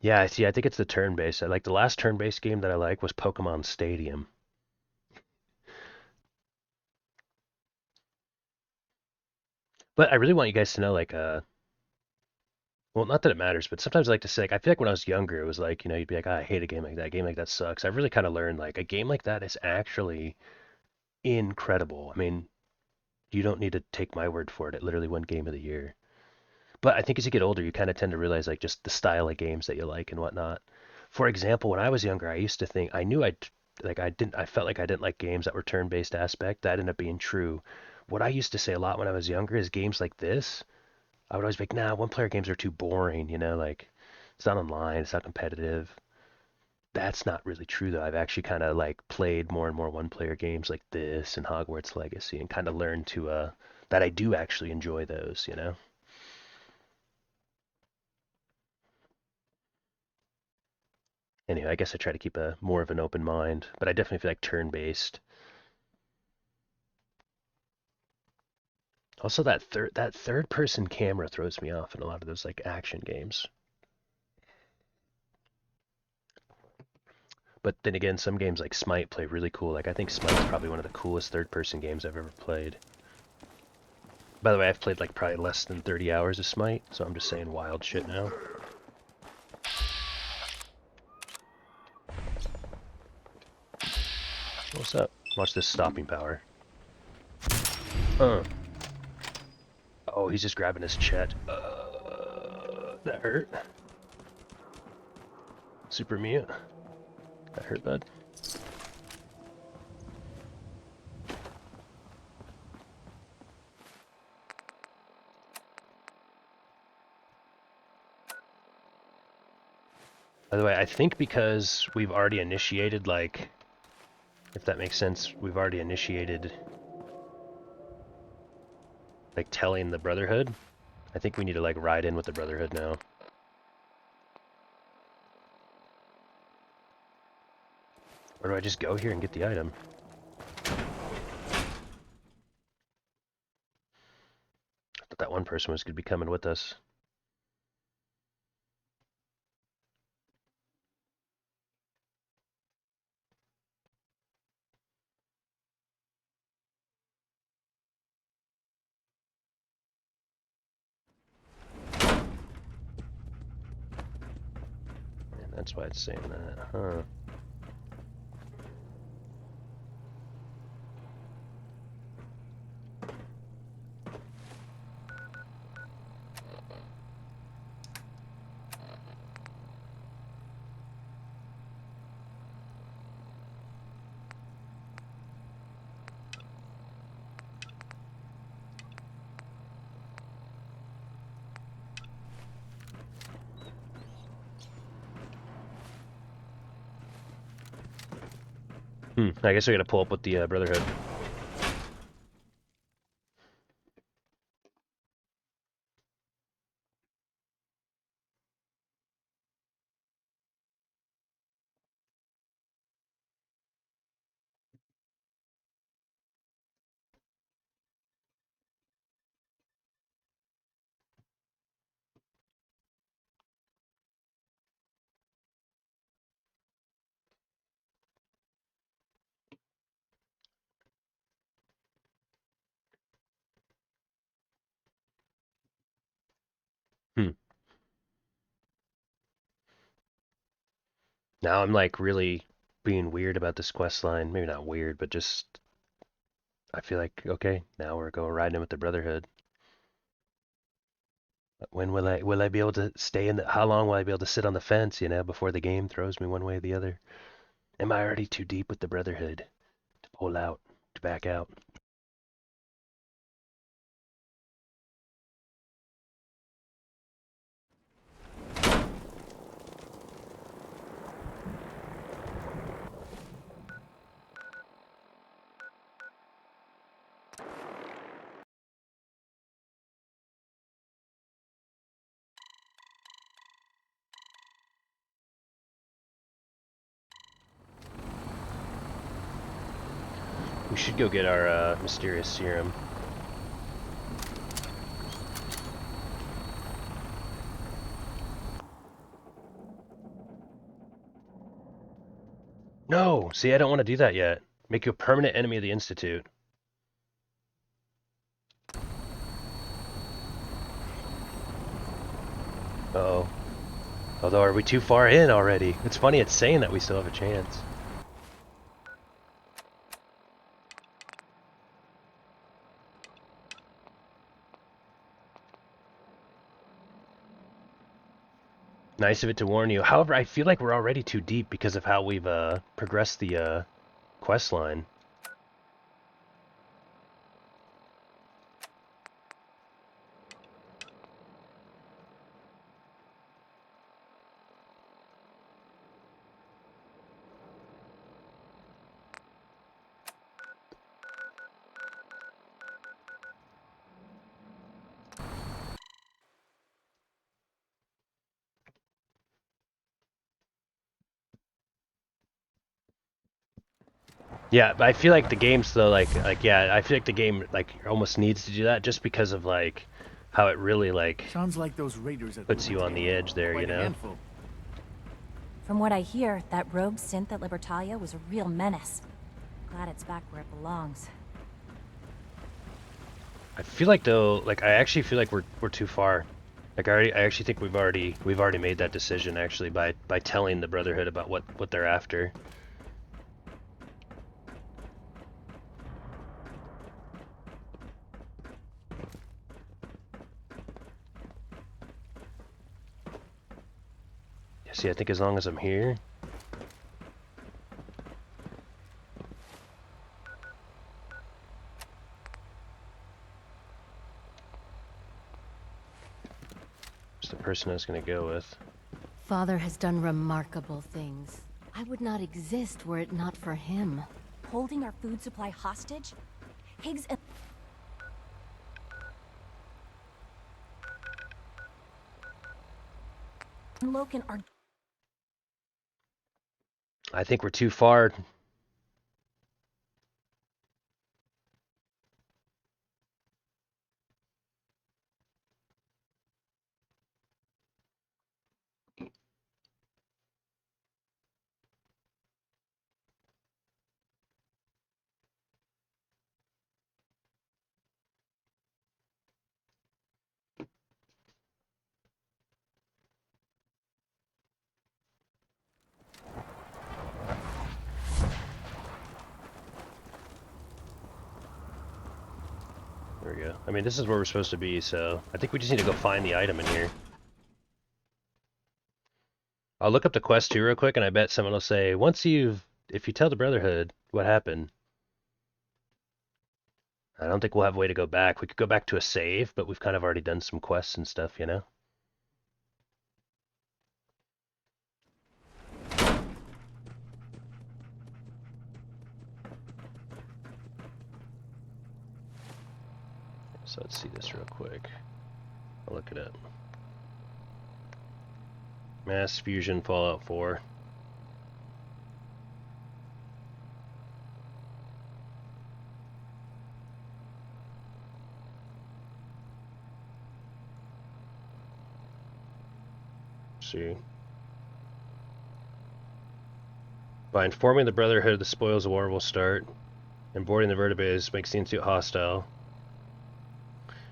Yeah, I see. I think it's the turn-based. Like the last turn-based game that I like was Pokemon Stadium. But I really want you guys to know, like, well, not that it matters, but sometimes I like to say, like, I feel like when I was younger, it was like, you know, you'd be like, I hate a game like that. A game like that sucks. I've really kind of learned, like, a game like that is actually incredible. I mean, you don't need to take my word for it. It literally won Game of the Year. But I think as you get older, you kind of tend to realize, like, just the style of games that you like and whatnot. For example, when I was younger, I used to think, I felt like I didn't like games that were turn-based aspect. That ended up being true. What I used to say a lot when I was younger is games like this, I would always be like, nah, one-player games are too boring, you know, like, it's not online, it's not competitive. That's not really true, though. I've actually kind of, like, played more and more one-player games like this and Hogwarts Legacy and kind of learned to, that I do actually enjoy those, you know? Anyway, I guess I try to keep a more of an open mind, but I definitely feel like turn-based. Also, that third person camera throws me off in a lot of those like action games. But then again, some games like Smite play really cool. Like I think Smite's probably one of the coolest third person games I've ever played. By the way, I've played like probably less than 30 hours of Smite, so I'm just saying wild shit now. What's up? Watch this stopping power. Oh, he's just grabbing his chet. That hurt. Super mute. That hurt, bud. By the way, I think because we've already initiated, like, if that makes sense, we've already initiated, like, telling the Brotherhood. I think we need to, like, ride in with the Brotherhood now. Or do I just go here and get the item? I thought that one person was going to be coming with us. And that's why it's saying that, huh? I guess we gotta pull up with the Brotherhood. Now I'm like really being weird about this quest line. Maybe not weird, but just I feel like okay, now we're going riding in with the Brotherhood. When will I be able to stay in the how long will I be able to sit on the fence, you know, before the game throws me one way or the other? Am I already too deep with the Brotherhood to pull out, to back out? We should go get our mysterious serum. No! See, I don't want to do that yet. Make you a permanent enemy of the Institute. Uh-oh. Although, are we too far in already? It's funny, it's saying that we still have a chance. Nice of it to warn you. However, I feel like we're already too deep because of how we've progressed the quest line. Yeah, but I feel like the game's though yeah, I feel like the game almost needs to do that just because of how it really Sounds like those raiders puts you on the edge there, you know. From what I hear, that rogue synth at Libertalia was a real menace. Glad it's back where it belongs. I feel like though, I actually feel like we're too far. I actually think we've already made that decision actually by telling the Brotherhood about what they're after. See, I think as long as I'm here. It's the person I was going to go with. Father has done remarkable things. I would not exist were it not for him. Holding our food supply hostage? Higgs and... Loken are... I think we're too far. There we go. I mean, this is where we're supposed to be, so I think we just need to go find the item in here. I'll look up the quest too real quick, and I bet someone will say, if you tell the Brotherhood what happened. I don't think we'll have a way to go back. We could go back to a save, but we've kind of already done some quests and stuff, you know? So let's see this real quick. I'll look it up. Mass Fusion Fallout 4. See. By informing the Brotherhood the spoils of war will start, and boarding the vertebrates makes the Institute hostile.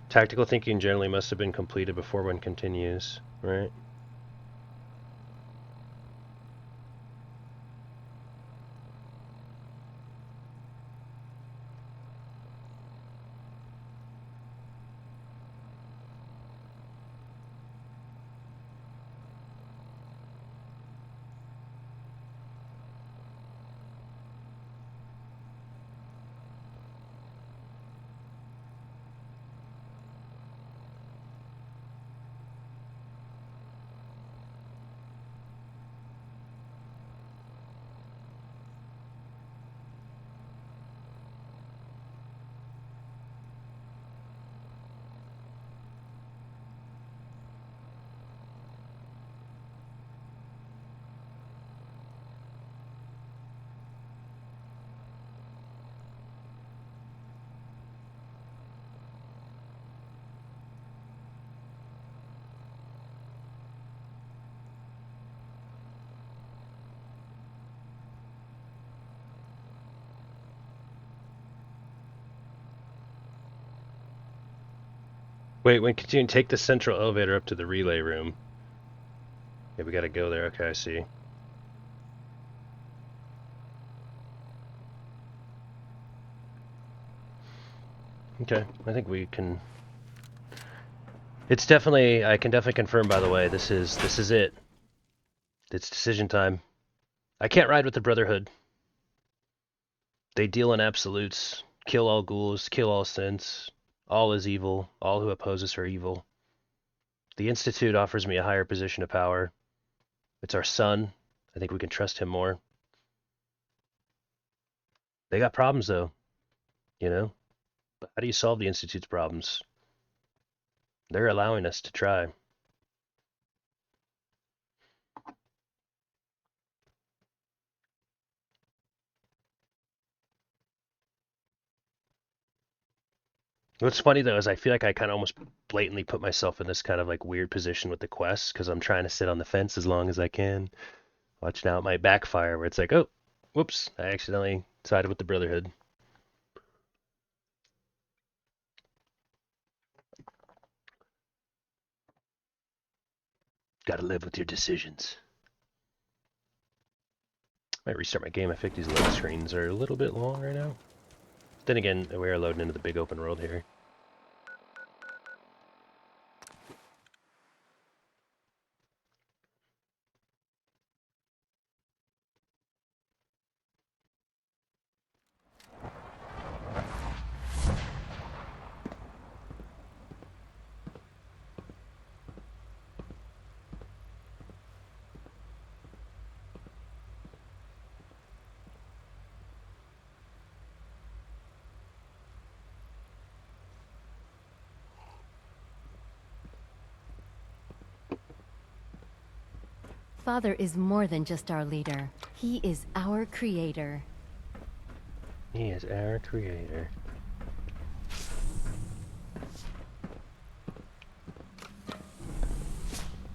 Tactical thinking generally must have been completed before one continues, right? Wait, when continuing, take the central elevator up to the relay room. Yeah, we gotta go there. Okay, I see. Okay, I think we can... It's definitely... I can definitely confirm, by the way, this is it. It's decision time. I can't ride with the Brotherhood. They deal in absolutes. Kill all ghouls, kill all sins. All is evil. All who oppose us are evil. The Institute offers me a higher position of power. It's our son. I think we can trust him more. They got problems, though. You know? But how do you solve the Institute's problems? They're allowing us to try. What's funny, though, is I feel like I kind of almost blatantly put myself in this kind of like weird position with the quests because I'm trying to sit on the fence as long as I can. Watch now, it might backfire where it's like, oh, whoops, I accidentally sided with the Brotherhood. Gotta live with your decisions. Might restart my game. I think these load screens are a little bit long right now. Then again, we are loading into the big open world here. Father is more than just our leader. He is our creator. He is our creator.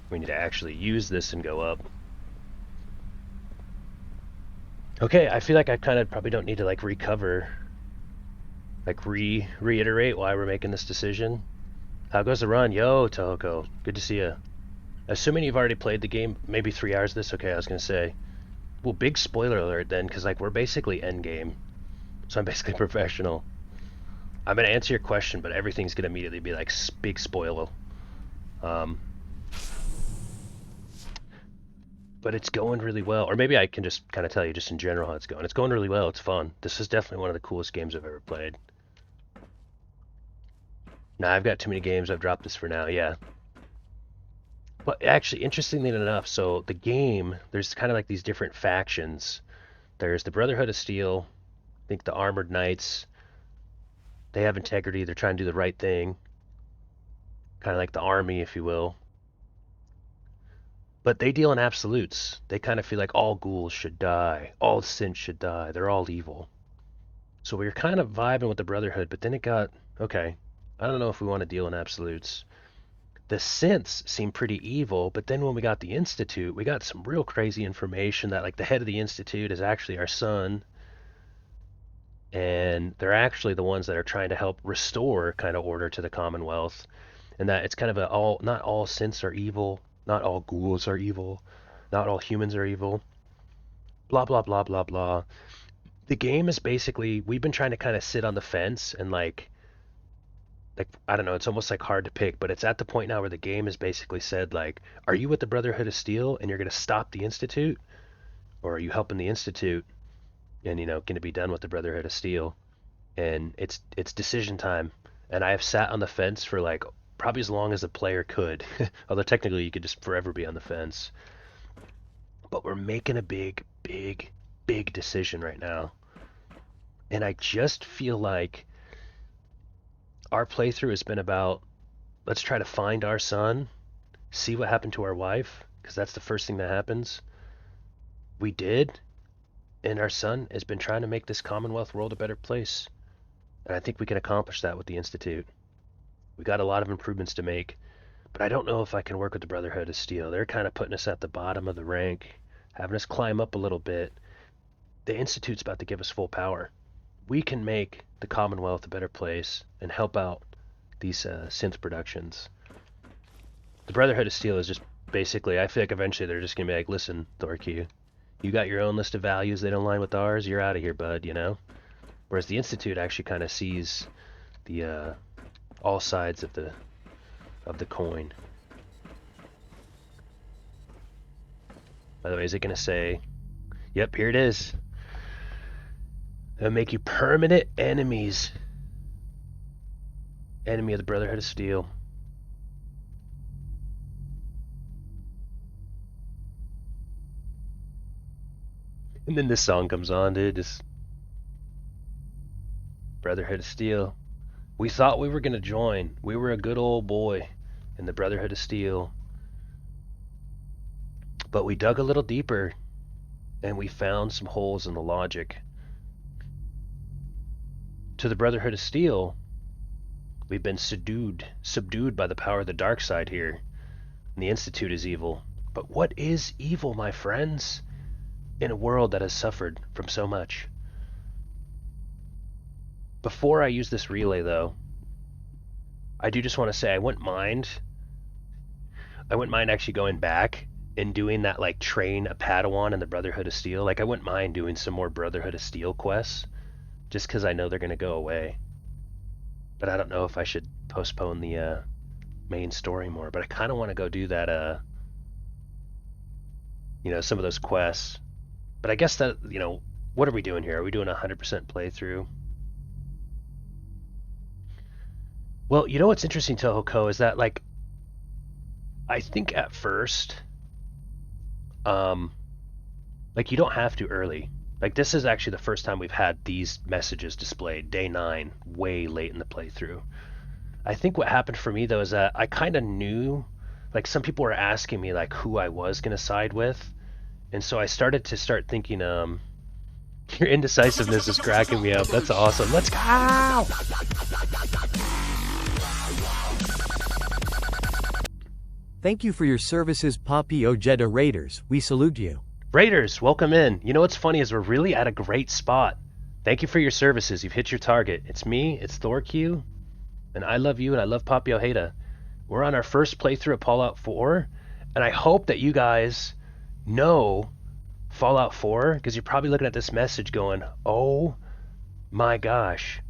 We need to actually use this and go up. Okay, I feel like I kind of probably don't need to like recover, like reiterate why we're making this decision. How goes the run? Yo, Tohoko, good to see you. Assuming you've already played the game, maybe 3 hours of this. Okay, I was gonna say, well, big spoiler alert then, because like we're basically end game, so I'm basically professional. I'm gonna answer your question, but everything's gonna immediately be like big spoiler. But it's going really well, or maybe I can just kind of tell you just in general how it's going. It's going really well. It's fun. This is definitely one of the coolest games I've ever played. Nah, I've got too many games. I've dropped this for now. Yeah. But actually, interestingly enough, so the game, there's kind of like these different factions. There's the Brotherhood of Steel, I think the Armored Knights. They have integrity, they're trying to do the right thing. Kind of like the army, if you will. But they deal in absolutes. They kind of feel like all ghouls should die, all sins should die, they're all evil. So we were kind of vibing with the Brotherhood, but then it got, okay, I don't know if we want to deal in absolutes. The synths seem pretty evil, but then when we got the Institute, we got some real crazy information that like the head of the Institute is actually our son. And they're actually the ones that are trying to help restore kind of order to the Commonwealth. And that it's kind of not all synths are evil, not all ghouls are evil, not all humans are evil. Blah, blah, blah, blah, blah. The game is basically, we've been trying to kind of sit on the fence and like, I don't know, it's almost like hard to pick, but it's at the point now where the game has basically said like, are you with the Brotherhood of Steel and you're going to stop the Institute? Or are you helping the Institute and, you know, going to be done with the Brotherhood of Steel? And it's decision time. And I have sat on the fence for like, probably as long as the player could. Although technically you could just forever be on the fence. But we're making a big, big, big decision right now. And I just feel like our playthrough has been about, let's try to find our son, see what happened to our wife, because that's the first thing that happens. We did, and our son has been trying to make this Commonwealth world a better place. And I think we can accomplish that with the Institute. We got a lot of improvements to make, but I don't know if I can work with the Brotherhood of Steel. They're kind of putting us at the bottom of the rank, having us climb up a little bit. The Institute's about to give us full power. We can make the Commonwealth a better place and help out these synth productions. The Brotherhood of Steel is just basically, I feel like eventually they're just gonna be like, listen, Thorkey, you got your own list of values, they don't align with ours, you're out of here, bud, you know? Whereas the Institute actually kind of sees the all sides of the coin. By the way, is it gonna say, yep, here it is. It'll make you permanent enemies. Enemy of the Brotherhood of Steel. And then this song comes on, dude. Just Brotherhood of Steel. We thought we were gonna join. We were a good old boy in the Brotherhood of Steel. But we dug a little deeper and we found some holes in the logic. To the Brotherhood of Steel, we've been subdued by the power of the dark side here. And the Institute is evil. But what is evil, my friends? In a world that has suffered from so much. Before I use this relay, though, I do just want to say I wouldn't mind actually going back and doing that, like, train a Padawan in the Brotherhood of Steel. Like, I wouldn't mind doing some more Brotherhood of Steel quests, just because I know they're going to go away. But I don't know if I should postpone the main story more. But I kind of want to go do that, you know, some of those quests. But I guess that, you know, what are we doing here? Are we doing a 100% playthrough? Well, you know what's interesting, Tohoku, is that, like, I think at first, like, you don't have to early. Like, this is actually the first time we've had these messages displayed, day 9, way late in the playthrough. I think what happened for me, though, is that I kind of knew, like, some people were asking me, like, who I was going to side with. And so I started thinking, your indecisiveness is cracking me up. That's awesome. Let's go! Thank you for your services, Papi Ojeda Raiders. We salute you. Raiders, welcome in. You know what's funny is we're really at a great spot. Thank you for your services. You've hit your target. It's me, it's Thorkey, and I love you, and I love Papi Ojeda. We're on our first playthrough of Fallout 4, and I hope that you guys know Fallout 4, because you're probably looking at this message going, oh my gosh,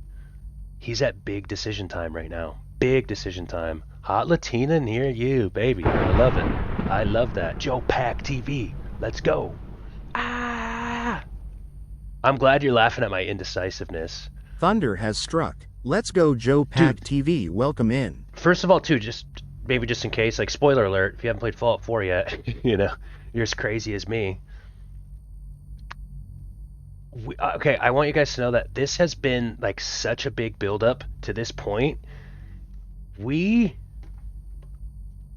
he's at big decision time right now. Big decision time. Hot Latina near you, baby. I love it. I love that. Joe Pack TV. Let's go. Ah! I'm glad you're laughing at my indecisiveness. Thunder has struck. Let's go, Joe Pack TV. Welcome in. First of all, too, just maybe just in case, like, spoiler alert, if you haven't played Fallout 4 yet, you know, you're as crazy as me. Okay, I want you guys to know that this has been, like, such a big build-up to this point.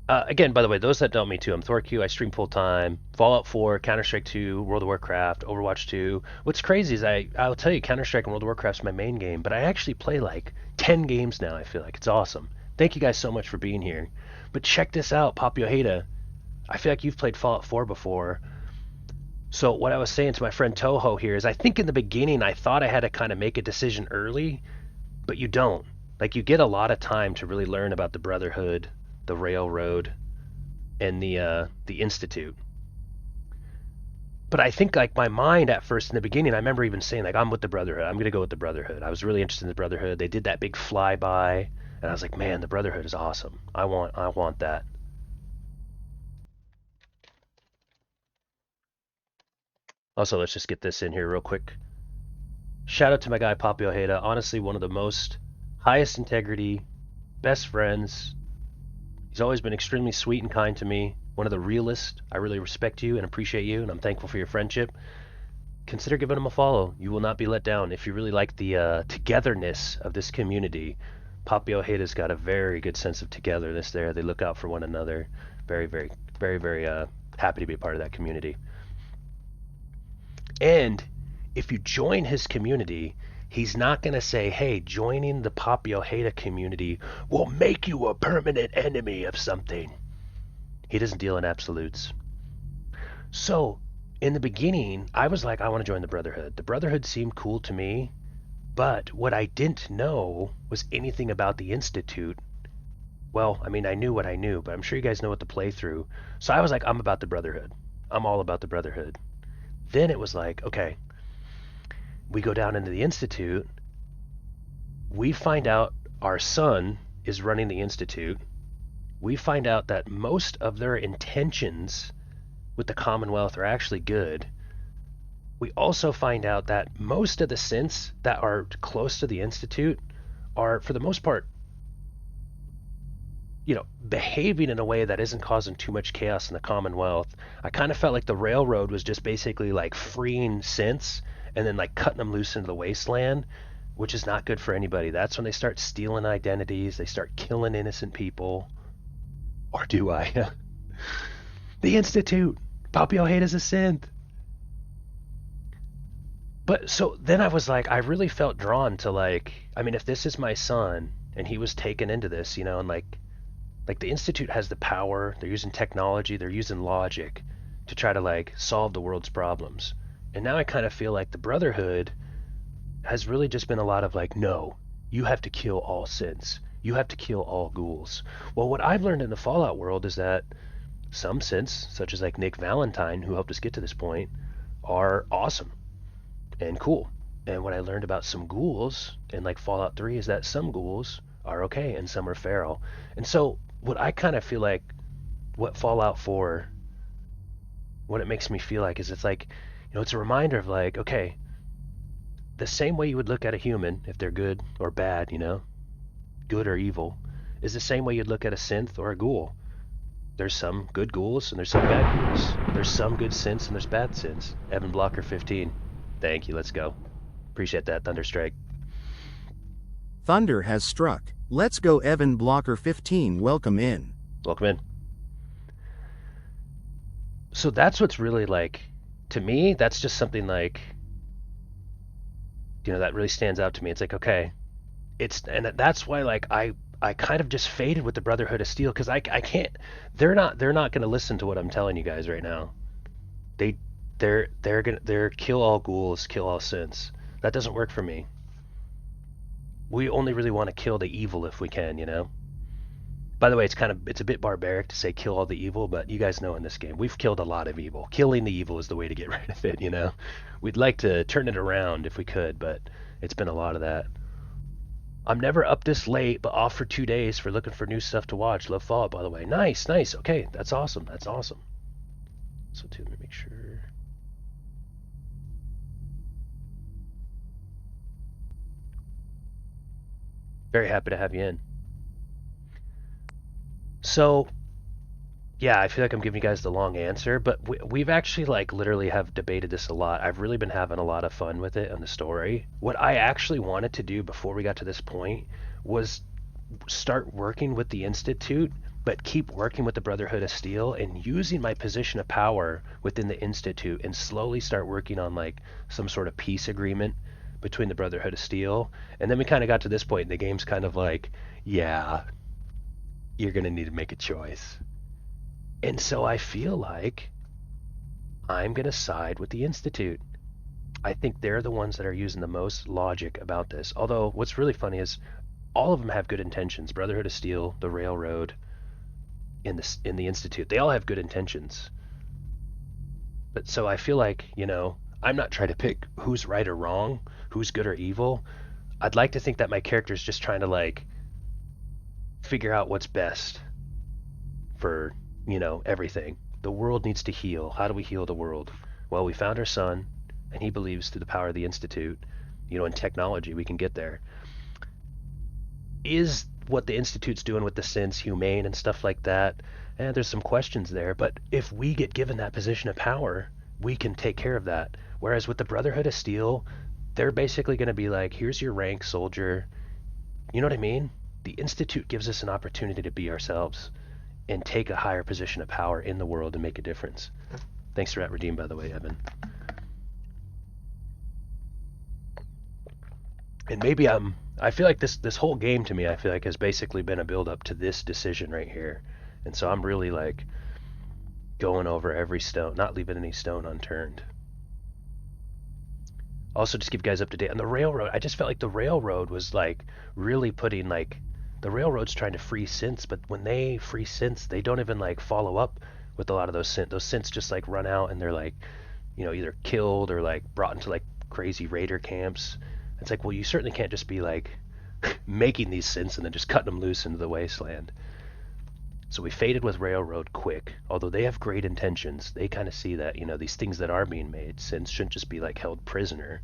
Again, by the way, those that don't know me too, I'm Thorkey, I stream full-time, Fallout 4, Counter-Strike 2, World of Warcraft, Overwatch 2. What's crazy is I'll tell you, Counter-Strike and World of Warcraft's my main game, but I actually play like 10 games now, I feel like. It's awesome. Thank you guys so much for being here. But check this out, Papi Ojeda. I feel like you've played Fallout 4 before. So what I was saying to my friend Toho here is I think in the beginning I thought I had to kind of make a decision early, but you don't. Like, you get a lot of time to really learn about the Brotherhood, the Railroad, and the Institute. But I think, like, my mind at first in the beginning, I remember even saying, like, I'm with the Brotherhood. I'm going to go with the Brotherhood. I was really interested in the Brotherhood. They did that big flyby, and I was like, man, the Brotherhood is awesome. I want that. Also, let's just get this in here real quick. Shout out to my guy, Papi Ojeda. Honestly, one of the most highest integrity, best friends. He's always been extremely sweet and kind to me. One of the realest. I really respect you and appreciate you, and I'm thankful for your friendship. Consider giving him a follow. You will not be let down. If you really like the togetherness of this community, Papi Ojeda's got a very good sense of togetherness there. They look out for one another. Very, very, very, very happy to be a part of that community. And if you join his community, he's not going to say, hey, joining the Papi Ojeda community will make you a permanent enemy of something. He doesn't deal in absolutes. So, in the beginning, I was like, I want to join the Brotherhood. The Brotherhood seemed cool to me, But what I didn't know was anything about the Institute. Well, I mean, I knew what I knew, but I'm sure you guys know what the playthrough. So I was like, I'm about the Brotherhood. I'm all about the Brotherhood. Then it was like, okay, we go down into the Institute. We find out our son is running the Institute. We find out that most of their intentions with the Commonwealth are actually good. We also find out that most of the synths that are close to the Institute are, for the most part, you know, behaving in a way that isn't causing too much chaos in the Commonwealth. I kind of felt like the Railroad was just basically like freeing synths and then like cutting them loose into the wasteland, which is not good for anybody. That's when they start stealing identities, they start killing innocent people. Or do I? The Institute! Papio Hate is a synth! But so then I was like, I really felt drawn to like, I mean, if this is my son and he was taken into this, you know, and like the Institute has the power, they're using technology, they're using logic to try to like solve the world's problems. And now I kind of feel like the Brotherhood has really just been a lot of like, no, you have to kill all synths. You have to kill all ghouls. Well, what I've learned in the Fallout world is that some synths, such as like Nick Valentine, who helped us get to this point, are awesome and cool. And what I learned about some ghouls in like Fallout 3 is that some ghouls are okay and some are feral. And so what I kind of feel like what Fallout 4, what it makes me feel like is it's like, you know, it's a reminder of like, okay, the same way you would look at a human, if they're good or bad, you know, good or evil, is the same way you'd look at a synth or a ghoul. There's some good ghouls and there's some bad ghouls. There's some good synths and there's bad synths. Evan Blocker 15. Thank you, let's go. Appreciate that, Thunderstrike. Thunder has struck. Let's go, Evan Blocker 15. Welcome in. Welcome in. So that's what's really like, to me, that's just something like, you know, that really stands out to me. It's like, okay, and that's why like I kind of just faded with the Brotherhood of Steel, because I can't, they're not going to listen to what I'm telling you guys right now. They're kill all ghouls, kill all synths. That doesn't work for me. We only really want to kill the evil if we can, you know? By the way, it's a bit barbaric to say kill all the evil, but you guys know in this game, we've killed a lot of evil. Killing the evil is the way to get rid of it, you know? We'd like to turn it around if we could, but it's been a lot of that. I'm never up this late, but off for 2 days for looking for new stuff to watch. Love Fallout, by the way. Nice. Okay, that's awesome. So, let me make sure. Very happy to have you in. So, yeah, I feel like I'm giving you guys the long answer, but we've actually like literally have debated this a lot. I've really been having a lot of fun with it and the story. What I actually wanted to do before we got to this point was start working with the Institute, but keep working with the Brotherhood of Steel and using my position of power within the Institute and slowly start working on like some sort of peace agreement between the Brotherhood of Steel. And then we kind of got to this point and the game's kind of like, yeah, you're going to need to make a choice. And so I feel like I'm going to side with the Institute. I think they're the ones that are using the most logic about this. Although what's really funny is all of them have good intentions. Brotherhood of Steel, the Railroad, in the Institute, they all have good intentions. But so I feel like, you know, I'm not trying to pick who's right or wrong, who's good or evil. I'd like to think that my character's just trying to like figure out what's best for, you know, everything. The world needs to heal. How do we heal the world? Well, we found our son, and he believes through the power of the Institute, you know, in technology, we can get there. Is what the Institute's doing with the synths humane and stuff like that? And there's some questions there, but if we get given that position of power, we can take care of that. Whereas with the Brotherhood of Steel, they're basically going to be like, here's your rank, soldier. You know what I mean? The Institute gives us an opportunity to be ourselves and take a higher position of power in the world and make a difference. Thanks for that redeem, by the way, Evan. And maybe I feel like this whole game to me, I feel like has basically been a build up to this decision right here. And so I'm really like going over every stone, not leaving any stone unturned. Also, just keep you guys up to date on the railroad. I just felt like the railroad was like really putting like the railroad's trying to free synths, but when they free synths, they don't even like follow up with a lot of those synths. Those synths just like run out and they're like, you know, either killed or like brought into like crazy raider camps. It's like, well, you certainly can't just be like making these synths and then just cutting them loose into the wasteland. So we faded with Railroad quick. Although they have great intentions, they kind of see that, you know, these things that are being made, synths shouldn't just be like held prisoner.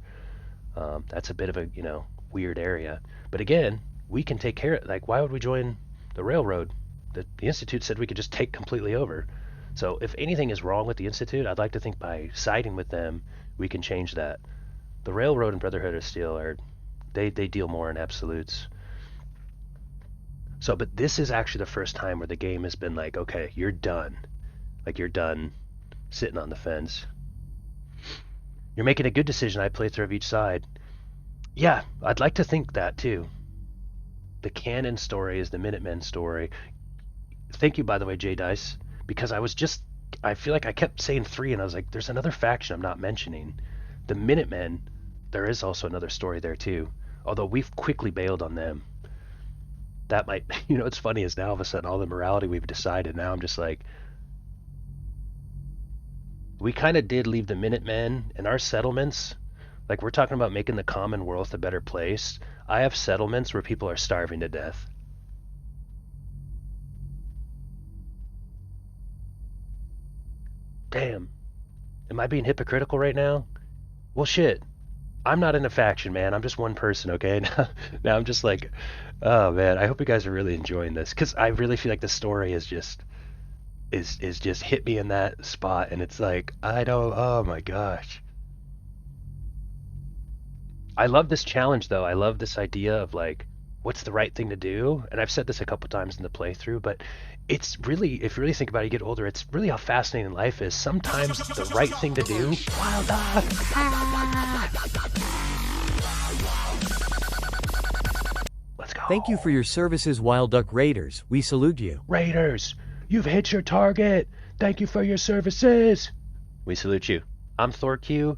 That's a bit of a, you know, weird area. But again, we can take care of, like, why would we join the Railroad? The Institute said we could just take completely over. So if anything is wrong with the Institute, I'd like to think by siding with them, we can change that. The Railroad and Brotherhood of Steel are, they deal more in absolutes. So, but this is actually the first time where the game has been like, okay, you're done. Like, you're done sitting on the fence. You're making a good decision. I play through of each side. Yeah, I'd like to think that too. The canon story is the Minutemen story. Thank you, by the way, J Dice, because I feel like I kept saying 3 and I was like, there's another faction I'm not mentioning. The Minutemen, there is also another story there too. Although we've quickly bailed on them. That might, you know, what's funny is now all of a sudden all the morality we've decided, now I'm just like, we kind of did leave the Minutemen in our settlements. Like, we're talking about making the Commonwealth a better place. I have settlements where people are starving to death. Damn. Am I being hypocritical right now? Well, shit. I'm not in a faction, man. I'm just one person, okay? Now I'm just like, oh, man. I hope you guys are really enjoying this. Because I really feel like the story is just hit me in that spot. And it's like, oh, my gosh. I love this challenge, though. I love this idea of, like, what's the right thing to do? And I've said this a couple times in the playthrough, but it's really, if you really think about it, you get older, it's really how fascinating life is. Sometimes the right thing to do, Wild Duck! Let's go. Thank you for your services, Wild Duck Raiders. We salute you. Raiders, you've hit your target. Thank you for your services. We salute you. I'm ThorQ.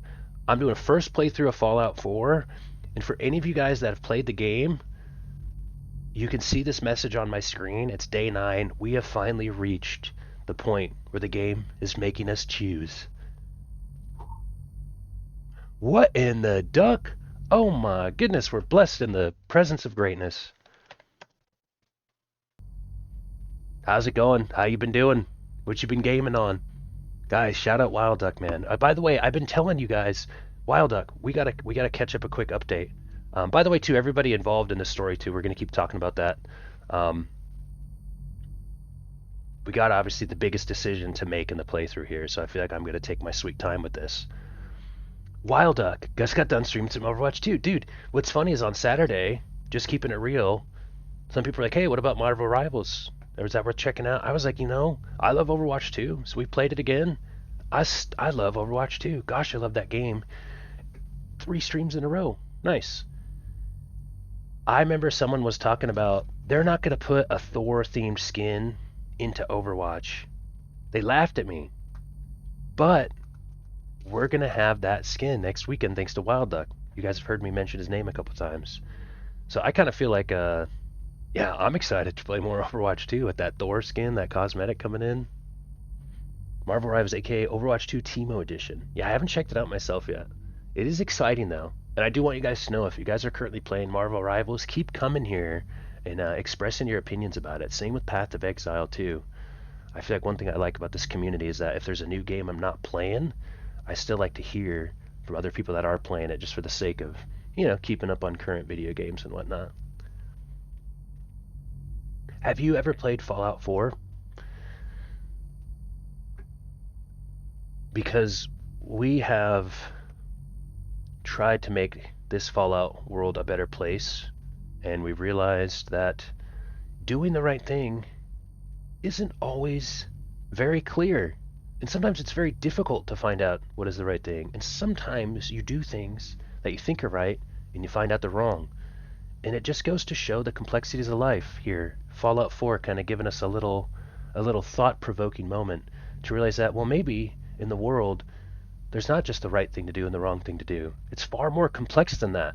I'm doing a first playthrough of Fallout 4. And for any of you guys that have played the game, you can see this message on my screen. It's day 9. We have finally reached the point where the game is making us choose. What in the duck? Oh my goodness, we're blessed in the presence of greatness. How's it going? How you been doing? What you been gaming on? Guys, shout out Wild Duck, man. By the way, I've been telling you guys, Wild Duck, we gotta catch up a quick update. By the way, too, everybody involved in the story, too, we're going to keep talking about that. We got, obviously, the biggest decision to make in the playthrough here, so I feel like I'm going to take my sweet time with this. Wild Duck, Gus got done streaming some Overwatch 2. Dude, what's funny is on Saturday, just keeping it real, some people are like, hey, what about Marvel Rivals? Is that worth checking out? I was like, you know, I love Overwatch 2, so we played it again. I love Overwatch 2. Gosh, I love that game. 3 streams in a row. Nice. I remember someone was talking about they're not going to put a Thor-themed skin into Overwatch. They laughed at me. But we're going to have that skin next weekend thanks to Wild Duck. You guys have heard me mention his name a couple times. So I kind of feel like, yeah, I'm excited to play more Overwatch 2 with that Thor skin, that cosmetic coming in. Marvel Rivals, aka Overwatch 2 Teemo Edition. Yeah, I haven't checked it out myself yet. It is exciting, though. And I do want you guys to know, if you guys are currently playing Marvel Rivals, keep coming here and expressing your opinions about it. Same with Path of Exile, too. I feel like one thing I like about this community is that if there's a new game I'm not playing, I still like to hear from other people that are playing it just for the sake of, you know, keeping up on current video games and whatnot. Have you ever played Fallout 4? Because we have tried to make this Fallout world a better place, and we realized that doing the right thing isn't always very clear, and sometimes it's very difficult to find out what is the right thing, and sometimes you do things that you think are right and you find out they're wrong, and it just goes to show the complexities of life here. Fallout 4 kind of giving us a little thought-provoking moment to realize that, well, maybe in the world there's not just the right thing to do and the wrong thing to do. It's far more complex than that.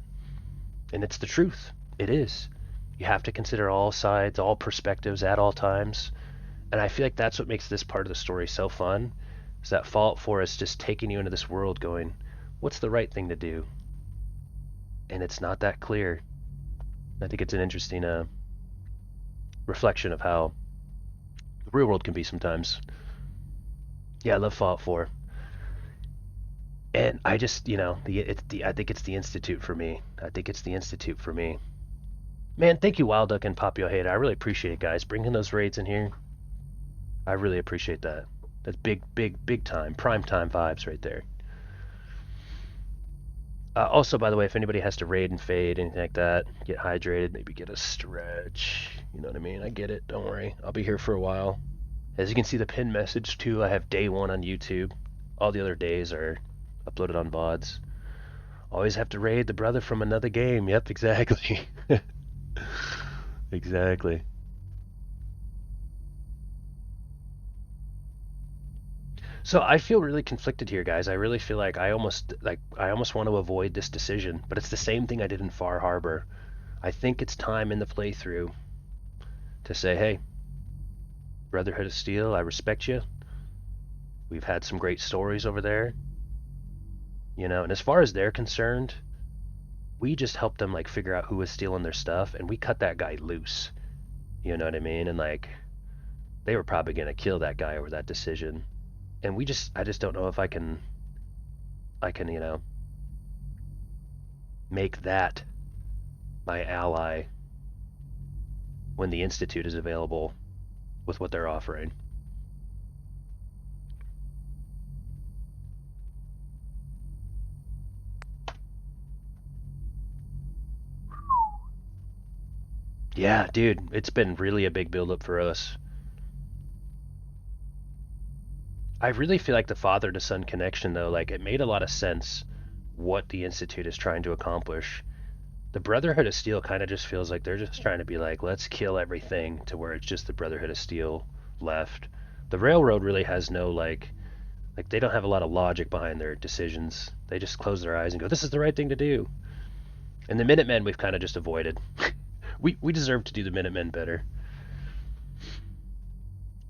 And it's the truth. It is. You have to consider all sides, all perspectives at all times. And I feel like that's what makes this part of the story so fun, is that Fallout 4 is just taking you into this world going, what's the right thing to do? And it's not that clear. I think it's an interesting reflection of how the real world can be sometimes. Yeah, I love Fallout 4. And I just, you know, I think it's the Institute for me. I think it's the Institute for me. Man, thank you, Wild Duck and Papio Hater. I really appreciate it, guys. Bringing those raids in here. I really appreciate that. That's big time, prime time vibes right there. Also, by the way, if anybody has to raid and fade, anything like that, get hydrated, maybe get a stretch. You know what I mean? I get it. Don't worry. I'll be here for a while. As you can see, the pinned message, too, I have day 1 on YouTube. All the other days are uploaded on VODs. Always have to raid the brother from another game. Yep, exactly. Exactly. So I feel really conflicted here, guys. I really feel like I almost want to avoid this decision, but it's the same thing I did in Far Harbor. I think it's time in the playthrough to say, hey, Brotherhood of Steel, I respect you. We've had some great stories over there. You know, and as far as they're concerned, we just helped them like figure out who was stealing their stuff, and we cut that guy loose. You know what I mean? And like, they were probably gonna kill that guy over that decision. And I just don't know if I can, you know, make that my ally when the Institute is available with what they're offering. Yeah, dude, it's been really a big build-up for us. I really feel like the father to son connection, though, like, it made a lot of sense what the Institute is trying to accomplish. The Brotherhood of Steel kind of just feels like they're just trying to be like, let's kill everything, to where it's just the Brotherhood of Steel left. The Railroad really has no, like they don't have a lot of logic behind their decisions. They just close their eyes and go, this is the right thing to do. And the Minutemen we've kind of just avoided. We deserve to do the Minutemen better.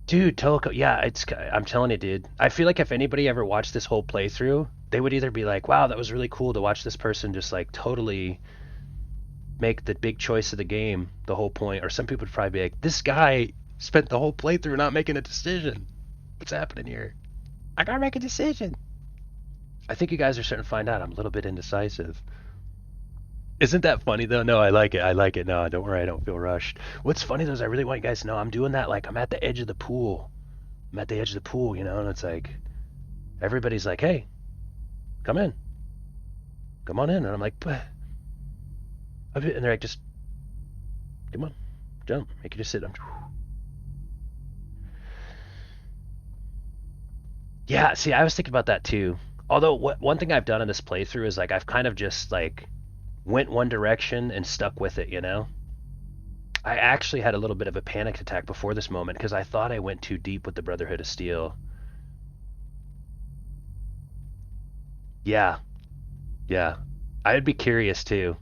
Dude, Tolko, yeah, I'm telling you, dude. I feel like if anybody ever watched this whole playthrough, they would either be like, wow, that was really cool to watch this person just like totally make the big choice of the game the whole point, or some people would probably be like, this guy spent the whole playthrough not making a decision. What's happening here? I gotta make a decision. I think you guys are starting to find out I'm a little bit indecisive. Isn't that funny though? No, I like it. I like it. No, don't worry. I don't feel rushed. What's funny though is I really want you guys to know I'm doing that. Like, I'm at the edge of the pool. I'm at the edge of the pool, you know, and it's like, everybody's like, hey, come in. Come on in. And I'm like, bah. And they're like, just, come on, jump. Make you just sit. Yeah, see, I was thinking about that too. Although, one thing I've done in this playthrough is like, I've kind of just like, went one direction and stuck with it, you know? I actually had a little bit of a panic attack before this moment because I thought I went too deep with the Brotherhood of Steel. Yeah. I'd be curious too.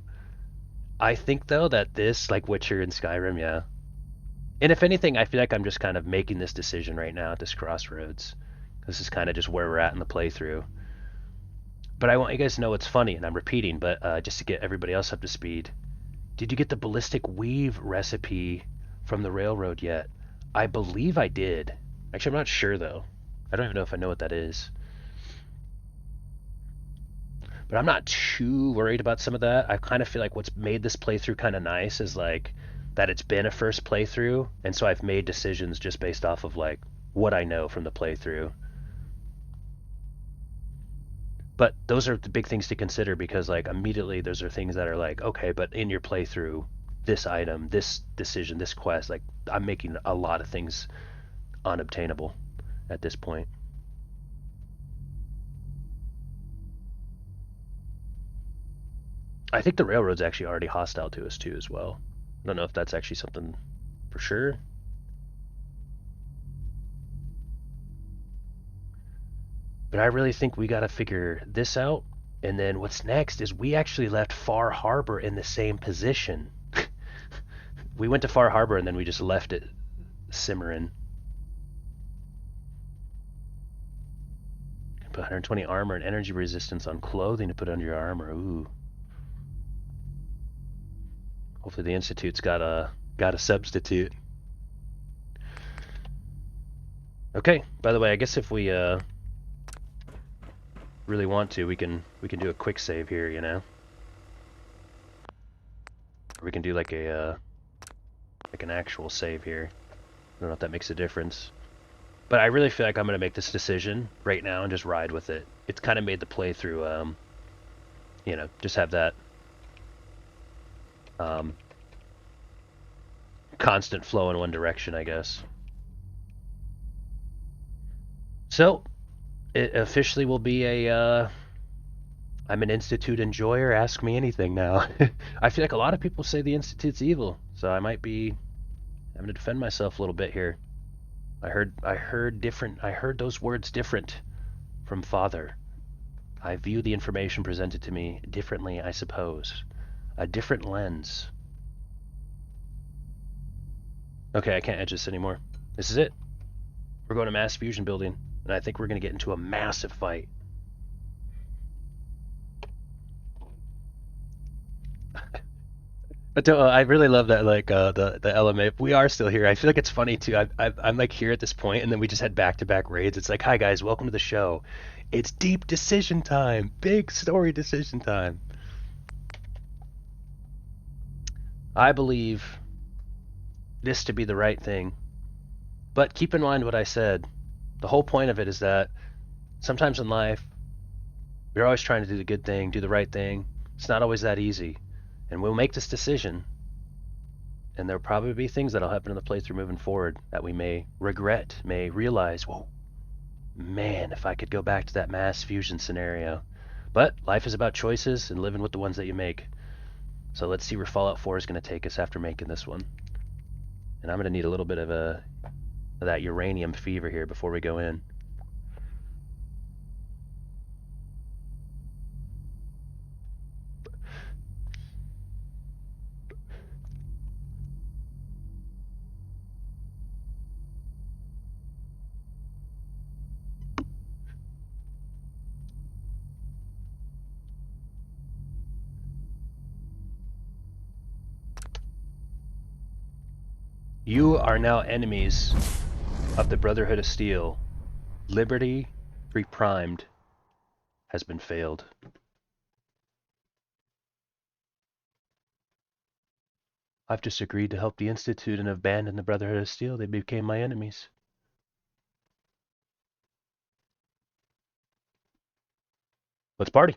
I think though that this, like Witcher and Skyrim, yeah. And if anything, I feel like I'm just kind of making this decision right now at this crossroads. This is kind of just where we're at in the playthrough. But I want you guys to know what's funny, and I'm repeating, but just to get everybody else up to speed. Did you get the ballistic weave recipe from the Railroad yet? I believe I did. Actually, I'm not sure, though. I don't even know if I know what that is. But I'm not too worried about some of that. I kind of feel like what's made this playthrough kind of nice is, like, that it's been a first playthrough, and so I've made decisions just based off of, like, what I know from the playthrough. But those are the big things to consider because, like, immediately those are things that are like, okay, but in your playthrough, this item, this decision, this quest, like, I'm making a lot of things unobtainable at this point. I think the Railroad's actually already hostile to us, too, as well. I don't know if that's actually something for sure. But I really think we gotta figure this out. And then what's next is we actually left Far Harbor in the same position. We went to Far Harbor and then we just left it simmering. Put 120 armor and energy resistance on clothing to put under your armor. Ooh. Hopefully the Institute's got a substitute. Okay, by the way, I guess if we really want to, we can do a quick save here, you know? Or we can do like a like an actual save here. I don't know if that makes a difference. But I really feel like I'm going to make this decision right now and just ride with it. It's kind of made the playthrough, you know, just have that constant flow in one direction, I guess. So, it officially will be a, I'm an Institute enjoyer, ask me anything now. I feel like a lot of people say the Institute's evil, so I might be having to defend myself a little bit here. I heard those words different from Father. I view the information presented to me differently, I suppose. A different lens. Okay, I can't edge this anymore. This is it. We're going to Mass Fusion Building, and I think we're going to get into a massive fight. I really love that, like, the LMA. We are still here. I feel like it's funny, too. I'm, like, here at this point, and then we just had back-to-back raids. It's like, hi, guys, welcome to the show. It's deep decision time. Big story decision time. I believe this to be the right thing. But keep in mind what I said. The whole point of it is that sometimes in life, we're always trying to do the good thing, do the right thing. It's not always that easy. And we'll make this decision, and there'll probably be things that'll happen in the playthrough moving forward that we may regret, may realize, whoa, man, if I could go back to that Mass Fusion scenario. But life is about choices and living with the ones that you make. So let's see where Fallout 4 is going to take us after making this one. And I'm going to need a little bit of that uranium fever here before we go in. You are now enemies of the Brotherhood of Steel. Liberty Reprimed has been failed. I've just agreed to help the Institute and abandon the Brotherhood of Steel. They became my enemies. Let's party.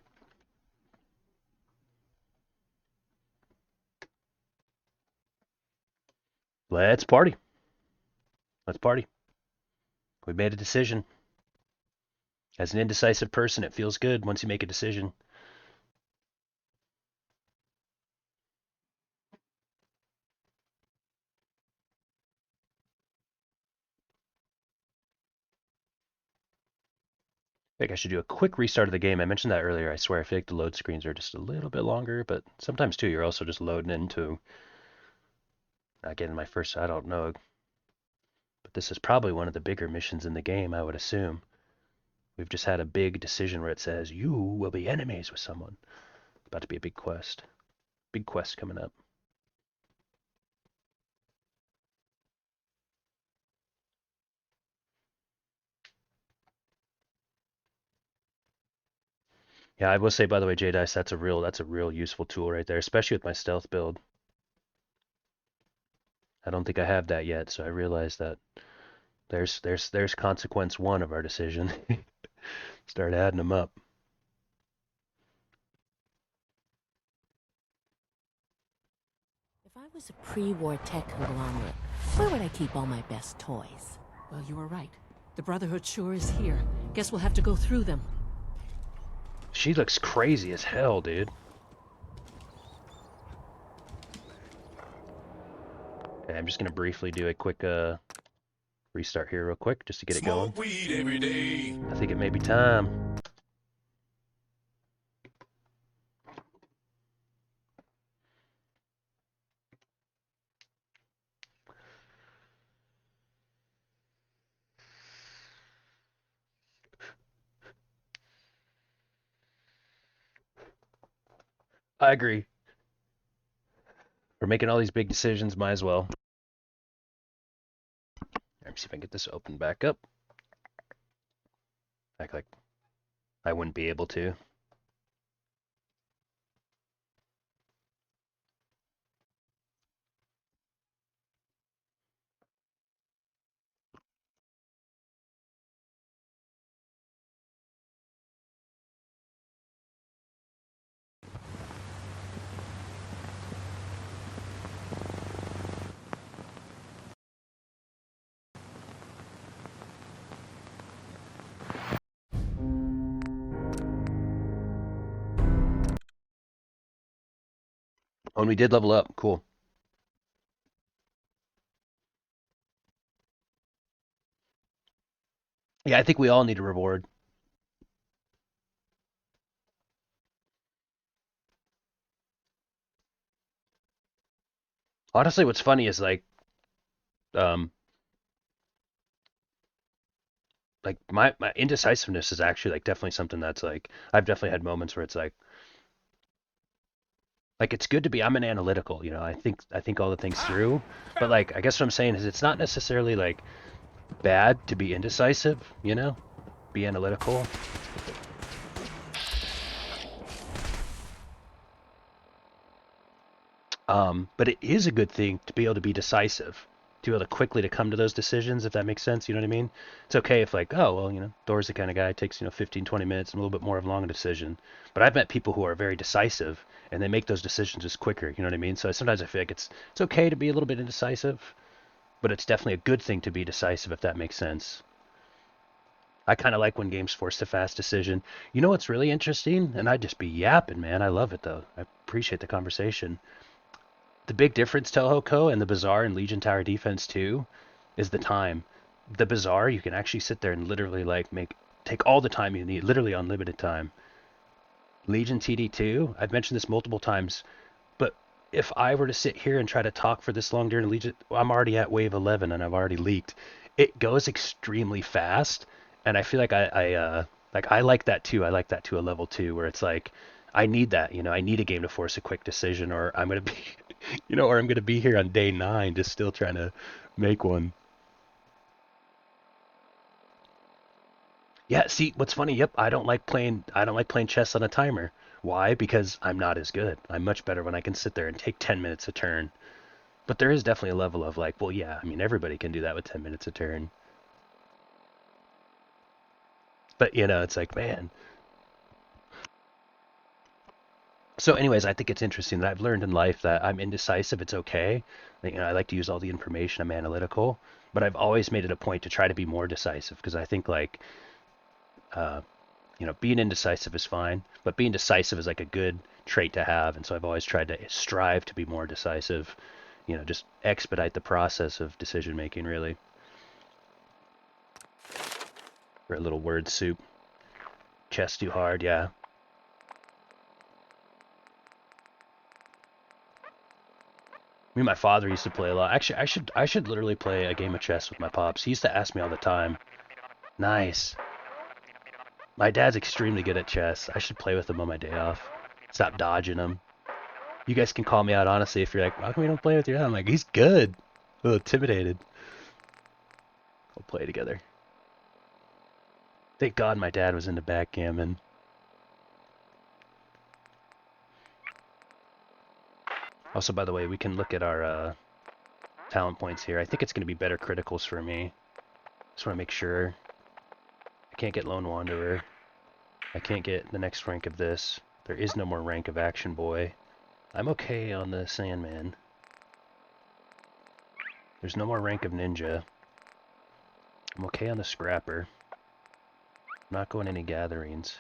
Let's party. Let's party. We made a decision. As an indecisive person, it feels good once you make a decision. I think I should do a quick restart of the game. I mentioned that earlier. I swear, I feel like the load screens are just a little bit longer, but sometimes too, you're also just loading into, again, my first, I don't know, but this is probably one of the bigger missions in the game, I would assume. We've just had a big decision where it says, you will be enemies with someone. It's about to be a big quest. Big quest coming up. Yeah, I will say, by the way, J-Dice, that's a real useful tool right there, especially with my stealth build. I don't think I have that yet, so I realize that there's consequence one of our decision. Start adding them up. If I was a pre-war tech conglomerate, where would I keep all my best toys? Well, you were right. The Brotherhood sure is here. Guess we'll have to go through them. She looks crazy as hell, dude. Okay, I'm just gonna briefly do a quick Restart here real quick just to get it going. Smoke weed every day. I think it may be time. I agree. We're making all these big decisions, might as well. Let me see if I can get this open back up. Act like I wouldn't be able to. Oh, and we did level up. Cool. Yeah, I think we all need a reward. Honestly, what's funny is like my indecisiveness is actually like definitely something that's like I've definitely had moments where it's like it's good to be I'm an analytical, you know. I think all the things through, but like I guess what I'm saying is it's not necessarily like bad to be indecisive, you know? Be analytical. But it is a good thing to be able to be decisive, to be able to quickly to come to those decisions, if that makes sense, you know what I mean? It's okay if like, oh, well, you know, Thor's the kind of guy, it takes, 15, 20 minutes, and a little bit more of a longer decision. But I've met people who are very decisive, and they make those decisions just quicker, you know what I mean? So sometimes I feel like it's okay to be a little bit indecisive, but it's definitely a good thing to be decisive, if that makes sense. I kind of like when games force a fast decision. You know what's really interesting? And I'd just be yapping, man. I love it, though. I appreciate the conversation. The big difference, Tohoku, and the Bazaar and Legion Tower Defense 2 is the time. The Bazaar, you can actually sit there and literally like take all the time you need, literally unlimited time. Legion TD2, I've mentioned this multiple times, but if I were to sit here and try to talk for this long during Legion, I'm already at wave 11 and I've already leaked. It goes extremely fast, and I feel like I like that too. I like that to a level 2 where it's like I need that, I need a game to force a quick decision, or I'm gonna be or I'm going to be here on day 9 just still trying to make one. Yeah, see, what's funny, yep, I don't like playing chess on a timer. Why? Because I'm not as good. I'm much better when I can sit there and take 10 minutes a turn. But there is definitely a level of like, well, yeah, I mean, everybody can do that with 10 minutes a turn. But, it's like, man. So anyways, I think it's interesting that I've learned in life that I'm indecisive. It's okay. I like to use all the information. I'm analytical, but I've always made it a point to try to be more decisive, because I think like, being indecisive is fine, but being decisive is like a good trait to have. And so I've always tried to strive to be more decisive, just expedite the process of decision making, really. For a little word soup. Chess too hard, yeah. Me and my father used to play a lot. Actually, I should literally play a game of chess with my pops. He used to ask me all the time. Nice. My dad's extremely good at chess. I should play with him on my day off. Stop dodging him. You guys can call me out, honestly, if you're like, how come we don't play with your dad? I'm like, he's good. A little intimidated. We'll play together. Thank God my dad was into backgammon. Also, by the way, we can look at our talent points here. I think it's going to be better criticals for me. Just want to make sure. I can't get Lone Wanderer. I can't get the next rank of this. There is no more rank of Action Boy. I'm okay on the Sandman. There's no more rank of Ninja. I'm okay on the Scrapper. I'm not going any gatherings.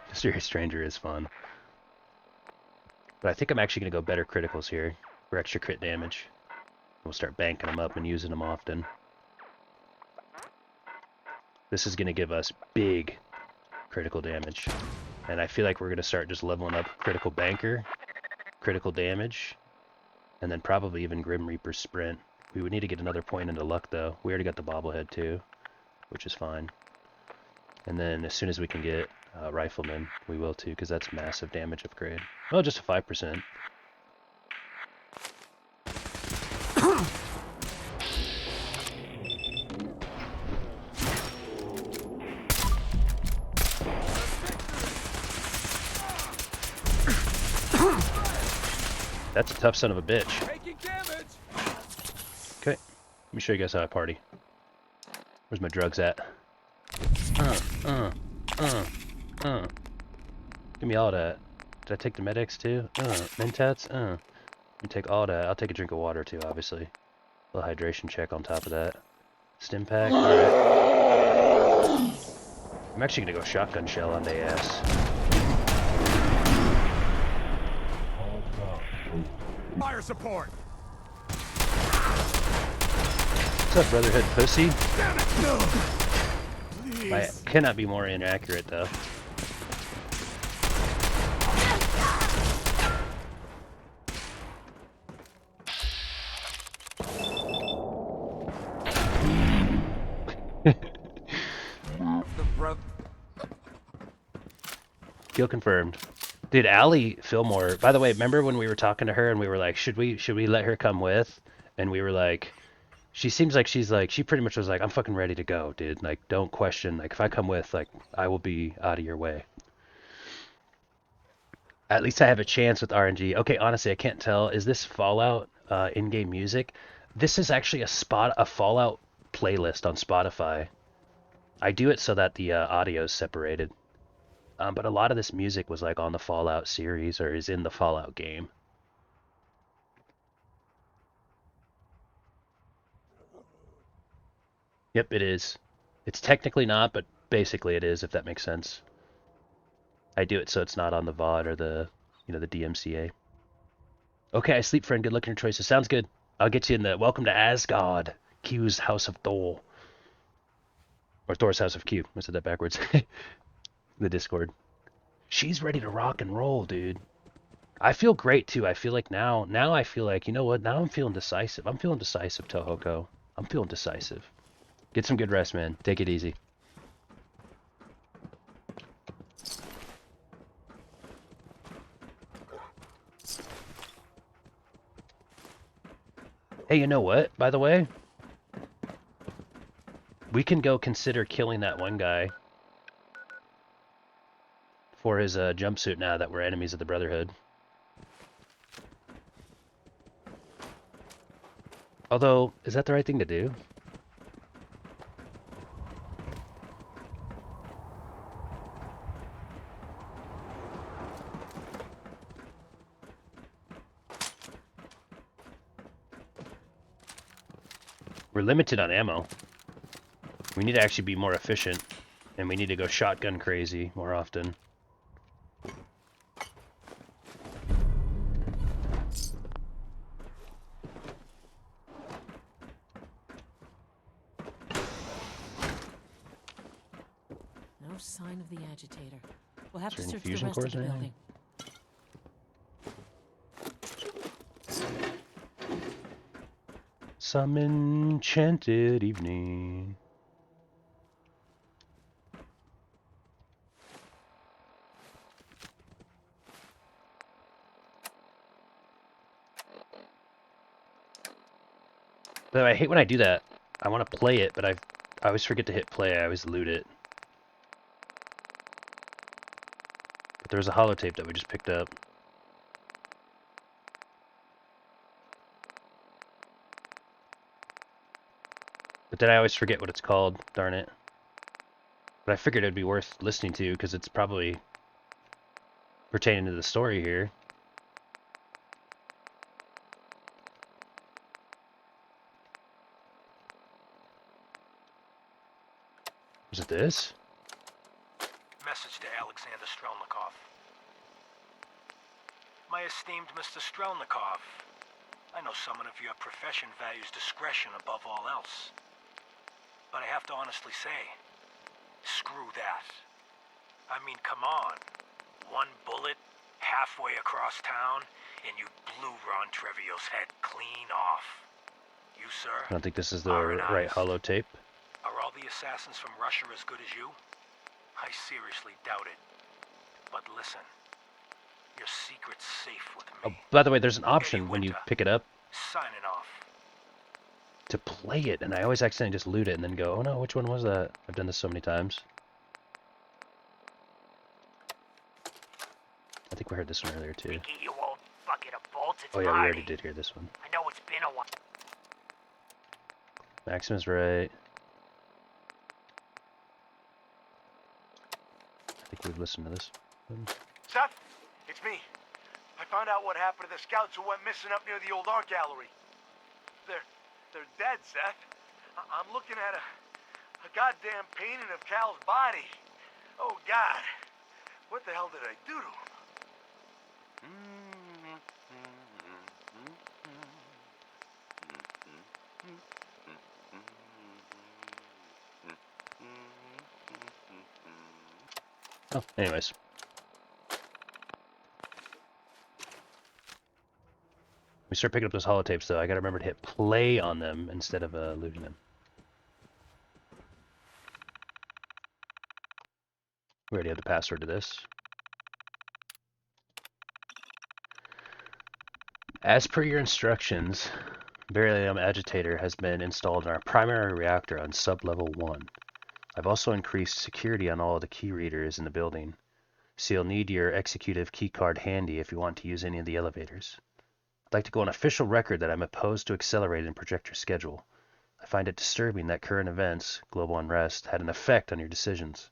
Mysterious Stranger is fun. But I think I'm actually going to go better criticals here for extra crit damage. We'll start banking them up and using them often. This is going to give us big critical damage. And I feel like we're going to start just leveling up critical banker, critical damage, and then probably even Grim Reaper sprint. We would need to get another point into luck though. We already got the bobblehead too, which is fine. And then as soon as we can get Rifleman, we will too, because that's massive damage upgrade. Well, just a 5%. That's a tough son of a bitch. Okay, let me show you guys how I party. Where's my drugs at? Give me all that. Did I take the Med-X too? Mentats? Let me take all that. I'll take a drink of water too, obviously. A little hydration check on top of that. Stim pack? Alright. I'm actually gonna go shotgun shell on their ass. Fire support! What's up, Brotherhood pussy? Damn it, no! I cannot be more inaccurate, though. Kill confirmed. Dude, Allie Fillmore, by the way, remember when we were talking to her and we were like, should we let her come with? And we were like, she seems like she pretty much was like, I'm fucking ready to go, dude. Like, don't question. Like, if I come with, like, I will be out of your way. At least I have a chance with RNG. Okay, honestly, I can't tell. Is this Fallout in-game music? This is actually a Fallout playlist on Spotify. I do it so that the audio is separated. But a lot of this music was like on the Fallout series or is in the Fallout game. Yep, it is. It's technically not, but basically it is, if that makes sense. I do it so it's not on the VOD or the, the DMCA. Okay, I sleep, friend. Good luck in your choices. Sounds good. I'll get you in the Welcome to Asgard, Q's House of Thor. Or Thor's House of Q. I said that backwards. The Discord. She's ready to rock and roll, dude. I feel great too. I feel like now I feel like, you know what? Now I'm feeling decisive. I'm feeling decisive, Tohoko. I'm feeling decisive. Get some good rest, man. Take it easy. Hey, you know what? By the way, we can go consider killing that one guy for his jumpsuit now that we're enemies of the Brotherhood. Although, is that the right thing to do? We're limited on ammo. We need to actually be more efficient, and we need to go shotgun crazy more often. No sign of the agitator. We'll have to Is there search the infusion rest of cores the or anything? building. Some enchanted evening. Though I hate when I do that. I want to play it, but I always forget to hit play. I always loot it. But there was a holotape that we just picked up. But then I always forget what it's called, darn it. But I figured it'd be worth listening to, because it's probably pertaining to the story here. Was it this? Message to Alexander Strelnikov. My esteemed Mr. Strelnikov, I know someone of your profession values discretion above all else. But I have to honestly say, screw that. I mean, come on. One bullet, halfway across town, and you blew Ron Trevio's head clean off. You, sir, I don't think this is the are an right honest. holotape. Are all the assassins from Russia as good as you? I seriously doubt it. But listen, your secret's safe with me. Oh, by the way, there's an option when you pick it up Signing off. to play it, and I always accidentally just loot it and then go, oh no, which one was that? I've done this so many times. I think we heard this one earlier too. Mickey, you old bucket of bolts, it's Oh yeah, we Marty. already did hear this one. I know it's been a while. Maximus right. I think we've listened to this one. Seth, it's me. I found out what happened to the scouts who went missing up near the old art gallery. They're dead, Seth. I'm looking at a goddamn painting of Cal's body. Oh, God. What the hell did I do to him? Oh, anyways. We start picking up those holotapes though. I gotta remember to hit play on them instead of looting them. We already have the password to this. As per your instructions, beryllium agitator has been installed in our primary reactor on sub-level 1. I've also increased security on all of the key readers in the building, so you'll need your executive keycard handy if you want to use any of the elevators. I'd like to go on official record that I'm opposed to accelerate and project your schedule. I find it disturbing that current events, global unrest, had an effect on your decisions.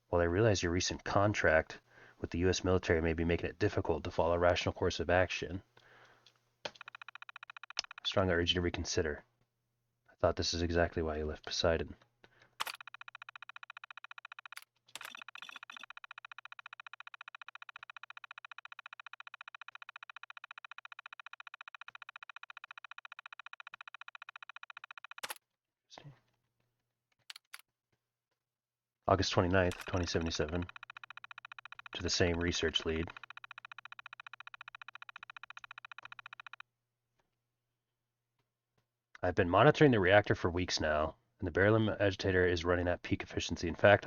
While I realize your recent contract with the U.S. military may be making it difficult to follow a rational course of action, I strongly urge you to reconsider. I thought this is exactly why you left Poseidon. August 29th, 2077, to the same research lead. I've been monitoring the reactor for weeks now, and the beryllium agitator is running at peak efficiency. In fact,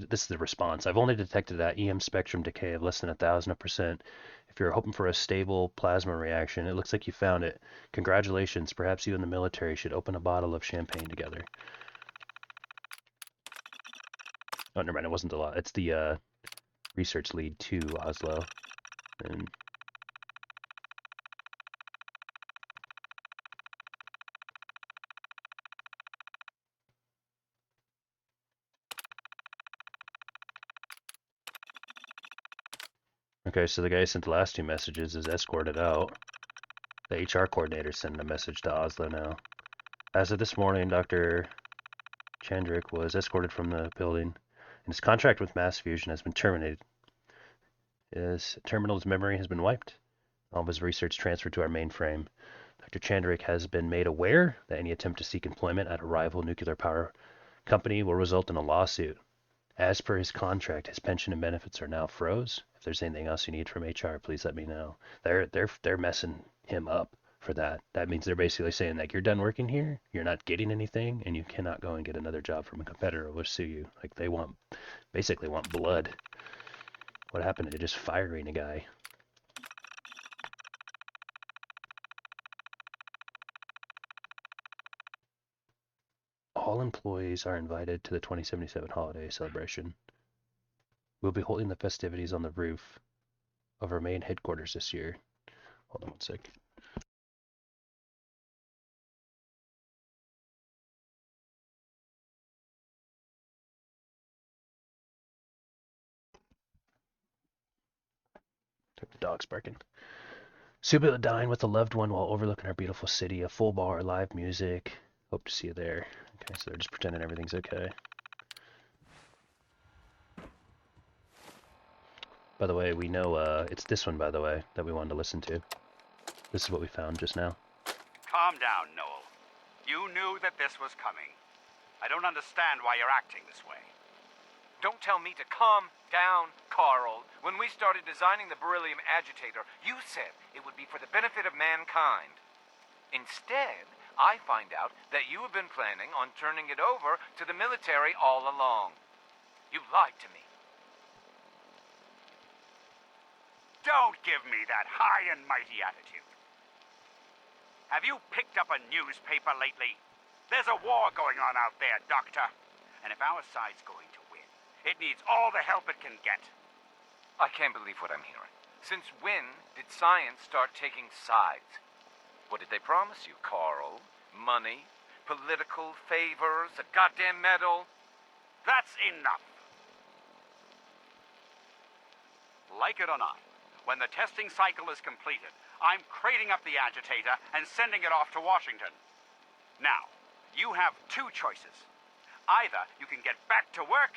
this is the response. I've only detected that EM spectrum decay of less than 1,000%. If you're hoping for a stable plasma reaction, it looks like you found it. Congratulations. Perhaps you and the military should open a bottle of champagne together. Oh, never mind. It wasn't a lot. It's the research lead to Oslo. And okay, so the guy who sent the last two messages is escorted out. The HR coordinator sent a message to Oslo now. As of this morning, Dr. Chandrik was escorted from the building, and his contract with Mass Fusion has been terminated. His terminal's memory has been wiped. All of his research transferred to our mainframe. Dr. Chandrik has been made aware that any attempt to seek employment at a rival nuclear power company will result in a lawsuit. As per his contract, his pension and benefits are now froze. If there's anything else you need from HR, please let me know. They're messing him up for that. That means they're basically saying, like, you're done working here, you're not getting anything, and you cannot go and get another job from a competitor or sue you. Like, they basically want blood. What happened to just firing a guy? All employees are invited to the 2077 holiday celebration. We'll be holding the festivities on the roof of our main headquarters this year. Hold on one sec. The dog's barking. So you'll be able to dine with a loved one while overlooking our beautiful city. A full bar, live music. Hope to see you there. Okay, so they're just pretending everything's okay. By the way, we know it's this one, by the way, that we wanted to listen to. This is what we found just now. Calm down, Noel. You knew that this was coming. I don't understand why you're acting this way. Don't tell me to calm down, Carl. When we started designing the beryllium agitator, you said it would be for the benefit of mankind. Instead, I find out that you have been planning on turning it over to the military all along. You lied to me. Don't give me that high and mighty attitude. Have you picked up a newspaper lately? There's a war going on out there, Doctor. And if our side's going to win, it needs all the help it can get. I can't believe what I'm hearing. Since when did science start taking sides? What did they promise you, Carl? Money? Political favors? A goddamn medal? That's enough. Like it or not, when the testing cycle is completed, I'm crating up the agitator and sending it off to Washington. Now, you have two choices. Either you can get back to work,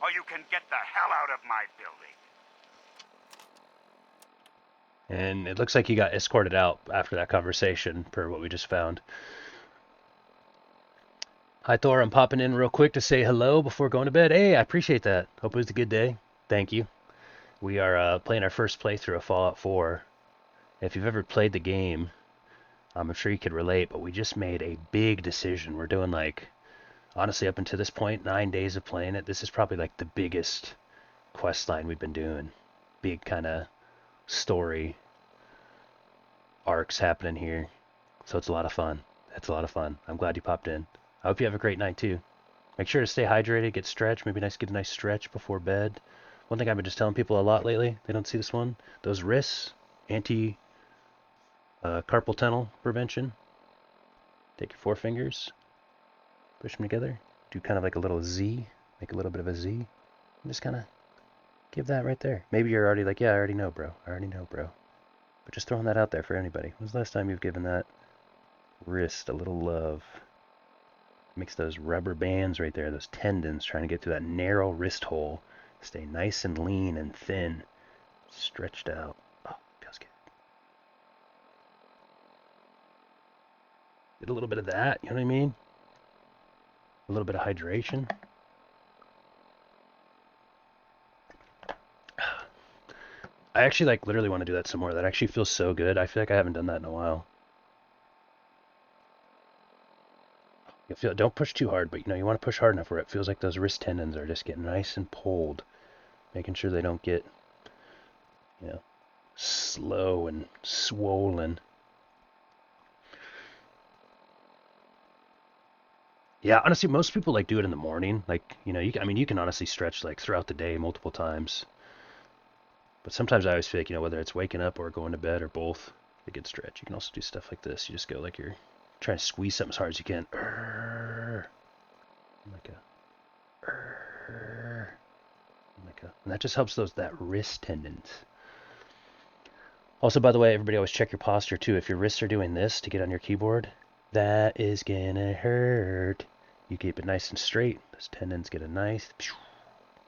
or you can get the hell out of my building. And it looks like he got escorted out after that conversation, per what we just found. Hi, Thor. I'm popping in real quick to say hello before going to bed. Hey, I appreciate that. Hope it was a good day. Thank you. We are playing our first playthrough of Fallout 4. If you've ever played the game, I'm sure you could relate, but we just made a big decision. We're doing, like, honestly, up until this point, 9 days of playing it, this is probably, like, the biggest quest line we've been doing. Big kind of story arcs happening here. So it's a lot of fun. It's a lot of fun. I'm glad you popped in. I hope you have a great night, too. Make sure to stay hydrated, get stretched. Maybe nice, get a nice stretch before bed. One thing I've been just telling people a lot lately, they don't see this one, those wrists, carpal tunnel prevention. Take your forefingers, push them together, do kind of like a little Z, make a little bit of a Z, and just kind of give that right there. Maybe you're already like, yeah, I already know, bro. But just throwing that out there for anybody. When's the last time you've given that wrist a little love? Makes those rubber bands right there, those tendons, trying to get through that narrow wrist hole, stay nice and lean and thin, stretched out. Oh, feels good. Get a little bit of that, you know what I mean? A little bit of hydration. I actually like literally want to do that some more. That actually feels so good. I feel like I haven't done that in a while. You feel, don't push too hard, but you want to push hard enough where it feels like those wrist tendons are just getting nice and pulled, making sure they don't get, slow and swollen. Yeah, honestly, most people like do it in the morning. Like, you can honestly stretch like throughout the day multiple times. But sometimes I always feel like, whether it's waking up or going to bed or both, a good stretch. You can also do stuff like this. You just go like you're trying to squeeze something as hard as you can. And that just helps that wrist tendons. Also, by the way, everybody always check your posture too. If your wrists are doing this to get on your keyboard, that is gonna hurt. You keep it nice and straight. Those tendons get a nice,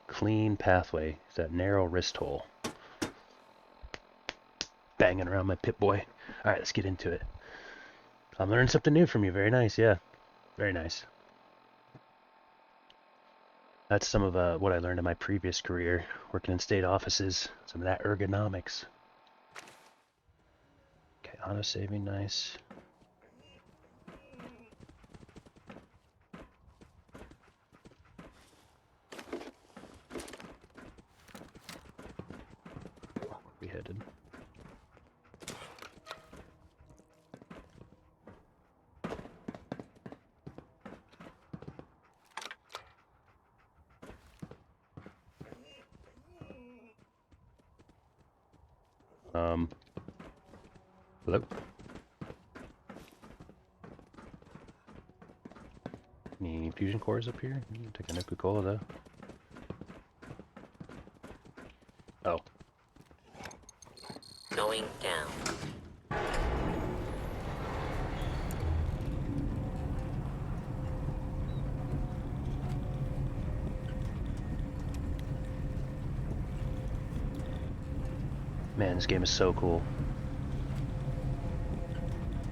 clean pathway. It's that narrow wrist hole. Banging around my Pip-Boy. Alright, let's get into it. I'm learning something new from you. Very nice, yeah. Very nice. That's some of what I learned in my previous career, working in state offices. Some of that ergonomics. Okay, auto-saving, nice. We headed. Hello? Any fusion cores up here? Take a Nuka-Cola though. Oh. Going down. Man, this game is so cool.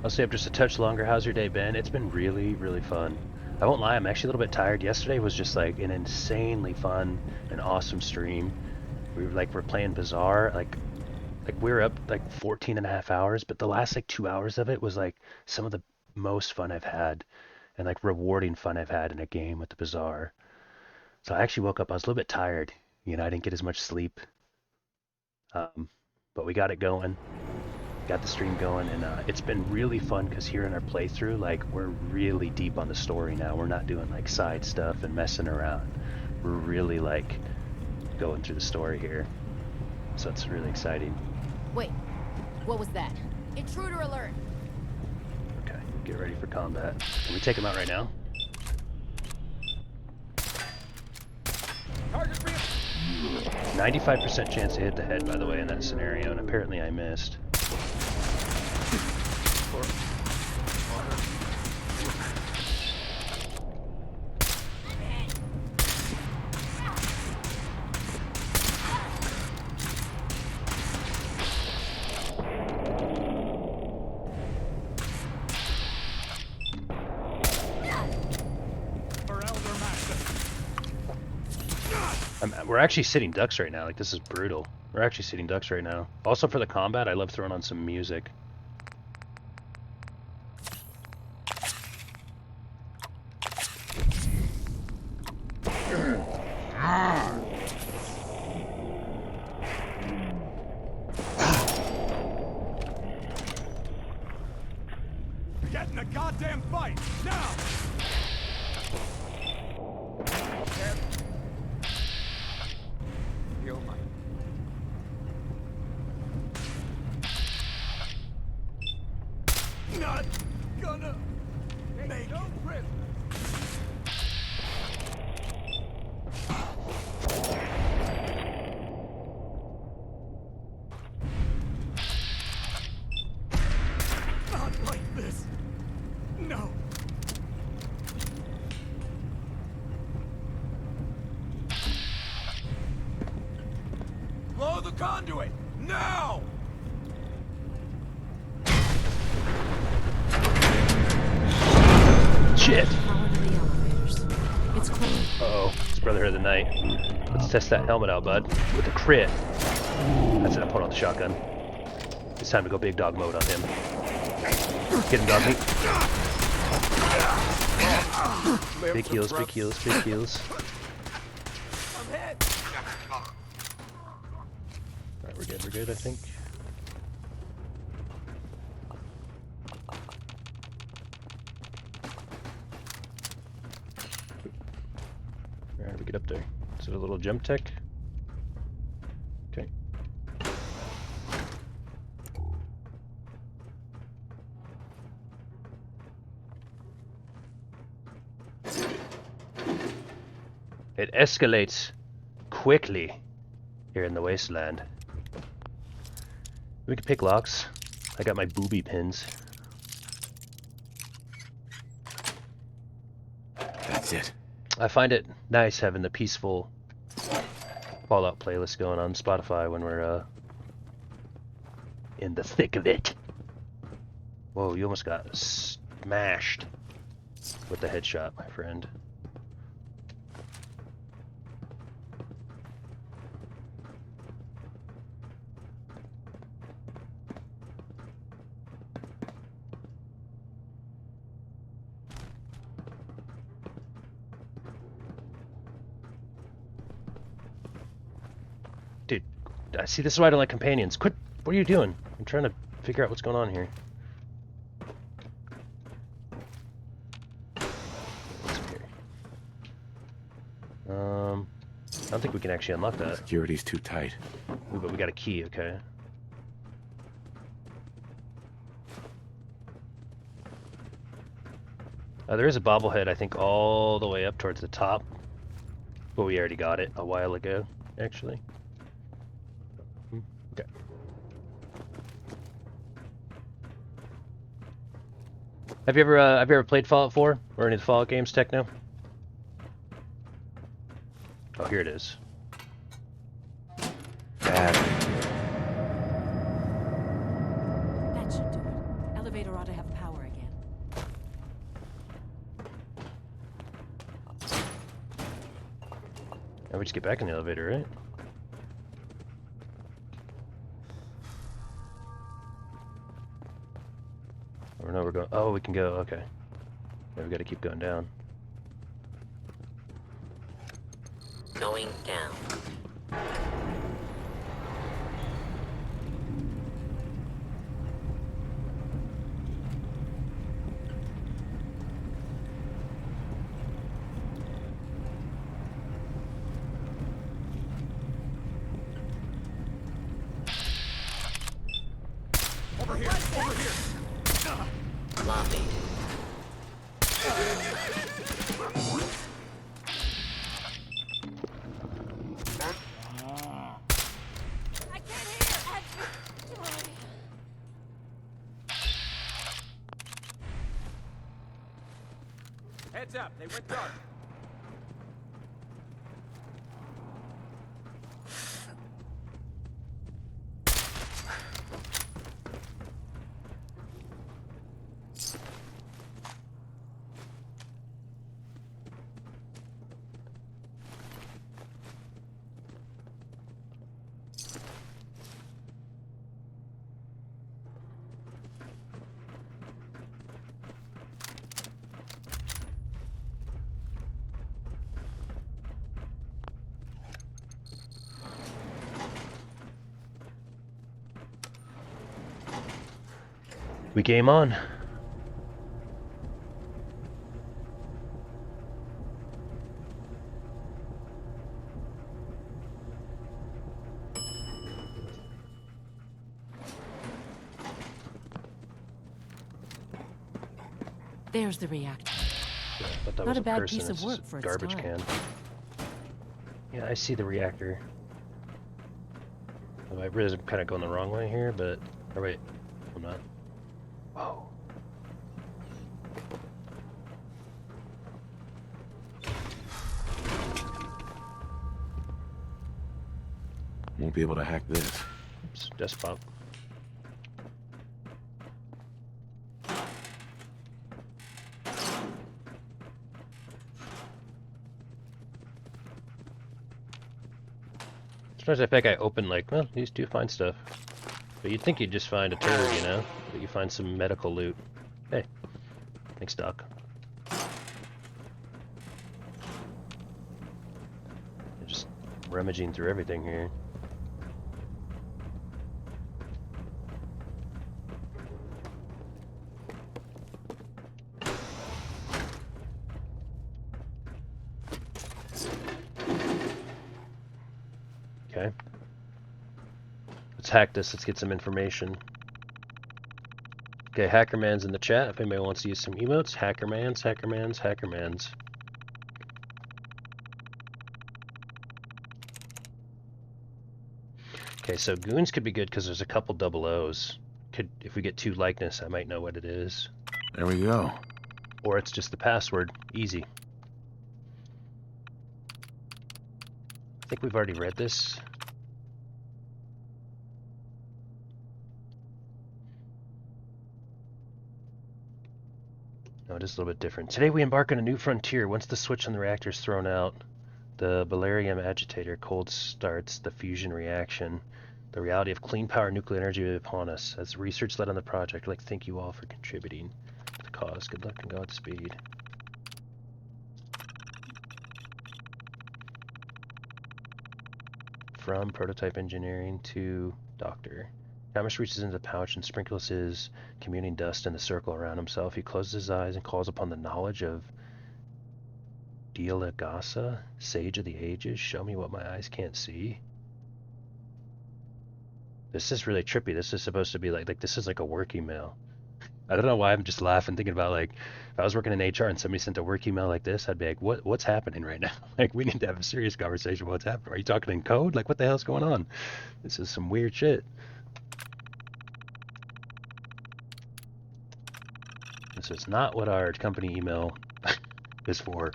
I'll stay up just a touch longer. How's your day been? It's been really, really fun. I won't lie, I'm actually a little bit tired. Yesterday was just like an insanely fun and awesome stream. We're playing Bazaar, like we were up like 14 and a half hours, but the last like 2 hours of it was like some of the most fun I've had and like rewarding fun I've had in a game with the Bazaar. So I actually woke up, I was a little bit tired. You know, I didn't get as much sleep. But we got it going. Got the stream going, and it's been really fun because here in our playthrough, like, we're really deep on the story now. We're not doing like side stuff and messing around. We're really like going through the story here, so it's really exciting. Wait, what was that? Intruder alert! Okay, get ready for combat. Can we take him out right now? 95% chance to hit the head, by the way, in that scenario, and apparently I missed. We're actually sitting ducks right now. Like, this is brutal. We're actually sitting ducks right now. Also, for the combat, I love throwing on some music. Get in the goddamn fight now! Not gonna make no it. Not like this. No. Blow the conduit now. Shit! It's close. Uh-oh, it's Brotherhood of the Night. Let's test that helmet out, bud. With a crit. That's it, I'm pulling out the shotgun. It's time to go big dog mode on him. Get him, dog meat. Big heals, big heals, big heals. Alright, we're good, I think. Alright, we get up there. Is it a little gem tech? Okay. It escalates quickly here in the wasteland. We can pick locks. I got my booby pins. That's it. I find it nice having the peaceful Fallout playlist going on Spotify when we're in the thick of it. Whoa, you almost got smashed with the headshot, my friend. Dude, see, this is why I don't like companions. Quit! What are you doing? I'm trying to figure out what's going on here. I don't think we can actually unlock that. Security's too tight. Ooh, but we got a key, okay. There is a bobblehead, I think, all the way up towards the top. But we already got it a while ago, actually. Okay. Have you ever played Fallout 4 or any of the Fallout games, Techno? Oh, here it is. That should do it. Elevator ought to have power. Now we just get back in the elevator, right? Or no, we're going. Oh, we can go. Okay. Yeah, we got to keep going down. Going down. Over here! Over here! Lobby. Heads up, they went dark. We game on. There's the reactor. I thought that Not was a bad person. piece of It's work just for its garbage time. can. Yeah, I see the reactor. I really am kind of going the wrong way here, but... Or wait, I'm not. Whoa. Won't be able to hack this. Oops, desktop. Sometimes I think I open like, well, these do find stuff. But you'd think you'd just find a turd, you know? But you find some medical loot. Hey. Thanks, Doc. Just rummaging through everything here. Okay. Let's hack this. Let's get some information. Okay, Hackerman's in the chat. If anybody wants to use some emotes, Hackerman's, Hackerman's, Hackerman's. Okay, so goons could be good because there's a couple double O's. Could, if we get 2 likeness, I might know what it is. There we go. Or it's just the password. Easy. I think we've already read this. No, it is a little bit different. Today we embark on a new frontier. Once the switch on the reactor is thrown out, the Balerium agitator cold starts the fusion reaction. The reality of clean power nuclear energy is upon us. As research led on the project, I'd like to thank you all for contributing to the cause. Good luck and Godspeed. From prototype engineering to doctor. Thomas reaches into the pouch and sprinkles his communing dust in the circle around himself. He closes his eyes and calls upon the knowledge of Dialagasa, sage of the ages. Show me what my eyes can't see. This is really trippy. This is supposed to be like this is like a work email. I don't know why I'm just laughing thinking about like if I was working in HR and somebody sent a work email like this, I'd be like, what's happening right now? Like we need to have a serious conversation. What's happening? Are you talking in code? Like what the hell's going on? This is some weird shit. This is not what our company email is for.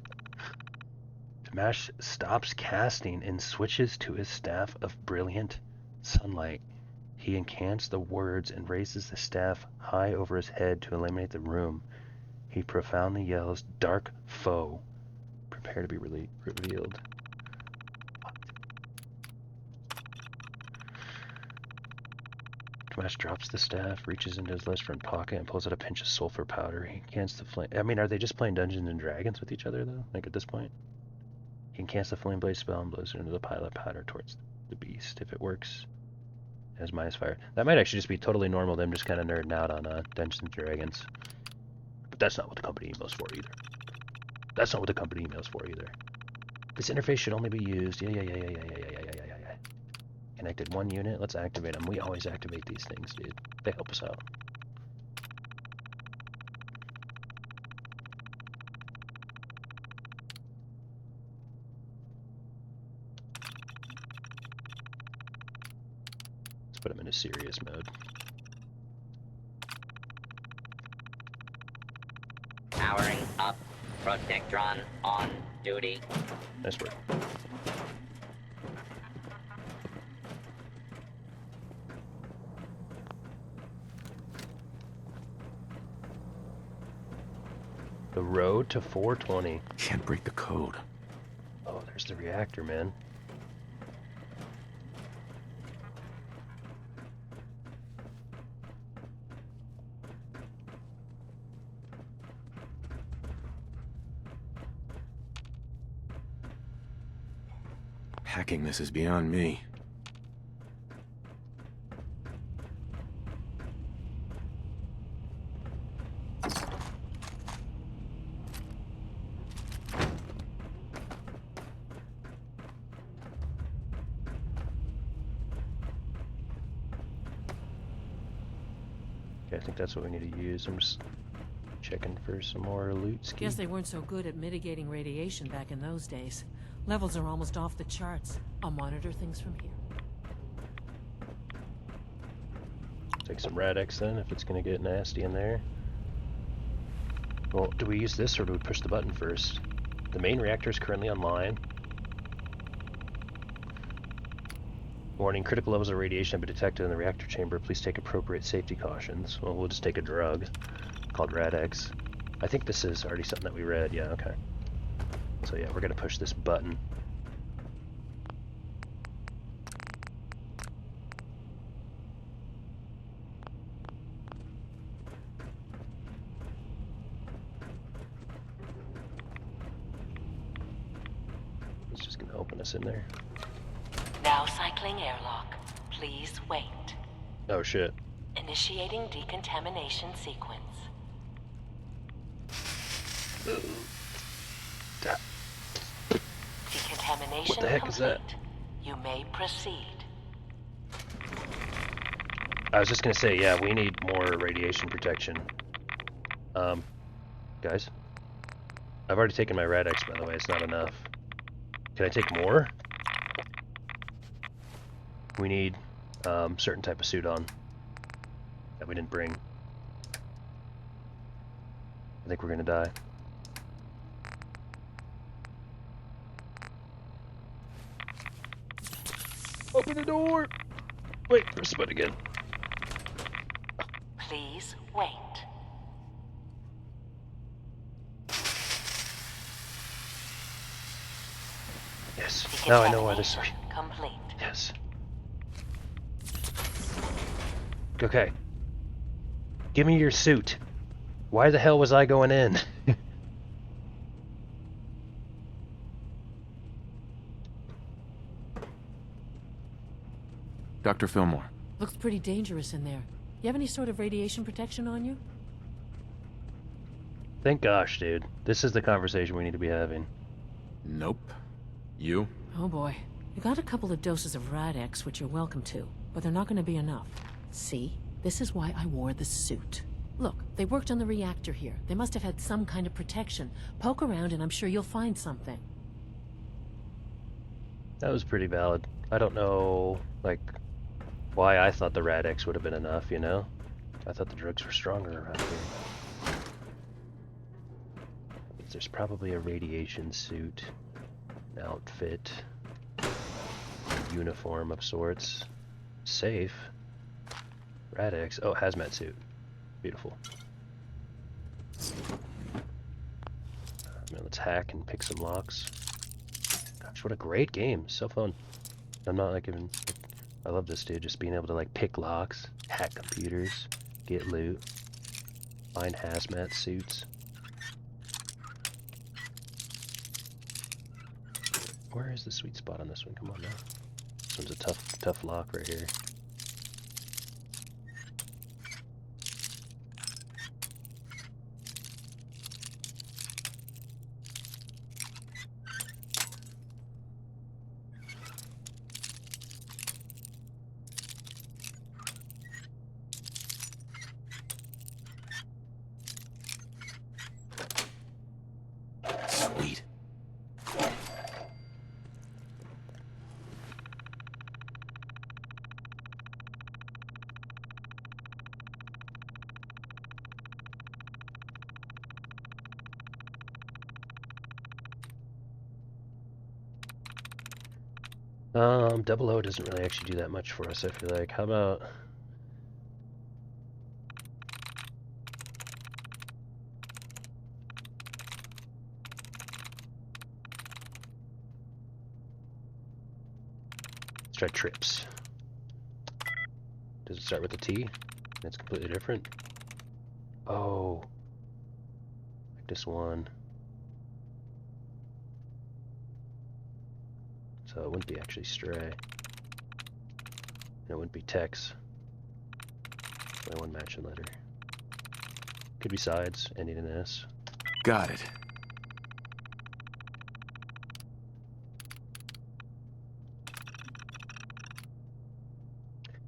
Tamash stops casting and switches to his staff of brilliant sunlight. He incants the words and raises the staff high over his head to illuminate the room. He profoundly yells, "Dark foe, prepare to be revealed." Aftermath drops the staff, reaches into his left front pocket, and pulls out a pinch of sulfur powder. He cans the flame. I mean, are they just playing Dungeons and Dragons with each other, though? Like, at this point? He can cast the Flame Blade spell and blows it into the pile of powder towards the beast. If it works, it has minus fire. That might actually just be totally normal, them just kind of nerding out on Dungeons and Dragons. But that's not what the company email's for, either. That's not what the company email's for, either. This interface should only be used. Yeah. Connected one unit. Let's activate them. We always activate these things, dude. They help us out. Let's put them into serious mode. Powering up. Protectron on duty. Nice work. The road to 420. Can't break the code. Oh, there's the reactor, man. Hacking this is beyond me. Okay, I think that's what we need to use. I'm just checking for some more loot. Guess they weren't so good at mitigating radiation back in those days. Levels are almost off the charts. I'll monitor things from here. Take some Rad-X then, if it's gonna get nasty in there. Well, do we use this or do we push the button first? The main reactor is currently online. Warning, critical levels of radiation have been detected in the reactor chamber. Please take appropriate safety cautions. Well, we'll just take a drug called Rad-X. I think this is already something that we read. Yeah, okay. So yeah, we're gonna push this button. It's just gonna open us in there. Now cycling airlock. Please wait. Oh shit. Initiating decontamination sequence. Decontamination What the heck complete. is that? You may proceed. I was just gonna say, yeah, we need more radiation protection. Guys, I've already taken my Rad-X, by the way. It's not enough. Can I take more? We need certain type of suit on that we didn't bring. I think we're gonna die. Open the door! Wait, press the button again. Please wait. Yes. Now I know why this. Complete. Yes. Okay. Give me your suit. Why the hell was I going in? Dr. Fillmore. Looks pretty dangerous in there. You have any sort of radiation protection on you? Thank gosh, dude. This is the conversation we need to be having. Nope. You? Oh boy. You got a couple of doses of Rad-X, which you're welcome to, but they're not going to be enough. See? This is why I wore the suit. Look, they worked on the reactor here. They must have had some kind of protection. Poke around and I'm sure you'll find something. That was pretty valid. I don't know, like, why I thought the Rad-X would have been enough, you know? I thought the drugs were stronger around here. There's probably a radiation suit, an outfit, a uniform of sorts. Safe. Rad-X. Oh, hazmat suit. Beautiful. Man, let's hack and pick some locks. Gosh, what a great game. So fun. I'm not like even... I love this, dude. Just being able to like pick locks. Hack computers. Get loot. Find hazmat suits. Where is the sweet spot on this one? Come on now. This one's a tough lock right here. Sweet. Double O doesn't really actually do that much for us, I feel like. How about... let's try trips. Does it start with a T? It's completely different. Oh. Like this one. So it wouldn't be actually Stray. And it wouldn't be Tex. Only one matching letter. Could be sides, ending in S. Got it.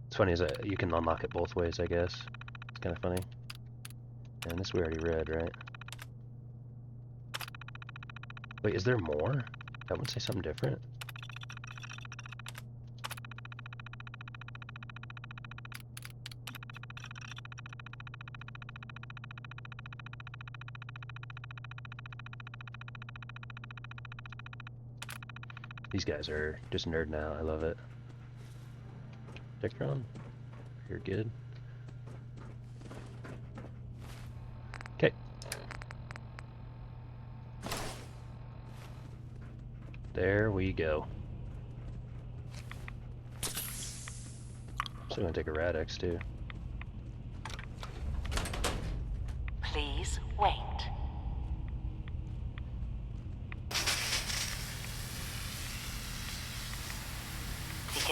It's funny is that you can unlock it both ways, I guess. It's kind of funny. And this we already read, right? Wait, is there more? That one say something different? These guys are just nerding out. I love it. Dectron, you're good. Okay. There we go. So I'm gonna take a Rad-X too. Please wait.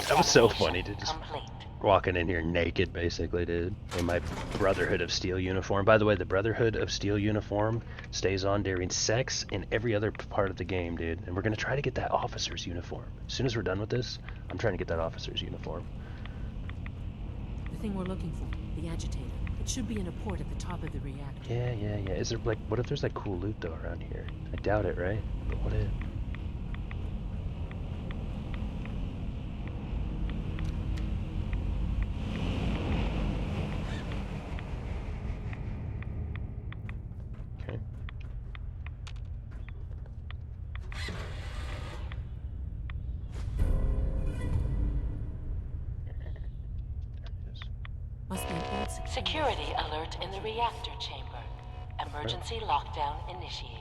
That was so funny, dude. Just walking in here naked, basically, dude. In my Brotherhood of Steel uniform. By the way, the Brotherhood of Steel uniform stays on during sex and every other part of the game, dude. And we're gonna try to get that officer's uniform. As soon as we're done with this, I'm trying to get that officer's uniform. The thing we're looking for, the agitator. It should be in a port at the top of the reactor. Yeah. Is there, like, what if there's, like, cool loot, though, around here? I doubt it, right? But what if? Security alert in the reactor chamber. Emergency lockdown initiated.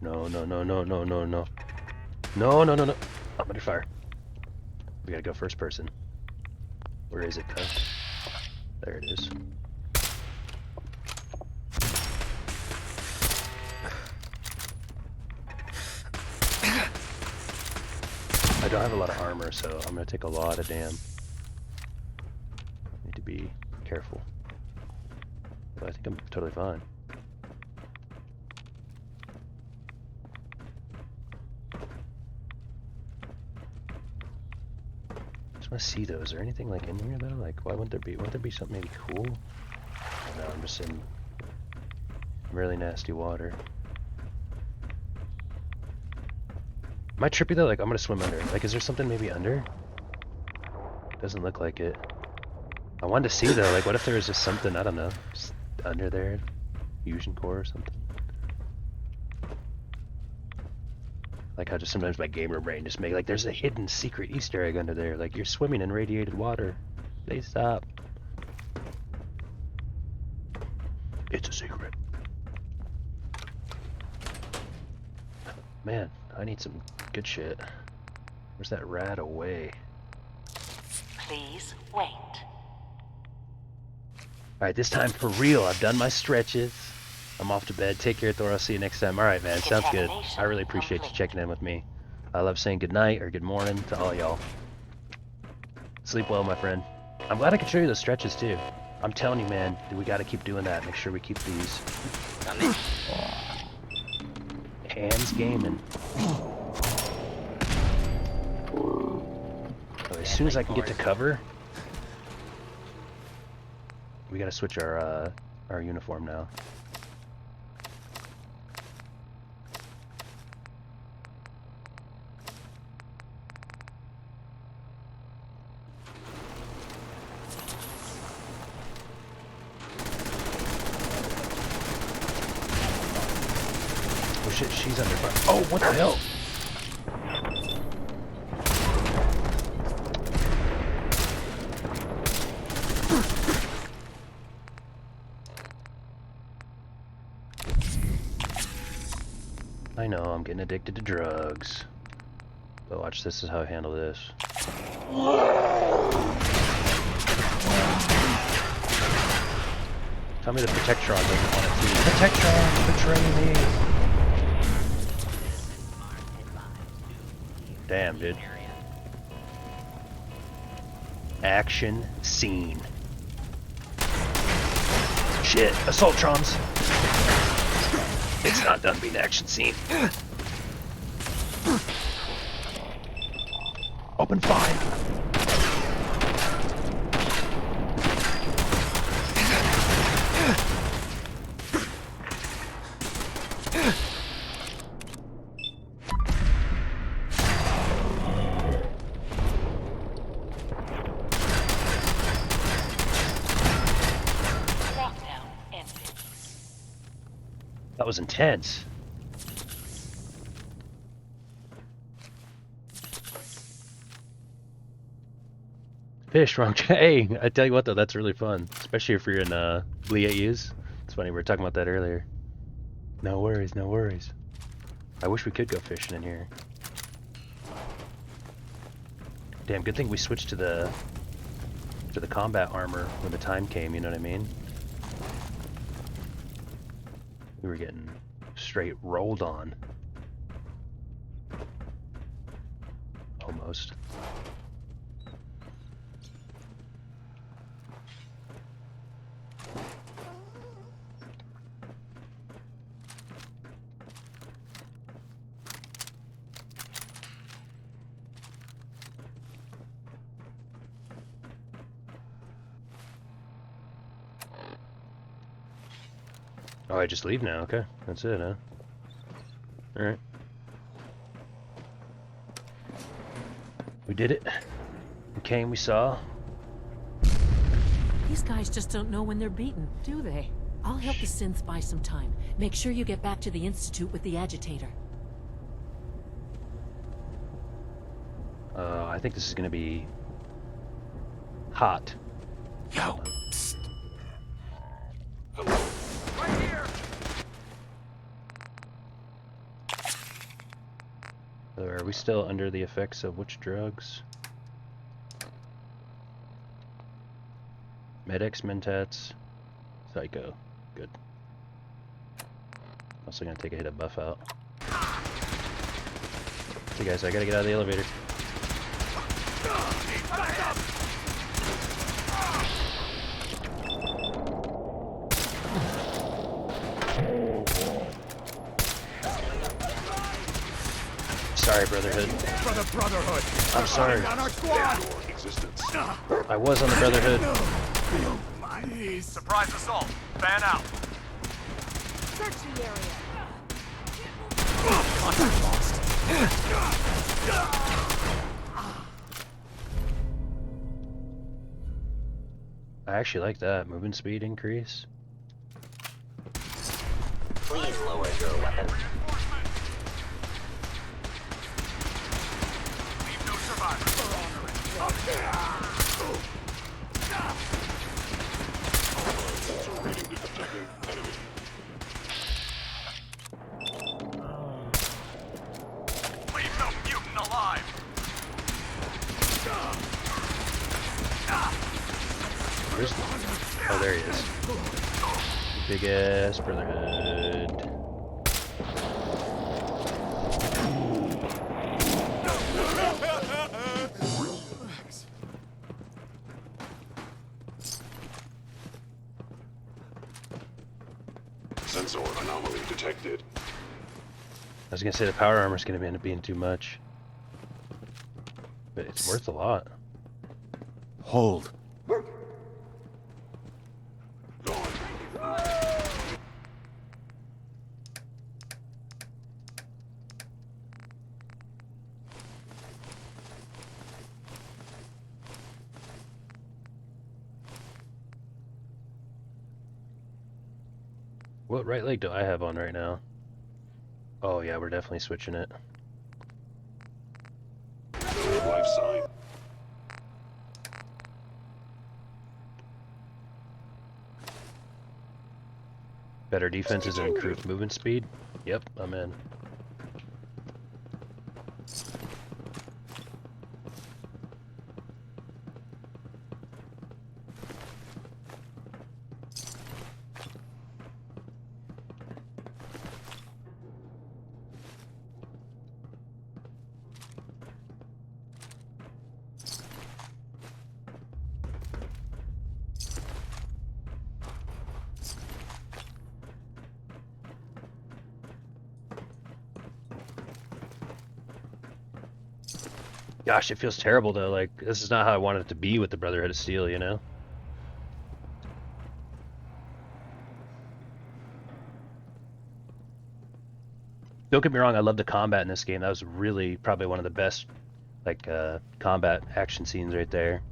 No. No. I'm under fire. We gotta go first person. Where is it, though? There it is. I don't have a lot of armor, so I'm gonna take a lot of damn. Need to be careful. But I think I'm totally fine. Just want to see those. Is there anything like in here though? Like, why wouldn't there be? Wouldn't there be something maybe cool? No, I'm just in really nasty water. Am I trippy though? Like, I'm gonna swim under. Like, is there something maybe under? Doesn't look like it. I wanted to see though, like, what if there was just something, I don't know, just under there? Fusion core or something? Like how just sometimes my gamer brain just make, like, there's a hidden secret Easter egg under there. Like, you're swimming in radiated water. Please stop. It's a secret. Man, I need some good shit. Where's that rat away? Please wait. Alright, this time for real. I've done my stretches. I'm off to bed. Take care, Thor. I'll see you next time. Alright, man. Sounds good. I really appreciate you checking in with me. I love saying good night or good morning to all y'all. Sleep well, my friend. I'm glad I could show you the stretches, too. I'm telling you, man, we gotta keep doing that. Make sure we keep these. Hands gaming. Oh, as soon as I can get to cover, we gotta switch our uniform now. Oh shit, she's under fire. Oh, what the hell? I know, I'm getting addicted to drugs. But watch, this is how I handle this. Tell me the Protectron doesn't want it to. Protectron, betray me! Damn, dude. Action scene. Shit, Assaultrons! It's not done being action scene. Open fire. That was intense. Fish, wrong. Hey, I tell you what though, that's really fun, especially if you're in Ble8Us. It's funny, we were talking about that earlier. No worries, no worries. I wish we could go fishing in here. Damn, good thing we switched to the combat armor when the time came. You know what I mean? We were getting straight rolled on. Almost. Oh, I just leave now, okay. That's it, huh? Alright. We did it. We came, we saw. These guys just don't know when they're beaten, do they? I'll help the synths buy some time. Make sure you get back to the Institute with the agitator. I think this is gonna be hot. Yo. So are we still under the effects of which drugs? Med-X, Mentats, Psycho. Good. Also gonna take a hit of buff out. Hey guys, I gotta get out of the elevator. Sorry, Brotherhood. Brotherhood. I'm sorry. On our squad. I was on the Brotherhood. Surprise assault. Fan out. Search the area. Contact lost. I actually like that. Movement speed increase. Please lower your weapon. Leave no survivors. Leave no mutant alive. Where's the... Oh, there he is. Big ass Brotherhood. Sensor anomaly detected. I was gonna say the power armor's gonna end up being too much, but it's worth a lot. Hold. What right leg do I have on right now? Oh yeah, we're definitely switching it. Life sign. Better defenses and improved movement speed? Yep, I'm in. Gosh, it feels terrible though. Like, this is not how I wanted it to be with the Brotherhood of Steel, you know? Don't get me wrong, I love the combat in this game. That was really probably one of the best, like, combat action scenes right there.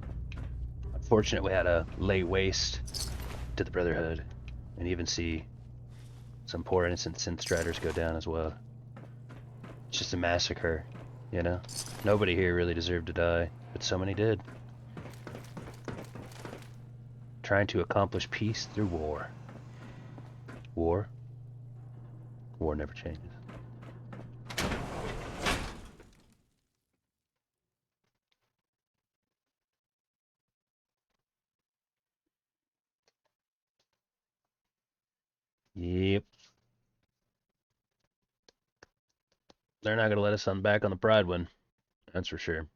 Unfortunately, we had to lay waste to the Brotherhood and even see some poor innocent synth striders go down as well. It's just a massacre. You know, nobody here really deserved to die, but so many did. Trying to accomplish peace through war. War never changes. Yep. They're not going to let us back on the Pride one. That's for sure.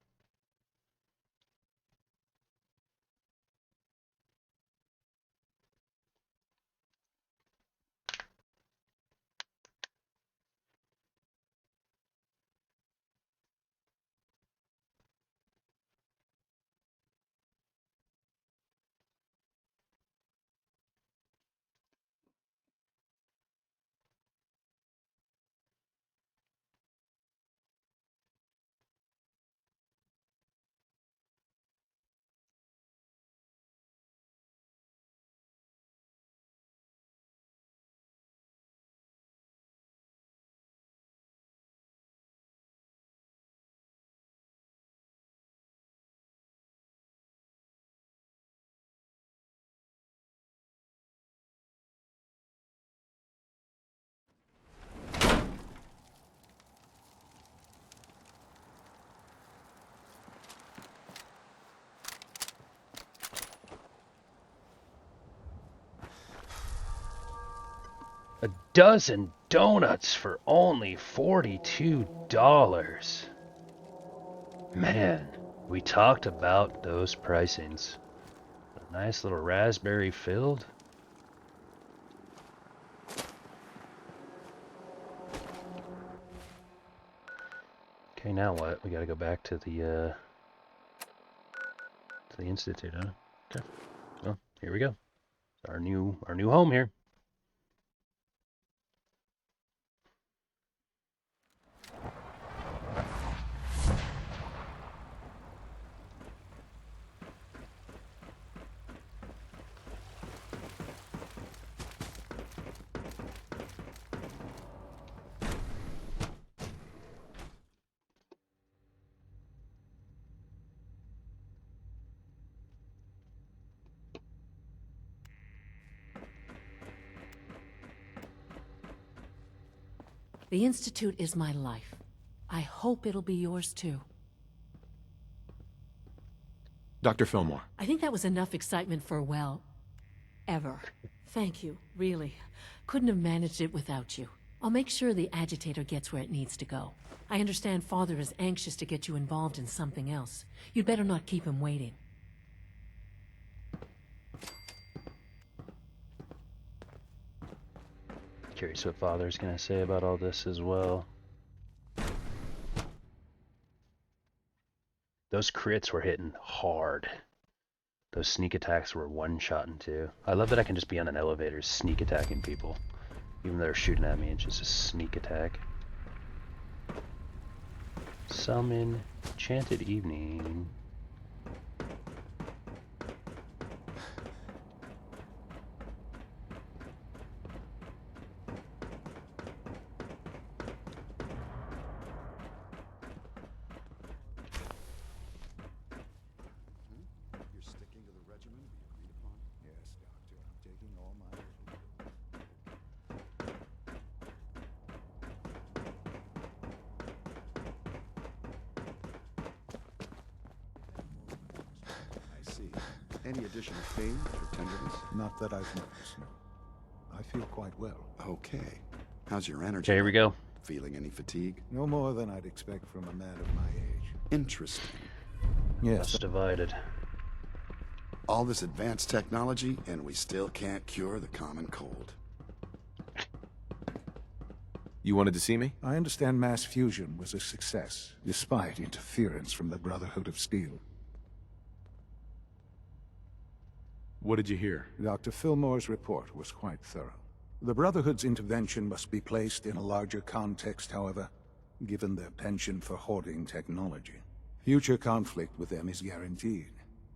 A dozen donuts for only $42. Man, we talked about those pricings. A nice little raspberry filled. Okay, now what? We gotta go back to the Institute, huh? Okay. Well, here we go. Our new home here. The Institute is my life. I hope it'll be yours too. Dr. Fillmore. I think that was enough excitement for, well, ever. Thank you, really. Couldn't have managed it without you. I'll make sure the agitator gets where it needs to go. I understand Father is anxious to get you involved in something else. You'd better not keep him waiting. Curious what Father's gonna say about all this as well. Those crits were hitting hard. Those sneak attacks were one-shotting too. I love that I can just be on an elevator sneak attacking people. Even though they're shooting at me, it's just a sneak attack. Summon Enchanted Evening. You're sticking to the regimen we agreed upon? Yes, Doctor. I'm taking all my I see. Any additional pain or tenderness? Not that I've noticed, no. I feel quite well. Okay. How's your energy? Okay, here we go. Feeling any fatigue? No more than I'd expect from a man of my age. Interesting. Yes. Us divided. All this advanced technology, and we still can't cure the common cold. You wanted to see me? I understand mass fusion was a success, despite interference from the Brotherhood of Steel. What did you hear? Dr. Fillmore's report was quite thorough. The Brotherhood's intervention must be placed in a larger context, however, given their penchant for hoarding technology. Future conflict with them is guaranteed.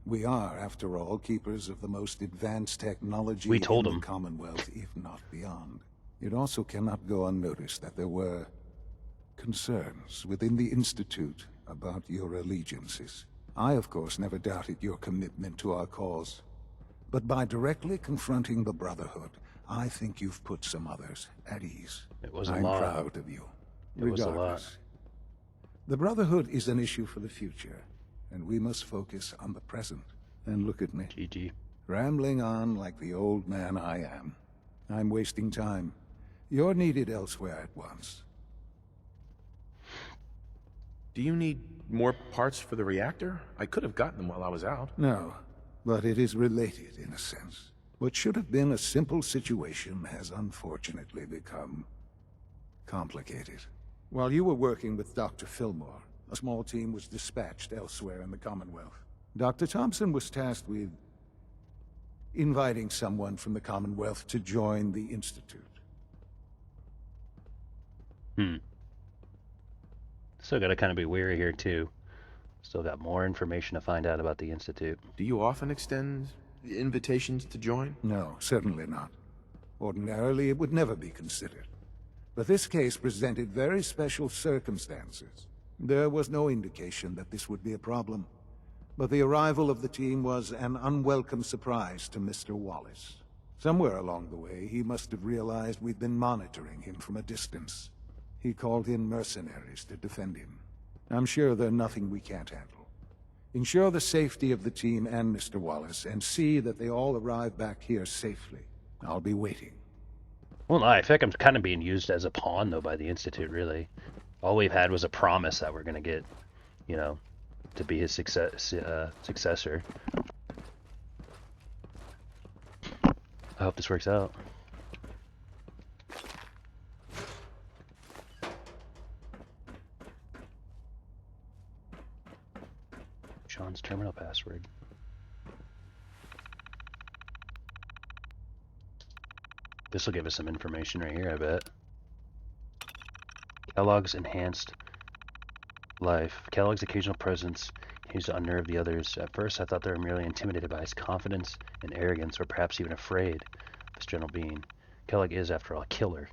We are, after all, keepers of the most advanced technology We told in him. the Commonwealth, if not beyond. It also cannot go unnoticed that there were concerns within the Institute about your allegiances. I, of course, never doubted your commitment to our cause. But by directly confronting the Brotherhood, I think you've put some others at ease. It was a I'm lot. proud of you. It was a lot. Regardless, the Brotherhood is an issue for the future, and we must focus on the present. And look at me. GG. Rambling on like the old man I am. I'm wasting time. You're needed elsewhere at once. Do you need more parts for the reactor? I could have gotten them while I was out. No, but it is related in a sense. What should have been a simple situation has unfortunately become complicated. While you were working with Dr. Fillmore, a small team was dispatched elsewhere in the Commonwealth. Dr. Thompson was tasked with inviting someone from the Commonwealth to join the Institute. Still gotta kind of be wary here too. Still got more information to find out about the Institute. Do you often extend invitations to join? No, certainly not. Ordinarily, it would never be considered. But this case presented very special circumstances. There was no indication that this would be a problem. But the arrival of the team was an unwelcome surprise to Mr. Wallace. Somewhere along the way, he must have realized we'd been monitoring him from a distance. He called in mercenaries to defend him. I'm sure they're nothing we can't handle. Ensure the safety of the team and Mr. Wallace, and see that they all arrive back here safely. I'll be waiting. Well, I feel like I'm kind of being used as a pawn, though, by the Institute, really. All we've had was a promise that we're going to get, you know, to be his successor. I hope this works out. Sean's terminal password. This will give us some information right here, I bet. Kellogg's enhanced life. Kellogg's occasional presence continues to unnerve the others. At first, I thought they were merely intimidated by his confidence and arrogance, or perhaps even afraid of this gentle being. Kellogg is, after all, a killer.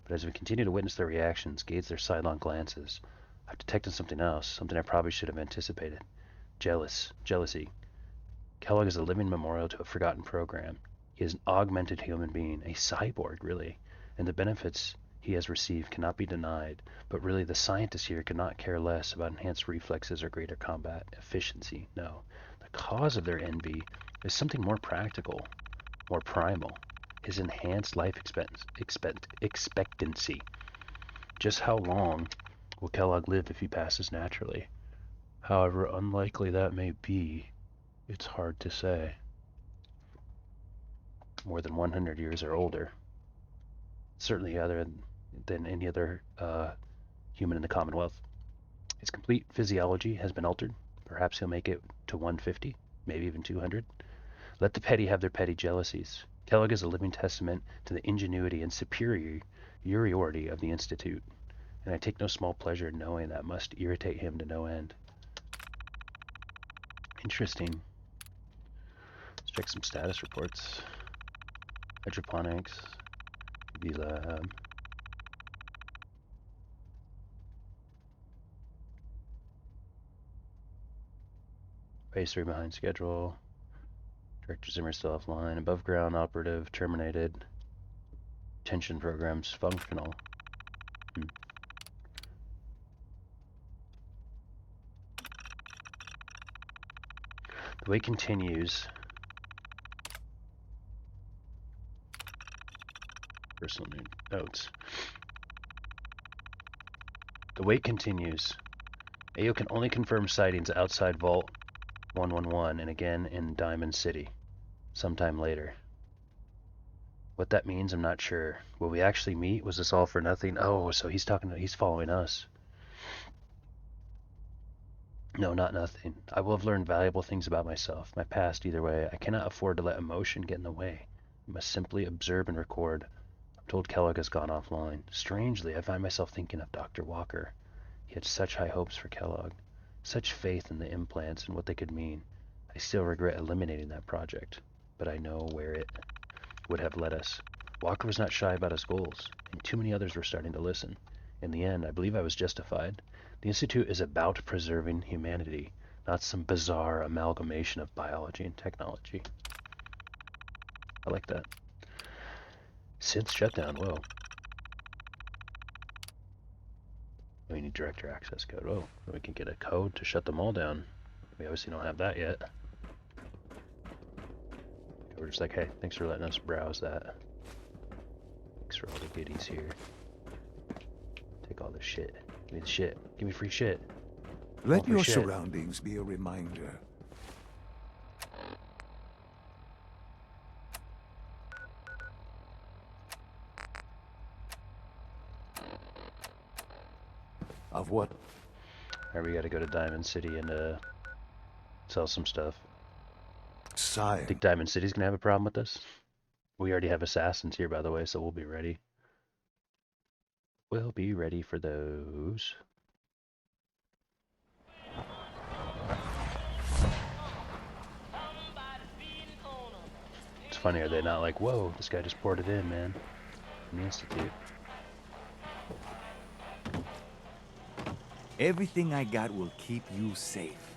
But as we continue to witness their reactions, gauge their sidelong glances, I've detected something else, something I probably should have anticipated. Jealousy. Kellogg is a living memorial to a forgotten program. He is an augmented human being, a cyborg, really, and the benefits he has received cannot be denied, but really the scientists here could not care less about enhanced reflexes or greater combat efficiency. No, the cause of their envy is something more practical. more primal. His enhanced life expectancy. Just how long will Kellogg live if he passes naturally? However unlikely that may be, it's hard to say. More than 100 years or older. Certainly other than any other human in the Commonwealth. His complete physiology has been altered. Perhaps he'll make it to 150, maybe even 200. Let the petty have their petty jealousies. Kellogg is a living testament to the ingenuity and superiority of the Institute, and I take no small pleasure in knowing that must irritate him to no end. Interesting. Let's check some status reports. Hydroponics, UV lab. Phase 3 behind schedule. Director Zimmer still offline. Above ground operative terminated. Tension programs functional. The wait continues. Personal notes. The wait continues. AO can only confirm sightings outside Vault 111 and again in Diamond City. Sometime later. What that means, I'm not sure. Will we actually meet? Was this all for nothing? Oh, so he's following us. No, not nothing. I will have learned valuable things about myself, my past either way. I cannot afford to let emotion get in the way. I must simply observe and record. I'm told Kellogg has gone offline. Strangely, I find myself thinking of Dr. Walker. He had such high hopes for Kellogg, such faith in the implants and what they could mean. I still regret eliminating that project, but I know where it would have led us. Walker was not shy about his goals, and too many others were starting to listen. In the end, I believe I was justified. The Institute is about preserving humanity, not some bizarre amalgamation of biology and technology. I like that. Synth shutdown, whoa. We need director access code. Oh, we can get a code to shut them all down. We obviously don't have that yet. We're just like, hey, thanks for letting us browse that. Thanks for all the goodies here. Take all this shit. Give me the shit. Give me free shit. Let your surroundings be a reminder. Of what? Alright, we gotta go to Diamond City and sell some stuff. Sire. Think Diamond City's gonna have a problem with this? We already have assassins here, by the way, so we'll be ready. We'll be ready for those. It's funny, are they not like, whoa, this guy just poured it in, man, from the Institute. Everything I got will keep you safe.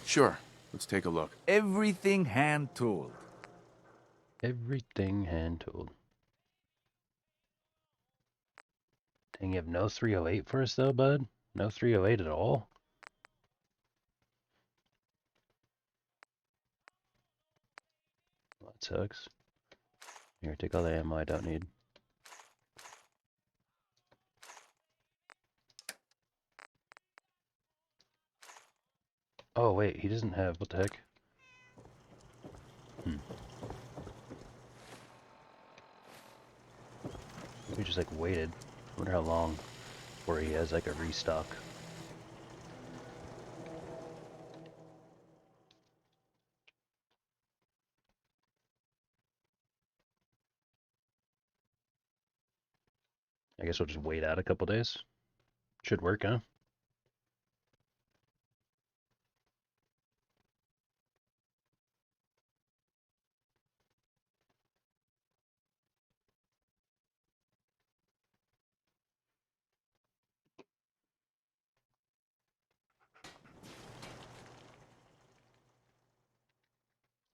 Sure. Let's take a look. Everything hand-tooled. Everything hand-tooled. Dang, you have no 308 for us though, bud? No 308 at all? Well, that sucks. Here, take all the ammo I don't need. Oh, wait, he doesn't have... What the heck? We just, like, waited. I wonder how long before he has, like, a restock. I guess we'll just wait out a couple days. Should work, huh?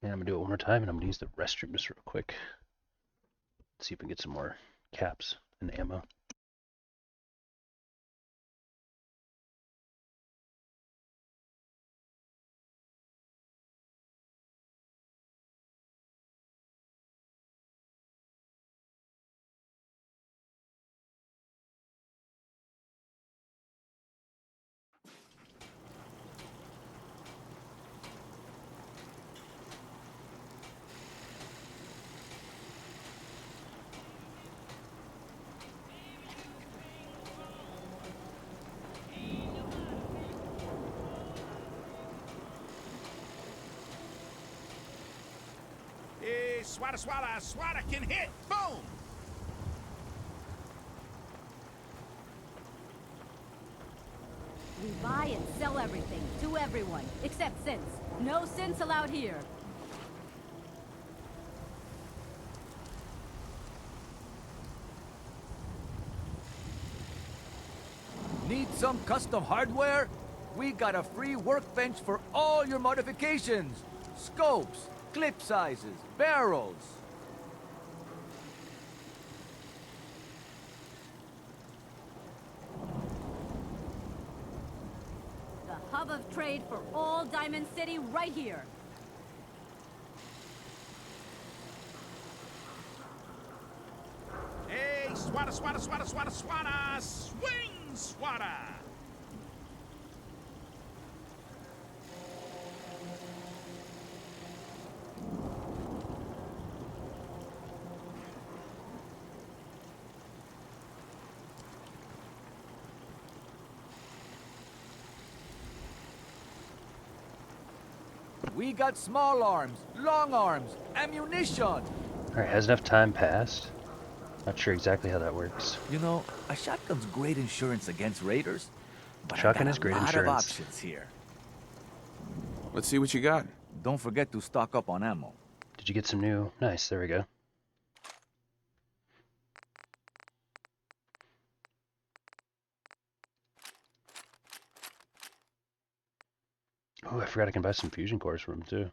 And I'm gonna do it one more time, and I'm gonna use the restroom just real quick. See if we can get some more caps and ammo. swata, swata, swata can hit. Boom! We buy and sell everything, to everyone, except synths. No synths allowed here. Need some custom hardware? We got a free workbench for all your modifications. Scopes, clip sizes, barrels. The hub of trade for all Diamond City right here. Hey, swata, swata, swata, swata, swata! Swing, swata! We got small arms, long arms, ammunition. Alright, has enough time passed? Not sure exactly how that works. You know, a shotgun's great insurance against raiders, but Shotgun I got is great a lot insurance. of options here. Let's see what you got. Don't forget to stock up on ammo. Did you get some new? Nice, there we go. Oh, I forgot I can buy some fusion cores from him too.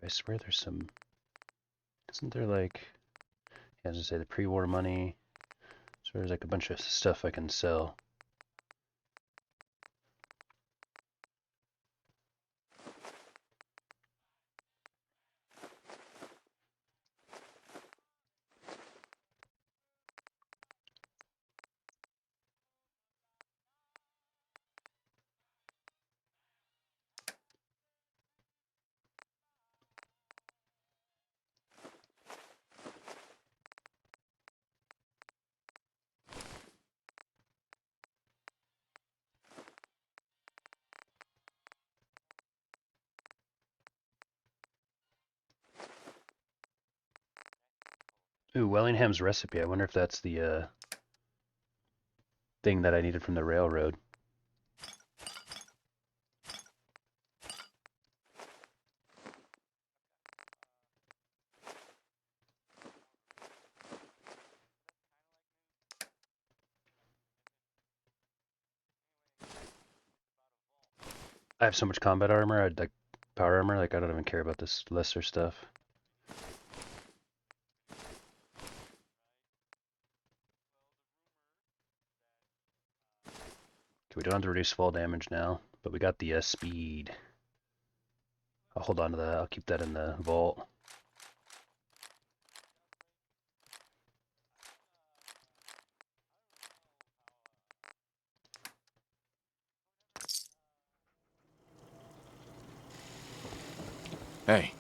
I swear there's some... Isn't there like... Yeah, I was gonna say the pre-war money. So there's like a bunch of stuff I can sell. Ooh, Wellingham's recipe. I wonder if that's the thing that I needed from the railroad. I have so much combat armor, I'd like power armor, like I don't even care about this lesser stuff. Okay, we don't have to reduce fall damage now, but we got the speed. I'll hold on to that, I'll keep that in the vault. Hey.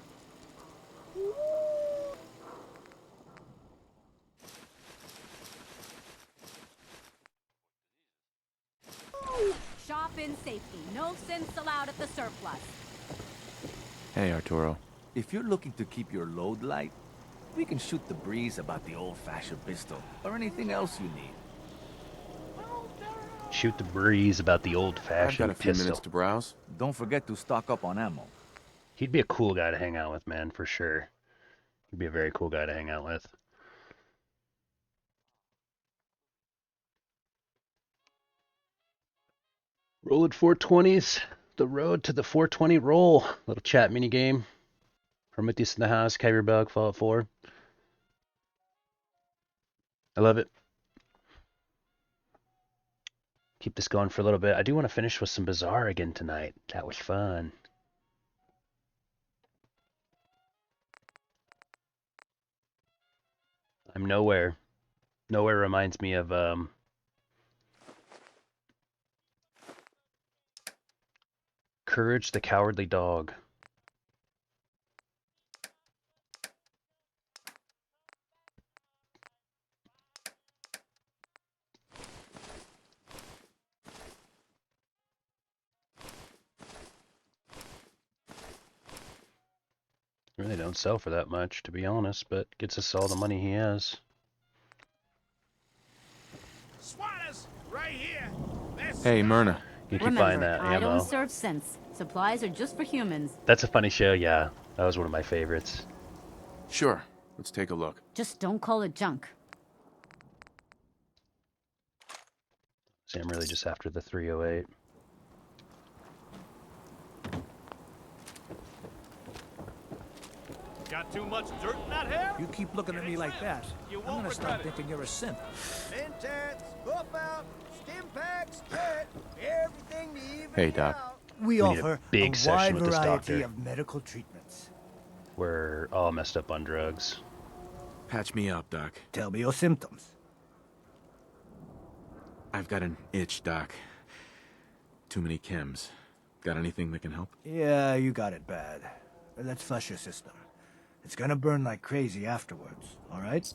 Shop in safety. No synths allowed at the surplus. Hey, Arturo. If you're looking to keep your load light, we can shoot the breeze about the old-fashioned pistol, or anything else you need. Shoot the breeze about the old-fashioned I've got a few pistol. minutes to browse. Don't forget to stock up on ammo. He'd be a cool guy to hang out with, man, for sure. He'd be a very cool guy to hang out with. Rolling 420s. The road to the 420 roll. Little chat mini game. Prometheus in the house. Kyber Bug. Fallout 4. I love it. Keep this going for a little bit. I do want to finish with some Bazaar again tonight. That was fun. Nowhere. Nowhere reminds me of Courage the Cowardly Dog. Really don't sell for that much, to be honest, but gets us all the money he has. Swatters, right here. Hey, Myrna. You keep buying that I ammo. don't serve sense. Supplies are just for humans. That's a funny show, yeah. That was one of my favorites. Sure. Let's take a look. Just don't call it junk. See, I'm really just after the 308. Got too much dirt in that hair? You keep looking at me like that, I'm gonna start thinking you're a simp. Mentats, buff out, stim packs, cut, everything to even Hey, Doc. We We need a offer big a session wide with this variety doctor. of medical treatments. We're all messed up on drugs. Patch me up, Doc. Tell me your symptoms. I've got an itch, Doc. Too many chems. Got anything that can help? Yeah, you got it bad. Let's flush your system. It's gonna burn like crazy afterwards, all right?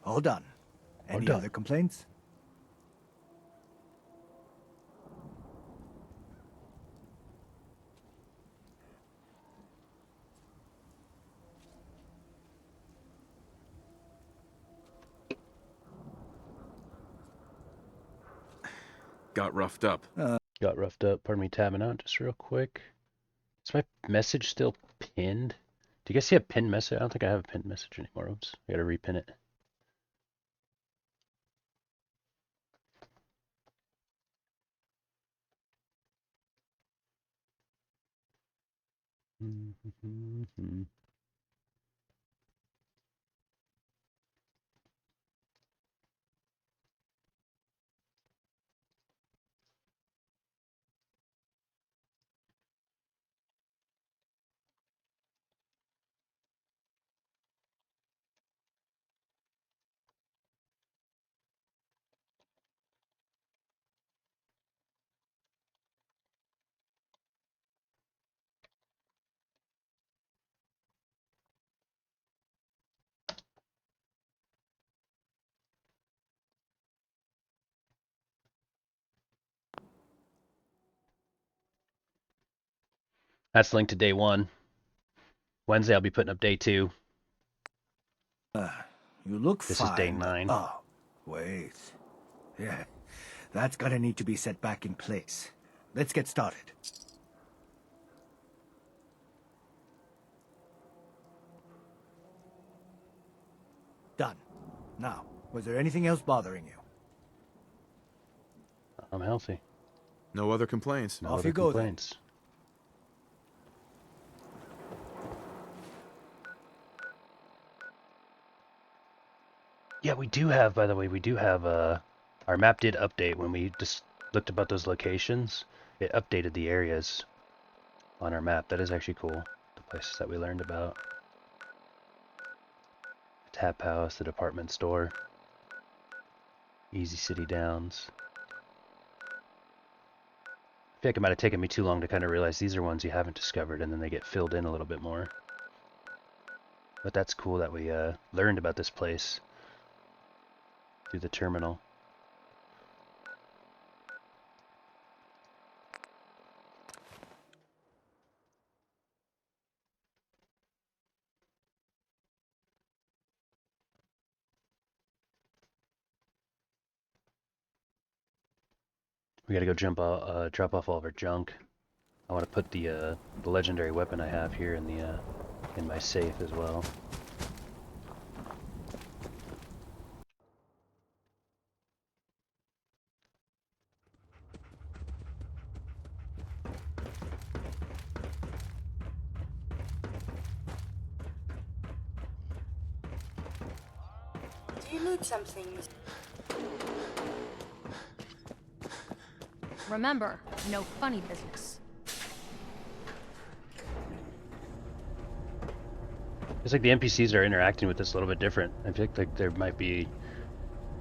All done. Any done. other complaints? Got roughed up. Got roughed up. Pardon me tabbing out just real quick. Is my message still pinned? Do you guys see a pinned message? I don't think I have a pinned message anymore. Oops. I gotta repin it. That's linked to day 1. Wednesday I'll be putting up day 2. You look This fine. is day 9. Oh, wait. Yeah, that's gonna need to be set back in place. Let's get started. Done. Now, was there anything else bothering you? I'm healthy. No other complaints. No Off other you go then. complaints. Yeah, we do have, by the way, we do have, our map did update when we just looked about those locations. It updated the areas on our map. That is actually cool. The places that we learned about. Tap House, the department store. Easy City Downs. I feel like it might have taken me too long to kind of realize these are ones you haven't discovered, and then they get filled in a little bit more. But that's cool that we learned about this place through the terminal. We gotta go drop off all of our junk. I want to put the legendary weapon I have here in the in my safe as well. Do you need something? Remember, no funny business. It's like the NPCs are interacting with this a little bit different. I feel like there might be,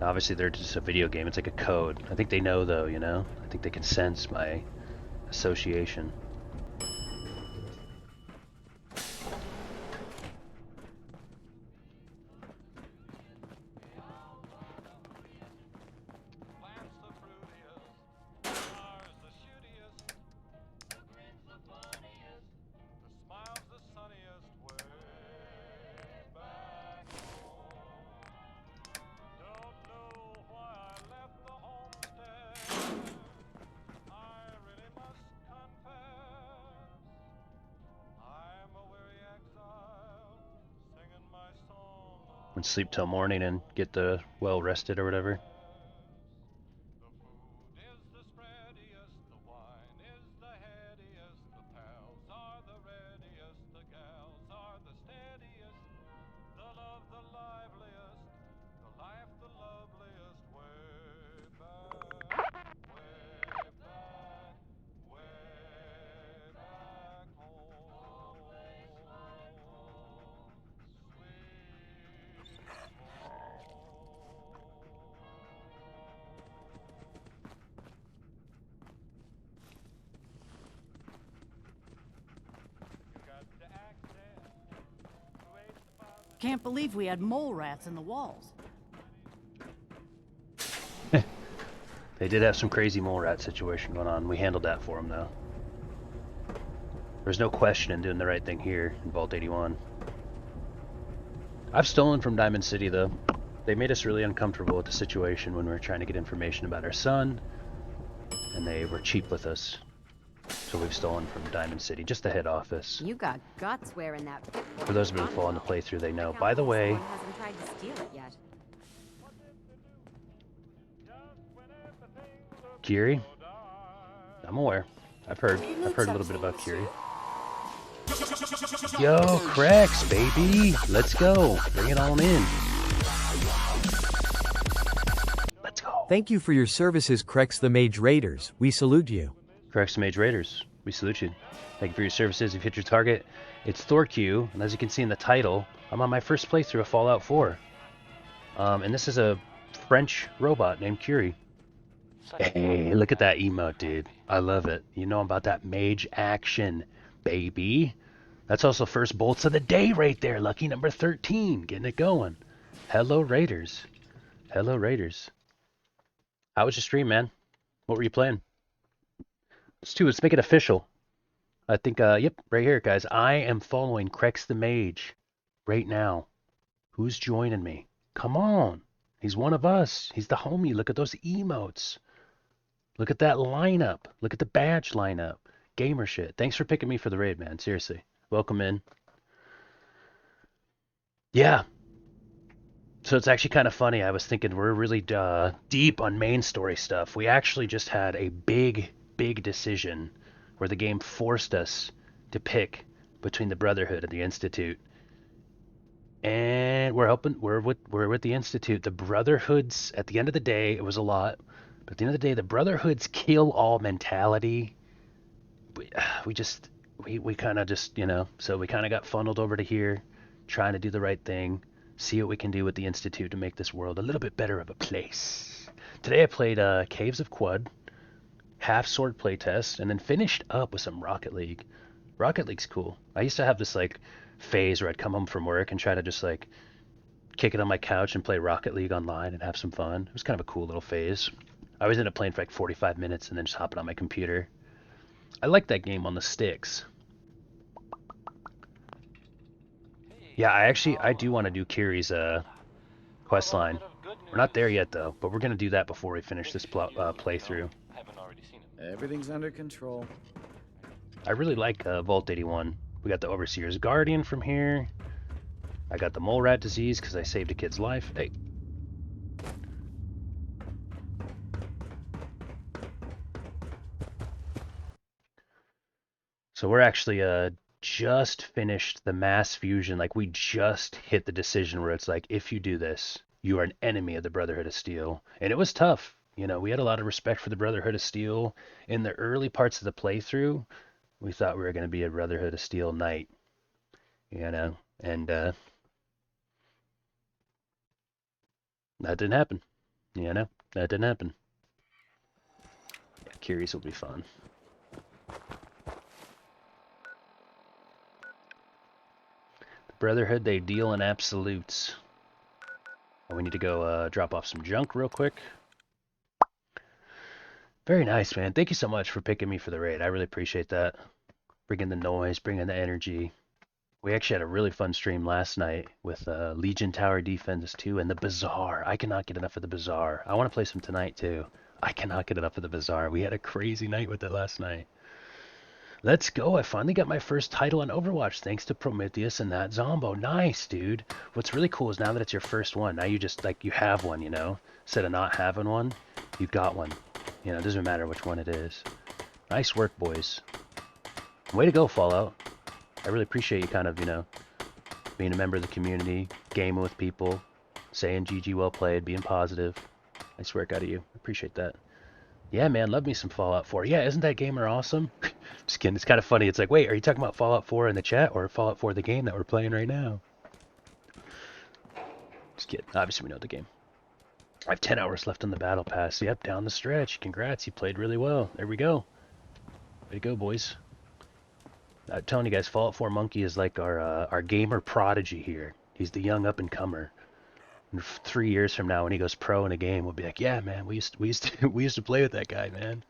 obviously they're just a video game, it's like a code. I think they know though, you know? I think they can sense my association. And sleep till morning and get the well rested or whatever. Can't believe we had mole rats in the walls. They did have some crazy mole rat situation going on. We handled that for them though. There's no question in doing the right thing here in Vault 81. I've stolen from Diamond City though. They made us really uncomfortable with the situation when we were trying to get information about our son, and they were cheap with us. So we've stolen from Diamond City, just the head office. You got guts wearing that. For those of you who follow the playthrough, they know. By the way, Hasn't tried to steal it yet. Kiri, I'm aware. I've heard a little bit about Kiri. Yo, Krex, baby, let's go. Bring it on in. Let's go. Thank you for your services, Krex the Mage Raiders. We salute you. Krex the Mage Raiders, we salute you. Thank you for your services. You've hit your target. It's Thorq, and as you can see in the title, I'm on my first playthrough of Fallout 4. And this is a French robot named Kiri. Hey, look at that emote, dude. I love it. You know about that mage action, baby. That's also first bolts of the day right there. Lucky number 13. Getting it going. Hello, Raiders. Hello, Raiders. How was your stream, man? What were you playing? Let's make it official. I think, yep, right here, guys. I am following Krex the Mage right now. Who's joining me? Come on. He's one of us. He's the homie. Look at those emotes. Look at that lineup. Look at the badge lineup. Gamer shit. Thanks for picking me for the raid, man. Seriously. Welcome in. Yeah. So it's actually kind of funny. I was thinking we're really deep on main story stuff. We actually just had a big decision where the game forced us to pick between the Brotherhood and the Institute. And we're with the Institute. The Brotherhood's, at the end of the day, it was a lot. But at the end of the day, the Brotherhood's kill all mentality, we kind of just, you know, so we kind of got funneled over to here, trying to do the right thing, see what we can do with the Institute to make this world a little bit better of a place. Today I played Caves of Quud, half sword playtest, and then finished up with some Rocket League. Rocket League's cool. I used to have this like phase where I'd come home from work and try to just like kick it on my couch and play Rocket League online and have some fun. It was kind of a cool little phase. I always end up playing for like 45 minutes and then just hopping on my computer. I like that game on the sticks. Yeah, I do want to do Kiri's quest line. We're not there yet though, but we're gonna do that before we finish this playthrough. Everything's under control. I really like Vault 81. We got the Overseer's Guardian from here. I got the mole rat disease because I saved a kid's life. Hey. So we're actually just finished the mass fusion. Like we just hit the decision where it's like, if you do this, you are an enemy of the Brotherhood of Steel. And it was tough. You know, we had a lot of respect for the Brotherhood of Steel. In the early parts of the playthrough, we thought we were going to be a Brotherhood of Steel knight. You know, And that didn't happen. You know, that didn't happen. Yeah, Curious will be fun. The Brotherhood, they deal in absolutes. Oh, we need to go drop off some junk real quick. Very nice, man. Thank you so much for picking me for the raid. I really appreciate that. Bringing the noise, bringing the energy. We actually had a really fun stream last night with Legion Tower Defense 2 and the Bazaar. I cannot get enough of the Bazaar. I want to play some tonight too. I cannot get enough of the Bazaar. We had a crazy night with it last night. Let's go. I finally got my first title on Overwatch thanks to Prometheus and that Zombo. Nice, dude. What's really cool is now that it's your first one, now you just, like, you have one, you know? Instead of not having one, you got one. You know, it doesn't matter which one it is. Nice work, boys. Way to go, Fallout. I really appreciate you kind of, you know, being a member of the community, gaming with people, saying GG well played, being positive. Nice work out of you. Appreciate that. Yeah, man, love me some Fallout 4. Yeah, isn't that gamer awesome? Just kidding. It's kind of funny. It's like, wait, are you talking about Fallout 4 in the chat or Fallout 4 the game that we're playing right now? Just kidding. Obviously, we know the game. I have 10 hours left on the battle pass. Yep, down the stretch. Congrats, you played really well. There we go. Way to go, boys. I'm telling you guys, Fallout 4 Monkey is like our gamer prodigy here. He's the young up-and-comer. And 3 years from now, when he goes pro in a game, we'll be like, yeah, man, we used to play with that guy, man.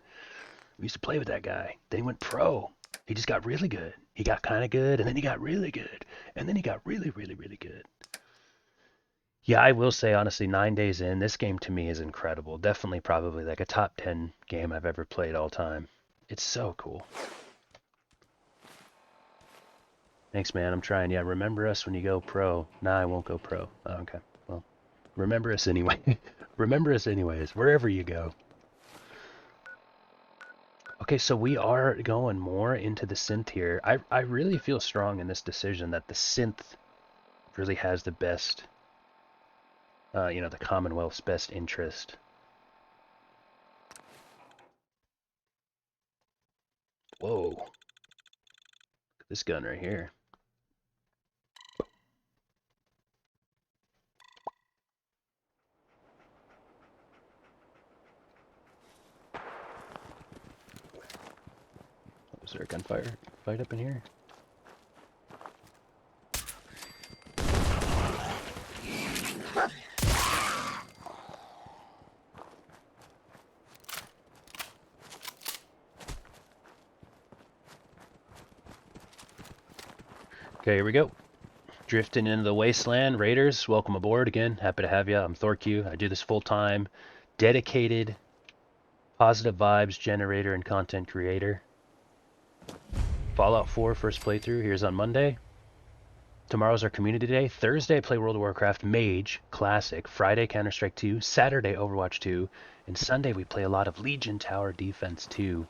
We used to play with that guy. Then he went pro. He just got really good. He got kind of good, and then he got really good, and then he got really, really, really good. Yeah, I will say, honestly, 9 days in, this game to me is incredible. Definitely probably like a top 10 game I've ever played all time. It's so cool. Thanks, man. I'm trying. Yeah, remember us when you go pro. Nah, I won't go pro. Oh, okay. Well, remember us anyway. Remember us anyways, wherever you go. Okay, so we are going more into the synth here. I really feel strong in this decision that the synth really has the best, you know, the Commonwealth's best interest. Whoa. Look at this gun right here. Is there a gunfire fight up in here? Okay, here we go. Drifting into the wasteland. Raiders, welcome aboard again. Happy to have you. I'm ThorQ. I do this full time. Dedicated, positive vibes generator and content creator. Fallout 4 first playthrough. Here's on Monday. Tomorrow's our community day. Thursday, I play World of Warcraft Mage Classic. Friday, Counter-Strike 2. Saturday, Overwatch 2. And Sunday, we play a lot of Legion Tower Defense 2.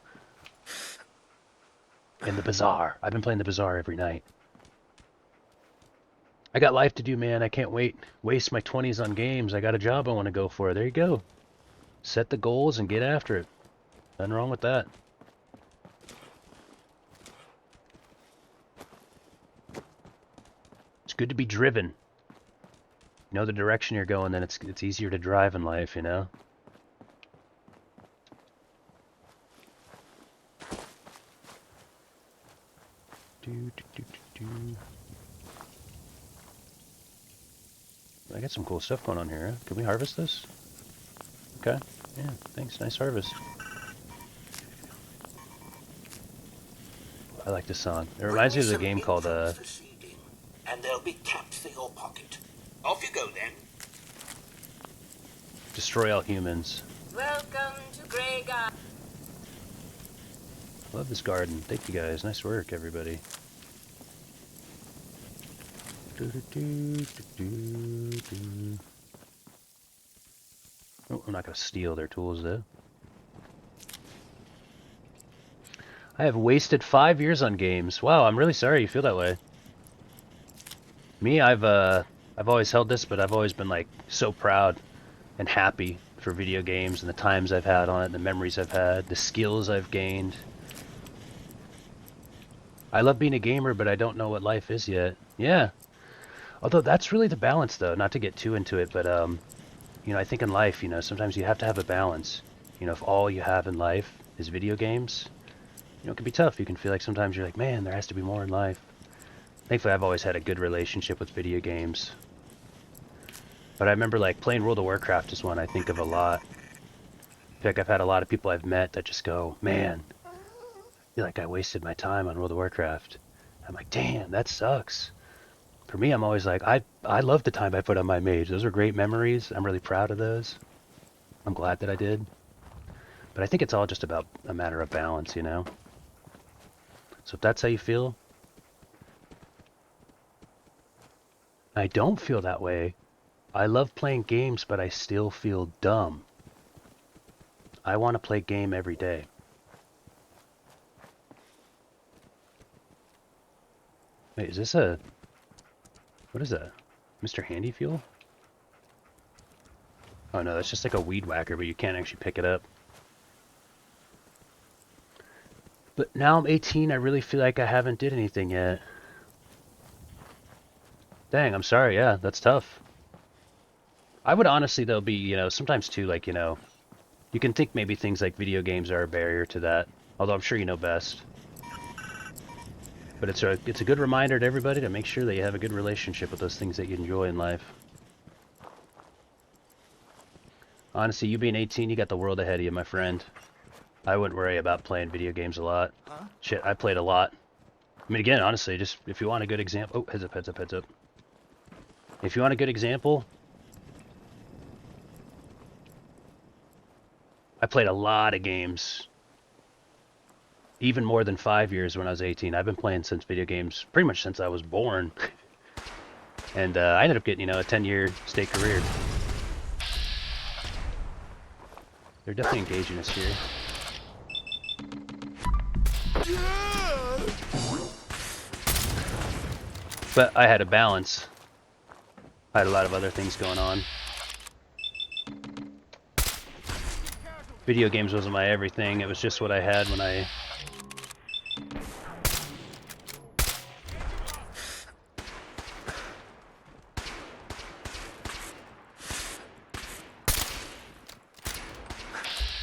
And the Bazaar. I've been playing the Bazaar every night. I got life to do, man. I can't waste my 20s on games. I got a job I want to go for. There you go. Set the goals and get after it. Nothing wrong with that. It's good to be driven. You know the direction you're going, then it's easier to drive in life, you know? I got some cool stuff going on here. Huh? Can we harvest this? Okay. Yeah, thanks. Nice harvest. I like this song. It reminds me of the game called And there'll be caps for your pocket. Off you go then. Destroy All Humans. Welcome to Grey Garden. Love this garden. Thank you guys. Nice work, everybody. Oh, I'm not going to steal their tools, though. I have wasted 5 years on games. Wow, I'm really sorry you feel that way. Me, I've always held this, but I've always been like so proud and happy for video games and the times I've had on it, the memories I've had, the skills I've gained. I love being a gamer, but I don't know what life is yet. Yeah. Although that's really the balance, though. Not to get too into it, but you know, I think in life, you know, sometimes you have to have a balance. You know, if all you have in life is video games, you know, it can be tough. You can feel like sometimes you're like, man, there has to be more in life. Thankfully, I've always had a good relationship with video games. But I remember, like, playing World of Warcraft is one I think of a lot. I feel like I've had a lot of people I've met that just go, man, I feel like I wasted my time on World of Warcraft. I'm like, damn, that sucks. For me, I'm always like, I love the time I put on my mage. Those are great memories. I'm really proud of those. I'm glad that I did. But I think it's all just about a matter of balance, you know? So if that's how you feel, I don't feel that way. I love playing games, but I still feel dumb. I want to play game every day. Wait, is this a... What is that? Mr. Handy Fuel? Oh no, that's just like a weed whacker, but you can't actually pick it up. But now I'm 18, I really feel like I haven't did anything yet. Dang, I'm sorry, yeah, that's tough. I would honestly, though, be, you know, sometimes too, like, you know, you can think maybe things like video games are a barrier to that. Although I'm sure you know best. But it's a good reminder to everybody to make sure that you have a good relationship with those things that you enjoy in life. Honestly, you being 18, you got the world ahead of you, my friend. I wouldn't worry about playing video games a lot. Huh? Shit, I played a lot. I mean, again, honestly, just if you want a good example... Oh, heads up, heads up, heads up. If you want a good example... I played a lot of games. Even more than 5 years when I was 18. I've been playing since video games pretty much since I was born. And I ended up getting, you know, a 10-year state career. They're definitely engaging us here. But I had a balance. I had a lot of other things going on. Video games wasn't my everything. It was just what I had when I...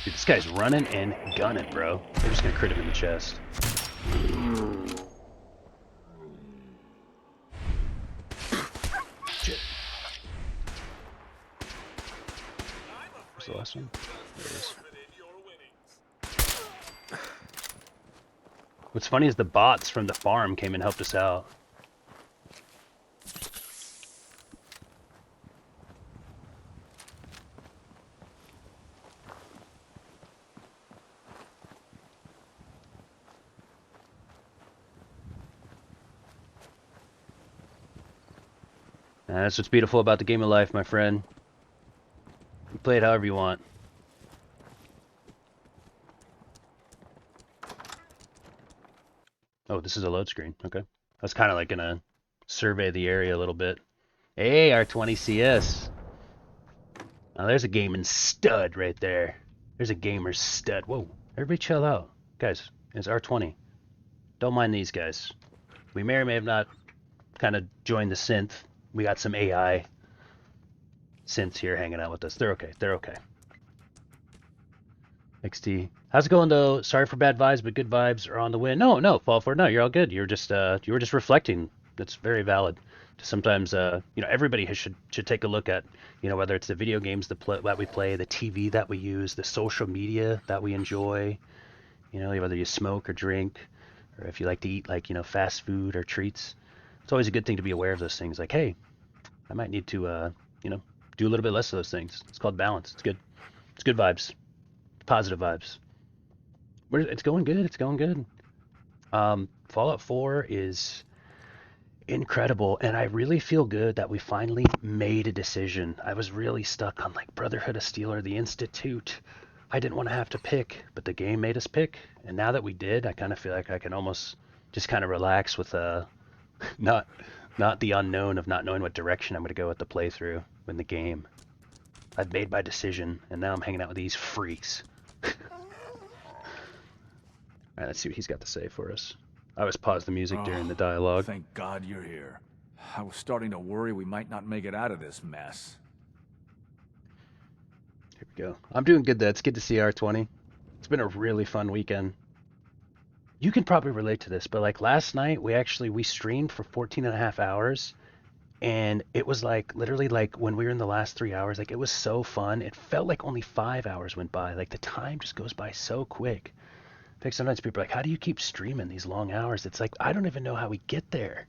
Dude, this guy's running and gunning, bro. They're just gonna crit him in the chest. Shit. Where's the last one? There it is. What's funny is the bots from the farm came and helped us out. And that's what's beautiful about the game of life, my friend. You play it however you want. Oh, this is a load screen. Okay. I was kind of like gonna survey the area a little bit. Hey, R20CS. Now there's a gaming stud right there. There's a gamer stud. Whoa, everybody chill out. Guys, it's R20. Don't mind these guys. We may or may have not kind of joined the synth. We got some AI synths here hanging out with us. They're okay. They're okay. XT. How's it going though? Sorry for bad vibes, but good vibes are on the win. No, Fall for no, you're all good. You're just you were just reflecting. That's very valid. Sometimes you know, everybody should take a look at, you know, whether it's the video games that we play, the TV that we use, the social media that we enjoy. You know, whether you smoke or drink, or if you like to eat like, you know, fast food or treats. It's always a good thing to be aware of those things. Like, hey, I might need to you know, do a little bit less of those things. It's called balance. It's good. It's good vibes. Positive vibes. It's going good. It's going good. Fallout 4 is incredible, and I really feel good that we finally made a decision. I was really stuck on like Brotherhood of Steel or the Institute. I didn't want to have to pick, but the game made us pick, and now that we did, I kind of feel like I can almost just kind of relax with not the unknown of not knowing what direction I'm going to go with the playthrough in the game. I've made my decision, and now I'm hanging out with these freaks. Alright, let's see what he's got to say for us. I always pause the music during the dialogue. Thank God you're here. I was starting to worry we might not make it out of this mess. Here we go. I'm doing good though. It's good to see R20. It's been a really fun weekend. You can probably relate to this, but like last night we streamed for 14.5 hours, and it was like literally like when we were in the last 3 hours, like it was so fun. It felt like only 5 hours went by. Like the time just goes by so quick. In fact, sometimes people are like, how do you keep streaming these long hours? It's like, I don't even know how we get there.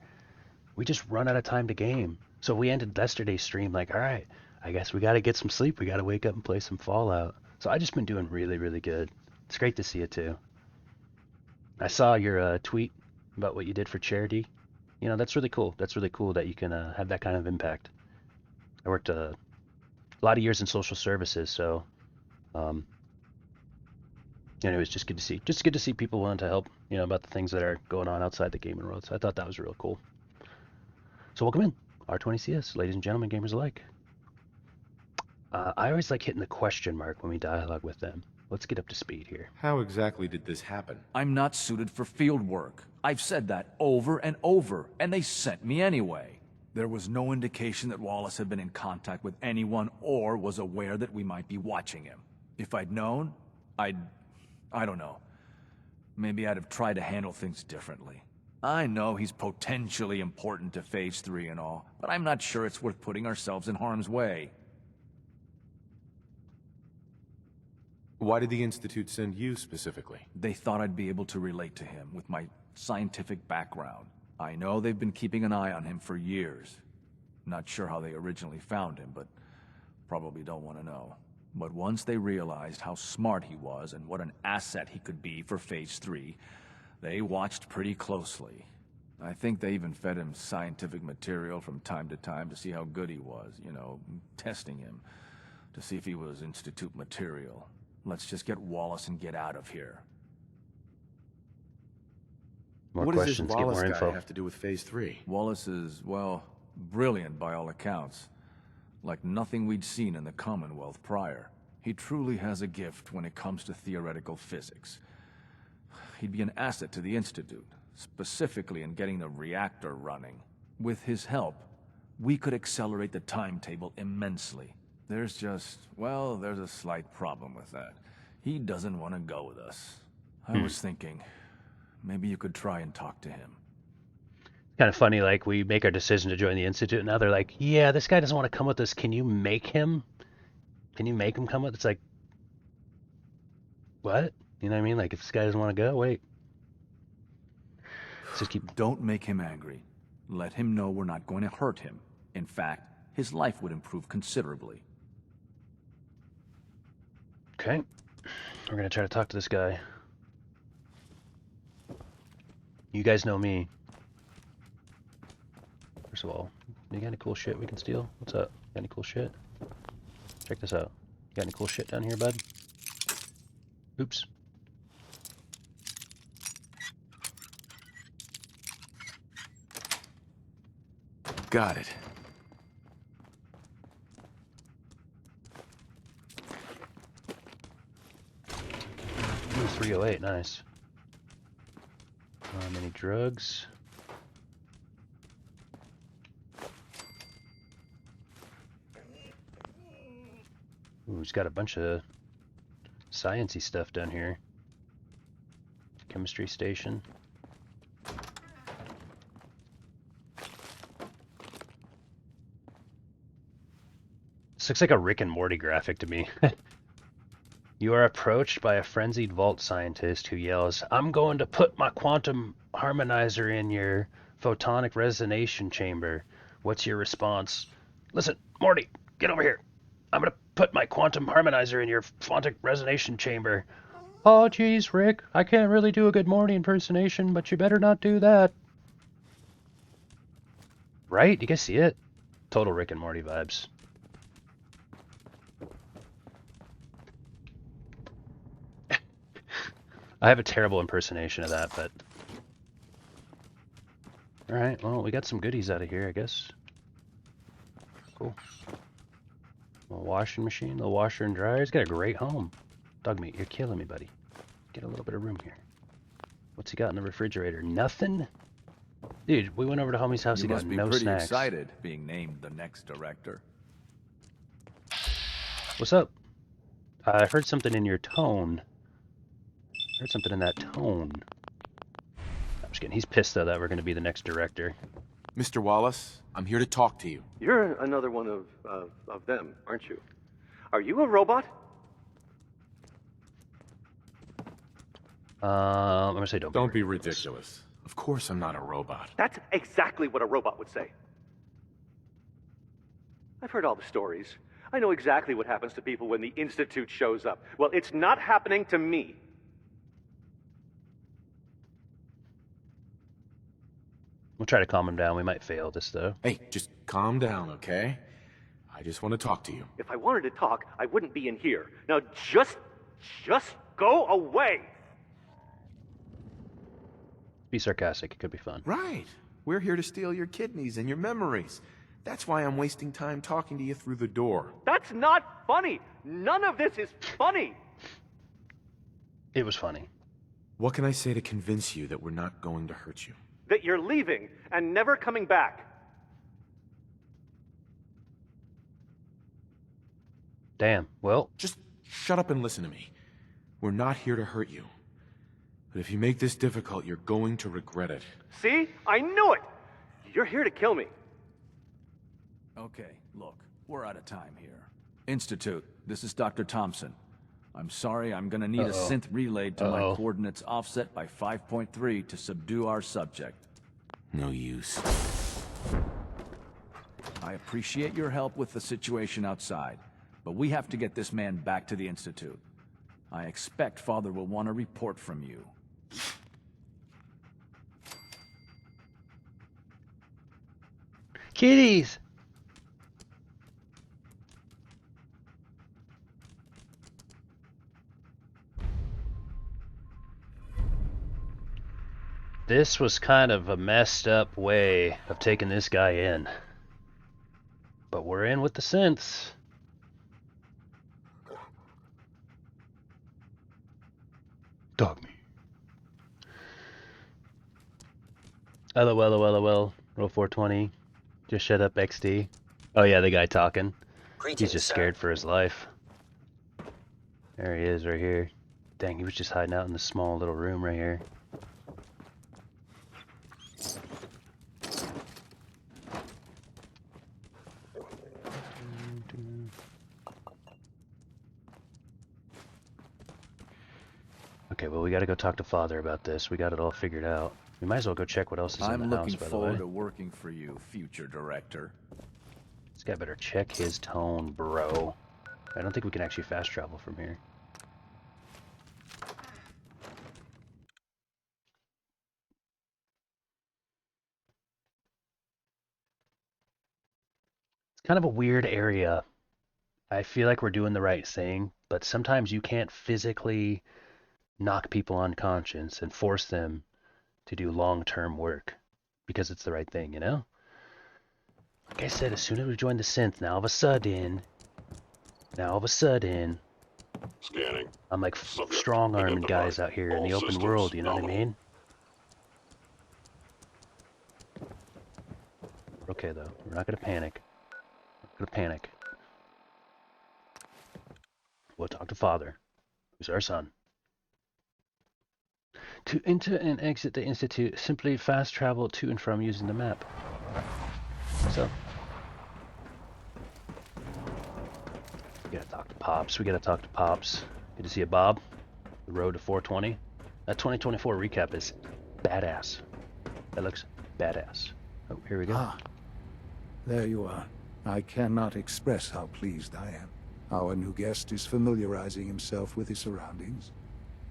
We just run out of time to game. So we ended yesterday's stream like, all right, I guess we got to get some sleep. We got to wake up and play some Fallout. So I just been doing really, really good. It's great to see it too. I saw your tweet about what you did for charity. You know, that's really cool. That's really cool that you can have that kind of impact. I worked a lot of years in social services, so it was just good to see. Just good to see people willing to help, you know, about the things that are going on outside the gaming world. So I thought that was real cool. So welcome in, R20CS, ladies and gentlemen, gamers alike. I always like hitting the question mark when we dialogue with them. Let's get up to speed here. How exactly did this happen? I'm not suited for field work. I've said that over and over, and they sent me anyway. There was no indication that Wallace had been in contact with anyone or was aware that we might be watching him. If I'd known, I don't know. Maybe I'd have tried to handle things differently. I know he's potentially important to Phase 3 and all, but I'm not sure it's worth putting ourselves in harm's way. Why did the Institute send you specifically? They thought I'd be able to relate to him with my scientific background. I know they've been keeping an eye on him for years. Not sure how they originally found him, but probably don't want to know. But once they realized how smart he was and what an asset he could be for Phase 3, they watched pretty closely. I think they even fed him scientific material from time to time to see how good he was, you know, testing him, to see if he was Institute material. Let's just get Wallace and get out of here. What does this Wallace guy have to do with Phase 3? Wallace is, well, brilliant by all accounts. Like nothing we'd seen in the Commonwealth prior. He truly has a gift when it comes to theoretical physics. He'd be an asset to the Institute, specifically in getting the reactor running. With his help, we could accelerate the timetable immensely. There's just, well, there's a slight problem with that. He doesn't want to go with us. I was thinking, maybe you could try and talk to him. Kind of funny, like we make our decision to join the Institute, and now they're like, yeah, this guy doesn't want to come with us. Can you make him? Can you make him come with? It's like, what? You know what I mean? Like, if this guy doesn't want to go, wait. Let's just keep... Don't make him angry. Let him know we're not going to hurt him. In fact, his life would improve considerably. Okay. We're going to try to talk to this guy. You guys know me. First of all, you got any cool shit we can steal? What's up? Got any cool shit? Check this out. You got any cool shit down here, bud? Oops. Got it. Ooh, 308, nice. Any drugs? Ooh, he's got a bunch of science-y stuff down here. Chemistry station. This looks like a Rick and Morty graphic to me. You are approached by a frenzied vault scientist who yells, "I'm going to put my quantum harmonizer in your photonic resonation chamber." What's your response? "Listen, Morty, get over here. I'm going to put my quantum harmonizer in your photonic resonation chamber." "Oh, geez, Rick, I can't really do a good Morty impersonation, but you better not do that." Right? You guys see it? Total Rick and Morty vibes. I have a terrible impersonation of that, but... Alright, well, we got some goodies out of here, I guess. Cool. A washing machine, the washer and dryer. He's got a great home. Dogmeat, you're killing me, buddy. Get a little bit of room here. What's he got in the refrigerator? Nothing? Dude, we went over to homie's house. You He got must be no pretty snacks. excited being named the next director. What's up? I heard something in your tone. I heard something in that tone. I'm just kidding. He's pissed though that we're going to be the next director. Mr. Wallace, I'm here to talk to you. You're another one of them, aren't you? Are you a robot? I'm gonna say don't be ridiculous. Of course I'm not a robot. That's exactly what a robot would say. I've heard all the stories. I know exactly what happens to people when the Institute shows up. Well, it's not happening to me. We'll try to calm him down. We might fail this though. Hey, just calm down, okay? I just want to talk to you. If I wanted to talk, I wouldn't be in here. Now just go away. Be sarcastic. It could be fun. Right. We're here to steal your kidneys and your memories. That's why I'm wasting time talking to you through the door. That's not funny. None of this is funny. It was funny. What can I say to convince you that we're not going to hurt you? That you're leaving and never coming back. Damn. Well, just shut up and listen to me. We're not here to hurt you. But if you make this difficult, you're going to regret it. See? I knew it! You're here to kill me. Okay, look, we're out of time here. Institute, this is Dr. Thompson. I'm sorry, I'm gonna need a synth relayed to my coordinates offset by 5.3 to subdue our subject. No use. I appreciate your help with the situation outside, but we have to get this man back to the Institute. I expect Father will want a report from you. Kitties! This was kind of a messed up way of taking this guy in. But we're in with the synths. Dog me. LOL. Roll 420. Just shut up, XD. Oh yeah, the guy talking. He's just scared for his life. There he is right here. Dang, he was just hiding out in this small little room right here. Okay, well we gotta go talk to Father about this. We got it all figured out. We might as well go check what else is in the house, by the way. I'm looking forward to working for you, future director. This guy better check his tone, bro. I don't think we can actually fast travel from here. It's kind of a weird area. I feel like we're doing the right thing, but sometimes you can't physically knock people unconscious and force them to do long-term work because it's the right thing, you know? Like I said, as soon as we joined the synth, now all of a sudden, Scanning. I'm like strong-arming guys out here in the open world, you know what I mean? We're okay though, we're not gonna panic. We'll talk to Father, who's our son. To enter and exit the Institute, simply fast travel to and from using the map. So, we gotta talk to Pops. Good to see you, Bob. The road to 420. That 2024 recap is badass. That looks badass. Oh, here we go. Ah, there you are. I cannot express how pleased I am. Our new guest is familiarizing himself with his surroundings.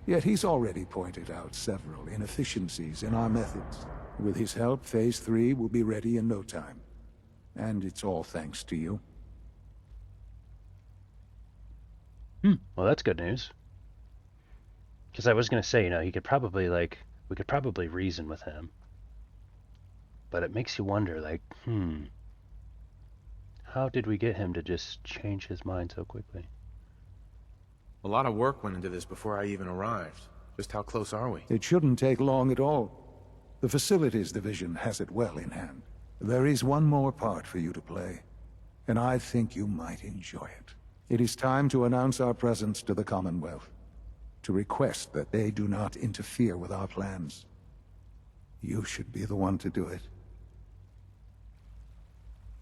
Yet he's already pointed out several inefficiencies in our methods. With his help, Phase 3 will be ready in no time. And it's all thanks to you. Well, that's good news. Because I was going to say, you know, he could probably, like, we could probably reason with him. But it makes you wonder, like, how did we get him to just change his mind so quickly? A lot of work went into this before I even arrived. Just how close are we? It shouldn't take long at all. The Facilities Division has it well in hand. There is one more part for you to play, and I think you might enjoy it. It is time to announce our presence to the Commonwealth, to request that they do not interfere with our plans. You should be the one to do it.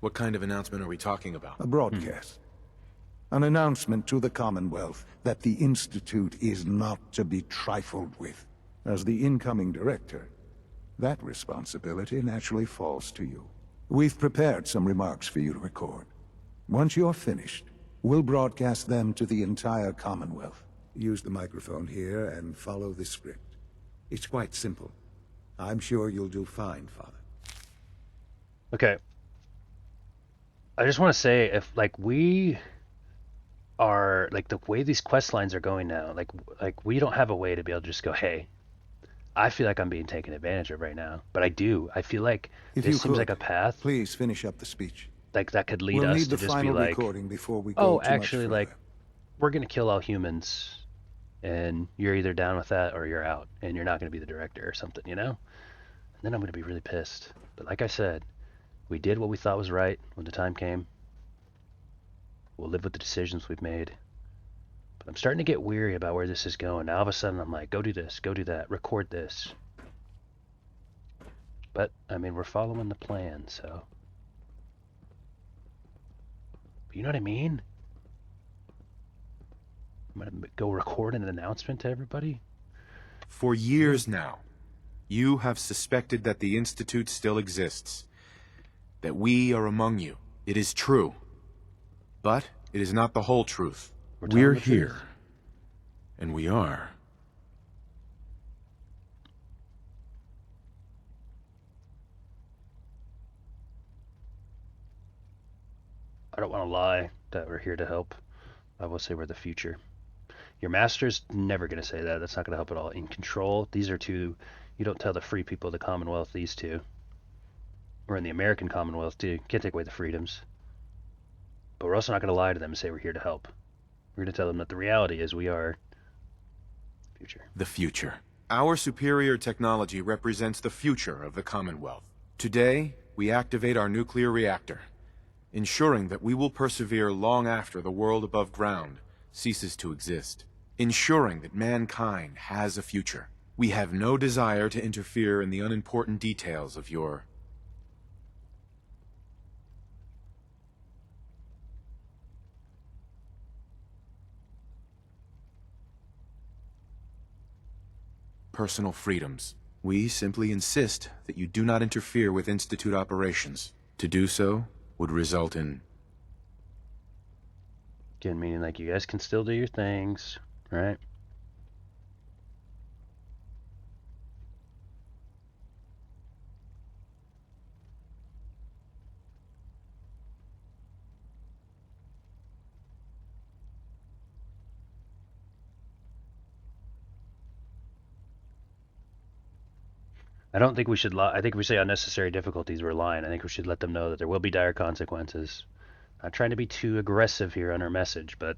What kind of announcement are we talking about? A broadcast. An announcement to the Commonwealth that the Institute is not to be trifled with. As the incoming director, that responsibility naturally falls to you. We've prepared some remarks for you to record. Once you're finished, we'll broadcast them to the entire Commonwealth. Use the microphone here and follow the script. It's quite simple. I'm sure you'll do fine, Father. Okay. I just want to say, if like we are like the way these quest lines are going now, like we don't have a way to be able to just go, hey, I feel like I'm being taken advantage of right now, but I do. I feel like this seems like a path. Please finish up the speech. Like that could lead We'll us need to the just be final like, recording before we go oh, too much actually, like further. we're gonna kill all humans, and you're either down with that or you're out, and you're not gonna be the director or something, you know? And then I'm gonna be really pissed. But like I said, we did what we thought was right when the time came. We'll live with the decisions we've made. But I'm starting to get weary about where this is going. Now all of a sudden I'm like, go do this, go do that, record this. But, I mean, we're following the plan, so... You know what I mean? I'm gonna go record an announcement to everybody? For years now, you have suspected that the Institute still exists. That we are among you. It is true. But it is not the whole truth. We're here. And we are. I don't want to lie that we're here to help. I will say we're the future. Your master's never going to say that. That's not going to help at all. In control, these are two... You don't tell the free people of the Commonwealth these two. We're in the American Commonwealth, too. Can't take away the freedoms. But we're also not going to lie to them and say we're here to help. We're going to tell them that the reality is we are... future. The future. Our superior technology represents the future of the Commonwealth. Today, we activate our nuclear reactor, ensuring that we will persevere long after the world above ground ceases to exist. Ensuring that mankind has a future. We have no desire to interfere in the unimportant details of your... personal freedoms. We simply insist that you do not interfere with Institute operations. To do so would result in... Again, meaning like you guys can still do your things, right? I don't think we should lie. I think if we say unnecessary difficulties, we're lying. I think we should let them know that there will be dire consequences. Not trying to be too aggressive here on our message, but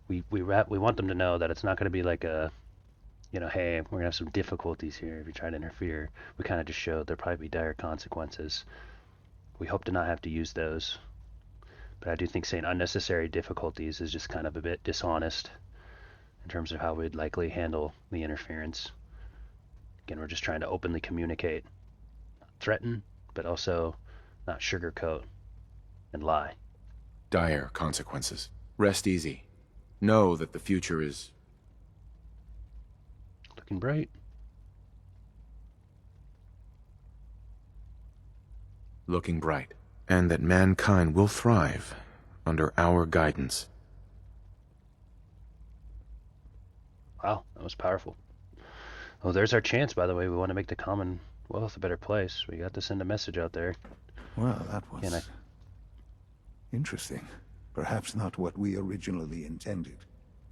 we want them to know that it's not going to be like a, you know, hey, we're going to have some difficulties here if you try to interfere. We kind of just showed there'll probably be dire consequences. We hope to not have to use those. But I do think saying unnecessary difficulties is just kind of a bit dishonest in terms of how we'd likely handle the interference. Again, we're just trying to openly communicate, not threaten, but also not sugarcoat and lie. Dire consequences. Rest easy. Know that the future is... looking bright. looking bright. And that mankind will thrive under our guidance. Wow, that was powerful. Oh, there's our chance, by the way. We want to make the Commonwealth a better place. We got to send a message out there. Well, that was... interesting. Perhaps not what we originally intended,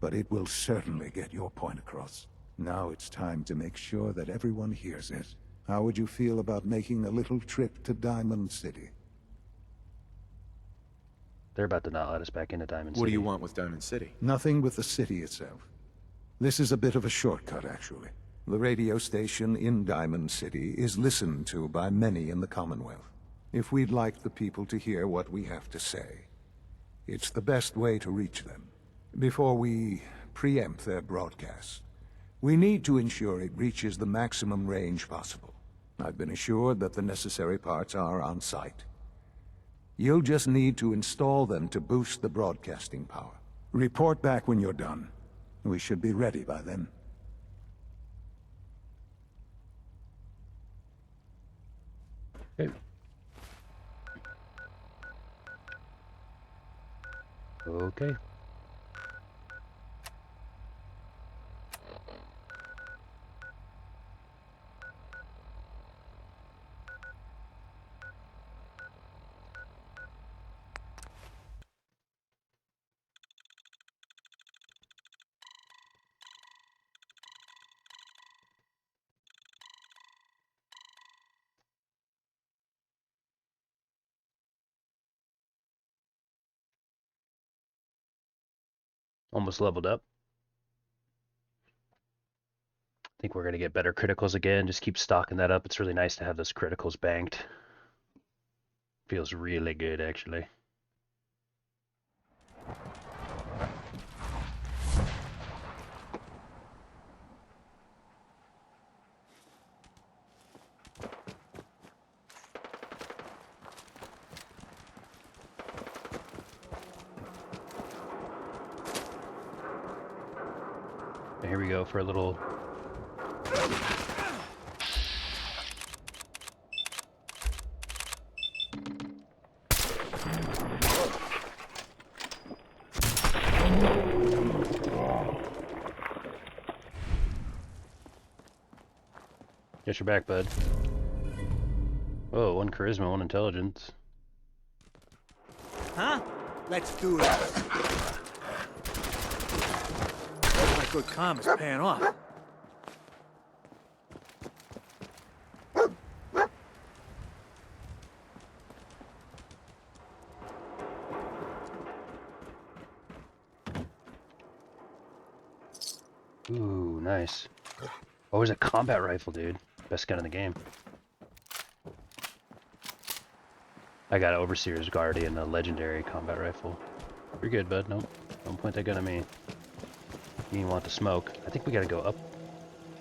but it will certainly get your point across. Now it's time to make sure that everyone hears it. How would you feel about making a little trip to Diamond City? They're about to not let us back into Diamond City. What do you want with Diamond City? Nothing with the city itself. This is a bit of a shortcut, actually. The radio station in Diamond City is listened to by many in the Commonwealth. If we'd like the people to hear what we have to say, it's the best way to reach them. Before we preempt their broadcast, we need to ensure it reaches the maximum range possible. I've been assured that the necessary parts are on site. You'll just need to install them to boost the broadcasting power. Report back when you're done. We should be ready by then. Okay. Okay. Almost leveled up. I think we're going to get better criticals again. Just keep stocking that up. It's really nice to have those criticals banked. Feels really good, actually. Here we go for a little... Get your back, bud. Whoa, 1 charisma, 1 intelligence. Huh? Let's do that. My good calm is paying off. Ooh, nice. Oh, there's a combat rifle, dude. Best gun in the game. I got an Overseer's Guardian, a legendary combat rifle. You're good, bud. Nope. Don't point that gun at me. You didn't want the smoke. I think we gotta go up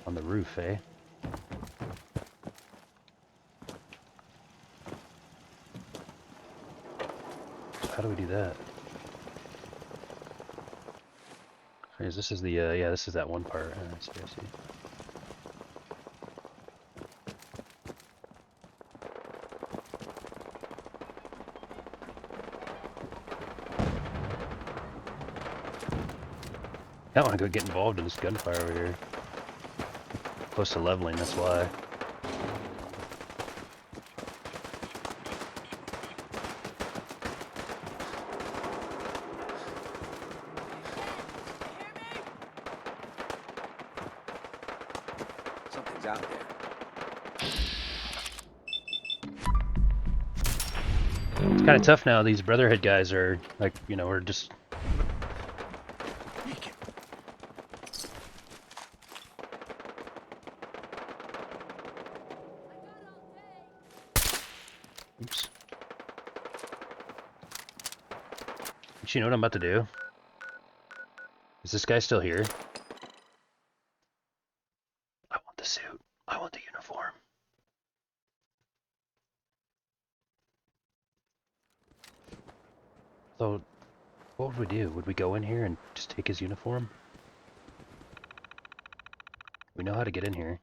on the roof, eh? How do we do that? This is the, yeah, this is that one part. I see, I see. I don't want to go get involved in this gunfire over here. Close to leveling, that's why. Something's out there. It's kind of tough now. These Brotherhood guys are like, you know, we're just... Oops. You know what I'm about to do? Is this guy still here? I want the suit. I want the uniform. So, what would we do? Would we go in here and just take his uniform? We know how to get in here.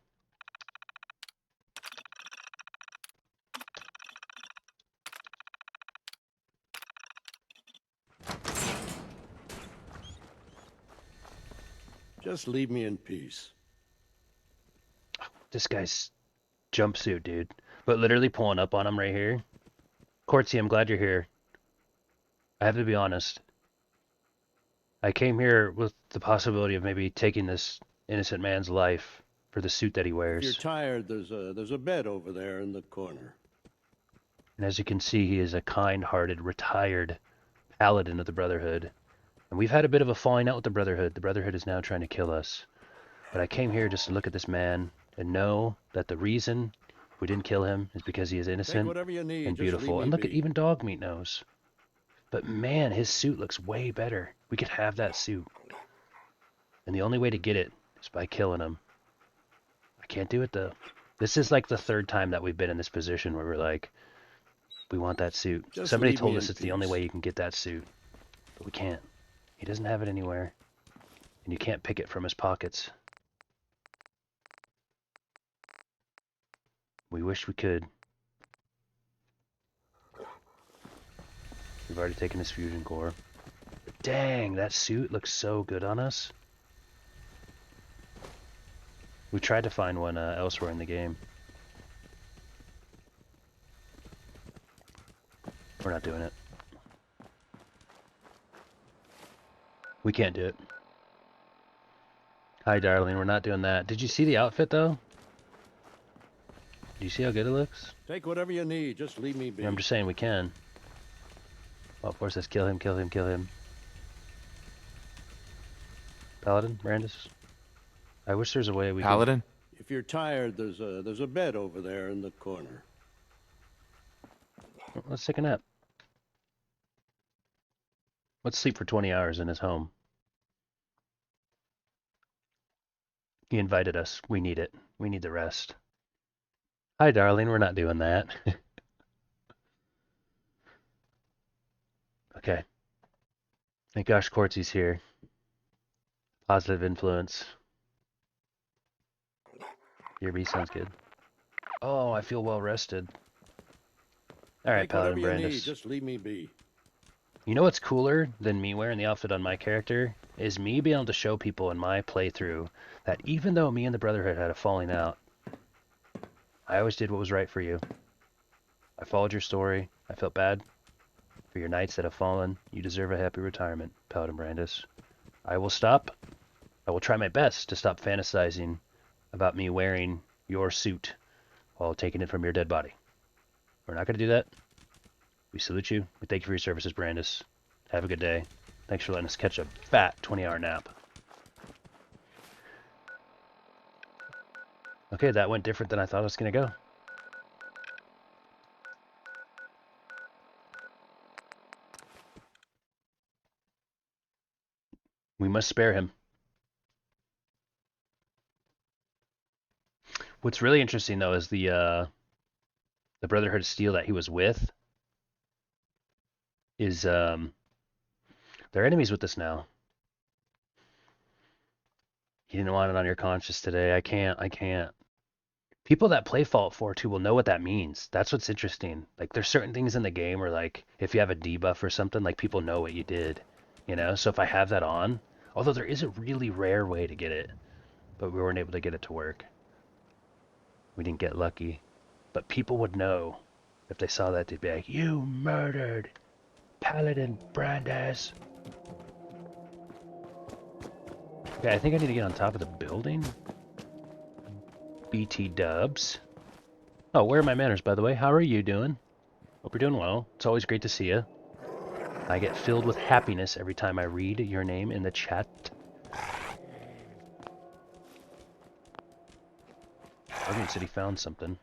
Just leave me in peace. This guy's jumpsuit, dude. But literally pulling up on him right here. Quartzy, I'm glad you're here. I have to be honest. I came here with the possibility of maybe taking this innocent man's life for the suit that he If wears. you're tired, there's a bed over there in the corner. And as you can see, he is a kind-hearted, retired paladin of the Brotherhood. And we've had a bit of a falling out with the Brotherhood. The Brotherhood is now trying to kill us. But I came here just to look at this man and know that the reason we didn't kill him is because he is innocent whatever you need, and just leave beautiful. me And look at be. even Dogmeat knows. But man, his suit looks way better. We could have that suit. And the only way to get it is by killing him. I can't do it though. This is like the third time that we've been in this position where we're like, we want that suit. Just Somebody leave told me us in it's the only peace. way you can get that suit. But we can't. He doesn't have it anywhere. And you can't pick it from his pockets. We wish we could. We've already taken his fusion core. But dang, that suit looks so good on us. We tried to find one elsewhere in the game. We're not doing it. We can't do it. Hi, darling. We're not doing that. Did you see the outfit, though? Do you see how good it looks? Take whatever you need, just leave me be. Yeah, I'm just saying we can. Oh, of course, let's kill him, kill him, kill him. Paladin, Brandis. I wish there's a way we Paladin? If you're tired, there's a bed over there in the corner. Well, let's take a nap. Let's sleep for 20 hours in his home. He invited us. We need it. We need the rest. Hi, darling. We're not doing that. Okay. Thank gosh Quartzy's here. Positive influence. BRB sounds good. Oh, I feel well rested. Alright, Take Paladin whatever you need, Brandis. just leave me be. You know what's cooler than me wearing the outfit on my character? Is me being able to show people in my playthrough that even though me and the Brotherhood had a falling out, I always did what was right for you. I followed your story. I felt bad for your knights that have fallen. You deserve a happy retirement, Paladin Brandis. I will stop. I will try my best to stop fantasizing about me wearing your suit while taking it from your dead body. We're not going to do that. We salute you. We thank you for your services, Brandis. Have a good day. Thanks for letting us catch a fat 20-hour nap. Okay, that went different than I thought it was going to go. We must spare him. What's really interesting, though, is the Brotherhood of Steel that he was with is, they're enemies with us now. You didn't want it on your conscience today. I can't. People that play Fallout 4 too will know what that means. That's what's interesting. Like, there's certain things in the game where, like, if you have a debuff or something, like, people know what you did. You know? So if I have that on, although there is a really rare way to get it, but we weren't able to get it to work. We didn't get lucky. But people would know if they saw that. They'd be like, you murdered Paladin Brandis. Okay, I think I need to get on top of the building. BT dubs. Oh, where are my manners, by the way? How are you doing? Hope you're doing well. It's always great to see you. I get filled with happiness every time I read your name in the chat. Logan said he found something.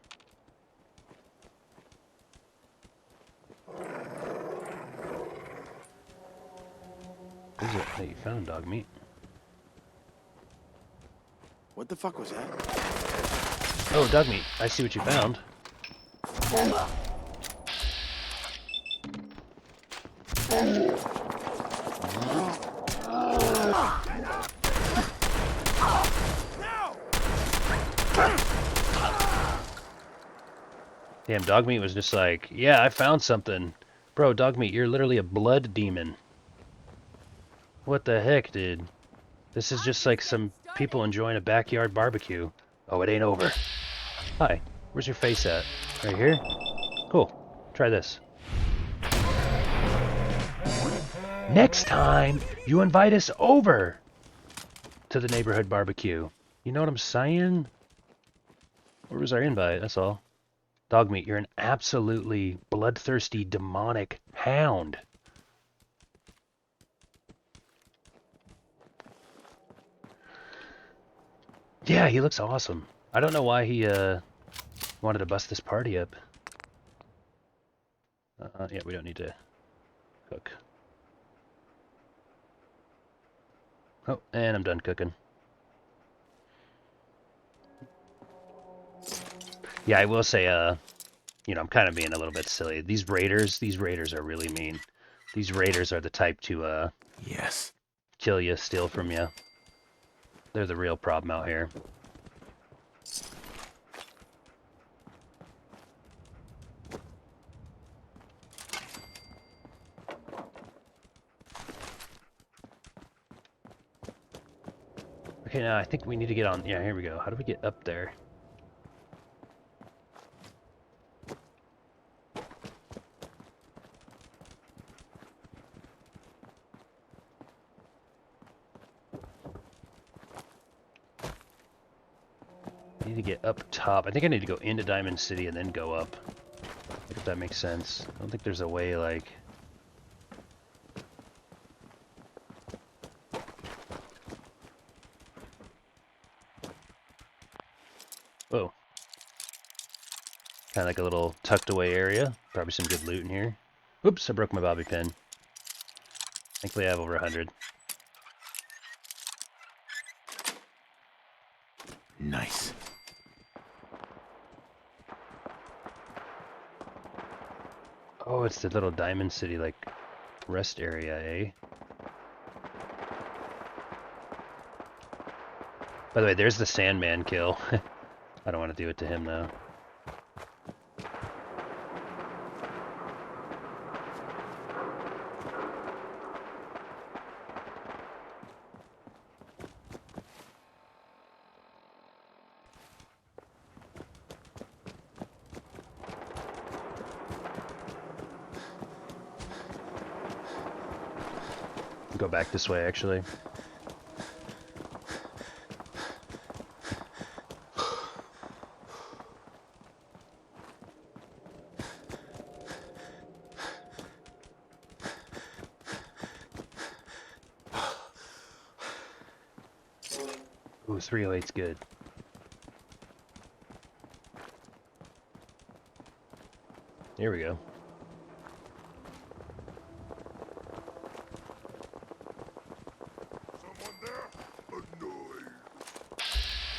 What is it that you found, Dogmeat? What the fuck was that? Oh, Dogmeat, I see what you found. Damn, Dogmeat was just like, yeah, I found something. Bro, Dogmeat, you're literally a blood demon. What the heck, dude? This is just like some people enjoying a backyard barbecue. Oh, it ain't over. Hi, where's your face at? Right here? Cool. Try this. Next time, you invite us over to the neighborhood barbecue. You know what I'm saying? Where was our invite? That's all. Dogmeat, you're an absolutely bloodthirsty, demonic hound. Yeah, he looks awesome. I don't know why he wanted to bust this party up. Yeah, we don't need to cook. Oh, and I'm done cooking. Yeah, I will say, you know, I'm kind of being a little bit silly. These raiders are really mean. These raiders are the type to, yes, kill you, steal from you. They're the real problem out here. Okay, now I think we need to get on. Yeah, here we go. How do we get up there? I need to get up top. I think I need to go into Diamond City and then go up. If that makes sense. I don't think there's a way, like... Whoa. Kind of like a little tucked away area. Probably some good loot in here. Oops, I broke my bobby pin. Thankfully I have over 100. Nice. Oh, it's the little Diamond City, like, rest area, eh? By the way, there's the Sandman kill. I don't want to do it to him, though. Go back this way, actually. Ooh, 308's good. Here we go.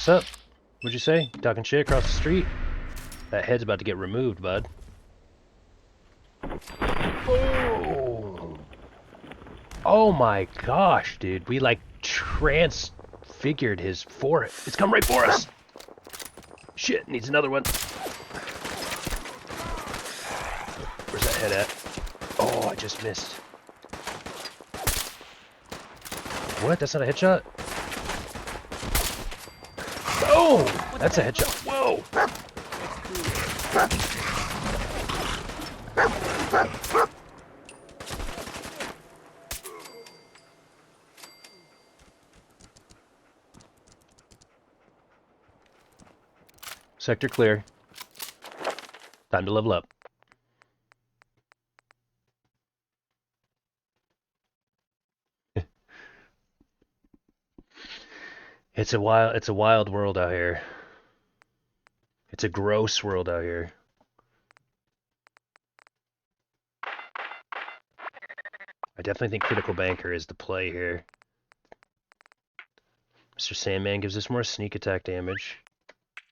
What's up? What'd you say? You talking shit across the street? That head's about to get removed, bud. Oh! Oh my gosh, dude. We like transfigured his forehead. It's come right for us! Shit, needs another one. Where's that head at? Oh, I just missed. What? That's not a headshot? Oh! That's a headshot. Whoa! Sector clear. Time to level up. It's a wild world out here. It's a gross world out here. I definitely think Critical Banker is the play here. Mr. Sandman gives us more sneak attack damage.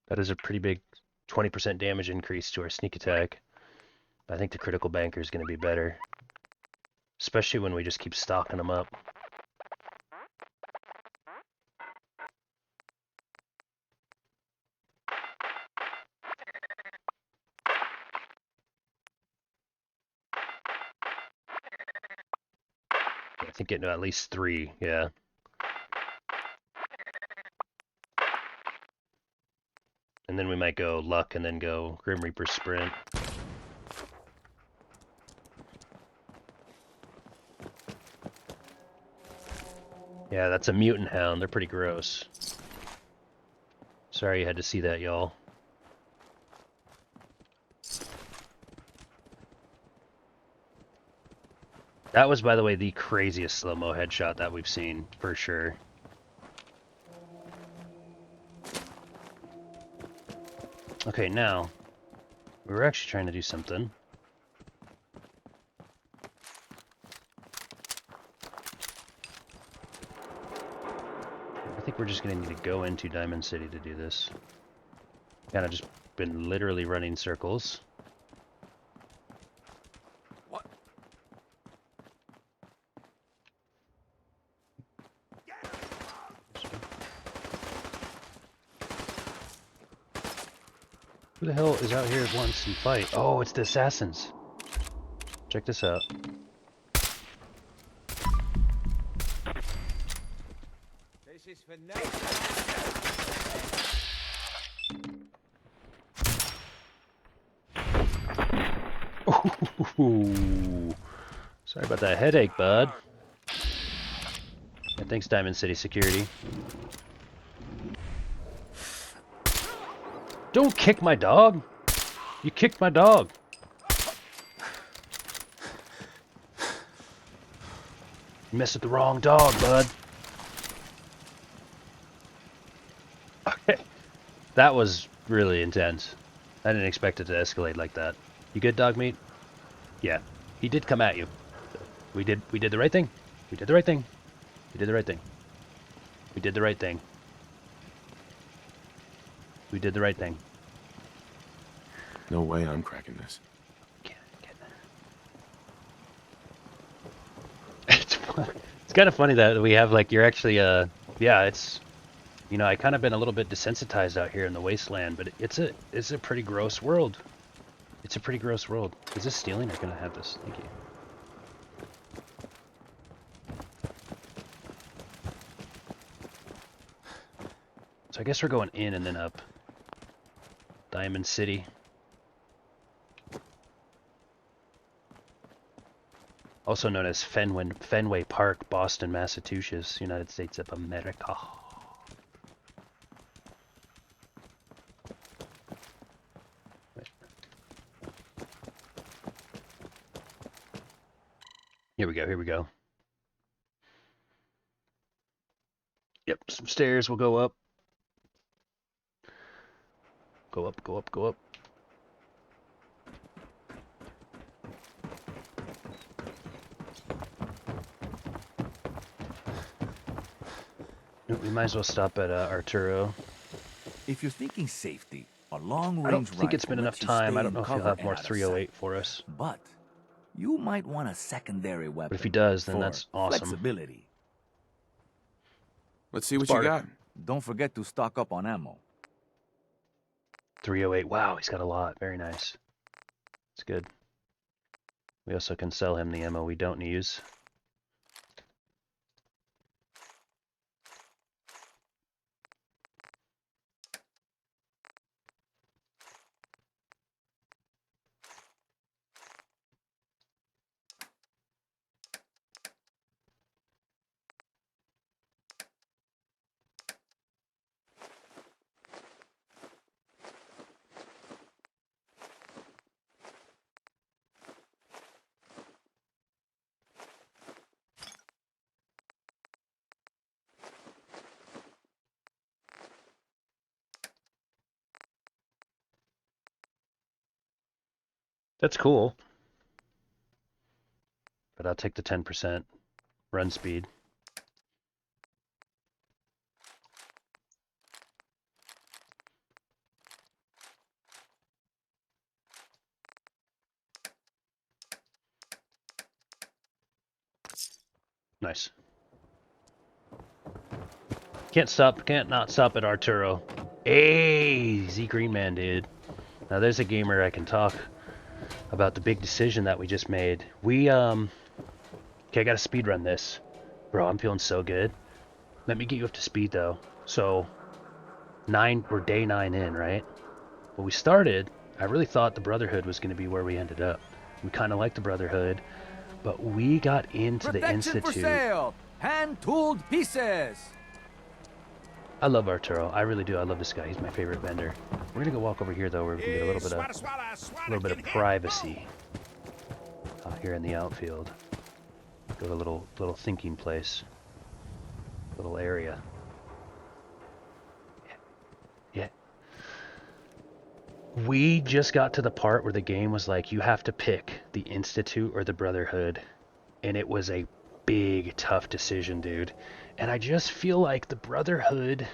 That is a pretty big 20% damage increase to our sneak attack. I think the Critical Banker is going to be better. Especially when we just keep stocking them up. I think getting to at least 3, yeah. And then we might go Luck and then go Grim Reaper Sprint. Yeah, that's a Mutant Hound. They're pretty gross. Sorry you had to see that, y'all. That was, by the way, the craziest slow-mo headshot that we've seen, for sure. Okay, now, we were actually trying to do something. I think we're just going to need to go into Diamond City to do this. Kind of just been literally running circles. What? Who the hell is out here once and fight? Oh, it's the assassins. Check this out. This is for Ooh. Sorry about that headache, bud. Yeah, thanks, Diamond City Security. Don't kick my dog! You kicked my dog! You messed with the wrong dog, bud. Okay. That was really intense. I didn't expect it to escalate like that. You good, dog meat? Yeah. He did come at you. We did the right thing. We did the right thing. We did the right thing. We did the right thing. We did the right thing. No way I'm cracking this. It's kind of funny that we have, like, you're actually, yeah, it's, you know, I kind of been a little bit desensitized out here in the wasteland, but it's a pretty gross world. It's a pretty gross world. Is this stealing or can I have this? Thank you. So I guess we're going in and then up. Diamond City. Also known as Fenway Park, Boston, Massachusetts, United States of America. Here we go, here we go. Yep, some stairs will go up. Go up, go up, go up. We might as well stop at Arturo. If you're thinking safety, a long-range I don't think it's been enough time. I don't know if he'll have more 308 for us. But you might want a secondary weapon. But if he does, then for that's awesome. Flexibility. Let's see what Sparta, you got. Don't forget to stock up on ammo. 308. Wow, he's got a lot. Very nice. It's good. We also can sell him the ammo we don't use. That's cool. But I'll take the 10% run speed. Nice. Can't not stop at Arturo. Hey, Z Green Man, dude. Now there's a gamer I can talk about the big decision that we just made. We, okay, I gotta speed run this. Bro, I'm feeling so good. Let me get you up to speed, though. So, we're day 9 in, right? When we started, I really thought the Brotherhood was gonna be where we ended up. We kind of liked the Brotherhood, but we got into the Institute. For sale! Hand-tooled pieces! I love Arturo. I really do. I love this guy. He's my favorite vendor. We're gonna go walk over here though, where we can get a little bit of privacy out here in the outfield. Go to a little thinking place, little area. Yeah. We just got to the part where the game was like, you have to pick the Institute or the Brotherhood. And it was a big, tough decision, dude. And I just feel like the Brotherhood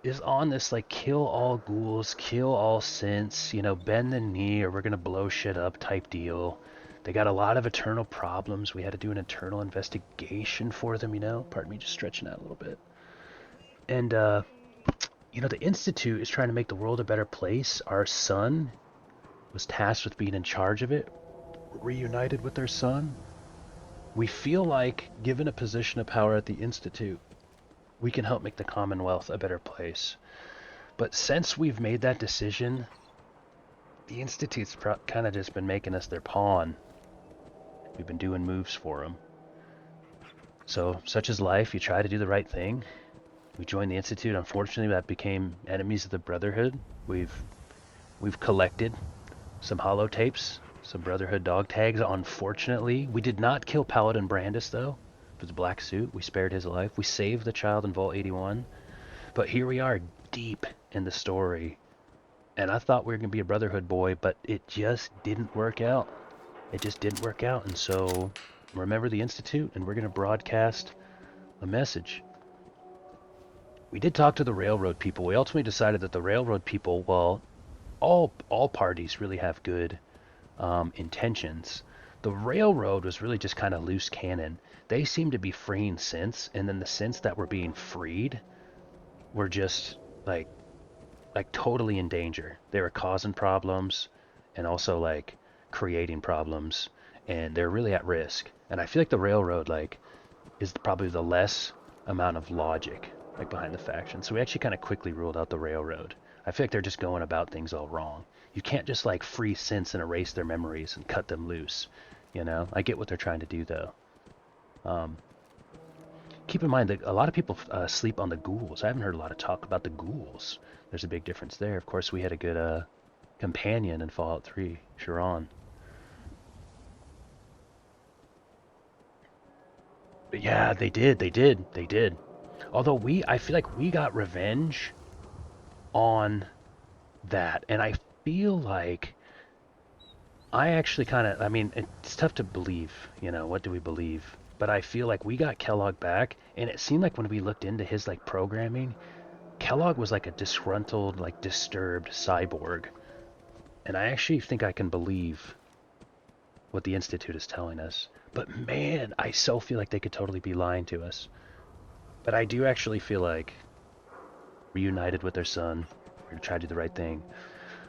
is on this, like, kill all ghouls, kill all synths, you know, bend the knee or we're gonna blow shit up type deal. They got a lot of eternal problems. We had to do an internal investigation for them, you know? Pardon me, just stretching out a little bit. And, you know, the Institute is trying to make the world a better place. Our son was tasked with being in charge of it. Reunited with their son. We feel like, given a position of power at the Institute, we can help make the Commonwealth a better place. But since we've made that decision, the Institute's kind of just been making us their pawn. We've been doing moves for them. So, such is life. You try to do the right thing. We joined the Institute. Unfortunately, that became enemies of the Brotherhood. We've collected some holotapes, some Brotherhood dog tags. Unfortunately, we did not kill Paladin Brandis, though. With the black suit, we spared his life. We saved the child in Vault 81. But here we are, deep in the story. And I thought we were going to be a Brotherhood boy, but it just didn't work out. It just didn't work out. And so, remember the Institute, and we're going to broadcast a message. We did talk to the Railroad people. We ultimately decided that the Railroad people, well, all parties really have good intentions. The Railroad was really just kind of loose cannon. They seemed to be freeing synths, and then the synths that were being freed were just like totally in danger. They were causing problems and also like creating problems, and they're really at risk. And I feel like the Railroad like is probably the less amount of logic like behind the faction. So we actually kind of quickly ruled out the Railroad. I feel like they're just going about things all wrong. You can't just like free synths and erase their memories and cut them loose. You know, I get what they're trying to do though. Keep in mind that a lot of people sleep on the ghouls. I haven't heard a lot of talk about the ghouls. There's a big difference there. Of course, we had a good companion in Fallout 3, Sharon. But yeah, they did. Although I feel like we got revenge on that, and I feel like I actually kind of, I mean, it's tough to believe, you know, what do we believe? But I feel like we got Kellogg back, and it seemed like when we looked into his, like, programming, Kellogg was like a disgruntled, like, disturbed cyborg. And I actually think I can believe what the Institute is telling us. But man, I so feel like they could totally be lying to us. But I do actually feel like reunited with their son, we're gonna try to do the right thing.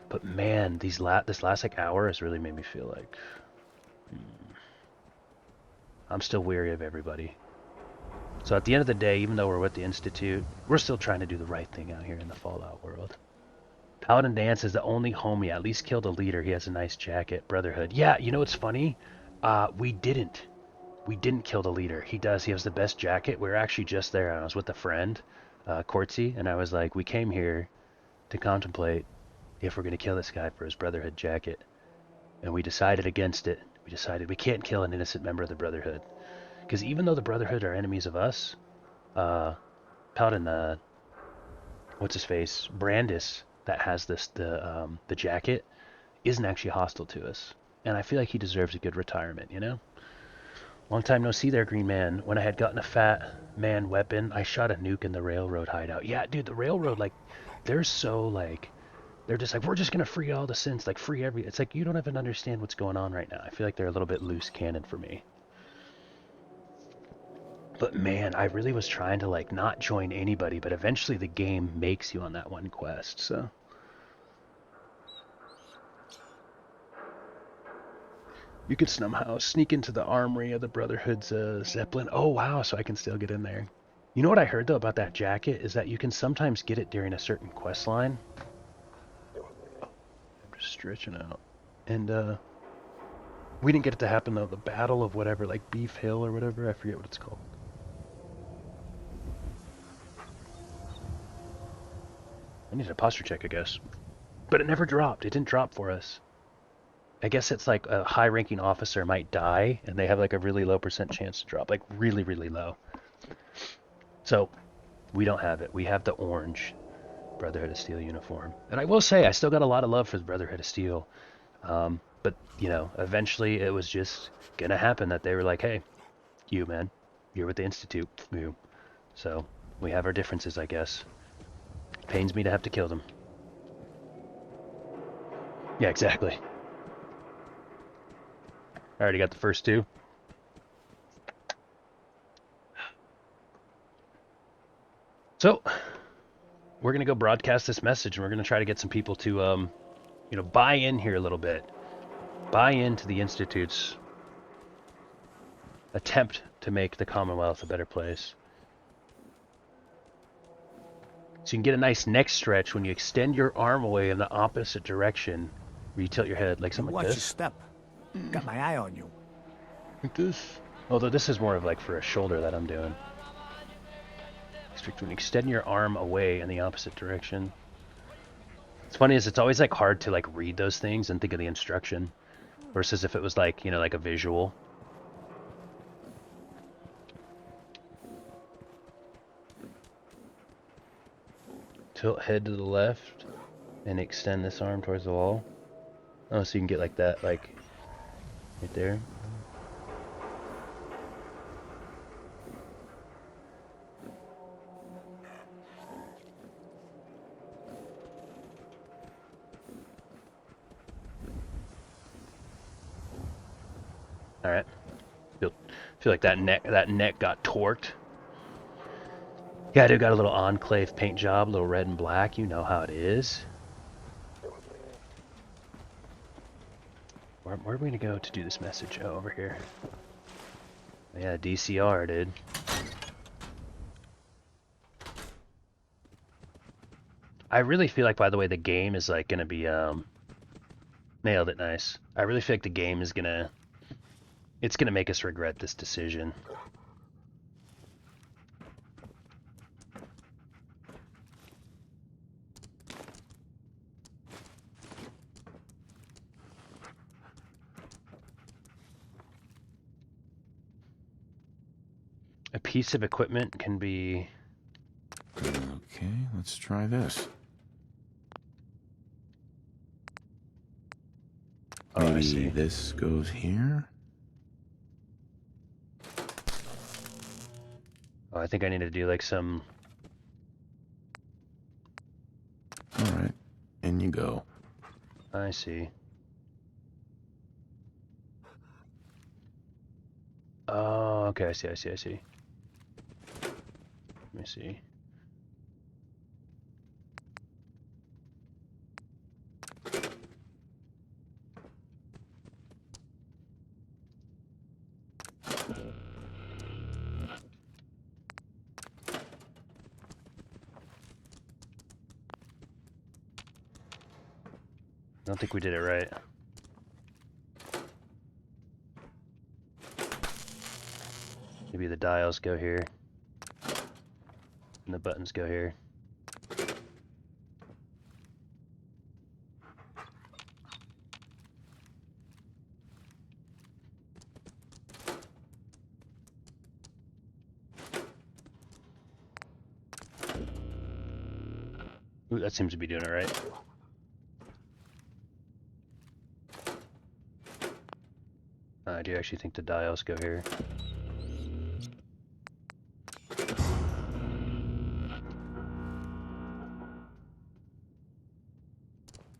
But man, this last like hour has really made me feel like I'm still weary of everybody. So at the end of the day, even though we're with the Institute, we're still trying to do the right thing out here in the Fallout world. Paladin Danse is the only homie. At least killed a leader. He has a nice jacket. Brotherhood. Yeah, you know what's funny? We didn't kill the leader. He does. He has the best jacket. We were actually just there, and I was with a friend, Quartzy, and I was like, we came here to contemplate if we're going to kill this guy for his Brotherhood jacket. And we decided against it. We decided we can't kill an innocent member of the Brotherhood. Because even though the Brotherhood are enemies of us, Paladin, what's-his-face, Brandis, that has the jacket, isn't actually hostile to us. And I feel like he deserves a good retirement, you know? Long time no see there, Green Man. When I had gotten a Fat Man weapon, I shot a nuke in the Railroad hideout. Yeah, dude, the Railroad, like, they're so, like, they're just like, we're just going to free all the synths, like, free every... It's like, you don't even understand what's going on right now. I feel like they're a little bit loose cannon for me. But man, I really was trying to, like, not join anybody, but eventually the game makes you on that one quest, so... You could somehow sneak into the armory of the Brotherhood's Zeppelin. Oh, wow, so I can still get in there. You know what I heard, though, about that jacket? Is that you can sometimes get it during a certain quest line. I'm just stretching out. And, we didn't get it to happen, though. The Battle of whatever, like Beef Hill or whatever. I forget what it's called. I need a posture check, I guess. But it never dropped. It didn't drop for us. I guess it's like a high-ranking officer might die, and they have like a really low % chance to drop. Like really, really low. So, we don't have it. We have the orange Brotherhood of Steel uniform. And I will say, I still got a lot of love for the Brotherhood of Steel. But, you know, eventually it was just gonna happen that they were like, hey, you, man, you're with the Institute. You. So, we have our differences, I guess. It pains me to have to kill them. Yeah, exactly. I already got the first two. So, we're going to go broadcast this message, and we're going to try to get some people to, you know, buy in here a little bit. Buy into the Institute's attempt to make the Commonwealth a better place. So you can get a nice neck stretch when you extend your arm away in the opposite direction, where you tilt your head, like something like Watch this. your step. Got my eye on you. Like this. Although this is more of like for a shoulder that I'm doing. When you extend your arm away in the opposite direction. It's funny is it's always like hard to like read those things and think of the instruction, versus if it was like, you know, like a visual. Tilt head to the left and extend this arm towards the wall. Oh, so you can get like that, like right there. All right. Feel like that neck got torqued. Yeah, dude, got a little Enclave paint job, a little red and black. You know how it is. Where are we gonna go to do this message? Oh, over here. Yeah, DCR, dude. I really feel like, by the way, the game is like gonna be nailed it nice. I really feel like the game is gonna make us regret this decision. A piece of equipment can be... Okay, let's try this. Oh, maybe I see. This goes here? Oh, I think I need to do like some... Alright, in you go. I see. Oh, okay, I see. Let me see. I don't think we did it right. Maybe the dials go here. And the buttons go here. Ooh, that seems to be doing it right. I do actually think the dials go here.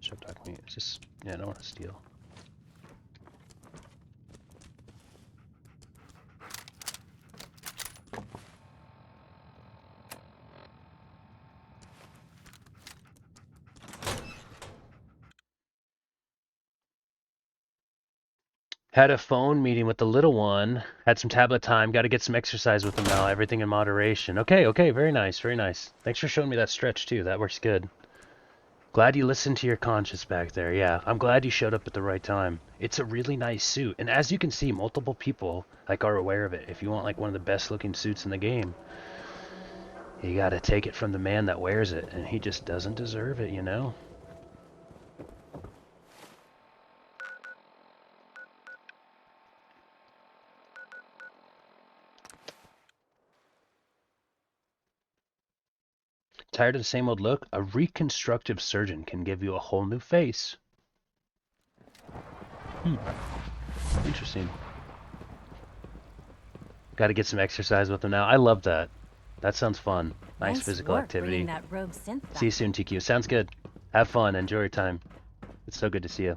Shop document. Is this... Yeah, I don't want to steal. Had a phone meeting with the little one. Had some tablet time. Got to get some exercise with them now. Everything in moderation. Okay, very nice, very nice. Thanks for showing me that stretch too. That works good. Glad you listened to your conscience back there. Yeah, I'm glad you showed up at the right time. It's a really nice suit. And as you can see, multiple people like are aware of it. If you want like one of the best looking suits in the game, you got to take it from the man that wears it. And he just doesn't deserve it, you know? Tired of the same old look? A reconstructive surgeon can give you a whole new face. Interesting. Got to get some exercise with him now. I love that. That sounds fun. Nice physical activity. That rogue synth back. See you soon, TQ. Sounds good. Have fun. Enjoy your time. It's so good to see you.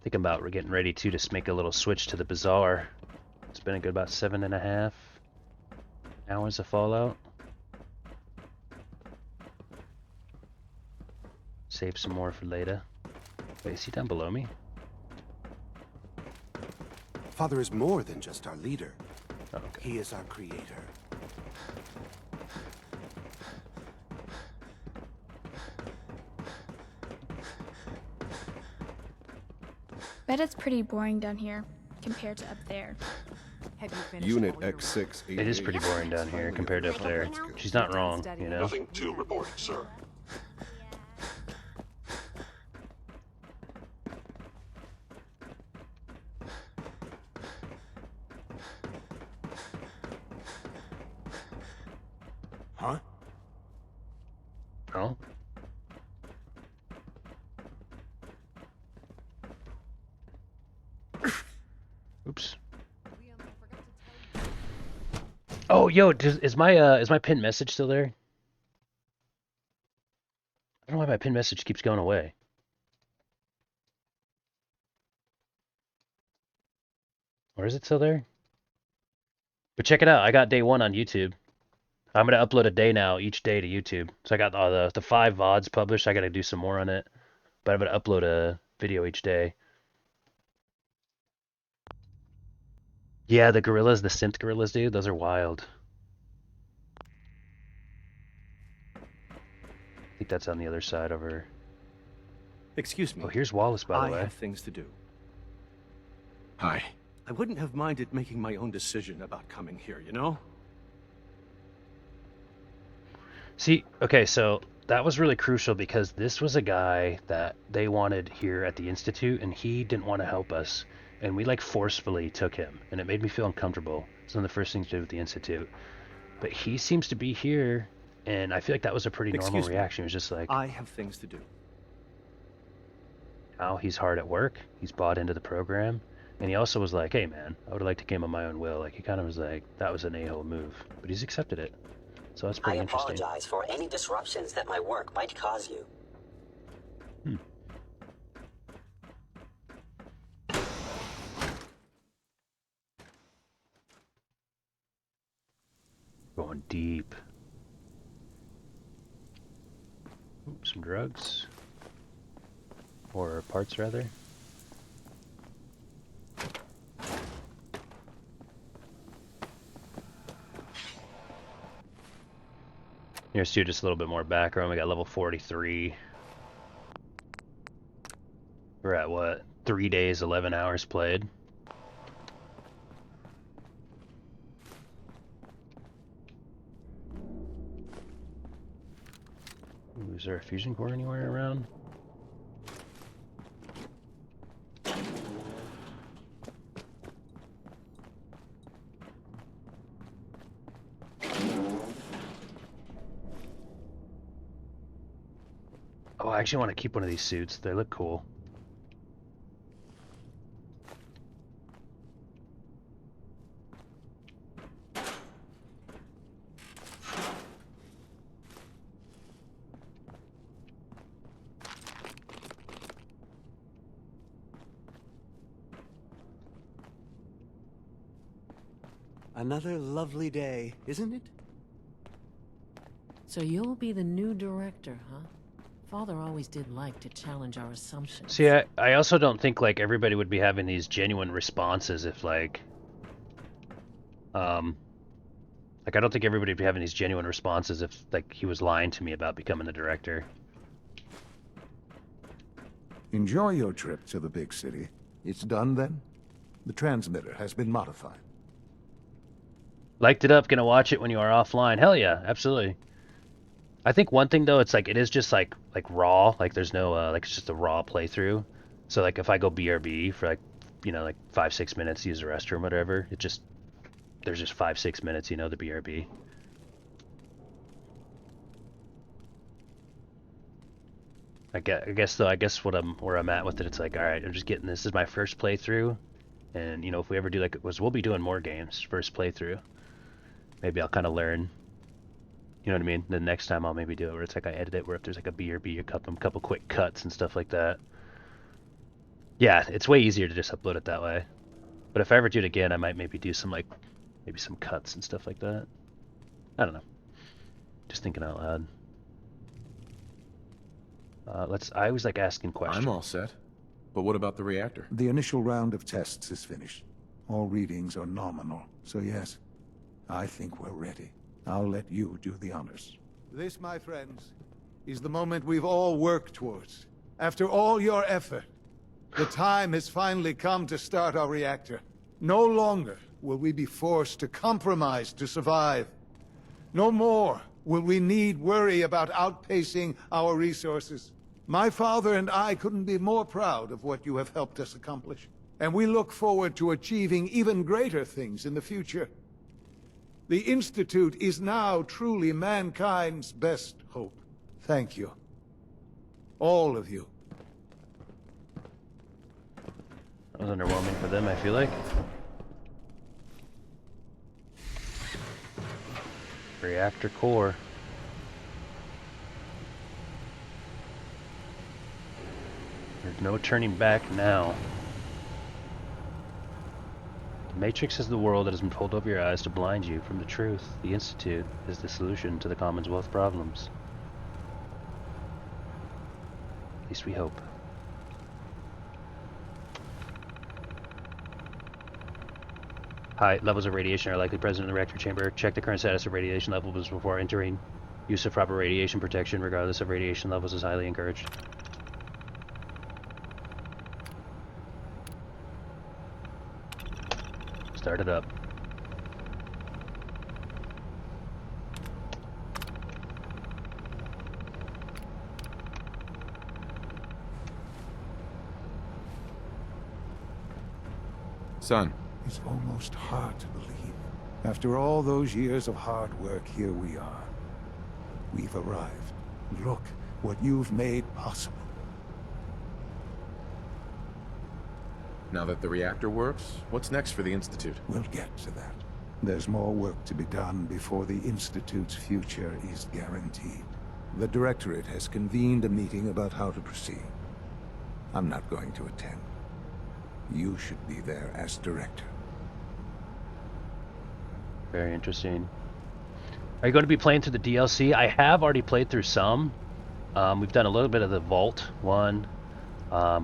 Thinking about we're getting ready to just make a little switch to the bazaar. It's been a good about 7.5 hours of Fallout. Save some more for later. Wait, is he down below me? Father is more than just our leader. Oh, okay. He is our creator. Bet it's pretty boring down here compared to up there. Unit X6. It is pretty boring down here compared to up there. She's not wrong, you know? Nothing to report, sir. Huh? Oh? Oops. Oh, yo, is my pinned message still there? I don't know why my pinned message keeps going away. Or is it still there? But check it out. I got day 1 on YouTube. I'm gonna upload a day now, each day to YouTube. So I got the 5 VODs published. I gotta do some more on it, but I'm gonna upload a video each day. Yeah, the gorillas, the synth gorillas, dude, those are wild. I think that's on the other side over. Excuse me. Oh, here's Wallace, by the way. I have things to do. Hi. I wouldn't have minded making my own decision about coming here, you know? See, okay, so that was really crucial because this was a guy that they wanted here at the Institute, and he didn't want to help us. And we, like, forcefully took him, and it made me feel uncomfortable. It's one of the first things to do with the Institute. But he seems to be here, and I feel like that was a pretty normal reaction. It was just like, I have things to do. now he's hard at work, he's bought into the program, and he also was like, hey man, I would have liked to game on my own will. Like, he kind of was like, that was an a-hole move. But he's accepted it. So that's pretty interesting. I apologize for any disruptions that my work might cause you. Going deep. Ooh, some drugs. Or parts, rather. Here's too, just a little bit more background. We got level 43. We're at what? 3 days, 11 hours played. Ooh, is there a fusion core anywhere around? Oh, I actually want to keep one of these suits. They look cool. Another lovely day, isn't it? So you'll be the new director, huh? Father always did like to challenge our assumptions. See, I also don't think, like, everybody would be having these genuine responses if, like, I don't think everybody would be having these genuine responses if, like, he was lying to me about becoming the director. Enjoy your trip to the big city. It's done then? The transmitter has been modified. Liked it up, gonna watch it when you are offline. Hell yeah, absolutely. I think one thing though, it's like, it is just like raw, like there's no, like it's just a raw playthrough. So like if I go BRB for like you know, like 5-6 minutes to use the restroom, whatever. There's just 5-6 minutes, you know, the BRB. I guess where I'm at with it, it's like, all right, I'm just getting, this is my first playthrough, and you know, if we ever do like, we'll be doing more games first playthrough. Maybe I'll kind of learn. You know what I mean? The next time I'll maybe do it where it's like I edit it, where if there's like a BRB, a couple quick cuts and stuff like that. Yeah, it's way easier to just upload it that way. But if I ever do it again, I might maybe do some like, maybe some cuts and stuff like that. I don't know. Just thinking out loud. I always like asking questions. I'm all set. But what about the reactor? The initial round of tests is finished. All readings are nominal, so yes, I think we're ready. I'll let you do the honors. This, my friends, is the moment we've all worked towards. After all your effort, the time has finally come to start our reactor. No longer will we be forced to compromise to survive. No more will we need worry about outpacing our resources. My father and I couldn't be more proud of what you have helped us accomplish, and we look forward to achieving even greater things in the future. The Institute is now truly mankind's best hope. Thank you. All of you. That was underwhelming for them, I feel like. Reactor core. There's no turning back now. The Matrix is the world that has been pulled over your eyes to blind you from the truth. The Institute is the solution to the Commonwealth problems. At least we hope. High levels of radiation are likely present in the reactor chamber. Check the current status of radiation levels before entering. Use of proper radiation protection, regardless of radiation levels, is highly encouraged. Start it up. Son. It's almost hard to believe. After all those years of hard work, here we are. We've arrived. Look what you've made possible. Now that the reactor works, what's next for the Institute? We'll get to that. There's more work to be done before the Institute's future is guaranteed. The Directorate has convened a meeting about how to proceed. I'm not going to attend. You should be there as Director. Very interesting. Are you going to be playing through the DLC? I have already played through some. We've done a little bit of the Vault one.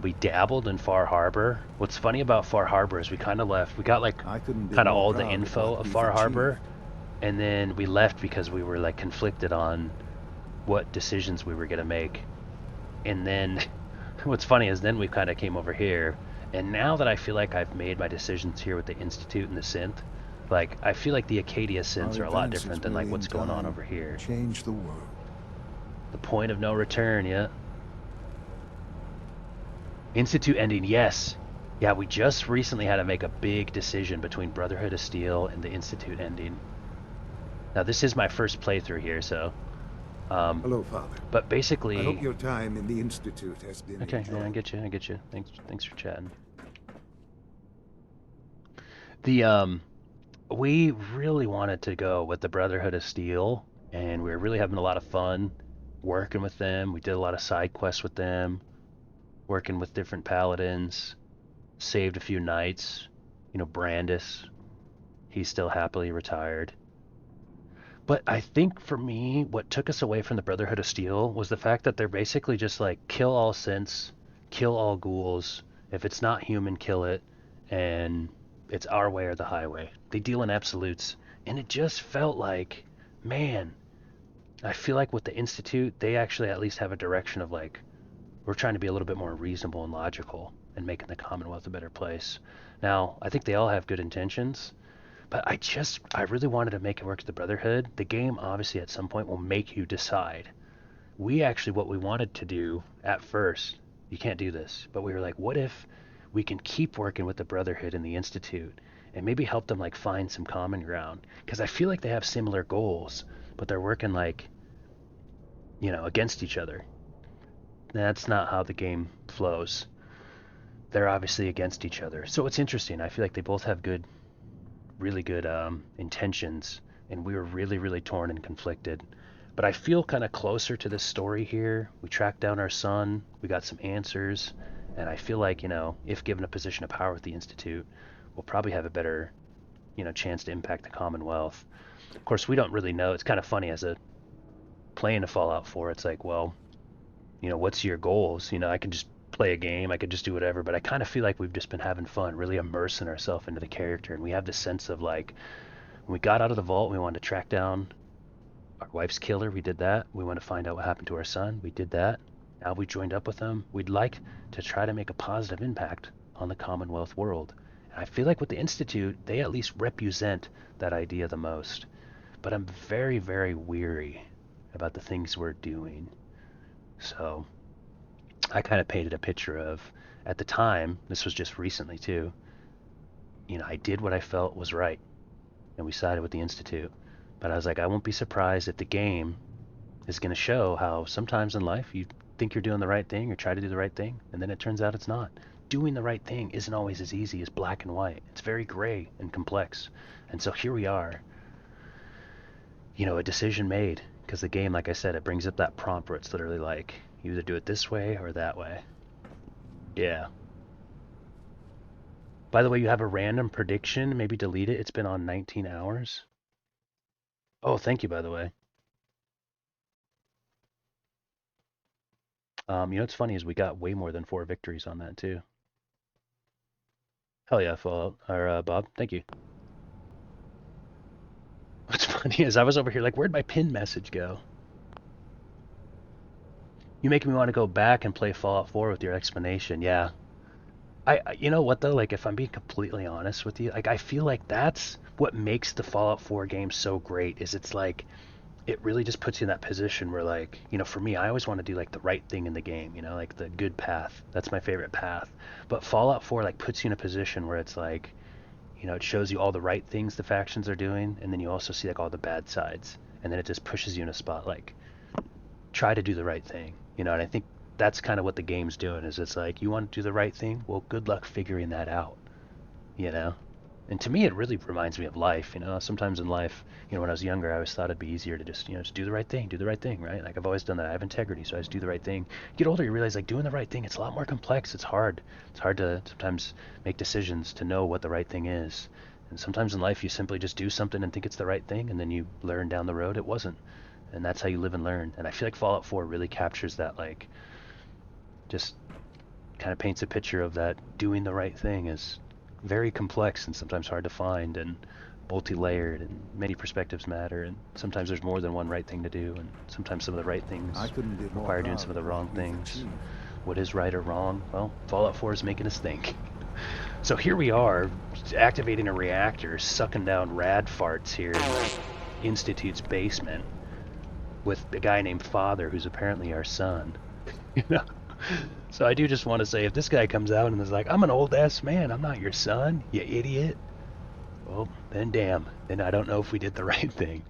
We dabbled in Far Harbor. What's funny about Far Harbor is we kind of left. We got like kind of all the info of Far Harbor, and then we left because we were like conflicted on what decisions we were gonna make. And then what's funny is then we kind of came over here, and now that I feel like I've made my decisions here with the Institute and the Synth, like I feel like the Acadia Synths are a lot different than like what's going on over here. Change the world. The point of no return, yeah. Institute ending, yes. Yeah, we just recently had to make a big decision between Brotherhood of Steel and the Institute ending. Now this is my first playthrough here, so... Hello, Father. But basically... I hope your time in the Institute has been okay, enjoyable. yeah, I get you. Thanks for chatting. The, we really wanted to go with the Brotherhood of Steel, and we were really having a lot of fun working with them. We did a lot of side quests with them, working with different paladins, saved a few knights. You know, Brandis, he's still happily retired. But I think for me, what took us away from the Brotherhood of Steel was the fact that they're basically just like, kill all synths, kill all ghouls, if it's not human, kill it, and it's our way or the highway. They deal in absolutes, and it just felt like, man, I feel like with the Institute, they actually at least have a direction of like, we're trying to be a little bit more reasonable and logical and making the Commonwealth a better place. Now, I think they all have good intentions, but I really wanted to make it work with the Brotherhood. The game obviously at some point will make you decide. We actually, what we wanted to do at first, you can't do this, but we were like, what if we can keep working with the Brotherhood and the Institute and maybe help them like find some common ground. Because I feel like they have similar goals, but they're working like, you know, against each other. That's not how the game flows. They're obviously against each other. So it's interesting. I feel like they both have good, really good intentions, and we were really, really torn and conflicted. But I feel kind of closer to this story here. We tracked down our son. We got some answers. And I feel like, you know, if given a position of power with the Institute, we'll probably have a better, you know, chance to impact the Commonwealth. Of course, we don't really know. It's kind of funny as a playing a Fallout 4. It's like, well, you know, what's your goals? You know, I can just play a game. I could just do whatever. But I kind of feel like we've just been having fun, really immersing ourselves into the character. And we have this sense of like, when we got out of the vault, we wanted to track down our wife's killer. We did that. We want to find out what happened to our son. We did that. Now we joined up with them. We'd like to try to make a positive impact on the Commonwealth world. And I feel like with the Institute, they at least represent that idea the most. But I'm very, very weary about the things we're doing. So I kind of painted a picture of, at the time, this was just recently too, you know, I did what I felt was right. And we sided with the Institute. But I was like, I won't be surprised if the game is going to show how sometimes in life you think you're doing the right thing or try to do the right thing, and then it turns out it's not. Doing the right thing isn't always as easy as black and white. It's very gray and complex. And so here we are, you know, a decision made. Because the game, like I said, it brings up that prompt where it's literally like, you either do it this way or that way. Yeah. By the way, you have a random prediction. Maybe delete it. It's been on 19 hours. Oh, thank you, by the way. You know what's funny is we got way more than 4 victories on that, too. Hell yeah, Fallout. Or, Bob, thank you. What's funny is I was over here like, where'd my pin message go? You making me want to go back and play Fallout 4 with your explanation. Yeah. You know what, though? Like, if I'm being completely honest with you, like, I feel like that's what makes the Fallout 4 game so great, is it's like, it really just puts you in that position where, like, you know, for me, I always want to do, like, the right thing in the game, you know, like, the good path. That's my favorite path. But Fallout 4, like, puts you in a position where it's like, you know, it shows you all the right things the factions are doing, and then you also see, like, all the bad sides. And then it just pushes you in a spot, like, try to do the right thing, you know, and I think that's kind of what the game's doing, is it's like, you want to do the right thing? Well, good luck figuring that out, you know? And to me, it really reminds me of life, you know? Sometimes in life, you know, when I was younger, I always thought it'd be easier to just, you know, just do the right thing, right? Like, I've always done that. I have integrity, so I just do the right thing. Get older, you realize, like, doing the right thing, it's a lot more complex. It's hard. It's hard to sometimes make decisions to know what the right thing is. And sometimes in life, you simply just do something and think it's the right thing, and then you learn down the road it wasn't. And that's how you live and learn. And I feel like Fallout 4 really captures that, like, just kind of paints a picture of that doing the right thing is very complex and sometimes hard to find and multi-layered, and many perspectives matter, and sometimes there's more than one right thing to do, and sometimes some of the right things require doing some of the wrong things. What is right or wrong? Well, Fallout 4 is making us think. So here we are, activating a reactor, sucking down rad farts here in the Institute's basement with a guy named Father, who's apparently our son. You know? So I do just want to say, if this guy comes out and is like, I'm an old-ass man, I'm not your son, you idiot. Well, then damn. Then I don't know if we did the right thing.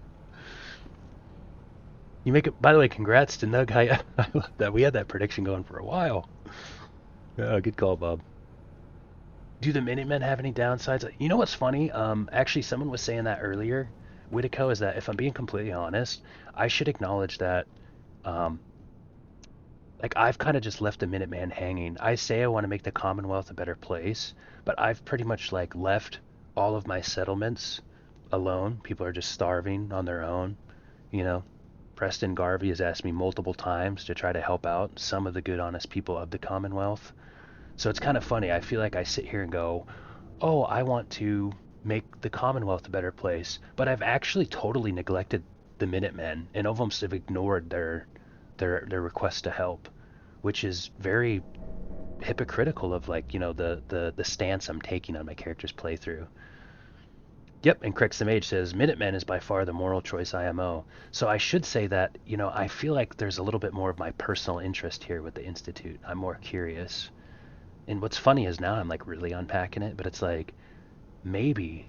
You make it, by the way, congrats to Nug. I love that. We had that prediction going for a while. Oh, good call, Bob. Do the Minutemen have any downsides? You know what's funny? Actually, someone was saying that earlier, Whitico, is that if I'm being completely honest, I should acknowledge that, like, I've kind of just left the Minuteman hanging. I say I want to make the Commonwealth a better place, but I've pretty much, like, left all of my settlements alone. People are just starving on their own, you know. Preston Garvey has asked me multiple times to try to help out some of the good, honest people of the Commonwealth. So it's kind of funny. I feel like I sit here and go, oh, I want to make the Commonwealth a better place, but I've actually totally neglected the Minutemen and almost have ignored their request to help, which is very hypocritical of, like, you know, the stance I'm taking on my character's playthrough. Yep, and Crix the Mage says, Minutemen is by far the moral choice IMO. So I should say that, you know, I feel like there's a little bit more of my personal interest here with the Institute. I'm more curious. And what's funny is now I'm like really unpacking it, but it's like maybe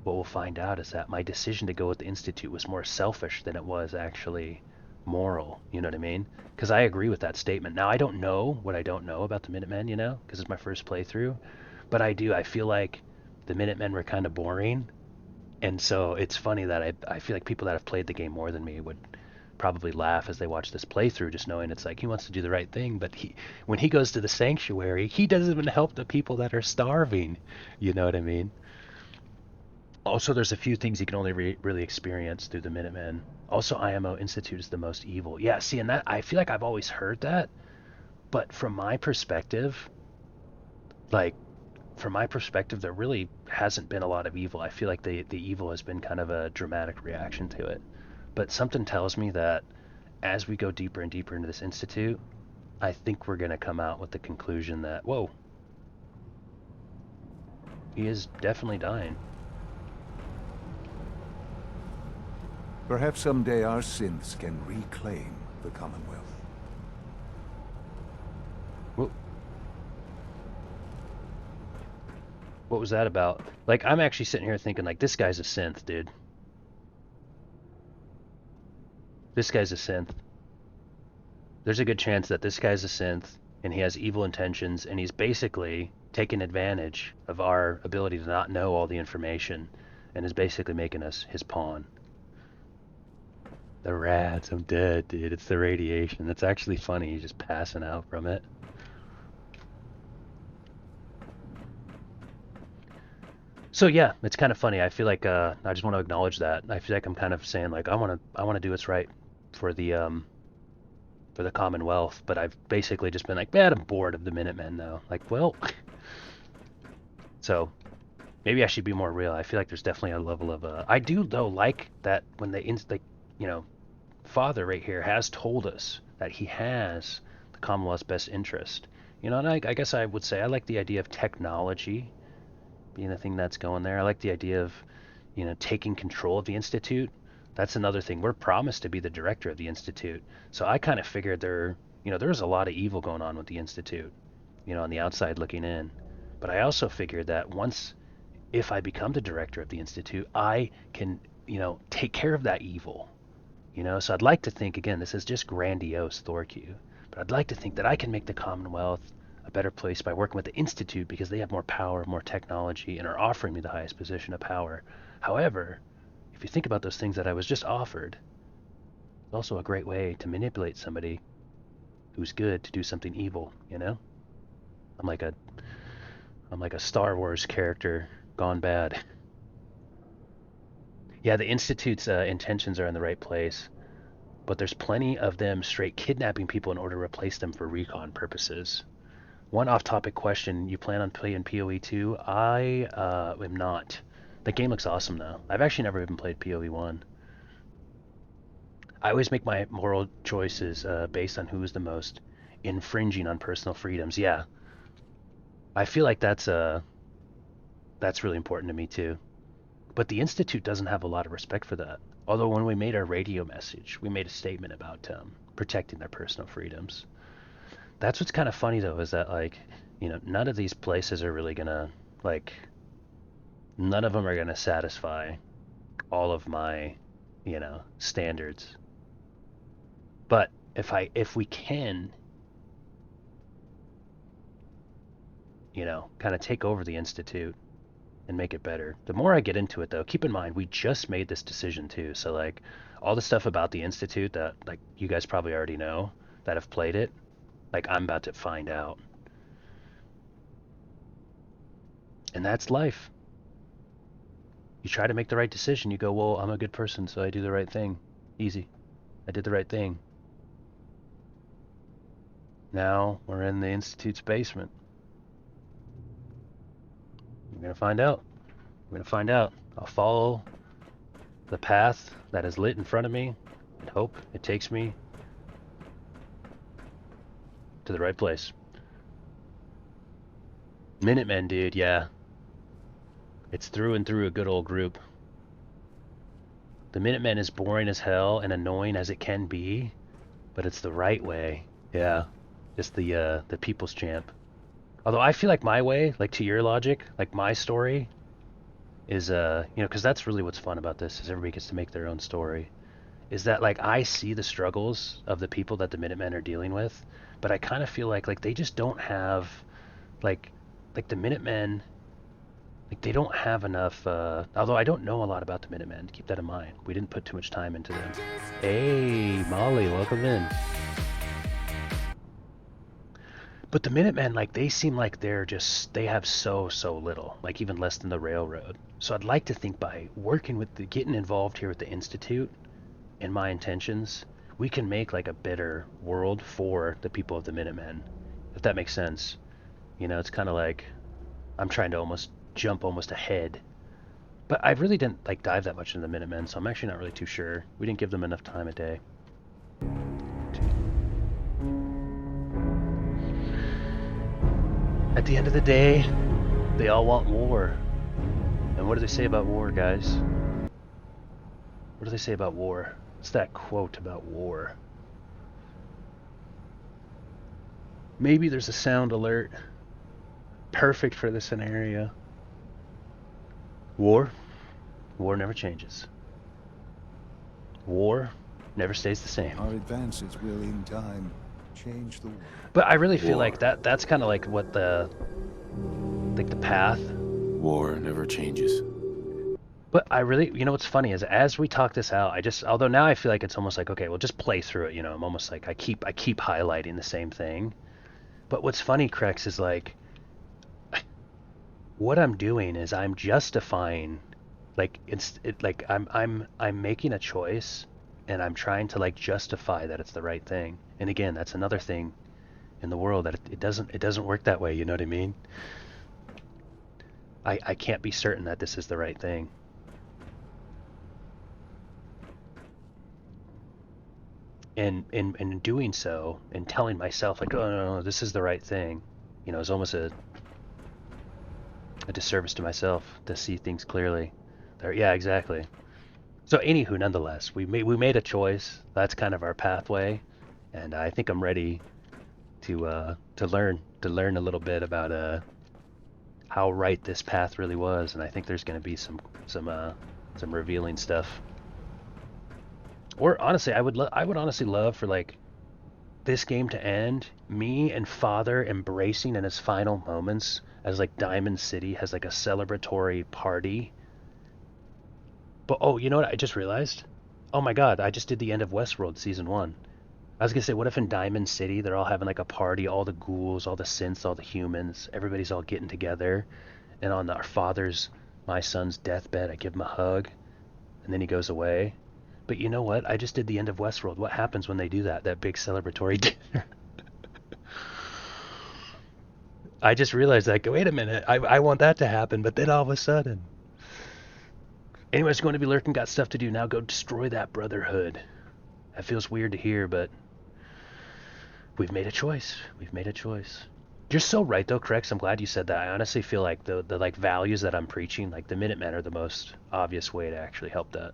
what we'll find out is that my decision to go with the Institute was more selfish than it was actually moral. You know what I mean? Because I agree with that statement. Now I don't know what I don't know about the Minutemen, you know, because it's my first playthrough, but I feel like the Minutemen were kind of boring. And so it's funny that I feel like people that have played the game more than me would probably laugh as they watch this playthrough, just knowing it's like he wants to do the right thing, but when he goes to the sanctuary, he doesn't even help the people that are starving. You know what I mean? Also, there's a few things you can only really experience through the Minutemen. Also, IMO Institute is the most evil. Yeah, see, and that I feel like I've always heard that, but from my perspective, there really hasn't been a lot of evil. I feel like the evil has been kind of a dramatic reaction to it. But something tells me that as we go deeper and deeper into this Institute, I think we're going to come out with the conclusion that, whoa, he is definitely dying. Perhaps someday our synths can reclaim the Commonwealth. What was that about? Like, I'm actually sitting here thinking, like, this guy's a synth, dude. This guy's a synth. There's a good chance that this guy's a synth, and he has evil intentions, and he's basically taking advantage of our ability to not know all the information, and is basically making us his pawn. The rats, I'm dead, dude. It's the radiation. It's actually funny. He's just passing out from it. So yeah, it's kind of funny. I feel like I just want to acknowledge that. I feel like I'm kind of saying like I want to do what's right for the Commonwealth, but I've basically just been like, man, I'm bored of the Minutemen now. Like, well, so maybe I should be more real. I feel like there's definitely a level of I do though like that when Father right here has told us that he has the Commonwealth's best interest. You know, and I guess I would say I like the idea of technology being the thing that's going there. I like the idea of, taking control of the Institute. That's another thing. We're promised to be the director of the Institute. So I kind of figured there's a lot of evil going on with the Institute, on the outside looking in. But I also figured that if I become the director of the Institute, I can, take care of that evil. So I'd like to think, again, this is just grandiose Thorq, but I'd like to think that I can make the Commonwealth a better place by working with the Institute because they have more power, more technology, and are offering me the highest position of power. However, if you think about those things that I was just offered, it's also a great way to manipulate somebody who's good to do something evil, I'm like a Star Wars character gone bad. Yeah, the Institute's intentions are in the right place, but there's plenty of them straight kidnapping people in order to replace them for recon purposes. One off-topic question, you plan on playing PoE 2? I am not. The game looks awesome though. I've actually never even played PoE 1. I always make my moral choices based on who is the most infringing on personal freedoms. Yeah. I feel like that's really important to me too. But the Institute doesn't have a lot of respect for that. Although when we made our radio message, we made a statement about protecting their personal freedoms. That's what's kind of funny though, is that none of these places are really gonna none of them are gonna satisfy all of my, standards. But if we can, kind of take over the Institute and make it better. The more I get into it though, keep in mind we just made this decision too. So all the stuff about the Institute that you guys probably already know that have played it, I'm about to find out. And that's life. You try to make the right decision. You go, well, I'm a good person, so I do the right thing. Easy. I did the right thing. Now we're in the Institute's basement. We're going to find out. We're going to find out. I'll follow the path that is lit in front of me and hope it takes me to the right place. Minutemen, dude, yeah. It's through and through a good old group. The Minutemen is boring as hell and annoying as it can be, but it's the right way. Yeah. Just the people's champ. Although I feel like my way, like to your logic, like my story is, you know, because that's really what's fun about this, is everybody gets to make their own story. Is that like I see the struggles of the people that the Minutemen are dealing with, but I kind of feel like they just don't have, like the Minutemen, like they don't have enough, although I don't know a lot about the Minutemen, keep that in mind. We didn't put too much time into them. Hey, Molly, welcome in. But the Minutemen, like, they seem like they have so little, like even less than the Railroad. So I'd like to think by working with getting involved here with the Institute and my intentions, we can make like a better world for the people of the Minutemen, if that makes sense. You know, it's kind of like I'm trying to almost jump ahead. But I really didn't like dive that much into the Minutemen, so I'm actually not really too sure. We didn't give them enough time a day. At the end of the day, they all want war. And what do they say about war, guys? What do they say about war? What's that quote about war? Maybe there's a sound alert. Perfect for the scenario. War? War never changes. War never stays the same. Our advances will, in time, change the world. But I really feel like that's kind of like what the path. War never changes. But I really, you know what's funny is as we talk this out, although now I feel like it's almost like, okay, well just play through it, you know, I'm almost like I keep highlighting the same thing. But what's funny, Crex, is like what I'm doing is I'm justifying, like I'm making a choice and I'm trying to like justify that it's the right thing. And again, that's another thing in the world that it doesn't work that way, you know what I mean? I can't be certain that this is the right thing. And in doing so, and telling myself like, oh no, this is the right thing, you know, is almost a disservice to myself to see things clearly. Yeah, exactly. So anywho, nonetheless, we made a choice. That's kind of our pathway, and I think I'm ready to learn a little bit about how right this path really was, and I think there's going to be some revealing stuff. Or honestly, I would honestly love for like this game to end, me and Father embracing in his final moments as like Diamond City has like a celebratory party. But oh, you know what I just realized? Oh my god, I just did the end of Westworld Season 1. I was gonna say, what if in Diamond City they're all having like a party, all the ghouls, all the synths, all the humans, everybody's all getting together, and on our father's, my son's deathbed, I give him a hug, and then he goes away. But you know what? I just did the end of Westworld. What happens when they do that big celebratory dinner? I just realized, like, wait a minute, I want that to happen, but then all of a sudden. Anyways, going to be lurking, got stuff to do now. Go destroy that Brotherhood. That feels weird to hear, but we've made a choice. We've made a choice. You're so right, though, Crex. I'm glad you said that. I honestly feel like the like values that I'm preaching, like the Minutemen, are the most obvious way to actually help that.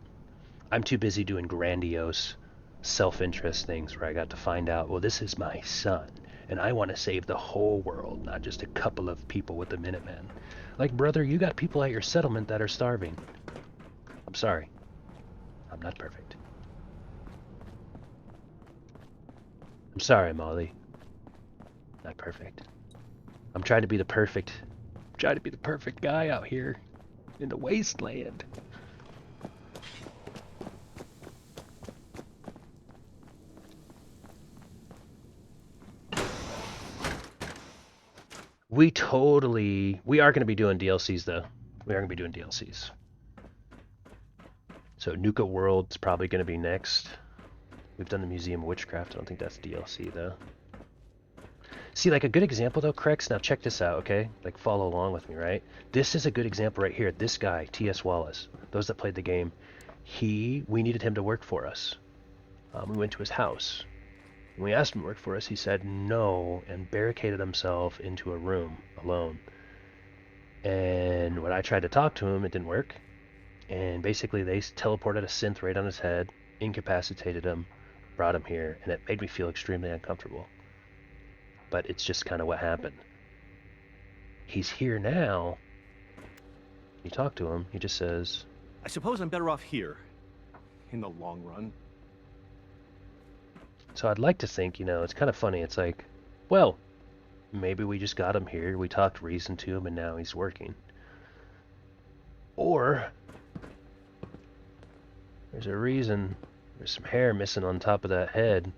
I'm too busy doing grandiose self-interest things where I got to find out, well, this is my son, and I want to save the whole world, not just a couple of people with the Minutemen. Like, brother, you got people at your settlement that are starving. I'm sorry. I'm not perfect. I'm sorry, Molly. Not perfect. I'm trying to be the perfect guy out here in the wasteland. We are going to be doing DLCs, though. We are going to be doing DLCs. So Nuka World's probably going to be next. We've done the Museum of Witchcraft. I don't think that's DLC, though. See, like a good example, though, Crex, now check this out, okay? Like, follow along with me, right? This is a good example right here. This guy, T.S. Wallace, those that played the game, we needed him to work for us. We went to his house. When we asked him to work for us, he said no and barricaded himself into a room alone. And when I tried to talk to him, it didn't work. And basically they teleported a synth right on his head, incapacitated him, brought him here, and it made me feel extremely uncomfortable. But it's just kind of what happened. he's here now. You talk to him, he just says, I suppose I'm better off here, in the long run. so I'd like to think, you know, it's kind of funny. It's like, well, maybe we just got him here, we talked reason to him, and now he's working. Or there's a reason there's some hair missing on top of that head,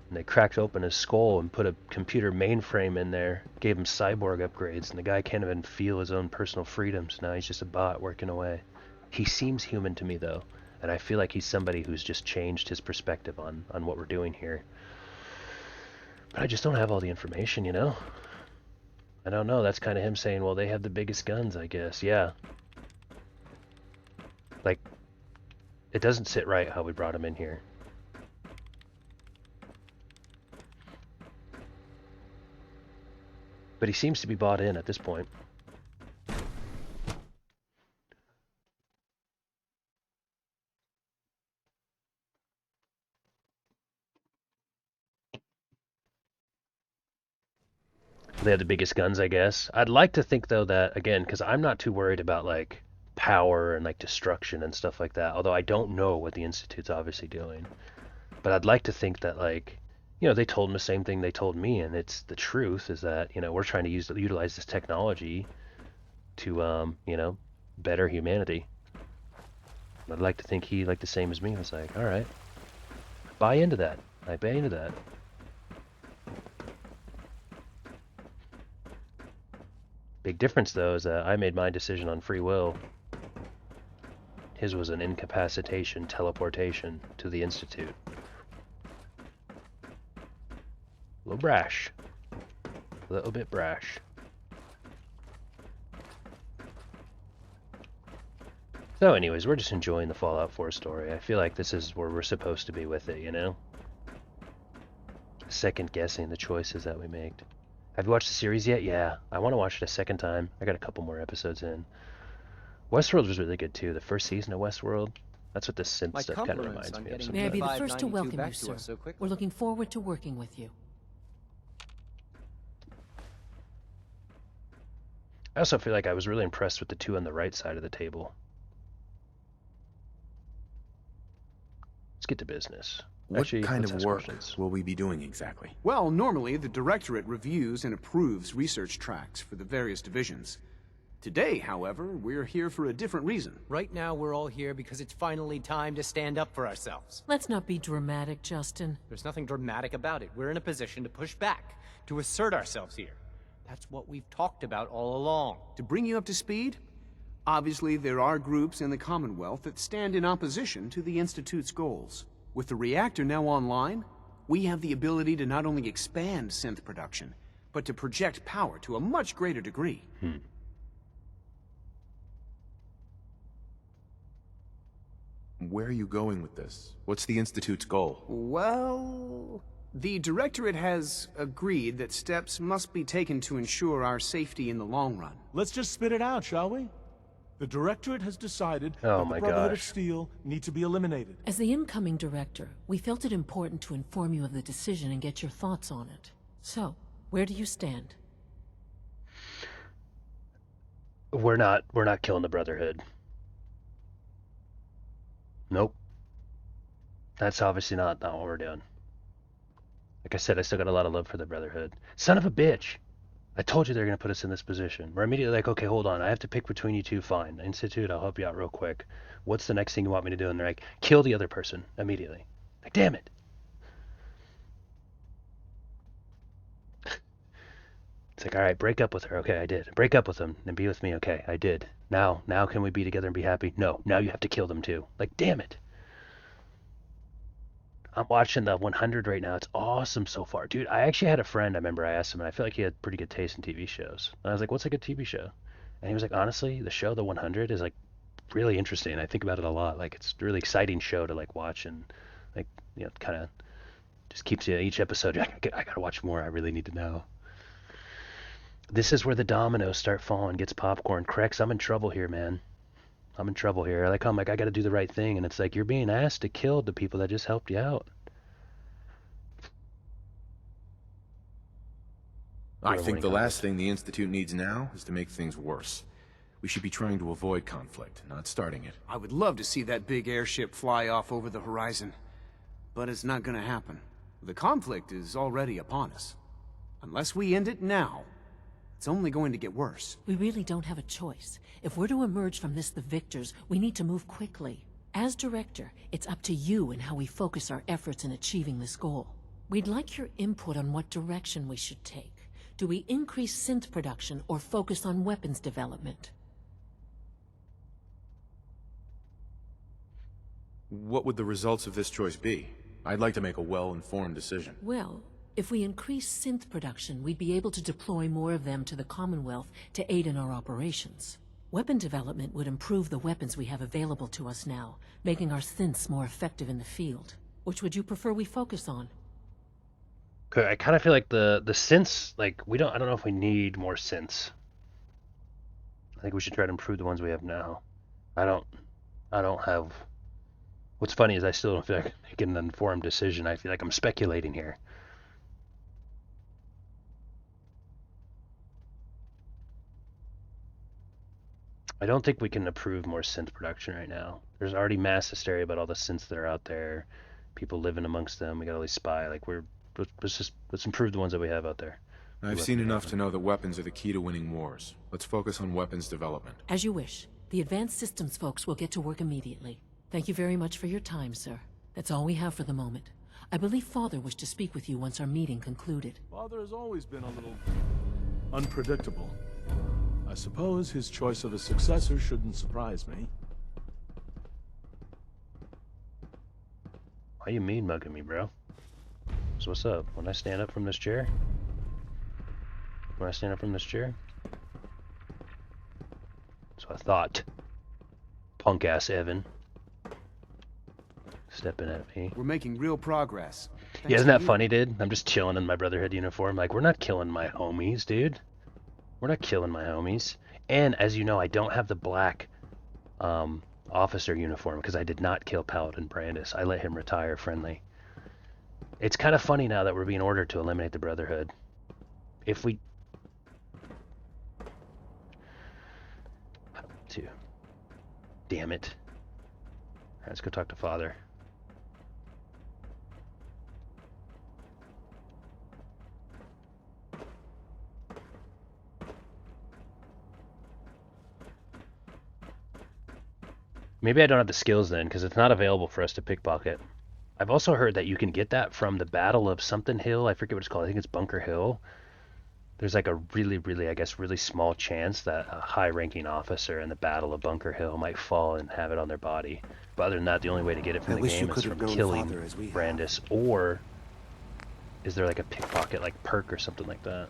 and they cracked open his skull and put a computer mainframe in there, gave him cyborg upgrades, and the guy can't even feel his own personal freedoms. Now he's just a bot working away. He seems human to me, though, and I feel like he's somebody who's just changed his perspective on what we're doing here. But I just don't have all the information, you know? I don't know. That's kind of him saying, well, they have the biggest guns, I guess. Yeah. Like, it doesn't sit right how we brought him in here. But he seems to be bought in at this point. They have the biggest guns, I guess. I'd like to think, though, that, again, because I'm not too worried about, like, power and, like, destruction and stuff like that, although I don't know what the Institute's obviously doing. But I'd like to think that, like, you know, they told him the same thing they told me, and it's the truth is that, you know, we're trying to utilize this technology to, you know, better humanity. I'd like to think he, like the same as me, was like, all right, buy into that. I buy into that. Big difference, though, is that I made my decision on free will. His was an incapacitation, teleportation to the Institute. A little brash. A little bit brash. So anyways, we're just enjoying the Fallout 4 story. I feel like this is where we're supposed to be with it, you know? Second guessing the choices that we make. Have you watched the series yet? Yeah. I want to watch it a second time. I got a couple more episodes in. Westworld was really good too. The first season of Westworld. That's what this synth stuff kind of reminds me of. May I be the first to welcome you, sir. We're looking forward to working with you. I also feel like I was really impressed with the two on the right side of the table. Let's get to business. What kind of work will we be doing exactly? Well, normally the Directorate reviews and approves research tracks for the various divisions. Today, however, we're here for a different reason. Right now, we're all here because it's finally time to stand up for ourselves. Let's not be dramatic, Justin. There's nothing dramatic about it. We're in a position to push back, to assert ourselves here. That's what we've talked about all along. To bring you up to speed, obviously there are groups in the Commonwealth that stand in opposition to the Institute's goals. With the reactor now online, we have the ability to not only expand synth production, but to project power to a much greater degree. Where are you going with this? What's the Institute's goal? Well, the Directorate has agreed that steps must be taken to ensure our safety in the long run. Let's just spit it out, shall we? The Directorate has decided that the Brotherhood of Steel need to be eliminated. As the incoming director, we felt it important to inform you of the decision and get your thoughts on it. So, where do you stand? We're not killing the Brotherhood. Nope. That's obviously not what we're doing. Like I said, I still got a lot of love for the Brotherhood. Son of a bitch! I told you they're going to put us in this position. We're immediately like, okay, hold on. I have to pick between you two. Fine. Institute, I'll help you out real quick. What's the next thing you want me to do? And they're like, kill the other person immediately. Like, damn it. It's like, all right, break up with her. Okay, I did. Break up with them and be with me. Okay, I did. Now can we be together and be happy? No. Now you have to kill them too. Like, damn it. I'm watching the 100 right now. It's awesome so far. Dude, I actually had a friend, I remember I asked him, and I feel like he had pretty good taste in TV shows. And I was like, what's a good TV show? And he was like, honestly, the show, The 100, is like really interesting. I think about it a lot. Like, it's a really exciting show to like watch and like, you know, kind of just keeps you, each episode, I gotta watch more. I really need to know. This is where the dominoes start falling, gets popcorn. Krex, I'm in trouble here, man. I'm in trouble here. Like, I'm like, I gotta do the right thing. And it's like, you're being asked to kill the people that just helped you out. I think the last thing the Institute needs now is to make things worse. We should be trying to avoid conflict, not starting it. I would love to see that big airship fly off over the horizon. But it's not gonna happen. The conflict is already upon us. Unless we end it now, it's only going to get worse. We really don't have a choice. If we're to emerge from this the victors, we need to move quickly. As director, it's up to you and how we focus our efforts in achieving this goal. We'd like your input on what direction we should take. Do we increase synth production or focus on weapons development? What would the results of this choice be? I'd like to make a well-informed decision. Well, if we increase synth production, we'd be able to deploy more of them to the Commonwealth to aid in our operations. Weapon development would improve the weapons we have available to us now, making our synths more effective in the field. Which would you prefer we focus on? I kind of feel like the synths, like, I don't know if we need more synths. I think we should try to improve the ones we have now. I don't have... What's funny is I still don't feel like I'm making an informed decision. I feel like I'm speculating here. I don't think we can approve more synth production right now. There's already mass hysteria about all the synths that are out there. People living amongst them. We got all these spy. Like, let's improve the ones that we have out there. I've seen enough to know that weapons are the key to winning wars. Let's focus on weapons development. As you wish. The advanced systems folks will get to work immediately. Thank you very much for your time, sir. That's all we have for the moment. I believe Father wished to speak with you once our meeting concluded. Father has always been a little unpredictable. I suppose his choice of a successor shouldn't surprise me. Why you mean mugging me, bro? So what's up? When I stand up from this chair? When I stand up from this chair? So I thought. Punk-ass Evan. Stepping at me. We're making real progress. Yeah, isn't that funny, dude? I'm just chilling in my Brotherhood uniform. Like, we're not killing my homies, dude. We're not killing my homies. And, as you know, I don't have the black officer uniform because I did not kill Paladin Brandis. I let him retire friendly. It's kind of funny now that we're being ordered to eliminate the Brotherhood. If we... Damn it. Alright, let's go talk to Father. Maybe I don't have the skills then, because it's not available for us to pickpocket. I've also heard that you can get that from the Battle of something hill. I forget what it's called. I think it's Bunker Hill. There's like a really, I guess, really small chance that a high-ranking officer in the Battle of Bunker Hill might fall and have it on their body. But other than that, the only way to get it from the game is from killing Brandis. Or is there like a pickpocket, like perk or something like that?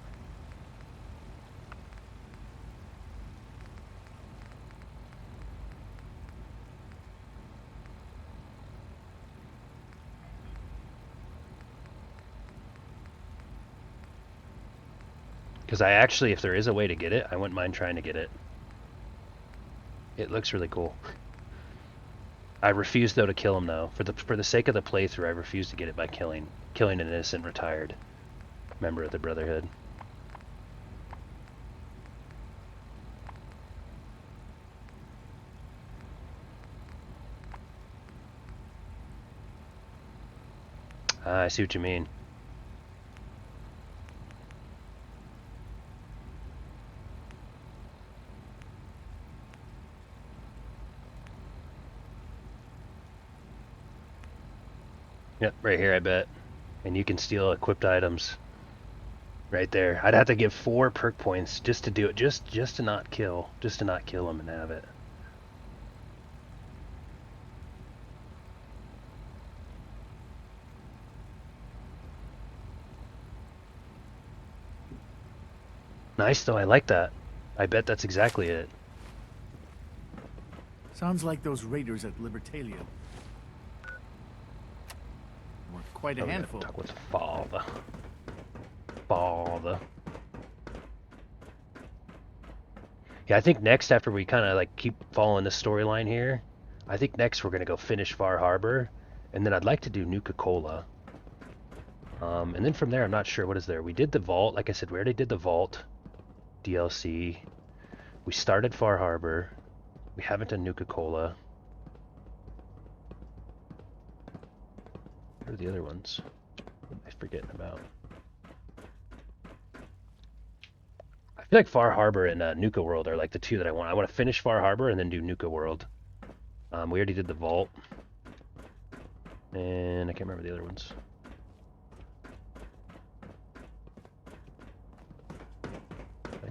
Because I actually, if there is a way to get it, I wouldn't mind trying to get it. It looks really cool. I refuse though to kill him though. For the sake of the playthrough, I refuse to get it by killing an innocent retired member of the Brotherhood. Ah, I see what you mean. Yep, right here I bet. And you can steal equipped items. Right there. I'd have to give 4 perk points just to do it. Just to not kill. Just to not kill him and have it. Nice though, I like that. I bet that's exactly it. Sounds like those raiders at Libertalia. Were quite a handful. Talk with Father. Father. Yeah, I think next, after we kind of like keep following this storyline here, I think next we're gonna go finish Far Harbor, and then I'd like to do Nuka-Cola. And then from there, I'm not sure what is there. We did the vault. Like I said, we already did the vault DLC. We started Far Harbor. We haven't done Nuka-Cola. What are the other ones? What am I forgetting about? I feel like Far Harbor and Nuka World are like the two that I want. I want to finish Far Harbor and then do Nuka World. We already did the vault. And I can't remember the other ones.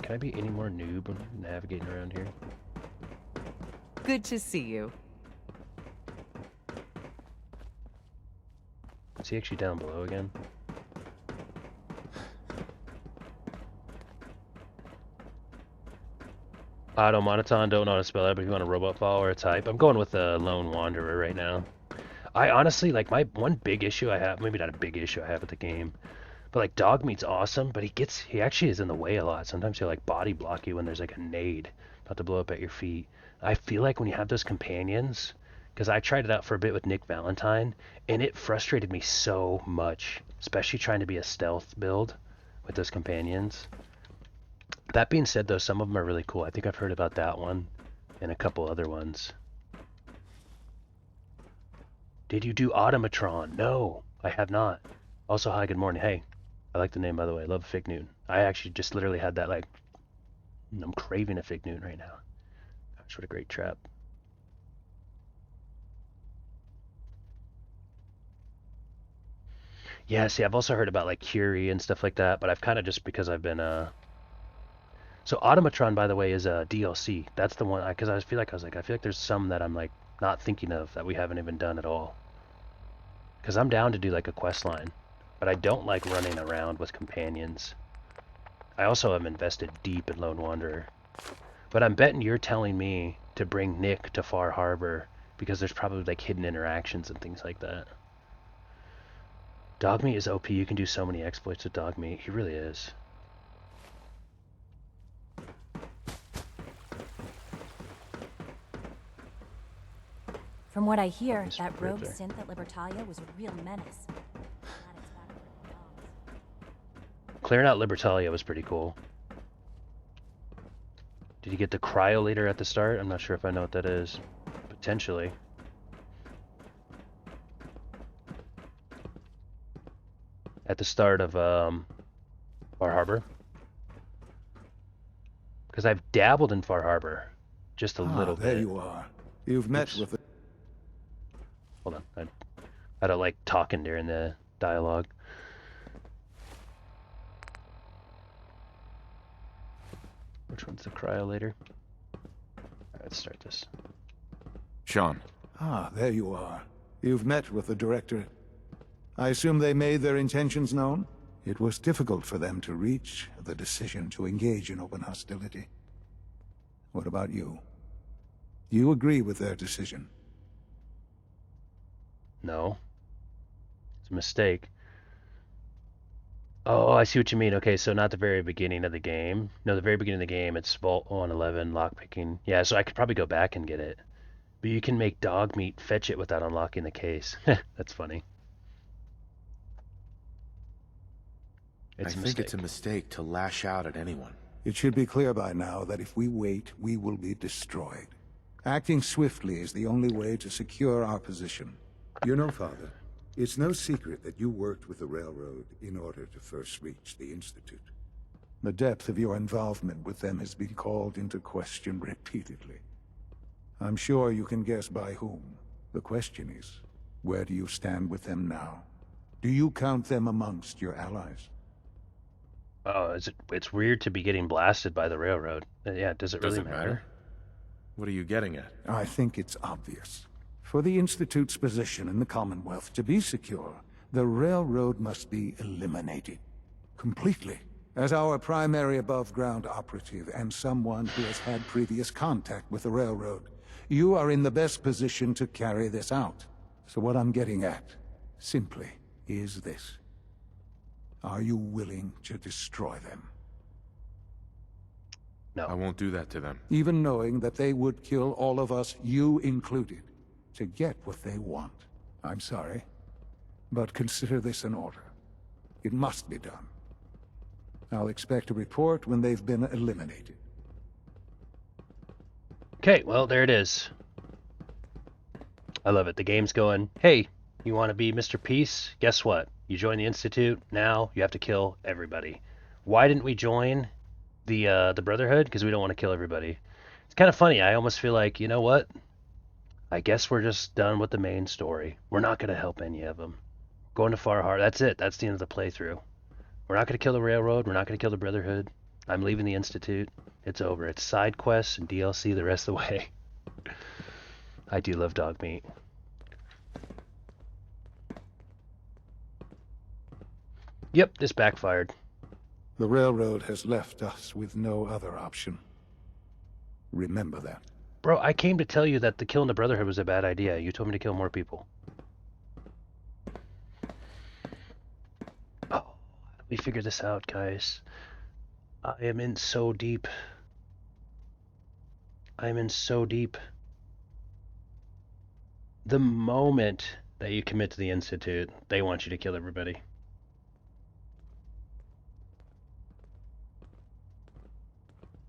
Can I be any more noob when navigating around here? Good to see you. Is he actually down below again? Automonaton, don't know how to spell that, but if you want a robot follower, a type. I'm going with a Lone Wanderer right now. I honestly, like, my one big issue I have, maybe not a big issue I have with the game, but like Dogmeat's awesome, but he actually is in the way a lot. Sometimes he'll like body block you when there's like a nade about to blow up at your feet. I feel like when you have those companions, because I tried it out for a bit with Nick Valentine, and it frustrated me so much, especially trying to be a stealth build with those companions. That being said, though, some of them are really cool. I think I've heard about that one and a couple other ones. Did you do Automatron? No, I have not. Also, hi, good morning. Hey, I like the name, by the way. I love Fig Newton. I actually just literally had that, like, I'm craving a Fig Newton right now. Gosh, what a great trap. Yeah, see, I've also heard about, like, Curie and stuff like that, but I've kind of just, because I've been, So Automatron, by the way, is a DLC. That's the one, because I feel like there's some that I'm, like, not thinking of that we haven't even done at all. Because I'm down to do, like, a quest line. But I don't like running around with companions. I also am invested deep in Lone Wanderer. But I'm betting you're telling me to bring Nick to Far Harbor because there's probably like hidden interactions and things like that. Dogmeat is OP. You can do so many exploits with Dogmeat. He really is. From what I hear, that rogue synth at Libertalia was a real menace. Clearing out Libertalia was pretty cool. Did you get the Cryolator at the start? I'm not sure if I know what that is. Potentially. At the start of Far Harbor. Because I've dabbled in Far Harbor. Just a little bit. There you are. You've met with the... Hold on. I don't like talking during the dialogue. Which one's the Cryolator? Alright, let's start this. Sean. There you are. You've met with the Directorate. I assume they made their intentions known? It was difficult for them to reach the decision to engage in open hostility. What about you? You agree with their decision? No. It's a mistake. Oh, I see what you mean. Okay, so not the very beginning of the game. No, the very beginning of the game, it's Vault 111, lockpicking. Yeah, so I could probably go back and get it. But you can make Dogmeat fetch it without unlocking the case. That's funny. I think it's a mistake to lash out at anyone. It should be clear by now that if we wait, we will be destroyed. Acting swiftly is the only way to secure our position. You know, Father, it's no secret that you worked with the Railroad in order to first reach the Institute. The depth of your involvement with them has been called into question repeatedly. I'm sure you can guess by whom. The question is, where do you stand with them now? Do you count them amongst your allies? Oh, it's weird to be getting blasted by the Railroad. Yeah, does it really matter? What are you getting at? I think it's obvious. For the Institute's position in the Commonwealth to be secure, the Railroad must be eliminated. Completely. As our primary above-ground operative and someone who has had previous contact with the Railroad, you are in the best position to carry this out. So what I'm getting at, simply, is this. Are you willing to destroy them? No. I won't do that to them. Even knowing that they would kill all of us, you included, to get what they want. I'm sorry, but consider this an order. It must be done. I'll expect a report when they've been eliminated. Okay, well, there it is. I love it. The game's going, hey, you want to be Mr. Peace? Guess what? You join the Institute, now you have to kill everybody. Why didn't we join the Brotherhood? Because we don't want to kill everybody. It's kind of funny. I almost feel like, you know what? I guess we're just done with the main story. We're not going to help any of them. Going to Farhar, that's it. That's the end of the playthrough. We're not going to kill the Railroad. We're not going to kill the Brotherhood. I'm leaving the Institute. It's over. It's side quests and DLC the rest of the way. I do love dog meat. Yep, this backfired. The Railroad has left us with no other option. Remember that. Bro, I came to tell you that the killing the Brotherhood was a bad idea. You told me to kill more people. Oh, we figured this out, guys. I am in so deep. I'm in so deep. The moment that you commit to the Institute, they want you to kill everybody.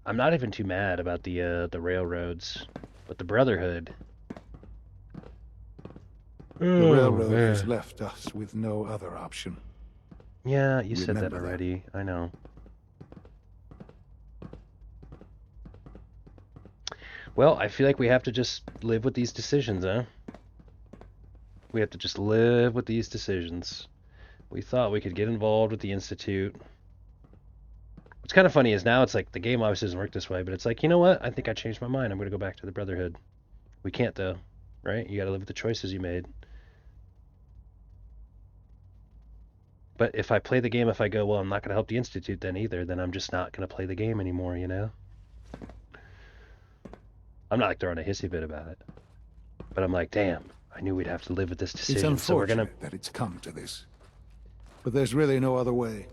I'm not even too mad about the railroads, but the Brotherhood. The Railroad has left us with no other option. Yeah, you said that already. I know. Well, I feel like we have to just live with these decisions, huh? We have to just live with these decisions. We thought we could get involved with the Institute. What's kind of funny is now it's like the game obviously doesn't work this way, but it's like, you know what? I think I changed my mind. I'm going to go back to the Brotherhood. We can't, though, right? You got to live with the choices you made. But if I play the game, if I go, well, I'm not going to help the Institute then either, then I'm just not going to play the game anymore, you know? I'm not like throwing a hissy fit about it. But I'm like, damn, I knew we'd have to live with this decision. It's unfortunate so we're gonna... that it's come to this. But there's really no other way.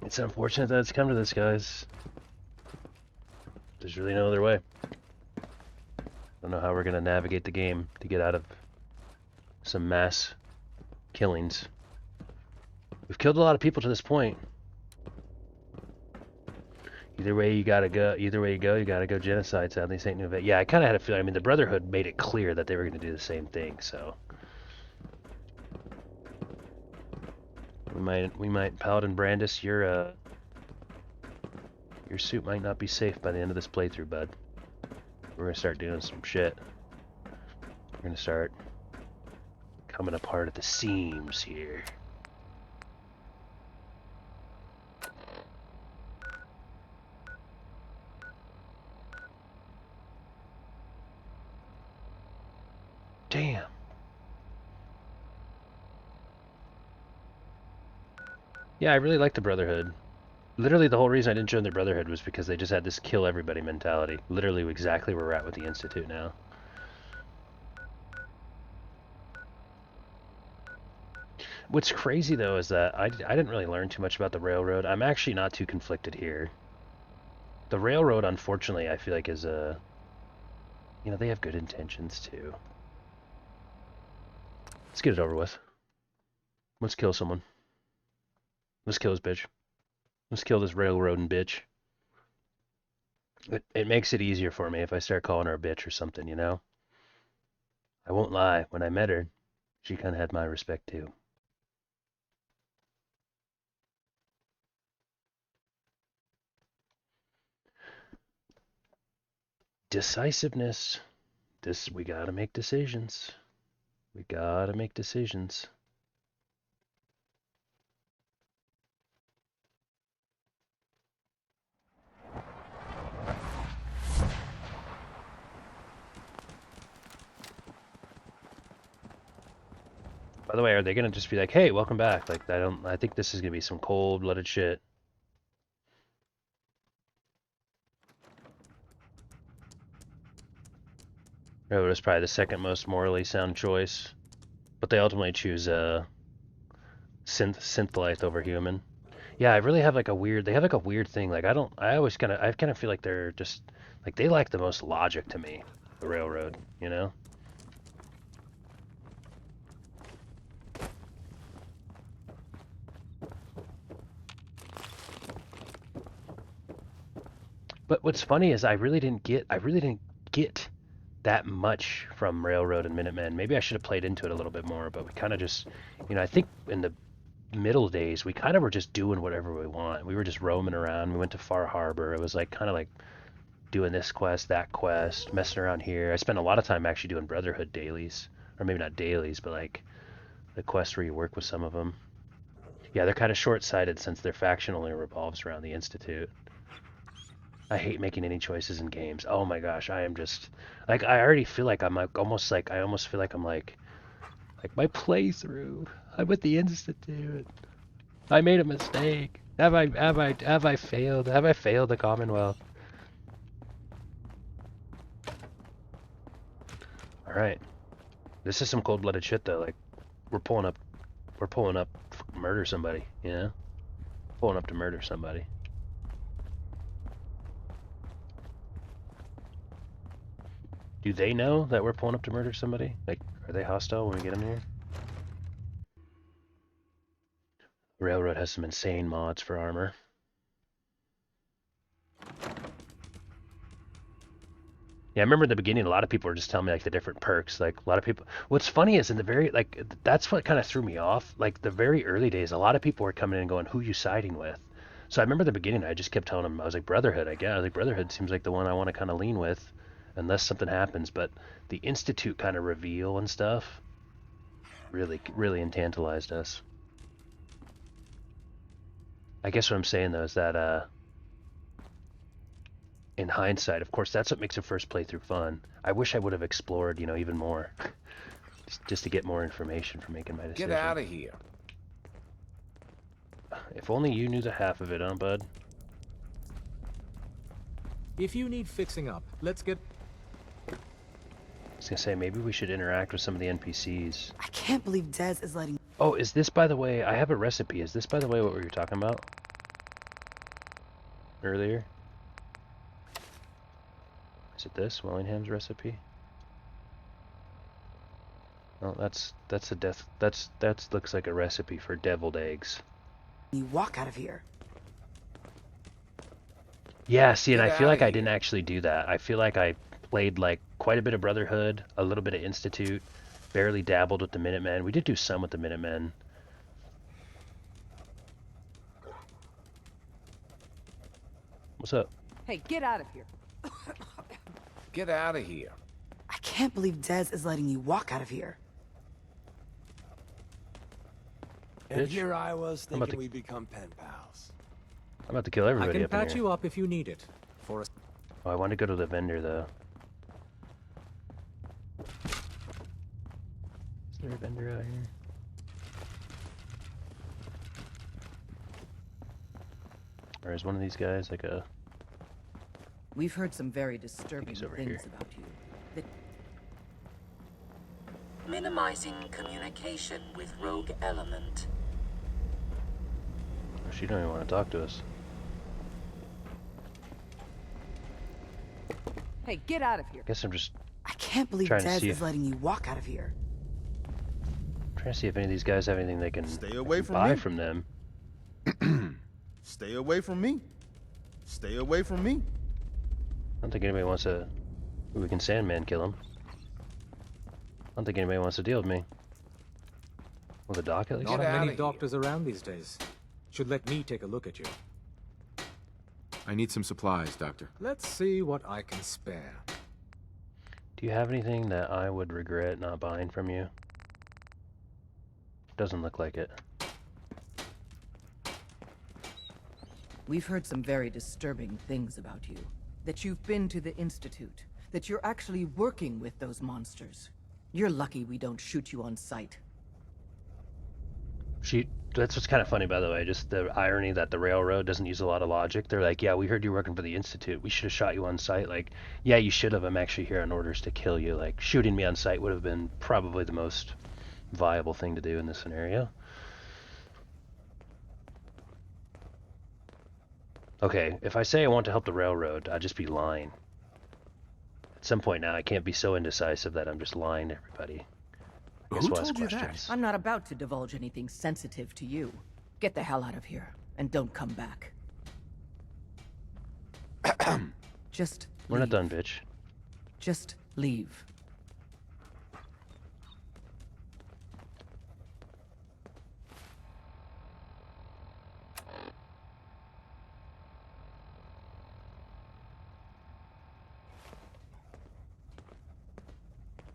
It's unfortunate that it's come to this, guys. There's really no other way. I don't know how we're going to navigate the game to get out of some mass killings. We've killed a lot of people to this point. Either way you gotta go. Either way you go, you gotta go genocide. Sadly, St. Nouvet. Yeah, I kind of had a feeling. I mean, the Brotherhood made it clear that they were going to do the same thing. So we might Paladin Brandis, your suit might not be safe by the end of this playthrough, bud. We're gonna start doing some shit. We're gonna start coming apart at the seams here. Damn. Yeah, I really like the Brotherhood. Literally, the whole reason I didn't join the Brotherhood was because they just had this kill everybody mentality. Literally exactly where we're at with the Institute now. What's crazy, though, is that I didn't really learn too much about the Railroad. I'm actually not too conflicted here. The Railroad, unfortunately, I feel like is a... You know, they have good intentions, too. Let's get it over with. Let's kill someone. Let's kill this bitch. Let's kill this railroading bitch. It makes it easier for me if I start calling her a bitch or something, you know? I won't lie. When I met her, she kind of had my respect, too. Decisiveness. We gotta make decisions. We gotta make decisions. By the way, are they gonna just be like, "Hey, welcome back"? Like, I think this is gonna be some cold-blooded shit. Railroad is probably the second most morally sound choice, but they ultimately choose synthlight over human. Yeah, I really have like a weird. They have like a weird thing. Like I kind of feel like they're just like they lack the most logic to me. The Railroad, you know. But what's funny is I really didn't get that much from Railroad and Minutemen. Maybe I should have played into it a little bit more, but we kind of just, I think in the middle days, we kind of were just doing whatever we want. We were just roaming around. We went to Far Harbor. It was like kind of like doing this quest, that quest, messing around here. I spent a lot of time actually doing Brotherhood dailies, or maybe not dailies, but like the quests where you work with some of them. Yeah, they're kind of short-sighted since their faction only revolves around the Institute. I hate making any choices in games. Oh my gosh, I am just like I already feel like I'm like almost feel like I'm like my playthrough. I'm with the Institute. I made a mistake. Have I failed? Have I failed the Commonwealth? All right, this is some cold-blooded shit though. Like we're pulling up to murder somebody. You know, pulling up to murder somebody. Do they know that we're pulling up to murder somebody? Like, are they hostile when we get them here? Railroad has some insane mods for armor. Yeah, I remember in the beginning, a lot of people were just telling me like the different perks. Like a lot of people. What's funny is in the very that's what kind of threw me off. Like the very early days, a lot of people were coming in and going, "Who you siding with?" So I remember in the beginning, I just kept telling them I was like Brotherhood. I guess like Brotherhood seems like the one I want to kind of lean with. Unless something happens, but the Institute kind of reveal and stuff really tantalized us. I guess what I'm saying though is that in hindsight, of course, that's what makes a first playthrough fun. I wish I would have explored, even more, just to get more information for making my decision. Get out of here. If only you knew the half of it, huh, bud? If you need fixing up, let's get... I was gonna say, maybe we should interact with some of the NPCs. I can't believe Dez is letting... Oh, is this, by the way, I have a recipe. Is this, by the way, what we were talking about earlier? Is it this, Willingham's recipe? Oh, that's a death, that looks like a recipe for deviled eggs. You walk out of here. Yeah, see, and I feel like I didn't actually do that. I feel like I played like quite a bit of Brotherhood, a little bit of Institute, barely dabbled with the Minutemen. We did do some with the Minutemen. What's up? Hey, get out of here. Get out of here. I can't believe Dez is letting you walk out of here. And Bitch. here I was I'm about thinking to- we'd become pen pals. I'm about to kill everybody I can up in patch here. you up if you need it. For us. Oh, I want to go to the vendor though. Is there a vendor out here? Or is one of these guys like a... We've heard some very disturbing over things here. about you. That Minimizing communication with rogue element. Oh, she don't even want to talk to us. Hey, get out of here. Guess I'm just I can't believe Trying to Dez see is if- letting you walk out of here. trying to see if any of these guys have anything they can Stay away from buy me. from them. Stay away from me. Stay away from me. I don't think anybody wants to... Ooh, we can Sandman kill him. I don't think anybody wants to deal with me. Well, the doc at least? Not many doctors around these days. Should let me take a look at you. I need some supplies, Doctor. Let's see what I can spare. Do you have anything that I would regret not buying from you? Doesn't look like it. We've heard some very disturbing things about you. That you've been to the Institute. That you're actually working with those monsters. You're lucky we don't shoot you on sight. That's what's kind of funny, by the way, just the irony that the Railroad doesn't use a lot of logic. They're like, yeah, we heard you were working for the Institute. We should have shot you on sight. Like, yeah, you should have. I'm actually here on orders to kill you. Like, shooting me on sight would have been probably the most viable thing to do in this scenario. Okay, if I say I want to help the Railroad, I'd just be lying. At some point now, I can't be so indecisive that I'm just lying to everybody. I guess Who we'll ask told you that? questions. I'm not about to divulge anything sensitive to you. Get the hell out of here, and don't come back. Just We're not leave. done, bitch. Just leave.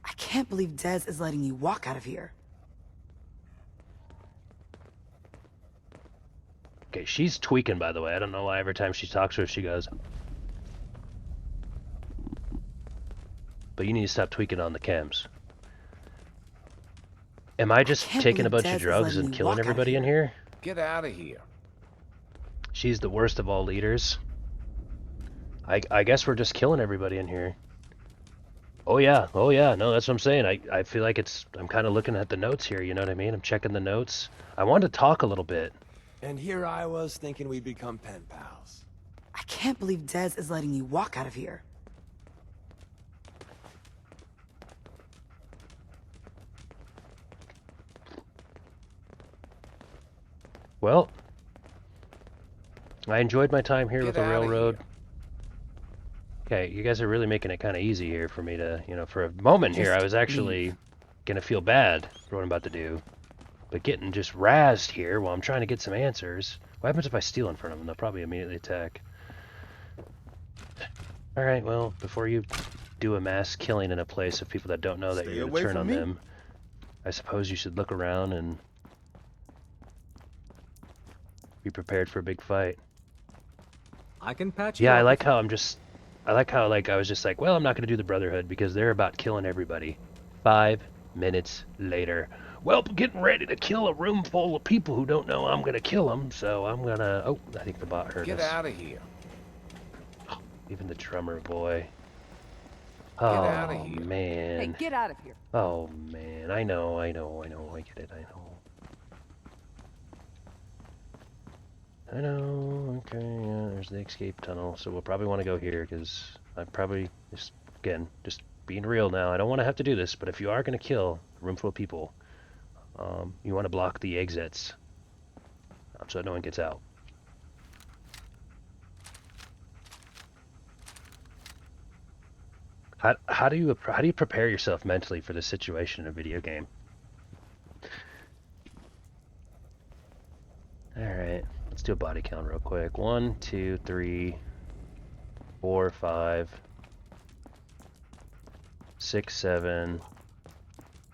I can't believe Dez is letting you walk out of here. Okay, she's tweaking, by the way. I don't know why every time she talks to her, she goes. But you need to stop tweaking on the cams. Am I just taking a bunch of drugs and killing everybody in here? Get out of here. She's the worst of all leaders. I guess we're just killing everybody in here. Oh yeah, no, that's what I'm saying. I feel like I'm kind of looking at the notes here, you know what I mean? I'm checking the notes. I wanted to talk a little bit. And here I was thinking we'd become pen pals. I can't believe Dez is letting you walk out of here. Well, I enjoyed my time here with the railroad. Okay, you guys are really making it kind of easy here for me to, you know, for a moment here, I was actually going to feel bad for what I'm about to do. But getting just razzed here while I'm trying to get some answers. What happens if I steal in front of them? They'll probably immediately attack. Alright, well, before you do a mass killing in a place of people that don't know that you're going to turn on them, I suppose you should look around and be prepared for a big fight. I can patch you Yeah, up I like if- how I was just like, well, I'm not going to do the Brotherhood because they're about killing everybody. 5 minutes later. Well, I'm getting ready to kill a room full of people who don't know I'm going to kill them, so I'm going to... Oh, I think the bot heard us. Get out of here. Even the drummer boy. Get Oh, outta here. man. Hey, get out of here. Oh, man. I know. I get it. I know. Okay, yeah, there's the escape tunnel. So we'll probably want to go here because I'm probably just being real now. I don't want to have to do this, but if you are going to kill a room full of people, you want to block the exits so no one gets out. How do you prepare yourself mentally for this situation in a video game? All right. Let's do a body count real quick. 1, 2, 3, 4, 5, 6, 7.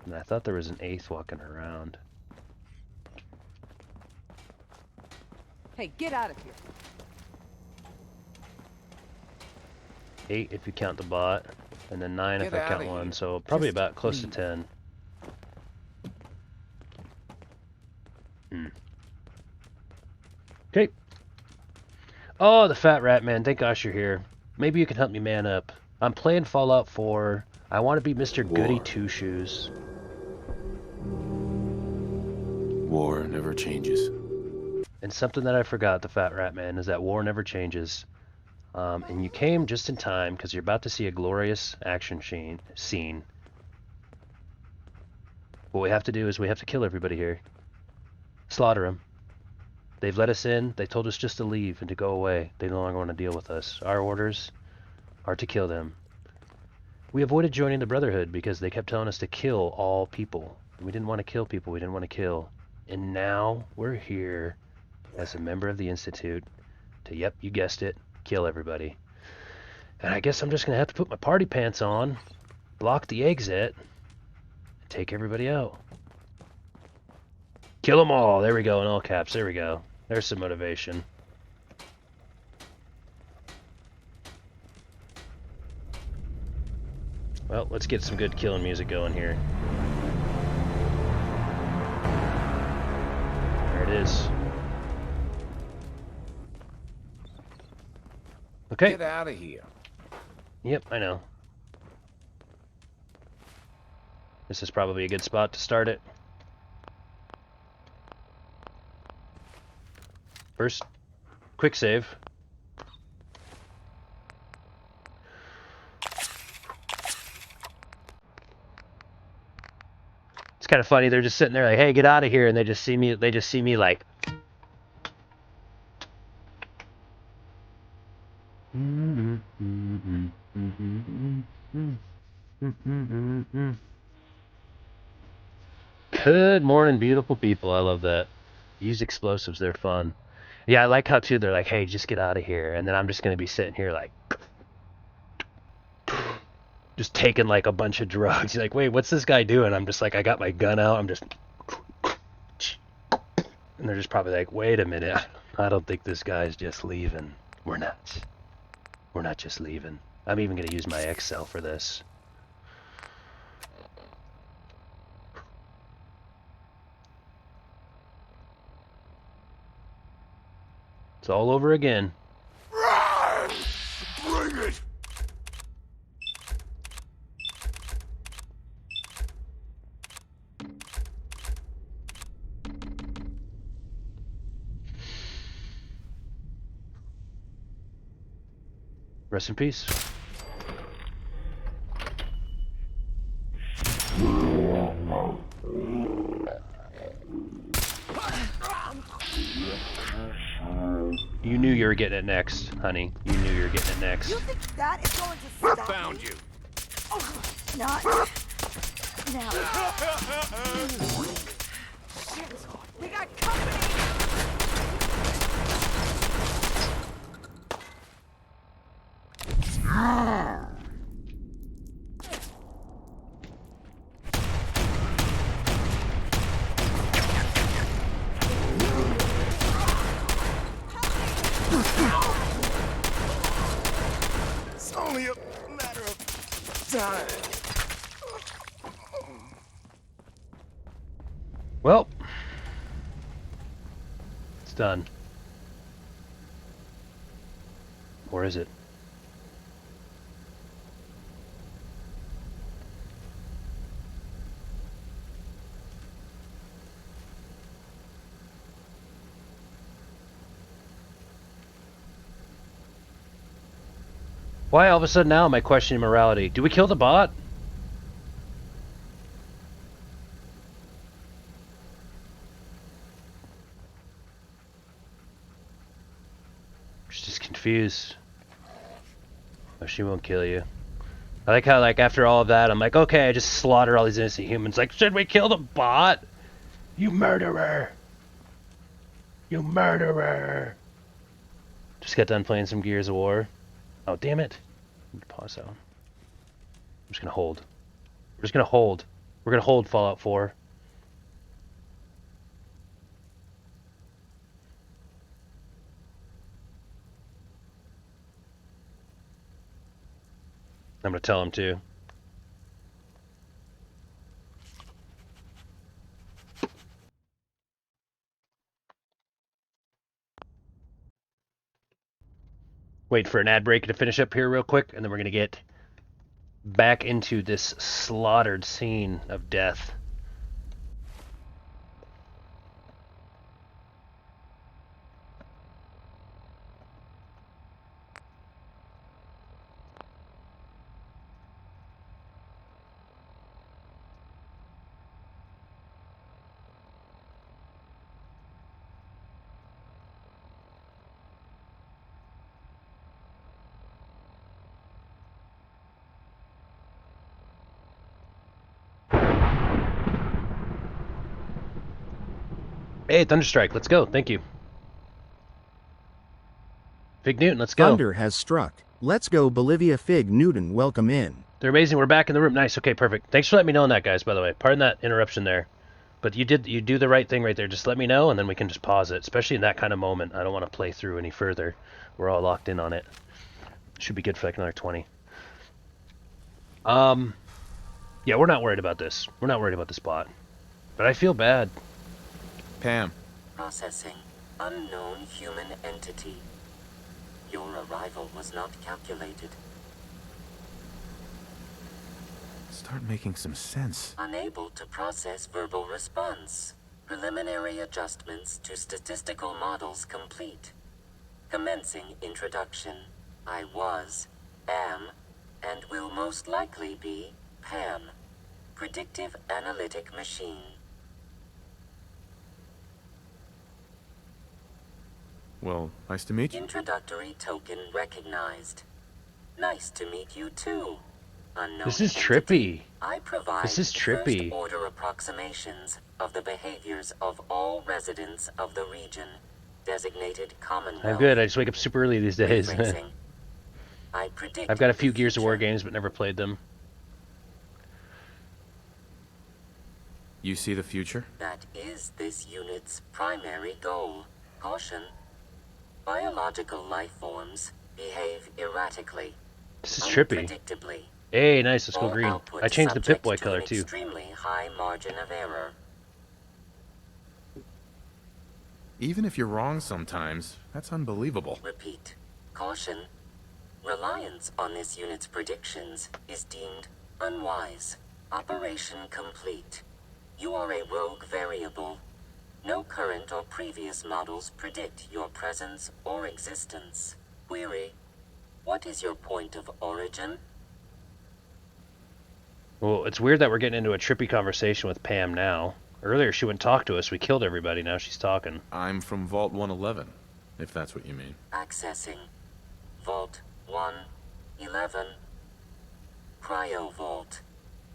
And I thought there was an 8th walking around. Hey, get out of here. 8 if you count the bot, and then 9 if Get I count outta one. here. So probably Just about close leave. to 10. Okay. Oh, the fat rat man. Thank gosh you're here. Maybe you can help me man up. I'm playing Fallout 4. I want to be Mr. Goody Two-Shoes. War never changes. And something that I forgot, the fat rat man, is that war never changes. And you came just in time because you're about to see a glorious action scene. What we have to do is we have to kill everybody here. Slaughter them. They've let us in. They told us just to leave and to go away. They no longer want to deal with us. Our orders are to kill them. We avoided joining the Brotherhood because they kept telling us to kill all people. We didn't want to kill people. We didn't want to kill. And now we're here as a member of the Institute to, yep, you guessed it, kill everybody. And I guess I'm just going to have to put my party pants on, block the exit, and take everybody out. Kill them all. There we go, in all caps. There we go. There's some motivation. Well, let's get some good killing music going here. There it is. Okay. Get out of here. Yep, I know. This is probably a good spot to start it. First, quick save. It's kind of funny. They're just sitting there like, "Hey, get out of here!" And they just see me. They just see me like. Good morning, beautiful people. I love that. Use explosives, they're fun. Yeah, I like how too they're like, hey, just get out of here. And then I'm just gonna be sitting here like just taking like a bunch of drugs. You're like, wait, what's this guy doing? I'm just like, I got my gun out, I'm just and they're just probably like, wait a minute, I don't think this guy's just leaving. We're not. We're not just leaving. I'm even gonna use my Excel for this. It's all over again. Bring it! Rest in peace. You knew you were getting it next, honey. You knew you were getting it next. You think that is going to stop Found me? you. Oh, not now. Shit, we got company. It's only a matter of time. Well, it's done. Or is it? Why all of a sudden now am I questioning morality? Do we kill the bot? She's just confused. Oh, she won't kill you. I like how, like, after all of that, I'm like, okay, I just slaughter all these innocent humans. Like, should we kill the bot? You murderer! You murderer! Just got done playing some Gears of War. Oh, damn it. Pause out. I'm just gonna hold. We're just gonna hold. We're gonna hold Fallout 4. I'm gonna tell him too. Wait for an ad break to finish up here real quick, and then we're gonna get back into this slaughtered scene of death. Hey, Thunderstrike, let's go. Thank you. Fig Newton, let's go. Thunder has struck. Let's go, Bolivia. Fig Newton, welcome in. They're amazing. We're back in the room. Nice. Okay, perfect. Thanks for letting me know on that, guys, by the way. Pardon that interruption there. But you do the right thing right there. Just let me know, and then we can just pause it, especially in that kind of moment. I don't want to play through any further. We're all locked in on it. Should be good for like another 20. Yeah, we're not worried about this. We're not worried about the spot. But I feel bad. Pam. Processing. Unknown human entity. Your arrival was not calculated. Start making some sense. Unable to process verbal response. Preliminary adjustments to statistical models complete. Commencing introduction. I was, am, and will most likely be Pam. Predictive analytic machine. Well, nice to meet you. Introductory token recognized. Nice to meet you too. unknown This is entity, trippy. I provide This is trippy. first-order approximations of the behaviors of all residents of the region, designated Commonwealth. I'm good. I just wake up super early these days. Rephrasing. I predict I've got a the few Gears of War future. games, but never played them. You see the future? That is this unit's primary goal. Caution. Biological life forms behave erratically. This is trippy. Unpredictably. Hey, nice. Let's go All green. output I changed the subject Pip-Boy to color an too. Extremely high margin of error. Even if you're wrong sometimes, that's unbelievable. Repeat. Caution. Reliance on this unit's predictions is deemed unwise. Operation complete. You are a rogue variable. No current or previous models predict your presence or existence. Query. What is your point of origin? Well, it's weird that we're getting into a trippy conversation with Pam now. Earlier she wouldn't talk to us. We killed everybody. Now she's talking. I'm from Vault 111, if that's what you mean. Accessing. Vault 111. Cryo Vault.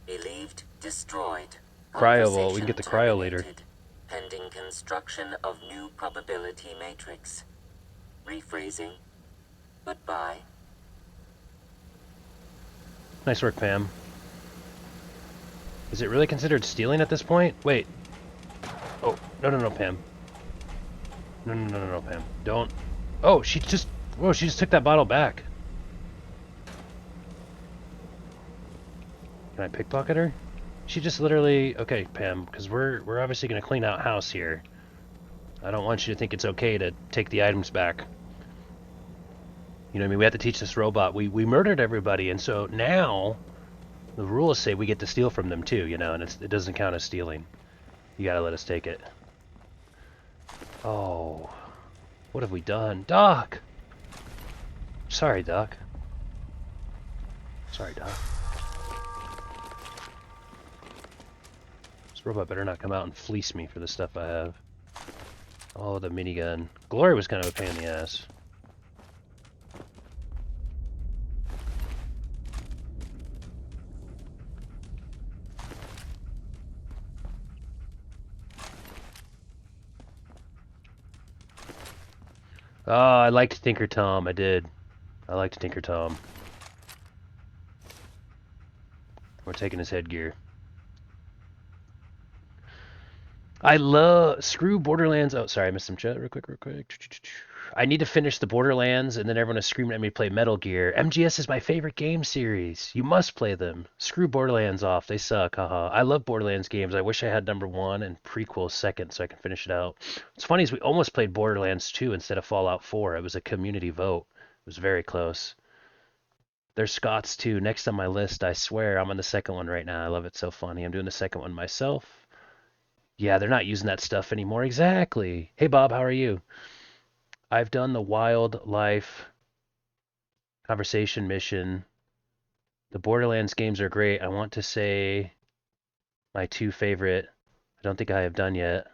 Believed destroyed. Cryo Vault. We can get the Conversation cryo later. terminated. Pending construction of new probability matrix. Rephrasing. Goodbye. Nice work, Pam. Is it really considered stealing at this point? Wait. Oh, no, Pam. No, Pam. Don't. Oh, she just took that bottle back. Can I pickpocket her? She just literally... Okay, Pam, because we're obviously going to clean out house here. I don't want you to think it's okay to take the items back. You know what I mean? We have to teach this robot. We murdered everybody, and so now the rules say we get to steal from them too, you know, and it doesn't count as stealing. You gotta let us take it. Oh, what have we done? Doc! Sorry, Doc. Sorry, Doc. This robot better not come out and fleece me for the stuff I have. Oh, the minigun. Glory was kind of a pain in the ass. Oh, I liked Tinker Tom. I did. I liked Tinker Tom. We're taking his headgear. I love... Screw Borderlands... Oh, sorry, I missed some chat real quick. I need to finish the Borderlands, and then everyone is screaming at me to play Metal Gear. MGS is my favorite game series. You must play them. Screw Borderlands off. They suck, haha. I love Borderlands games. I wish I had #1 and prequel second so I can finish it out. What's funny is we almost played Borderlands 2 instead of Fallout 4. It was a community vote. It was very close. There's Scots too. Next on my list, I swear. I'm on the second one right now. I love it. So funny. I'm doing the second one myself. Yeah, they're not using that stuff anymore. Exactly. Hey, Bob, how are you? I've done the wildlife conversation mission. The Borderlands games are great. I want to say my 2 favorite. I don't think I have done yet.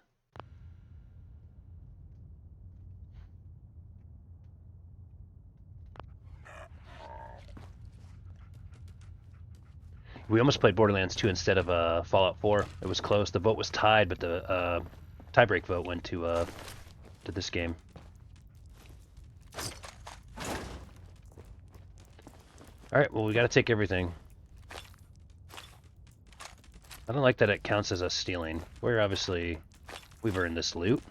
We almost played Borderlands 2 instead of Fallout 4. It was close. The vote was tied, but the tiebreak vote went to this game. Alright, well, we gotta take everything. I don't like that it counts as us stealing. We've earned this loot.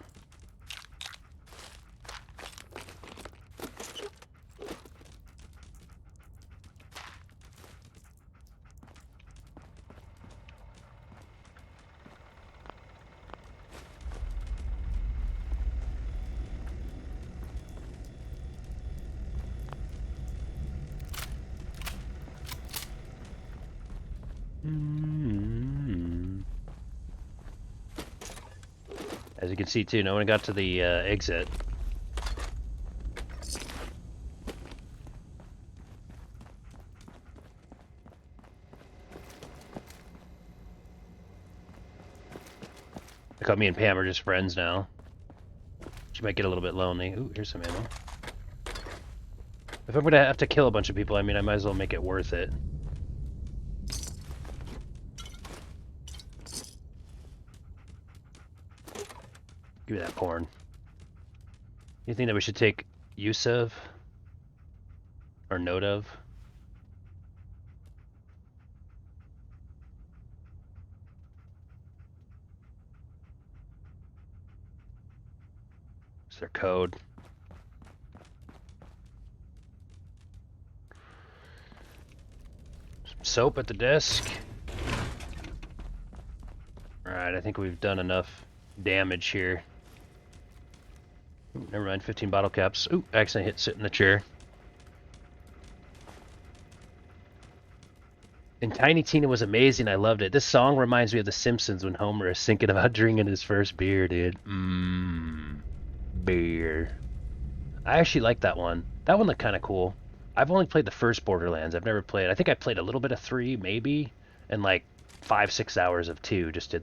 As you can see too, no one got to the exit. I thought me and Pam are just friends now. She might get a little bit lonely. Ooh, here's some ammo. If I'm gonna have to kill a bunch of people, I mean, I might as well make it worth it. Give me that porn. You think that we should take use of? Or note of? Is there code? Some soap at the desk. Alright, I think we've done enough damage here. Ooh, never mind, 15 bottle caps. Ooh, accidentally hit sit in the chair. And Tiny Tina was amazing. I loved it. This song reminds me of The Simpsons when Homer is thinking about drinking his first beer, dude. Beer. I actually like that one. That one looked kind of cool. I've only played the first Borderlands. I've never played. I think I played a little bit of 3, maybe, and like 5-6 hours of 2 just to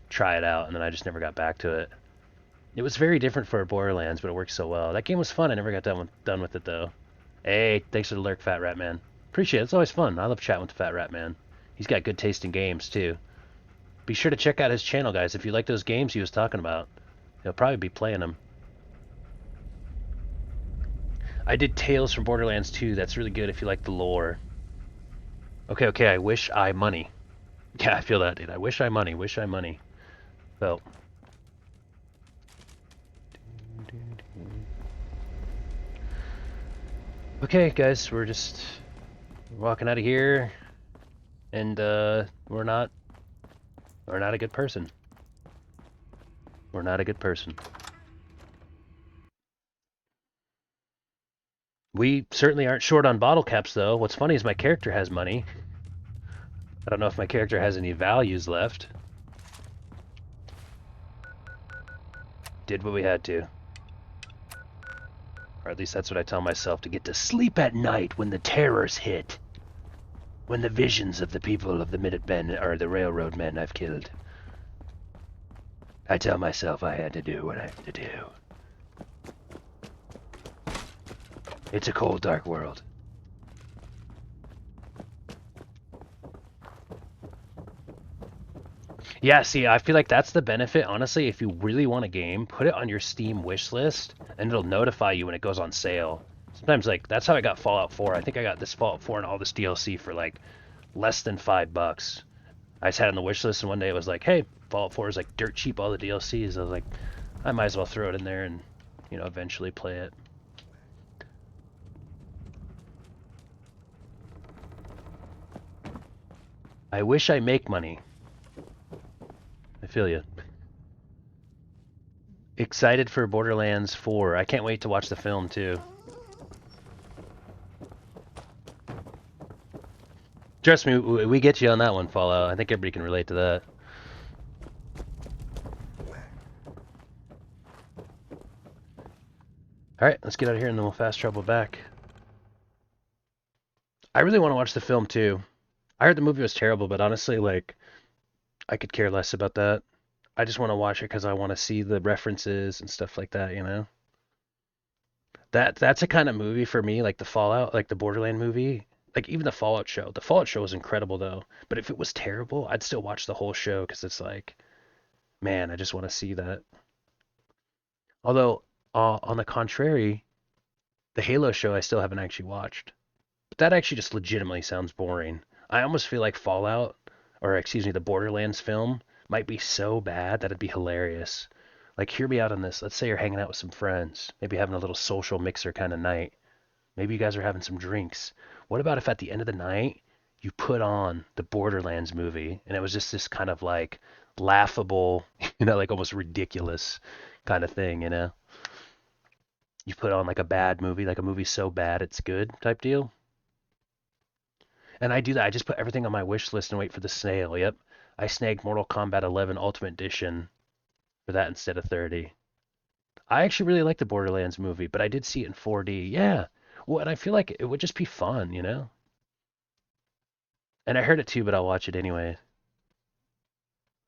try it out, and then I just never got back to it. It was very different for a Borderlands, but it worked so well. That game was fun. I never got done with it though. Hey, thanks for the lurk, Fat Rat Man. Appreciate it. It's always fun. I love chatting with the Fat Rat Man. He's got good taste in games too. Be sure to check out his channel, guys. If you like those games he was talking about, he'll probably be playing them. I did Tales from Borderlands 2. That's really good if you like the lore. Okay, I wish I money. Yeah, I feel that, dude. I wish I money. Wish I money. So. Okay, guys, we're just walking out of here, and we're not a good person. We're not a good person. We certainly aren't short on bottle caps, though. What's funny is my character has money. I don't know if my character has any values left. Did what we had to. Or at least that's what I tell myself, to get to sleep at night when the terrors hit. When the visions of the people of the Minutemen or the Railroad Men I've killed. I tell myself I had to do what I had to do. It's a cold, dark world. Yeah, see, I feel like that's the benefit, honestly. If you really want a game, put it on your Steam wish list, and it'll notify you when it goes on sale. Sometimes, like, that's how I got Fallout 4. I think I got this Fallout 4 and all this DLC for, like, less than $5. I just had it on the wish list, and one day it was like, hey, Fallout 4 is, like, dirt cheap, all the DLCs. I was like, I might as well throw it in there and, you know, eventually play it. I wish I make money. I feel you. Excited for Borderlands 4. I can't wait to watch the film, too. Trust me, we get you on that one, Fallout. I think everybody can relate to that. Alright, let's get out of here and then we'll fast travel back. I really want to watch the film, too. I heard the movie was terrible, but honestly, like, I could care less about that. I just want to watch it because I want to see the references and stuff like that, you know? That's a kind of movie for me, like the Fallout, like the Borderland movie. Like, even the Fallout show. The Fallout show was incredible, though. But if it was terrible, I'd still watch the whole show because it's like, man, I just want to see that. Although, on the contrary, the Halo show I still haven't actually watched. But that actually just legitimately sounds boring. I almost feel like Fallout, or excuse me, the Borderlands film, might be so bad that it'd be hilarious. Like, hear me out on this. Let's say you're hanging out with some friends, maybe having a little social mixer kind of night. Maybe you guys are having some drinks. What about if at the end of the night, you put on the Borderlands movie, and it was just this kind of like laughable, you know, like almost ridiculous kind of thing, you know? You put on like a bad movie, like a movie so bad it's good type deal. And I do that. I just put everything on my wish list and wait for the sale. Yep. I snagged Mortal Kombat 11 Ultimate Edition for that instead of 30. I actually really like the Borderlands movie, but I did see it in 4D. Yeah. Well, and I feel like it would just be fun, you know? And I heard it too, but I'll watch it anyway.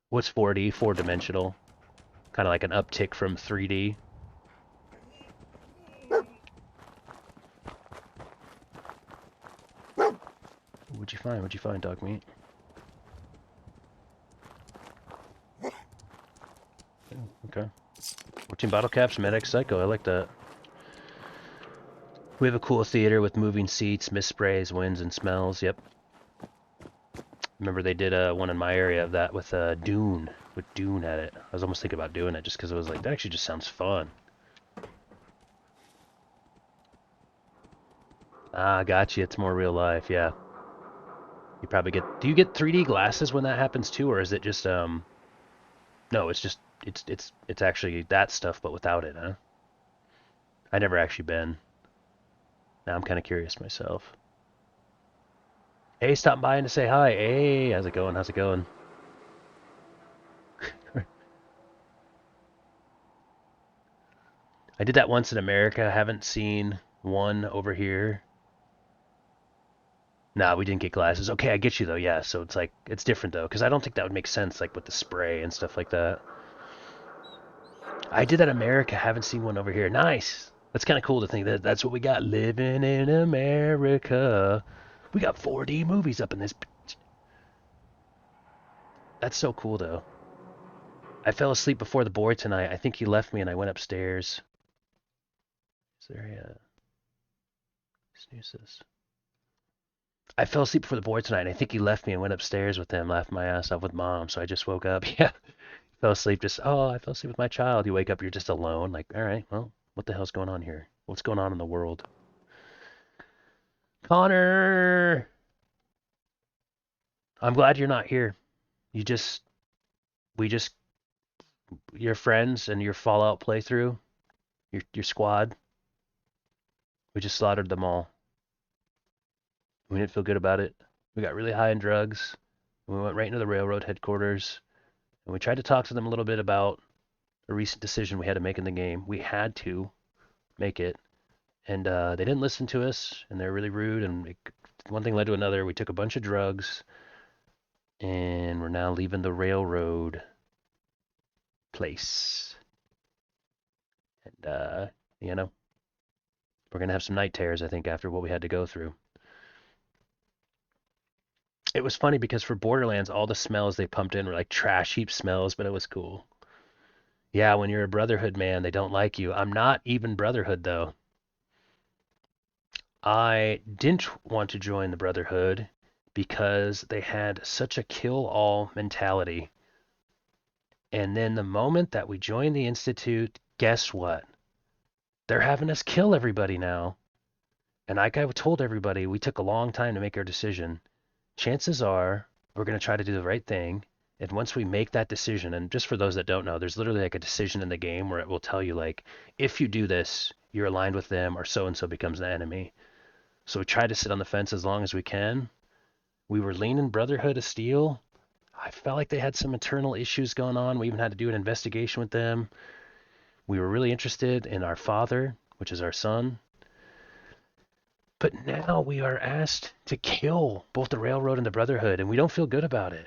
What's 4D? Four-dimensional. Kind of like an uptick from 3D. What'd you find? What'd you find, dog meat? Oh, okay. 14 bottle caps, Med-X Psycho. I like that. We have a cool theater with moving seats, mist sprays, winds, and smells. Yep. Remember they did one in my area of that with Dune. With Dune at it. I was almost thinking about doing it just because it was like, that actually just sounds fun. Ah, gotcha. It's more real life, yeah. You probably get... Do you get 3D glasses when that happens too, or is it just, No, it's just... It's actually that stuff, but without it, huh? I never actually been. Now I'm kind of curious myself. Hey, stopping by and to say hi. Hey, how's it going? How's it going? I did that once in America. I haven't seen one over here. Nah, we didn't get glasses. Okay, I get you though. Yeah, so it's like, it's different though, because I don't think that would make sense, like with the spray and stuff like that. I did that in America. Haven't seen one over here. Nice. That's kind of cool to think that that's what we got living in America. We got 4D movies up in this. That's so cool though. I fell asleep before the boy tonight. I think he left me and I went upstairs. Is there a... Snooze this. I fell asleep before the boy tonight and I think he left me and went upstairs with him, laughed my ass off with mom, so I just woke up. Yeah. Fell asleep just, oh, I fell asleep with my child. You wake up, you're just alone. Like, all right, well, what the hell's going on here? What's going on in the world? Connor! I'm glad you're not here. Your friends and your Fallout playthrough, your squad, we just slaughtered them all. We didn't feel good about it. We got really high on drugs. We went right into the railroad headquarters. And we tried to talk to them a little bit about a recent decision we had to make in the game. We had to make it. And they didn't listen to us, and they're really rude, and one thing led to another. We took a bunch of drugs, and we're now leaving the railroad place. And, you know, we're going to have some night terrors, I think, after what we had to go through. It was funny because for Borderlands, all the smells they pumped in were like trash heap smells, but it was cool. Yeah, when you're a Brotherhood man, they don't like you. I'm not even Brotherhood, though. I didn't want to join the Brotherhood because they had such a kill-all mentality. And then the moment that we joined the Institute, guess what? They're having us kill everybody now. And like I told everybody, we took a long time to make our decision. Chances are we're going to try to do the right thing. And once we make that decision, and just for those that don't know, there's literally like a decision in the game where it will tell you, like, if you do this, you're aligned with them or so-and-so becomes an enemy. So we try to sit on the fence as long as we can. We were leaning Brotherhood of Steel. I felt like they had some internal issues going on. We even had to do an investigation with them. We were really interested in our father, which is our son. But now we are asked to kill both the Railroad and the Brotherhood, and we don't feel good about it.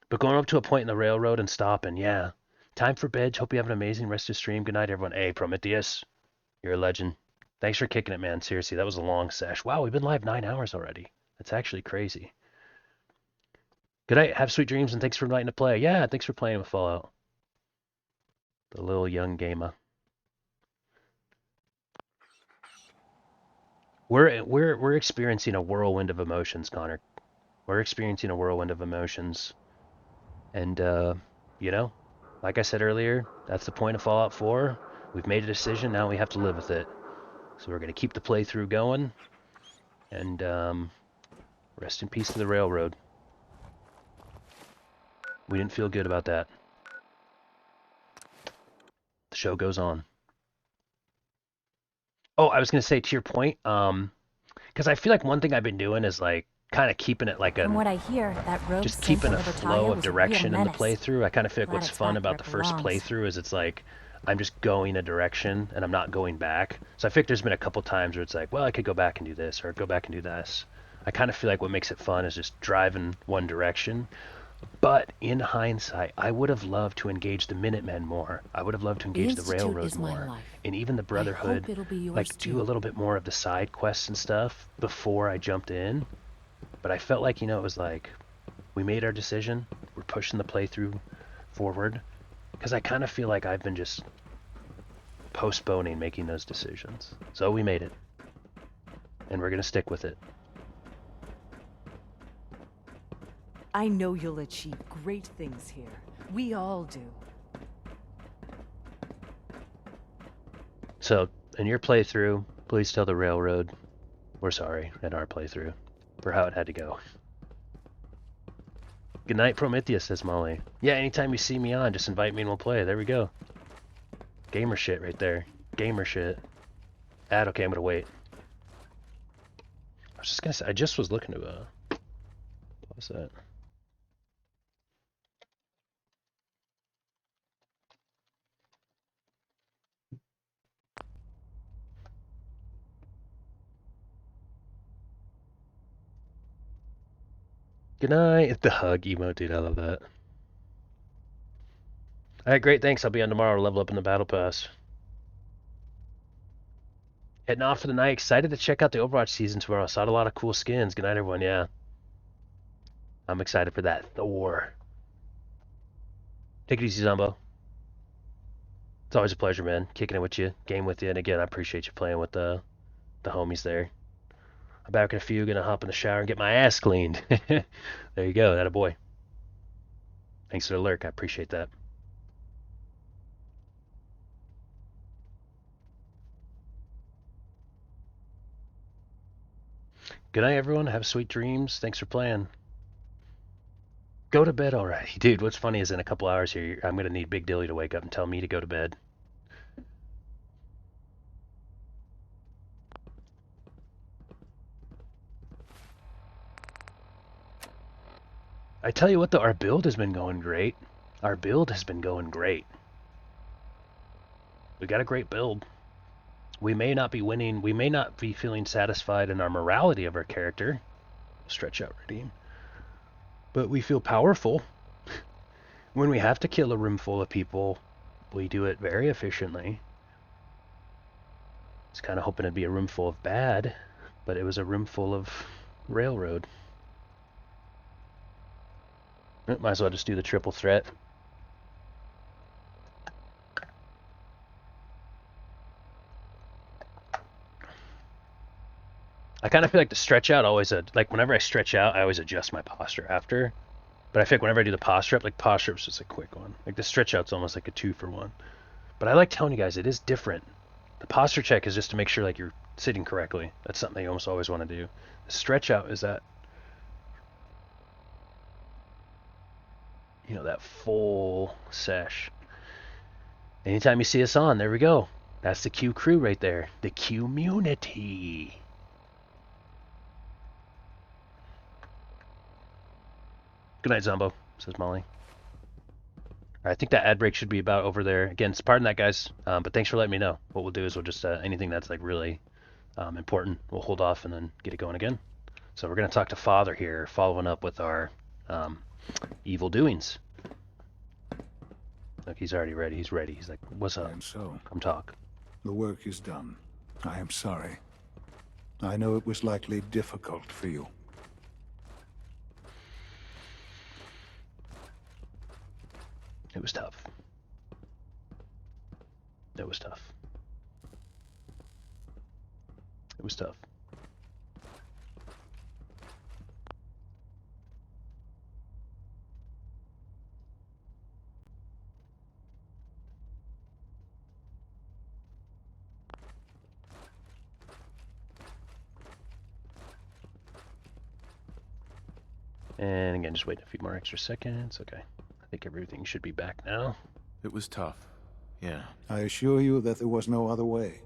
But going up to a point in the Railroad and stopping, yeah. Time for bed. Hope you have an amazing rest of the stream. Good night, everyone. Hey, Prometheus, you're a legend. Thanks for kicking it, man. Seriously, that was a long sesh. Wow, we've been live 9 hours already. That's actually crazy. Good night. Have sweet dreams, and thanks for inviting to play. Yeah, thanks for playing with Fallout. The little young gamer. We're experiencing a whirlwind of emotions, Connor. We're experiencing a whirlwind of emotions. And, you know, like I said earlier, that's the point of Fallout 4. We've made a decision, now we have to live with it. So we're going to keep the playthrough going. And, rest in peace to the Railroad. We didn't feel good about that. The show goes on. Oh, I was going to say, to your point, because I feel like one thing I've been doing is, like, kind of keeping it like a... From what I hear, that rogue just keeping a flow of direction in the menace. playthrough. I kind of feel like Glad what's it's fun back about where the it first belongs. playthrough is it's like, I'm just going a direction, and I'm not going back. So I feel like there's been a couple times where it's like, well, I could go back and do this, or go back and do this. I kind of feel like what makes it fun is just driving one direction. But in hindsight, I would have loved to engage the Minutemen more. I would have loved to engage the Institute Railroad is my more. life. And even the I hope Brotherhood, it'll be yours like, do too. a little bit more of the side quests and stuff before I jumped in. But I felt like, you know, it was like, we made our decision. We're pushing the playthrough forward. Because I kind of feel like I've been just postponing making those decisions. So we made it. And we're going to stick with it. I know you'll achieve great things here. We all do. So, in your playthrough, please tell the Railroad we're sorry in our playthrough for how it had to go. Good night, Prometheus, says Molly. Yeah, anytime you see me on, just invite me and we'll play. There we go. Gamer shit right there. Gamer shit. Okay, I'm gonna wait. I was just gonna say, I just was looking to, what was that? Good night. The hug emote, dude. I love that. Alright, great. Thanks. I'll be on tomorrow to level up in the Battle Pass. Heading off for the night. Excited to check out the Overwatch season tomorrow. Saw a lot of cool skins. Good night, everyone. Yeah. I'm excited for that. Thor. Take it easy, Zombo. It's always a pleasure, man. Kicking it with you. Game with you. And again, I appreciate you playing with the homies there. I'm back in a few. Gonna hop in the shower and get my ass cleaned. There you go. That a boy. Thanks for the lurk. I appreciate that. Good night, everyone. Have sweet dreams. Thanks for playing. Go to bed already. Dude, what's funny is in a couple hours here, I'm going to need Big Dilly to wake up and tell me to go to bed. I tell you what, though, our build has been going great. Our build has been going great. We got a great build. We may not be winning. We may not be feeling satisfied in our morality of our character. Stretch out, redeem. But we feel powerful. When we have to kill a room full of people, we do it very efficiently. I was kind of hoping it'd be a room full of bad, but it was a room full of Railroad. Might as well just do the triple threat. I kind of feel like the stretch out always, like whenever I stretch out, I always adjust my posture after. But I feel like whenever I do the posture up, like posture up's just a quick one. Like the stretch out's almost like a 2-for-1. But I like telling you guys, it is different. The posture check is just to make sure like you're sitting correctly. That's something you almost always want to do. The stretch out is that, you know, that full sesh. Anytime you see us on, there we go. That's the Q crew right there. The Q-munity. Good night, Zombo, says Molly. I think that ad break should be about over there. Again, pardon that, guys, but thanks for letting me know. What we'll do is we'll just, anything that's like really important, we'll hold off and then get it going again. So we're going to talk to Father here, following up with our evil doings. Look, he's already ready. He's ready. He's like, what's up? And so, come talk. The work is done. I am sorry. I know it was likely difficult for you. It was tough. It was tough. It was tough. And again, just wait a few more extra seconds. Okay. I think everything should be back now. It was tough. Yeah. I assure you that there was no other way.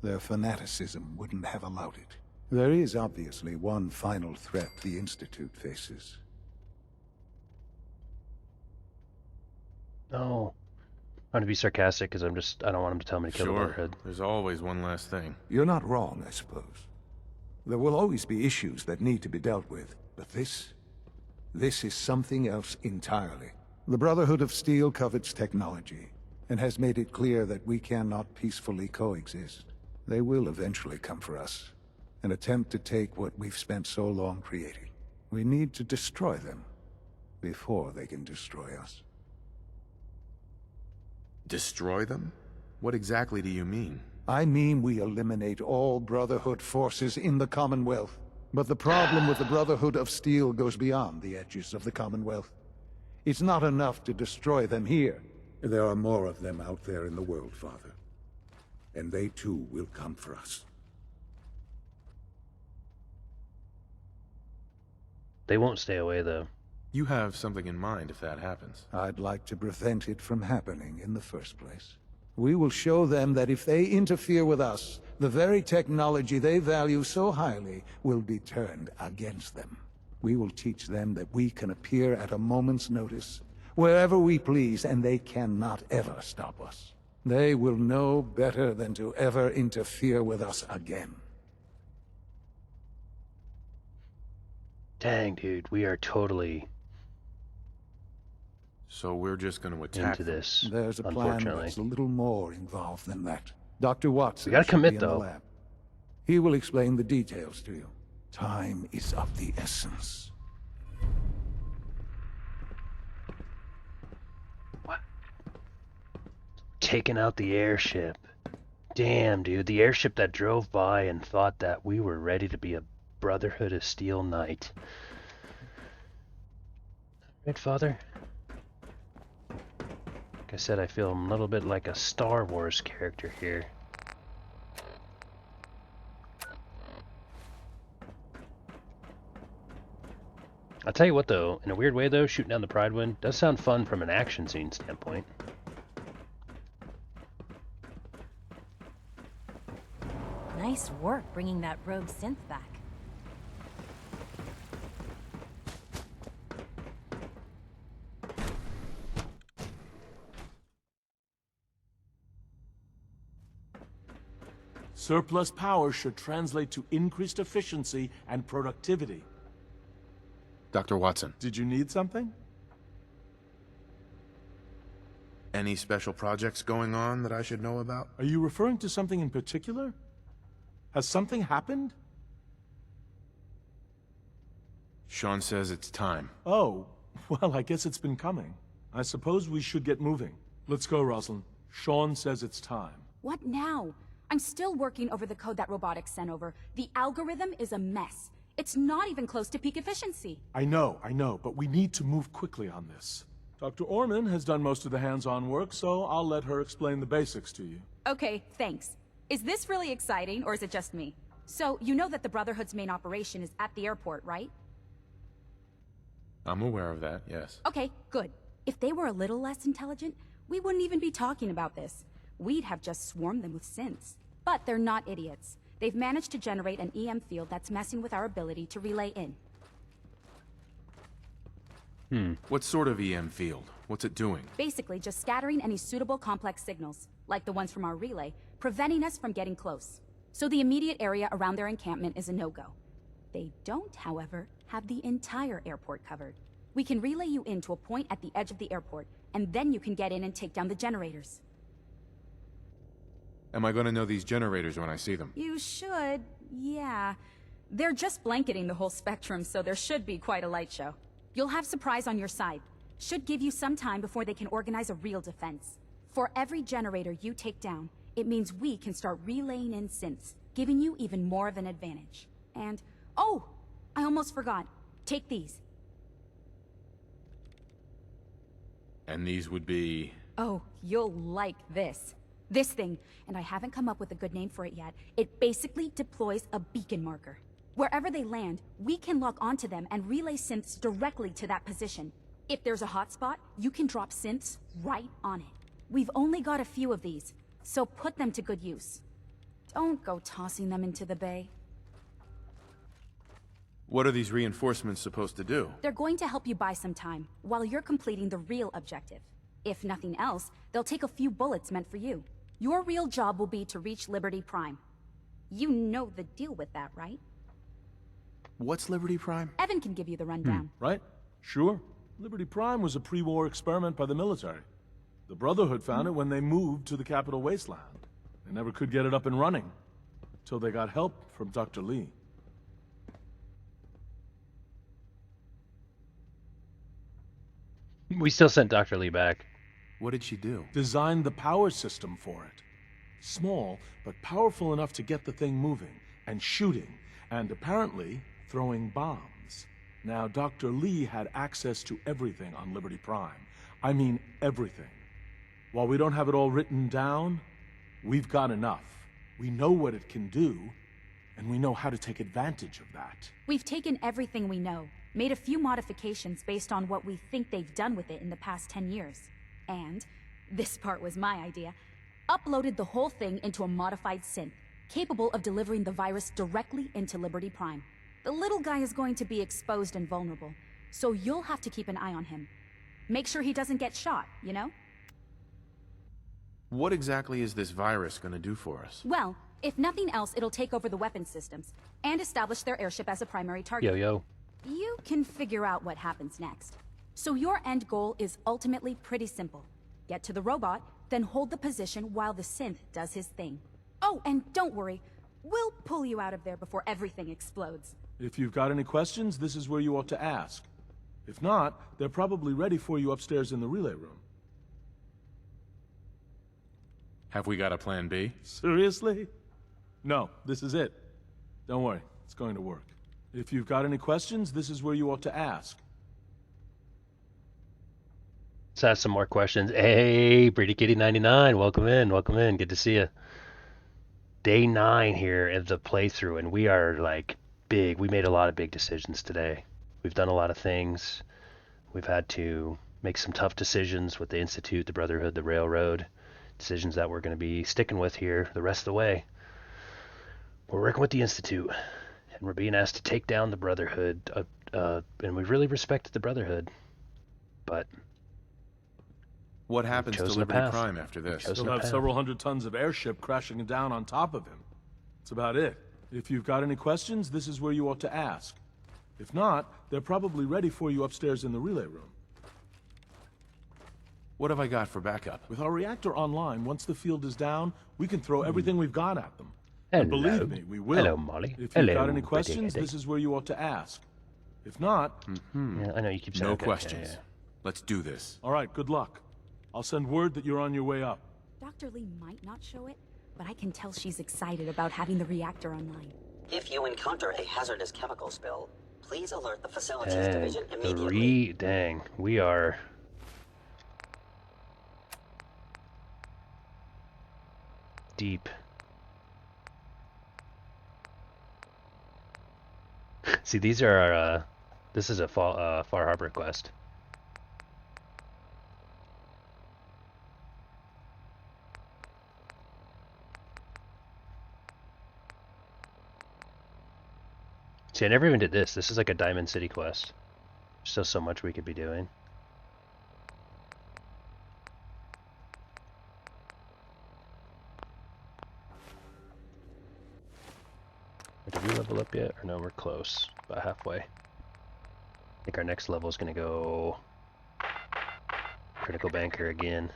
Their fanaticism wouldn't have allowed it. There is obviously one final threat the Institute faces. No. I'm going to be sarcastic because I don't want him to tell me to kill the Warhead. There's always one last thing. You're not wrong, I suppose. There will always be issues that need to be dealt with, but this is something else entirely. The Brotherhood of Steel covets technology, and has made it clear that we cannot peacefully coexist. They will eventually come for us, and attempt to take what we've spent so long creating. We need to destroy them, before they can destroy us. Destroy them? What exactly do you mean? I mean we eliminate all Brotherhood forces in the Commonwealth. But the problem with the Brotherhood of Steel goes beyond the edges of the Commonwealth. It's not enough to destroy them here. There are more of them out there in the world, Father. And they too will come for us. They won't stay away, though. You have something in mind if that happens. I'd like to prevent it from happening in the first place. We will show them that if they interfere with us, the very technology they value so highly will be turned against them. We will teach them that we can appear at a moment's notice, wherever we please, and they cannot ever stop us. They will know better than to ever interfere with us again. Dang, dude, we are totally So we're just going to attack into this, There's a plan unfortunately. that's a little more involved than that. Dr. Watson We gotta should commit, be in the though. lab. He will explain the details to you. Time is of the essence. Taking out the airship. Damn, dude, the airship that drove by and thought that we were ready to be a Brotherhood of Steel knight. Right, Father? Like I said, I feel a little bit like a Star Wars character here. I'll tell you what, though, in a weird way, though, shooting down the Pride Wind does sound fun from an action scene standpoint. Nice work bringing that rogue synth back. Surplus power should translate to increased efficiency and productivity. Dr. Watson, Did you need something? any special projects going on that I should know about? Are you referring to something in particular? Has something happened? Sean says it's time. Oh, well, I guess it's been coming. I suppose we should get moving. Let's go, Rosalind. Sean says it's time. What now? I'm still working over the code that robotics sent over. The algorithm is a mess. It's not even close to peak efficiency. I know, but we need to move quickly on this. Dr. Orman has done most of the hands-on work, so I'll let her explain the basics to you. Okay, thanks. Is this really exciting, or is it just me? So, you know that the Brotherhood's main operation is at the airport, right? I'm aware of that, yes. Okay, good. If they were a little less intelligent, we wouldn't even be talking about this. We'd have just swarmed them with synths. But they're not idiots. They've managed to generate an EM field that's messing with our ability to relay in. What sort of EM field? What's it doing? Basically, just scattering any suitable complex signals, like the ones from our relay, preventing us from getting close. So the immediate area around their encampment is a no-go. They don't, however, have the entire airport covered. We can relay you in to a point at the edge of the airport, and then you can get in and take down the generators. Am I going to know these generators when I see them? You should, yeah. They're just blanketing the whole spectrum, so there should be quite a light show. You'll have Surprise on your side. Should give you some time before they can organize a real defense. For every generator you take down, it means we can start relaying in synths, giving you even more of an advantage. And, oh, I almost forgot. Take these. And these would be... Oh, you'll like this. This thing, and I haven't come up with a good name for it yet, it basically deploys a beacon marker. Wherever they land, we can lock onto them and relay synths directly to that position. If there's a hotspot, you can drop synths right on it. We've only got a few of these, so put them to good use. Don't go tossing them into the bay. What are these reinforcements supposed to do? They're going to help you buy some time, while you're completing the real objective. If nothing else, they'll take a few bullets meant for you. Your real job will be to reach Liberty Prime. You know the deal with that, right? What's Liberty Prime? Evan can give you the rundown. Right? Sure. Liberty Prime was a pre-war experiment by the military. The Brotherhood found it when they moved to the Capital Wasteland. They never could get it up and running, till they got help from Dr. Lee. We still sent Dr. Lee back. What did she do? Designed the power system for it. Small, but powerful enough to get the thing moving, and shooting, and apparently throwing bombs. Now, Dr. Lee had access to everything on Liberty Prime. I mean everything. While we don't have it all written down, we've got enough. We know what it can do, and we know how to take advantage of that. We've taken everything we know, made a few modifications based on what we think they've done with it in the past 10 years. And, this part was my idea, uploaded the whole thing into a modified synth, capable of delivering the virus directly into Liberty Prime. The little guy is going to be exposed and vulnerable, so you'll have to keep an eye on him. Make sure he doesn't get shot, you know? What exactly is this virus gonna do for us? Well, if nothing else, it'll take over the weapon systems, and establish their airship as a primary target. Yo. You can figure out what happens next. So your end goal is ultimately pretty simple. Get to the robot, then hold the position while the synth does his thing. Oh, and don't worry, we'll pull you out of there before everything explodes. If you've got any questions, this is where you ought to ask. If not, they're probably ready for you upstairs in the relay room. Have we got a plan B? Seriously? No, this is it. Don't worry, it's going to work. If you've got any questions, this is where you ought to ask. Let's ask some more questions. Hey, Pretty Kitty 99, welcome in, good to see you. Day 9 here of the playthrough, and we are like big. We made a lot of big decisions today. We've done a lot of things. We've had to make some tough decisions with the Institute, the Brotherhood, the Railroad. Decisions that we're going to be sticking with here the rest of the way. We're working with the Institute, and we're being asked to take down the Brotherhood, and we really respected the Brotherhood, but what happens to Liberty Prime after this? He'll have several hundred tons of airship crashing down on top of him. That's about it. If you've got any questions, this is where you ought to ask. If not, they're probably ready for you upstairs in the relay room. What have I got for backup? With our reactor online, once the field is down, we can throw everything we've got at them. And believe me, we will. Hello, Molly. If you've got any questions, this is where you ought to ask. If not... Yeah, I know you keep saying no questions. Yeah. Let's do this. All right, good luck. I'll send word that you're on your way up. Dr. Lee might not show it, but I can tell she's excited about having the reactor online. If you encounter a hazardous chemical spill, please alert the facilities division immediately. Dang, we are... deep. See, these are our, this is a Far Harbor quest. See, I never even did this. This is like a Diamond City quest. There's still so much we could be doing. Did we level up yet? Or no, we're close. About halfway. I think our next level is going to go... Critical Banker again.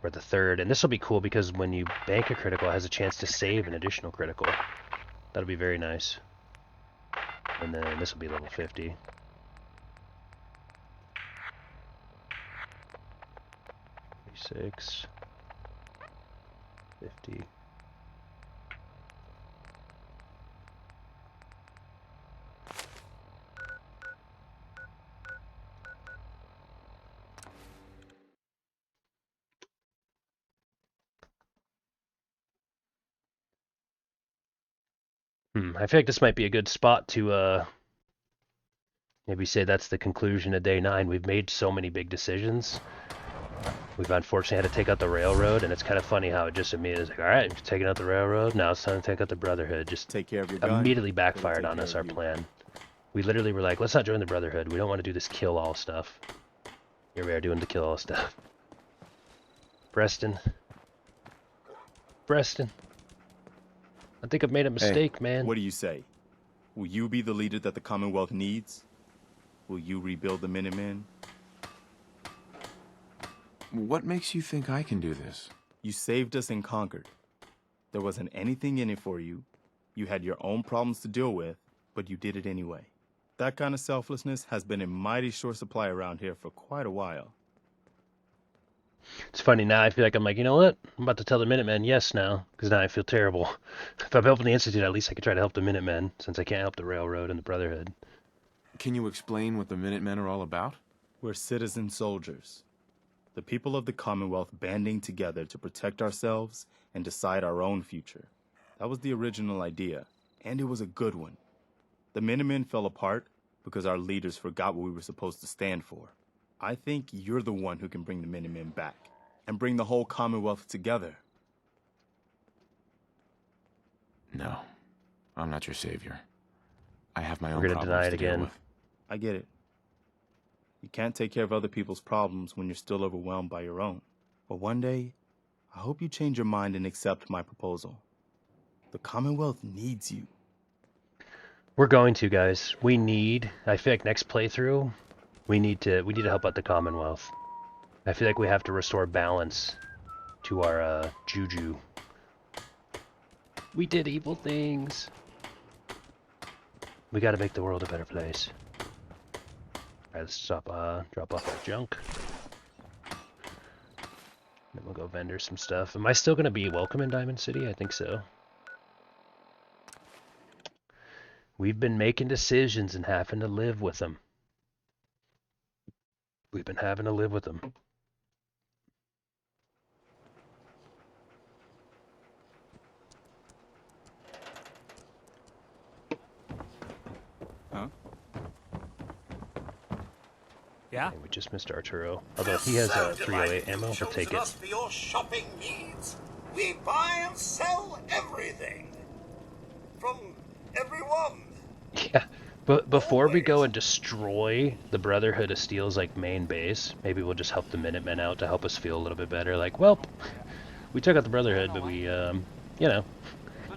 Or the third. And this will be cool because when you bank a critical, it has a chance to save an additional critical. That'll be very nice. And then this will be level 50. $36. 50. I feel like this might be a good spot to maybe say that's the conclusion of day 9. We've made so many big decisions. We've unfortunately had to take out the railroad, and it's kind of funny how it just immediately is like, all right, we've taken out the railroad, now it's time to take out the Brotherhood. Just take care of your guy. Immediately backfired on us, our plan. We literally were like, let's not join the Brotherhood. We don't want to do this kill all stuff. Here we are doing the kill all stuff. Preston. I think I've made a mistake, man. What do you say? Will you be the leader that the Commonwealth needs? Will you rebuild the Minutemen? What makes you think I can do this? You saved us in Concord. There wasn't anything in it for you. You had your own problems to deal with, but you did it anyway. That kind of selflessness has been in mighty short supply around here for quite a while. It's funny now. I feel like I'm like, you know what? I'm about to tell the Minutemen yes now, because now I feel terrible. If I'm helping the Institute, at least I could try to help the Minutemen, since I can't help the Railroad and the Brotherhood. Can you explain what the Minutemen are all about? We're citizen soldiers. The people of the Commonwealth banding together to protect ourselves and decide our own future. That was the original idea, and it was a good one. The Minutemen fell apart because our leaders forgot what we were supposed to stand for. I think you're the one who can bring the Minutemen back and bring the whole Commonwealth together. No, I'm not your savior. I have my own We're gonna problems deny it to deal again. with. I get it. You can't take care of other people's problems when you're still overwhelmed by your own. But one day, I hope you change your mind and accept my proposal. The Commonwealth needs you. We're going to, guys. We need. I feel like next playthrough, we need to help out the Commonwealth. I feel like we have to restore balance to our juju. We did evil things. We got to make the world a better place. All right, let's stop. Drop off our junk. Then we'll go vendor some stuff. Am I still gonna be welcome in Diamond City? I think so. We've been making decisions and having to live with them. We've been having to live with them. Huh? Yeah. Okay, we just missed Arturo. Although if he has a 308 ammo, we'll take it. For your shopping needs, we buy and sell everything. From everyone. Yeah, but before we go and destroy the Brotherhood of Steel's like main base, maybe we'll just help the Minutemen out to help us feel a little bit better. Like, well, we took out the Brotherhood, but we, you know,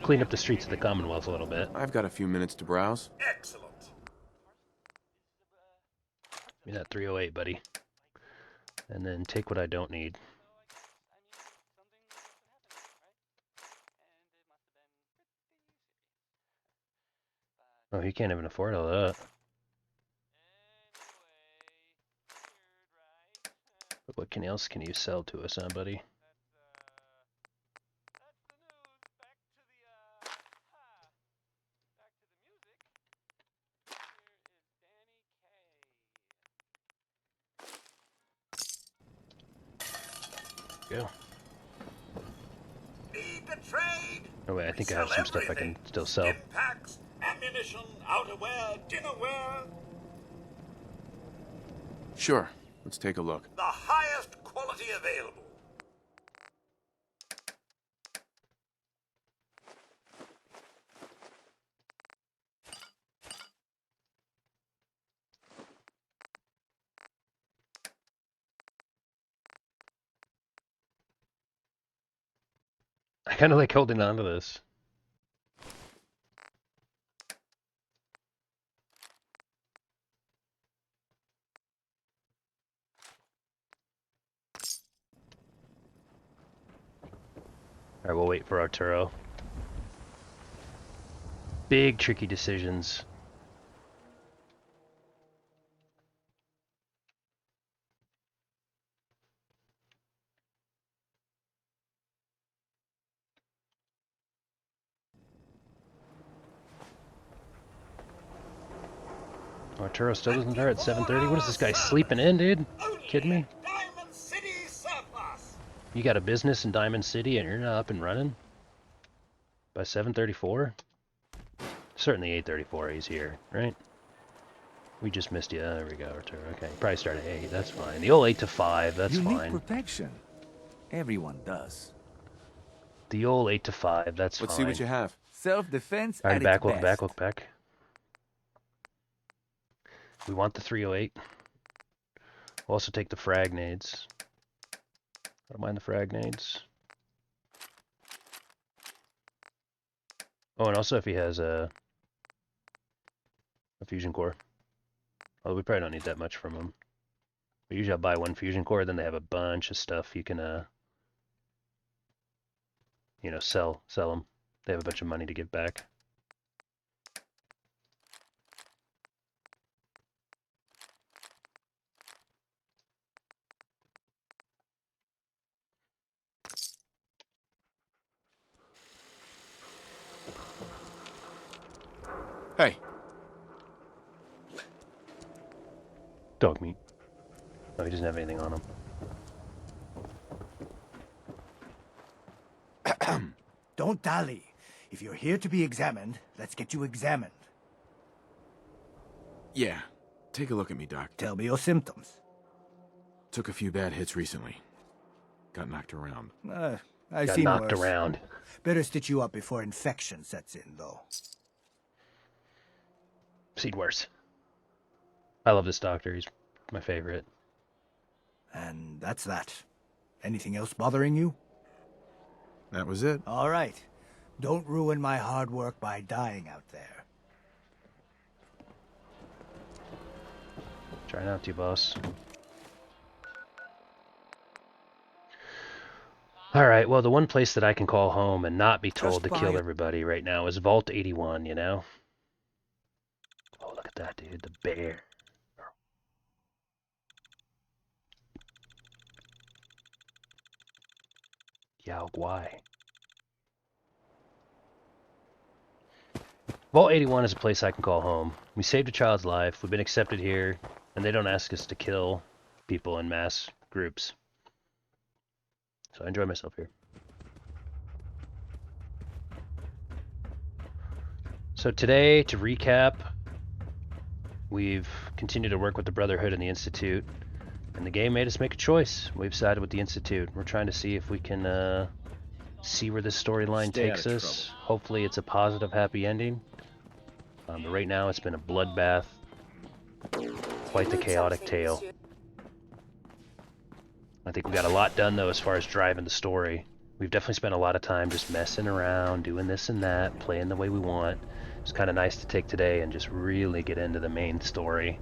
cleaned up the streets of the Commonwealth a little bit. I've got a few minutes to browse. Excellent. Give me that 308, buddy. And then take what I don't need. Oh, he can't even afford all that. But what else can you sell to us, huh, buddy? Go. Need the trade. Oh wait, I think I have some stuff I can still sell. Packs, ammunition, outerwear, dinnerware. Sure, let's take a look. The highest quality available. I kind of like holding on to this. Alright, we'll wait for Arturo. Big tricky decisions. Arturo still doesn't start at 7:30? What is this guy sleeping in, dude? Kidding me? Diamond City surplus. You got a business in Diamond City and you're not up and running? By 7:34? Certainly 8:34 he's here, right? We just missed you. There we go, Arturo. Okay, probably start at 8. That's fine. The old 8 to 5, that's you fine. need protection. Everyone does. The old 8 to 5, that's Let's fine. see what you have. Self-defense Alright, at back, its welcome best. back, welcome back. We want the 308. We'll also take the frag nades. I don't mind the frag nades. Oh, and also if he has a fusion core. Although we probably don't need that much from him. But usually I'll buy one fusion core, then they have a bunch of stuff you can, you know, sell them. They have a bunch of money to give back. Dog meat. No, he doesn't have anything on him. Don't dally. If you're here to be examined, let's get you examined. Yeah. Take a look at me, Doc. Tell me your symptoms. Took a few bad hits recently. Got knocked around. I've Got seen knocked worse. around. Better stitch you up before infection sets in, though. Seen worse. I love this doctor. He's my favorite. And that's that. Anything else bothering you? That was it. All right. Don't ruin my hard work by dying out there. Try not to, boss. Alright, well, the one place that I can call home and not be told to kill everybody right now is Vault 81, you know? Oh, look at that, dude. The bear. Yao Guai. Vault 81 is a place I can call home. We saved a child's life, we've been accepted here, and they don't ask us to kill people in mass groups. So I enjoy myself here. So today, to recap, we've continued to work with the Brotherhood and the Institute, and the game made us make a choice. We've sided with the Institute. We're trying to see if we can see where this storyline takes us. Hopefully it's a positive, happy ending. But right now it's been a bloodbath. Quite the chaotic tale. I think we got a lot done though as far as driving the story. We've definitely spent a lot of time just messing around, doing this and that, playing the way we want. It's kind of nice to take today and just really get into the main story.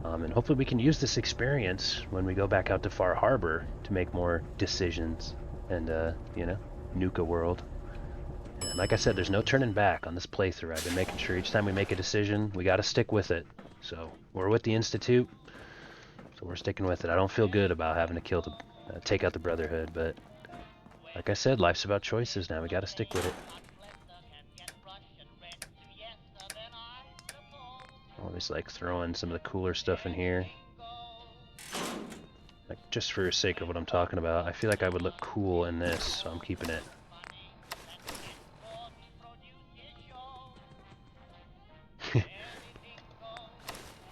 And hopefully we can use this experience when we go back out to Far Harbor to make more decisions and, you know, Nuka World. And like I said, there's no turning back on this playthrough. I've been making sure each time we make a decision, we gotta stick with it. So, we're with the Institute, so we're sticking with it. I don't feel good about having to kill the, take out the Brotherhood, but like I said, life's about choices now. We gotta stick with it. Always like throwing some of the cooler stuff in here. Like, just for the sake of what I'm talking about, I feel like I would look cool in this, so I'm keeping it.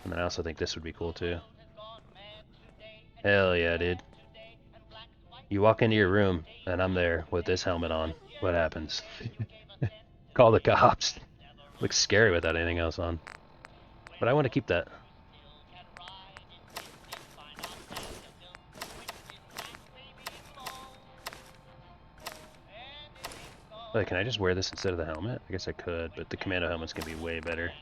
And then I also think this would be cool too. Hell yeah, dude. You walk into your room, and I'm there with this helmet on. What happens? Call the cops. Looks scary without anything else on. But I want to keep that. Wait, can I just wear this instead of the helmet? I guess I could, but the commando helmet's gonna be way better.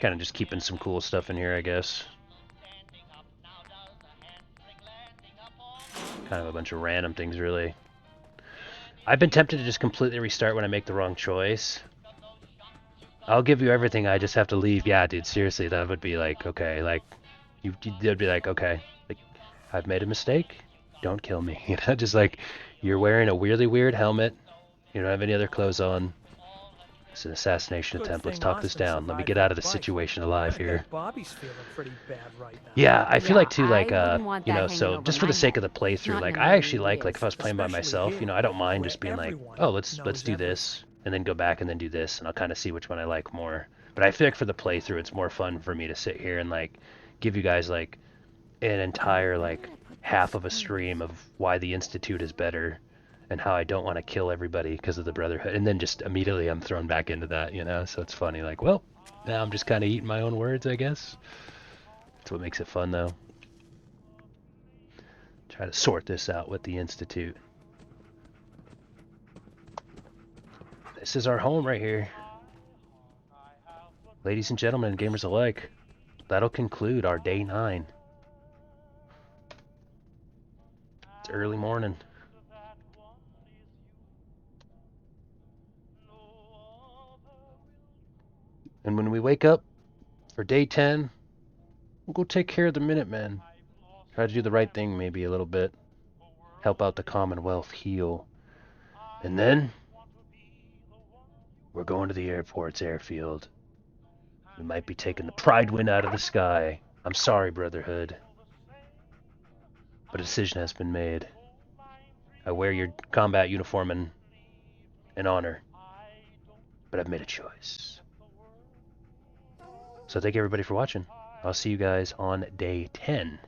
Kind of just keeping some cool stuff in here, I guess. Kind of a bunch of random things, really. I've been tempted to just completely restart when I make the wrong choice. I'll give you everything, I just have to leave. Yeah, dude, seriously, that would be like, okay, like, you'd be like, okay, like, I've made a mistake, don't kill me. You know, just like, you're wearing a really weird helmet, you don't have any other clothes on. It's an assassination attempt. Let's talk this down. Let me get out of the situation alive here. Bobby's feeling pretty bad right now. Yeah, I feel like too, like, you know, so just for the sake of the playthrough, like, I actually like if I was playing by myself, you know, I don't mind just being like, oh, let's do this, and then go back and then do this, and I'll kind of see which one I like more. But I feel like for the playthrough, it's more fun for me to sit here and, like, give you guys, like, an entire, like, half of a stream of why the Institute is better, and how I don't want to kill everybody because of the Brotherhood, and then just immediately I'm thrown back into that, you know, so it's funny, like, well, now I'm just kind of eating my own words, I guess. That's what makes it fun, though. Try to sort this out with the Institute. This is our home right here. Ladies and gentlemen, gamers alike, that'll conclude our day 9. It's early morning. And when we wake up for day 10, we'll go take care of the Minutemen. Try to do the right thing maybe a little bit. help out the Commonwealth heal. And then we're going to the airport's airfield. We might be taking the Pride Wind out of the sky. I'm sorry, Brotherhood, but a decision has been made. I wear your combat uniform in honor, but I've made a choice. So thank you everybody for watching. I'll see you guys on day 10.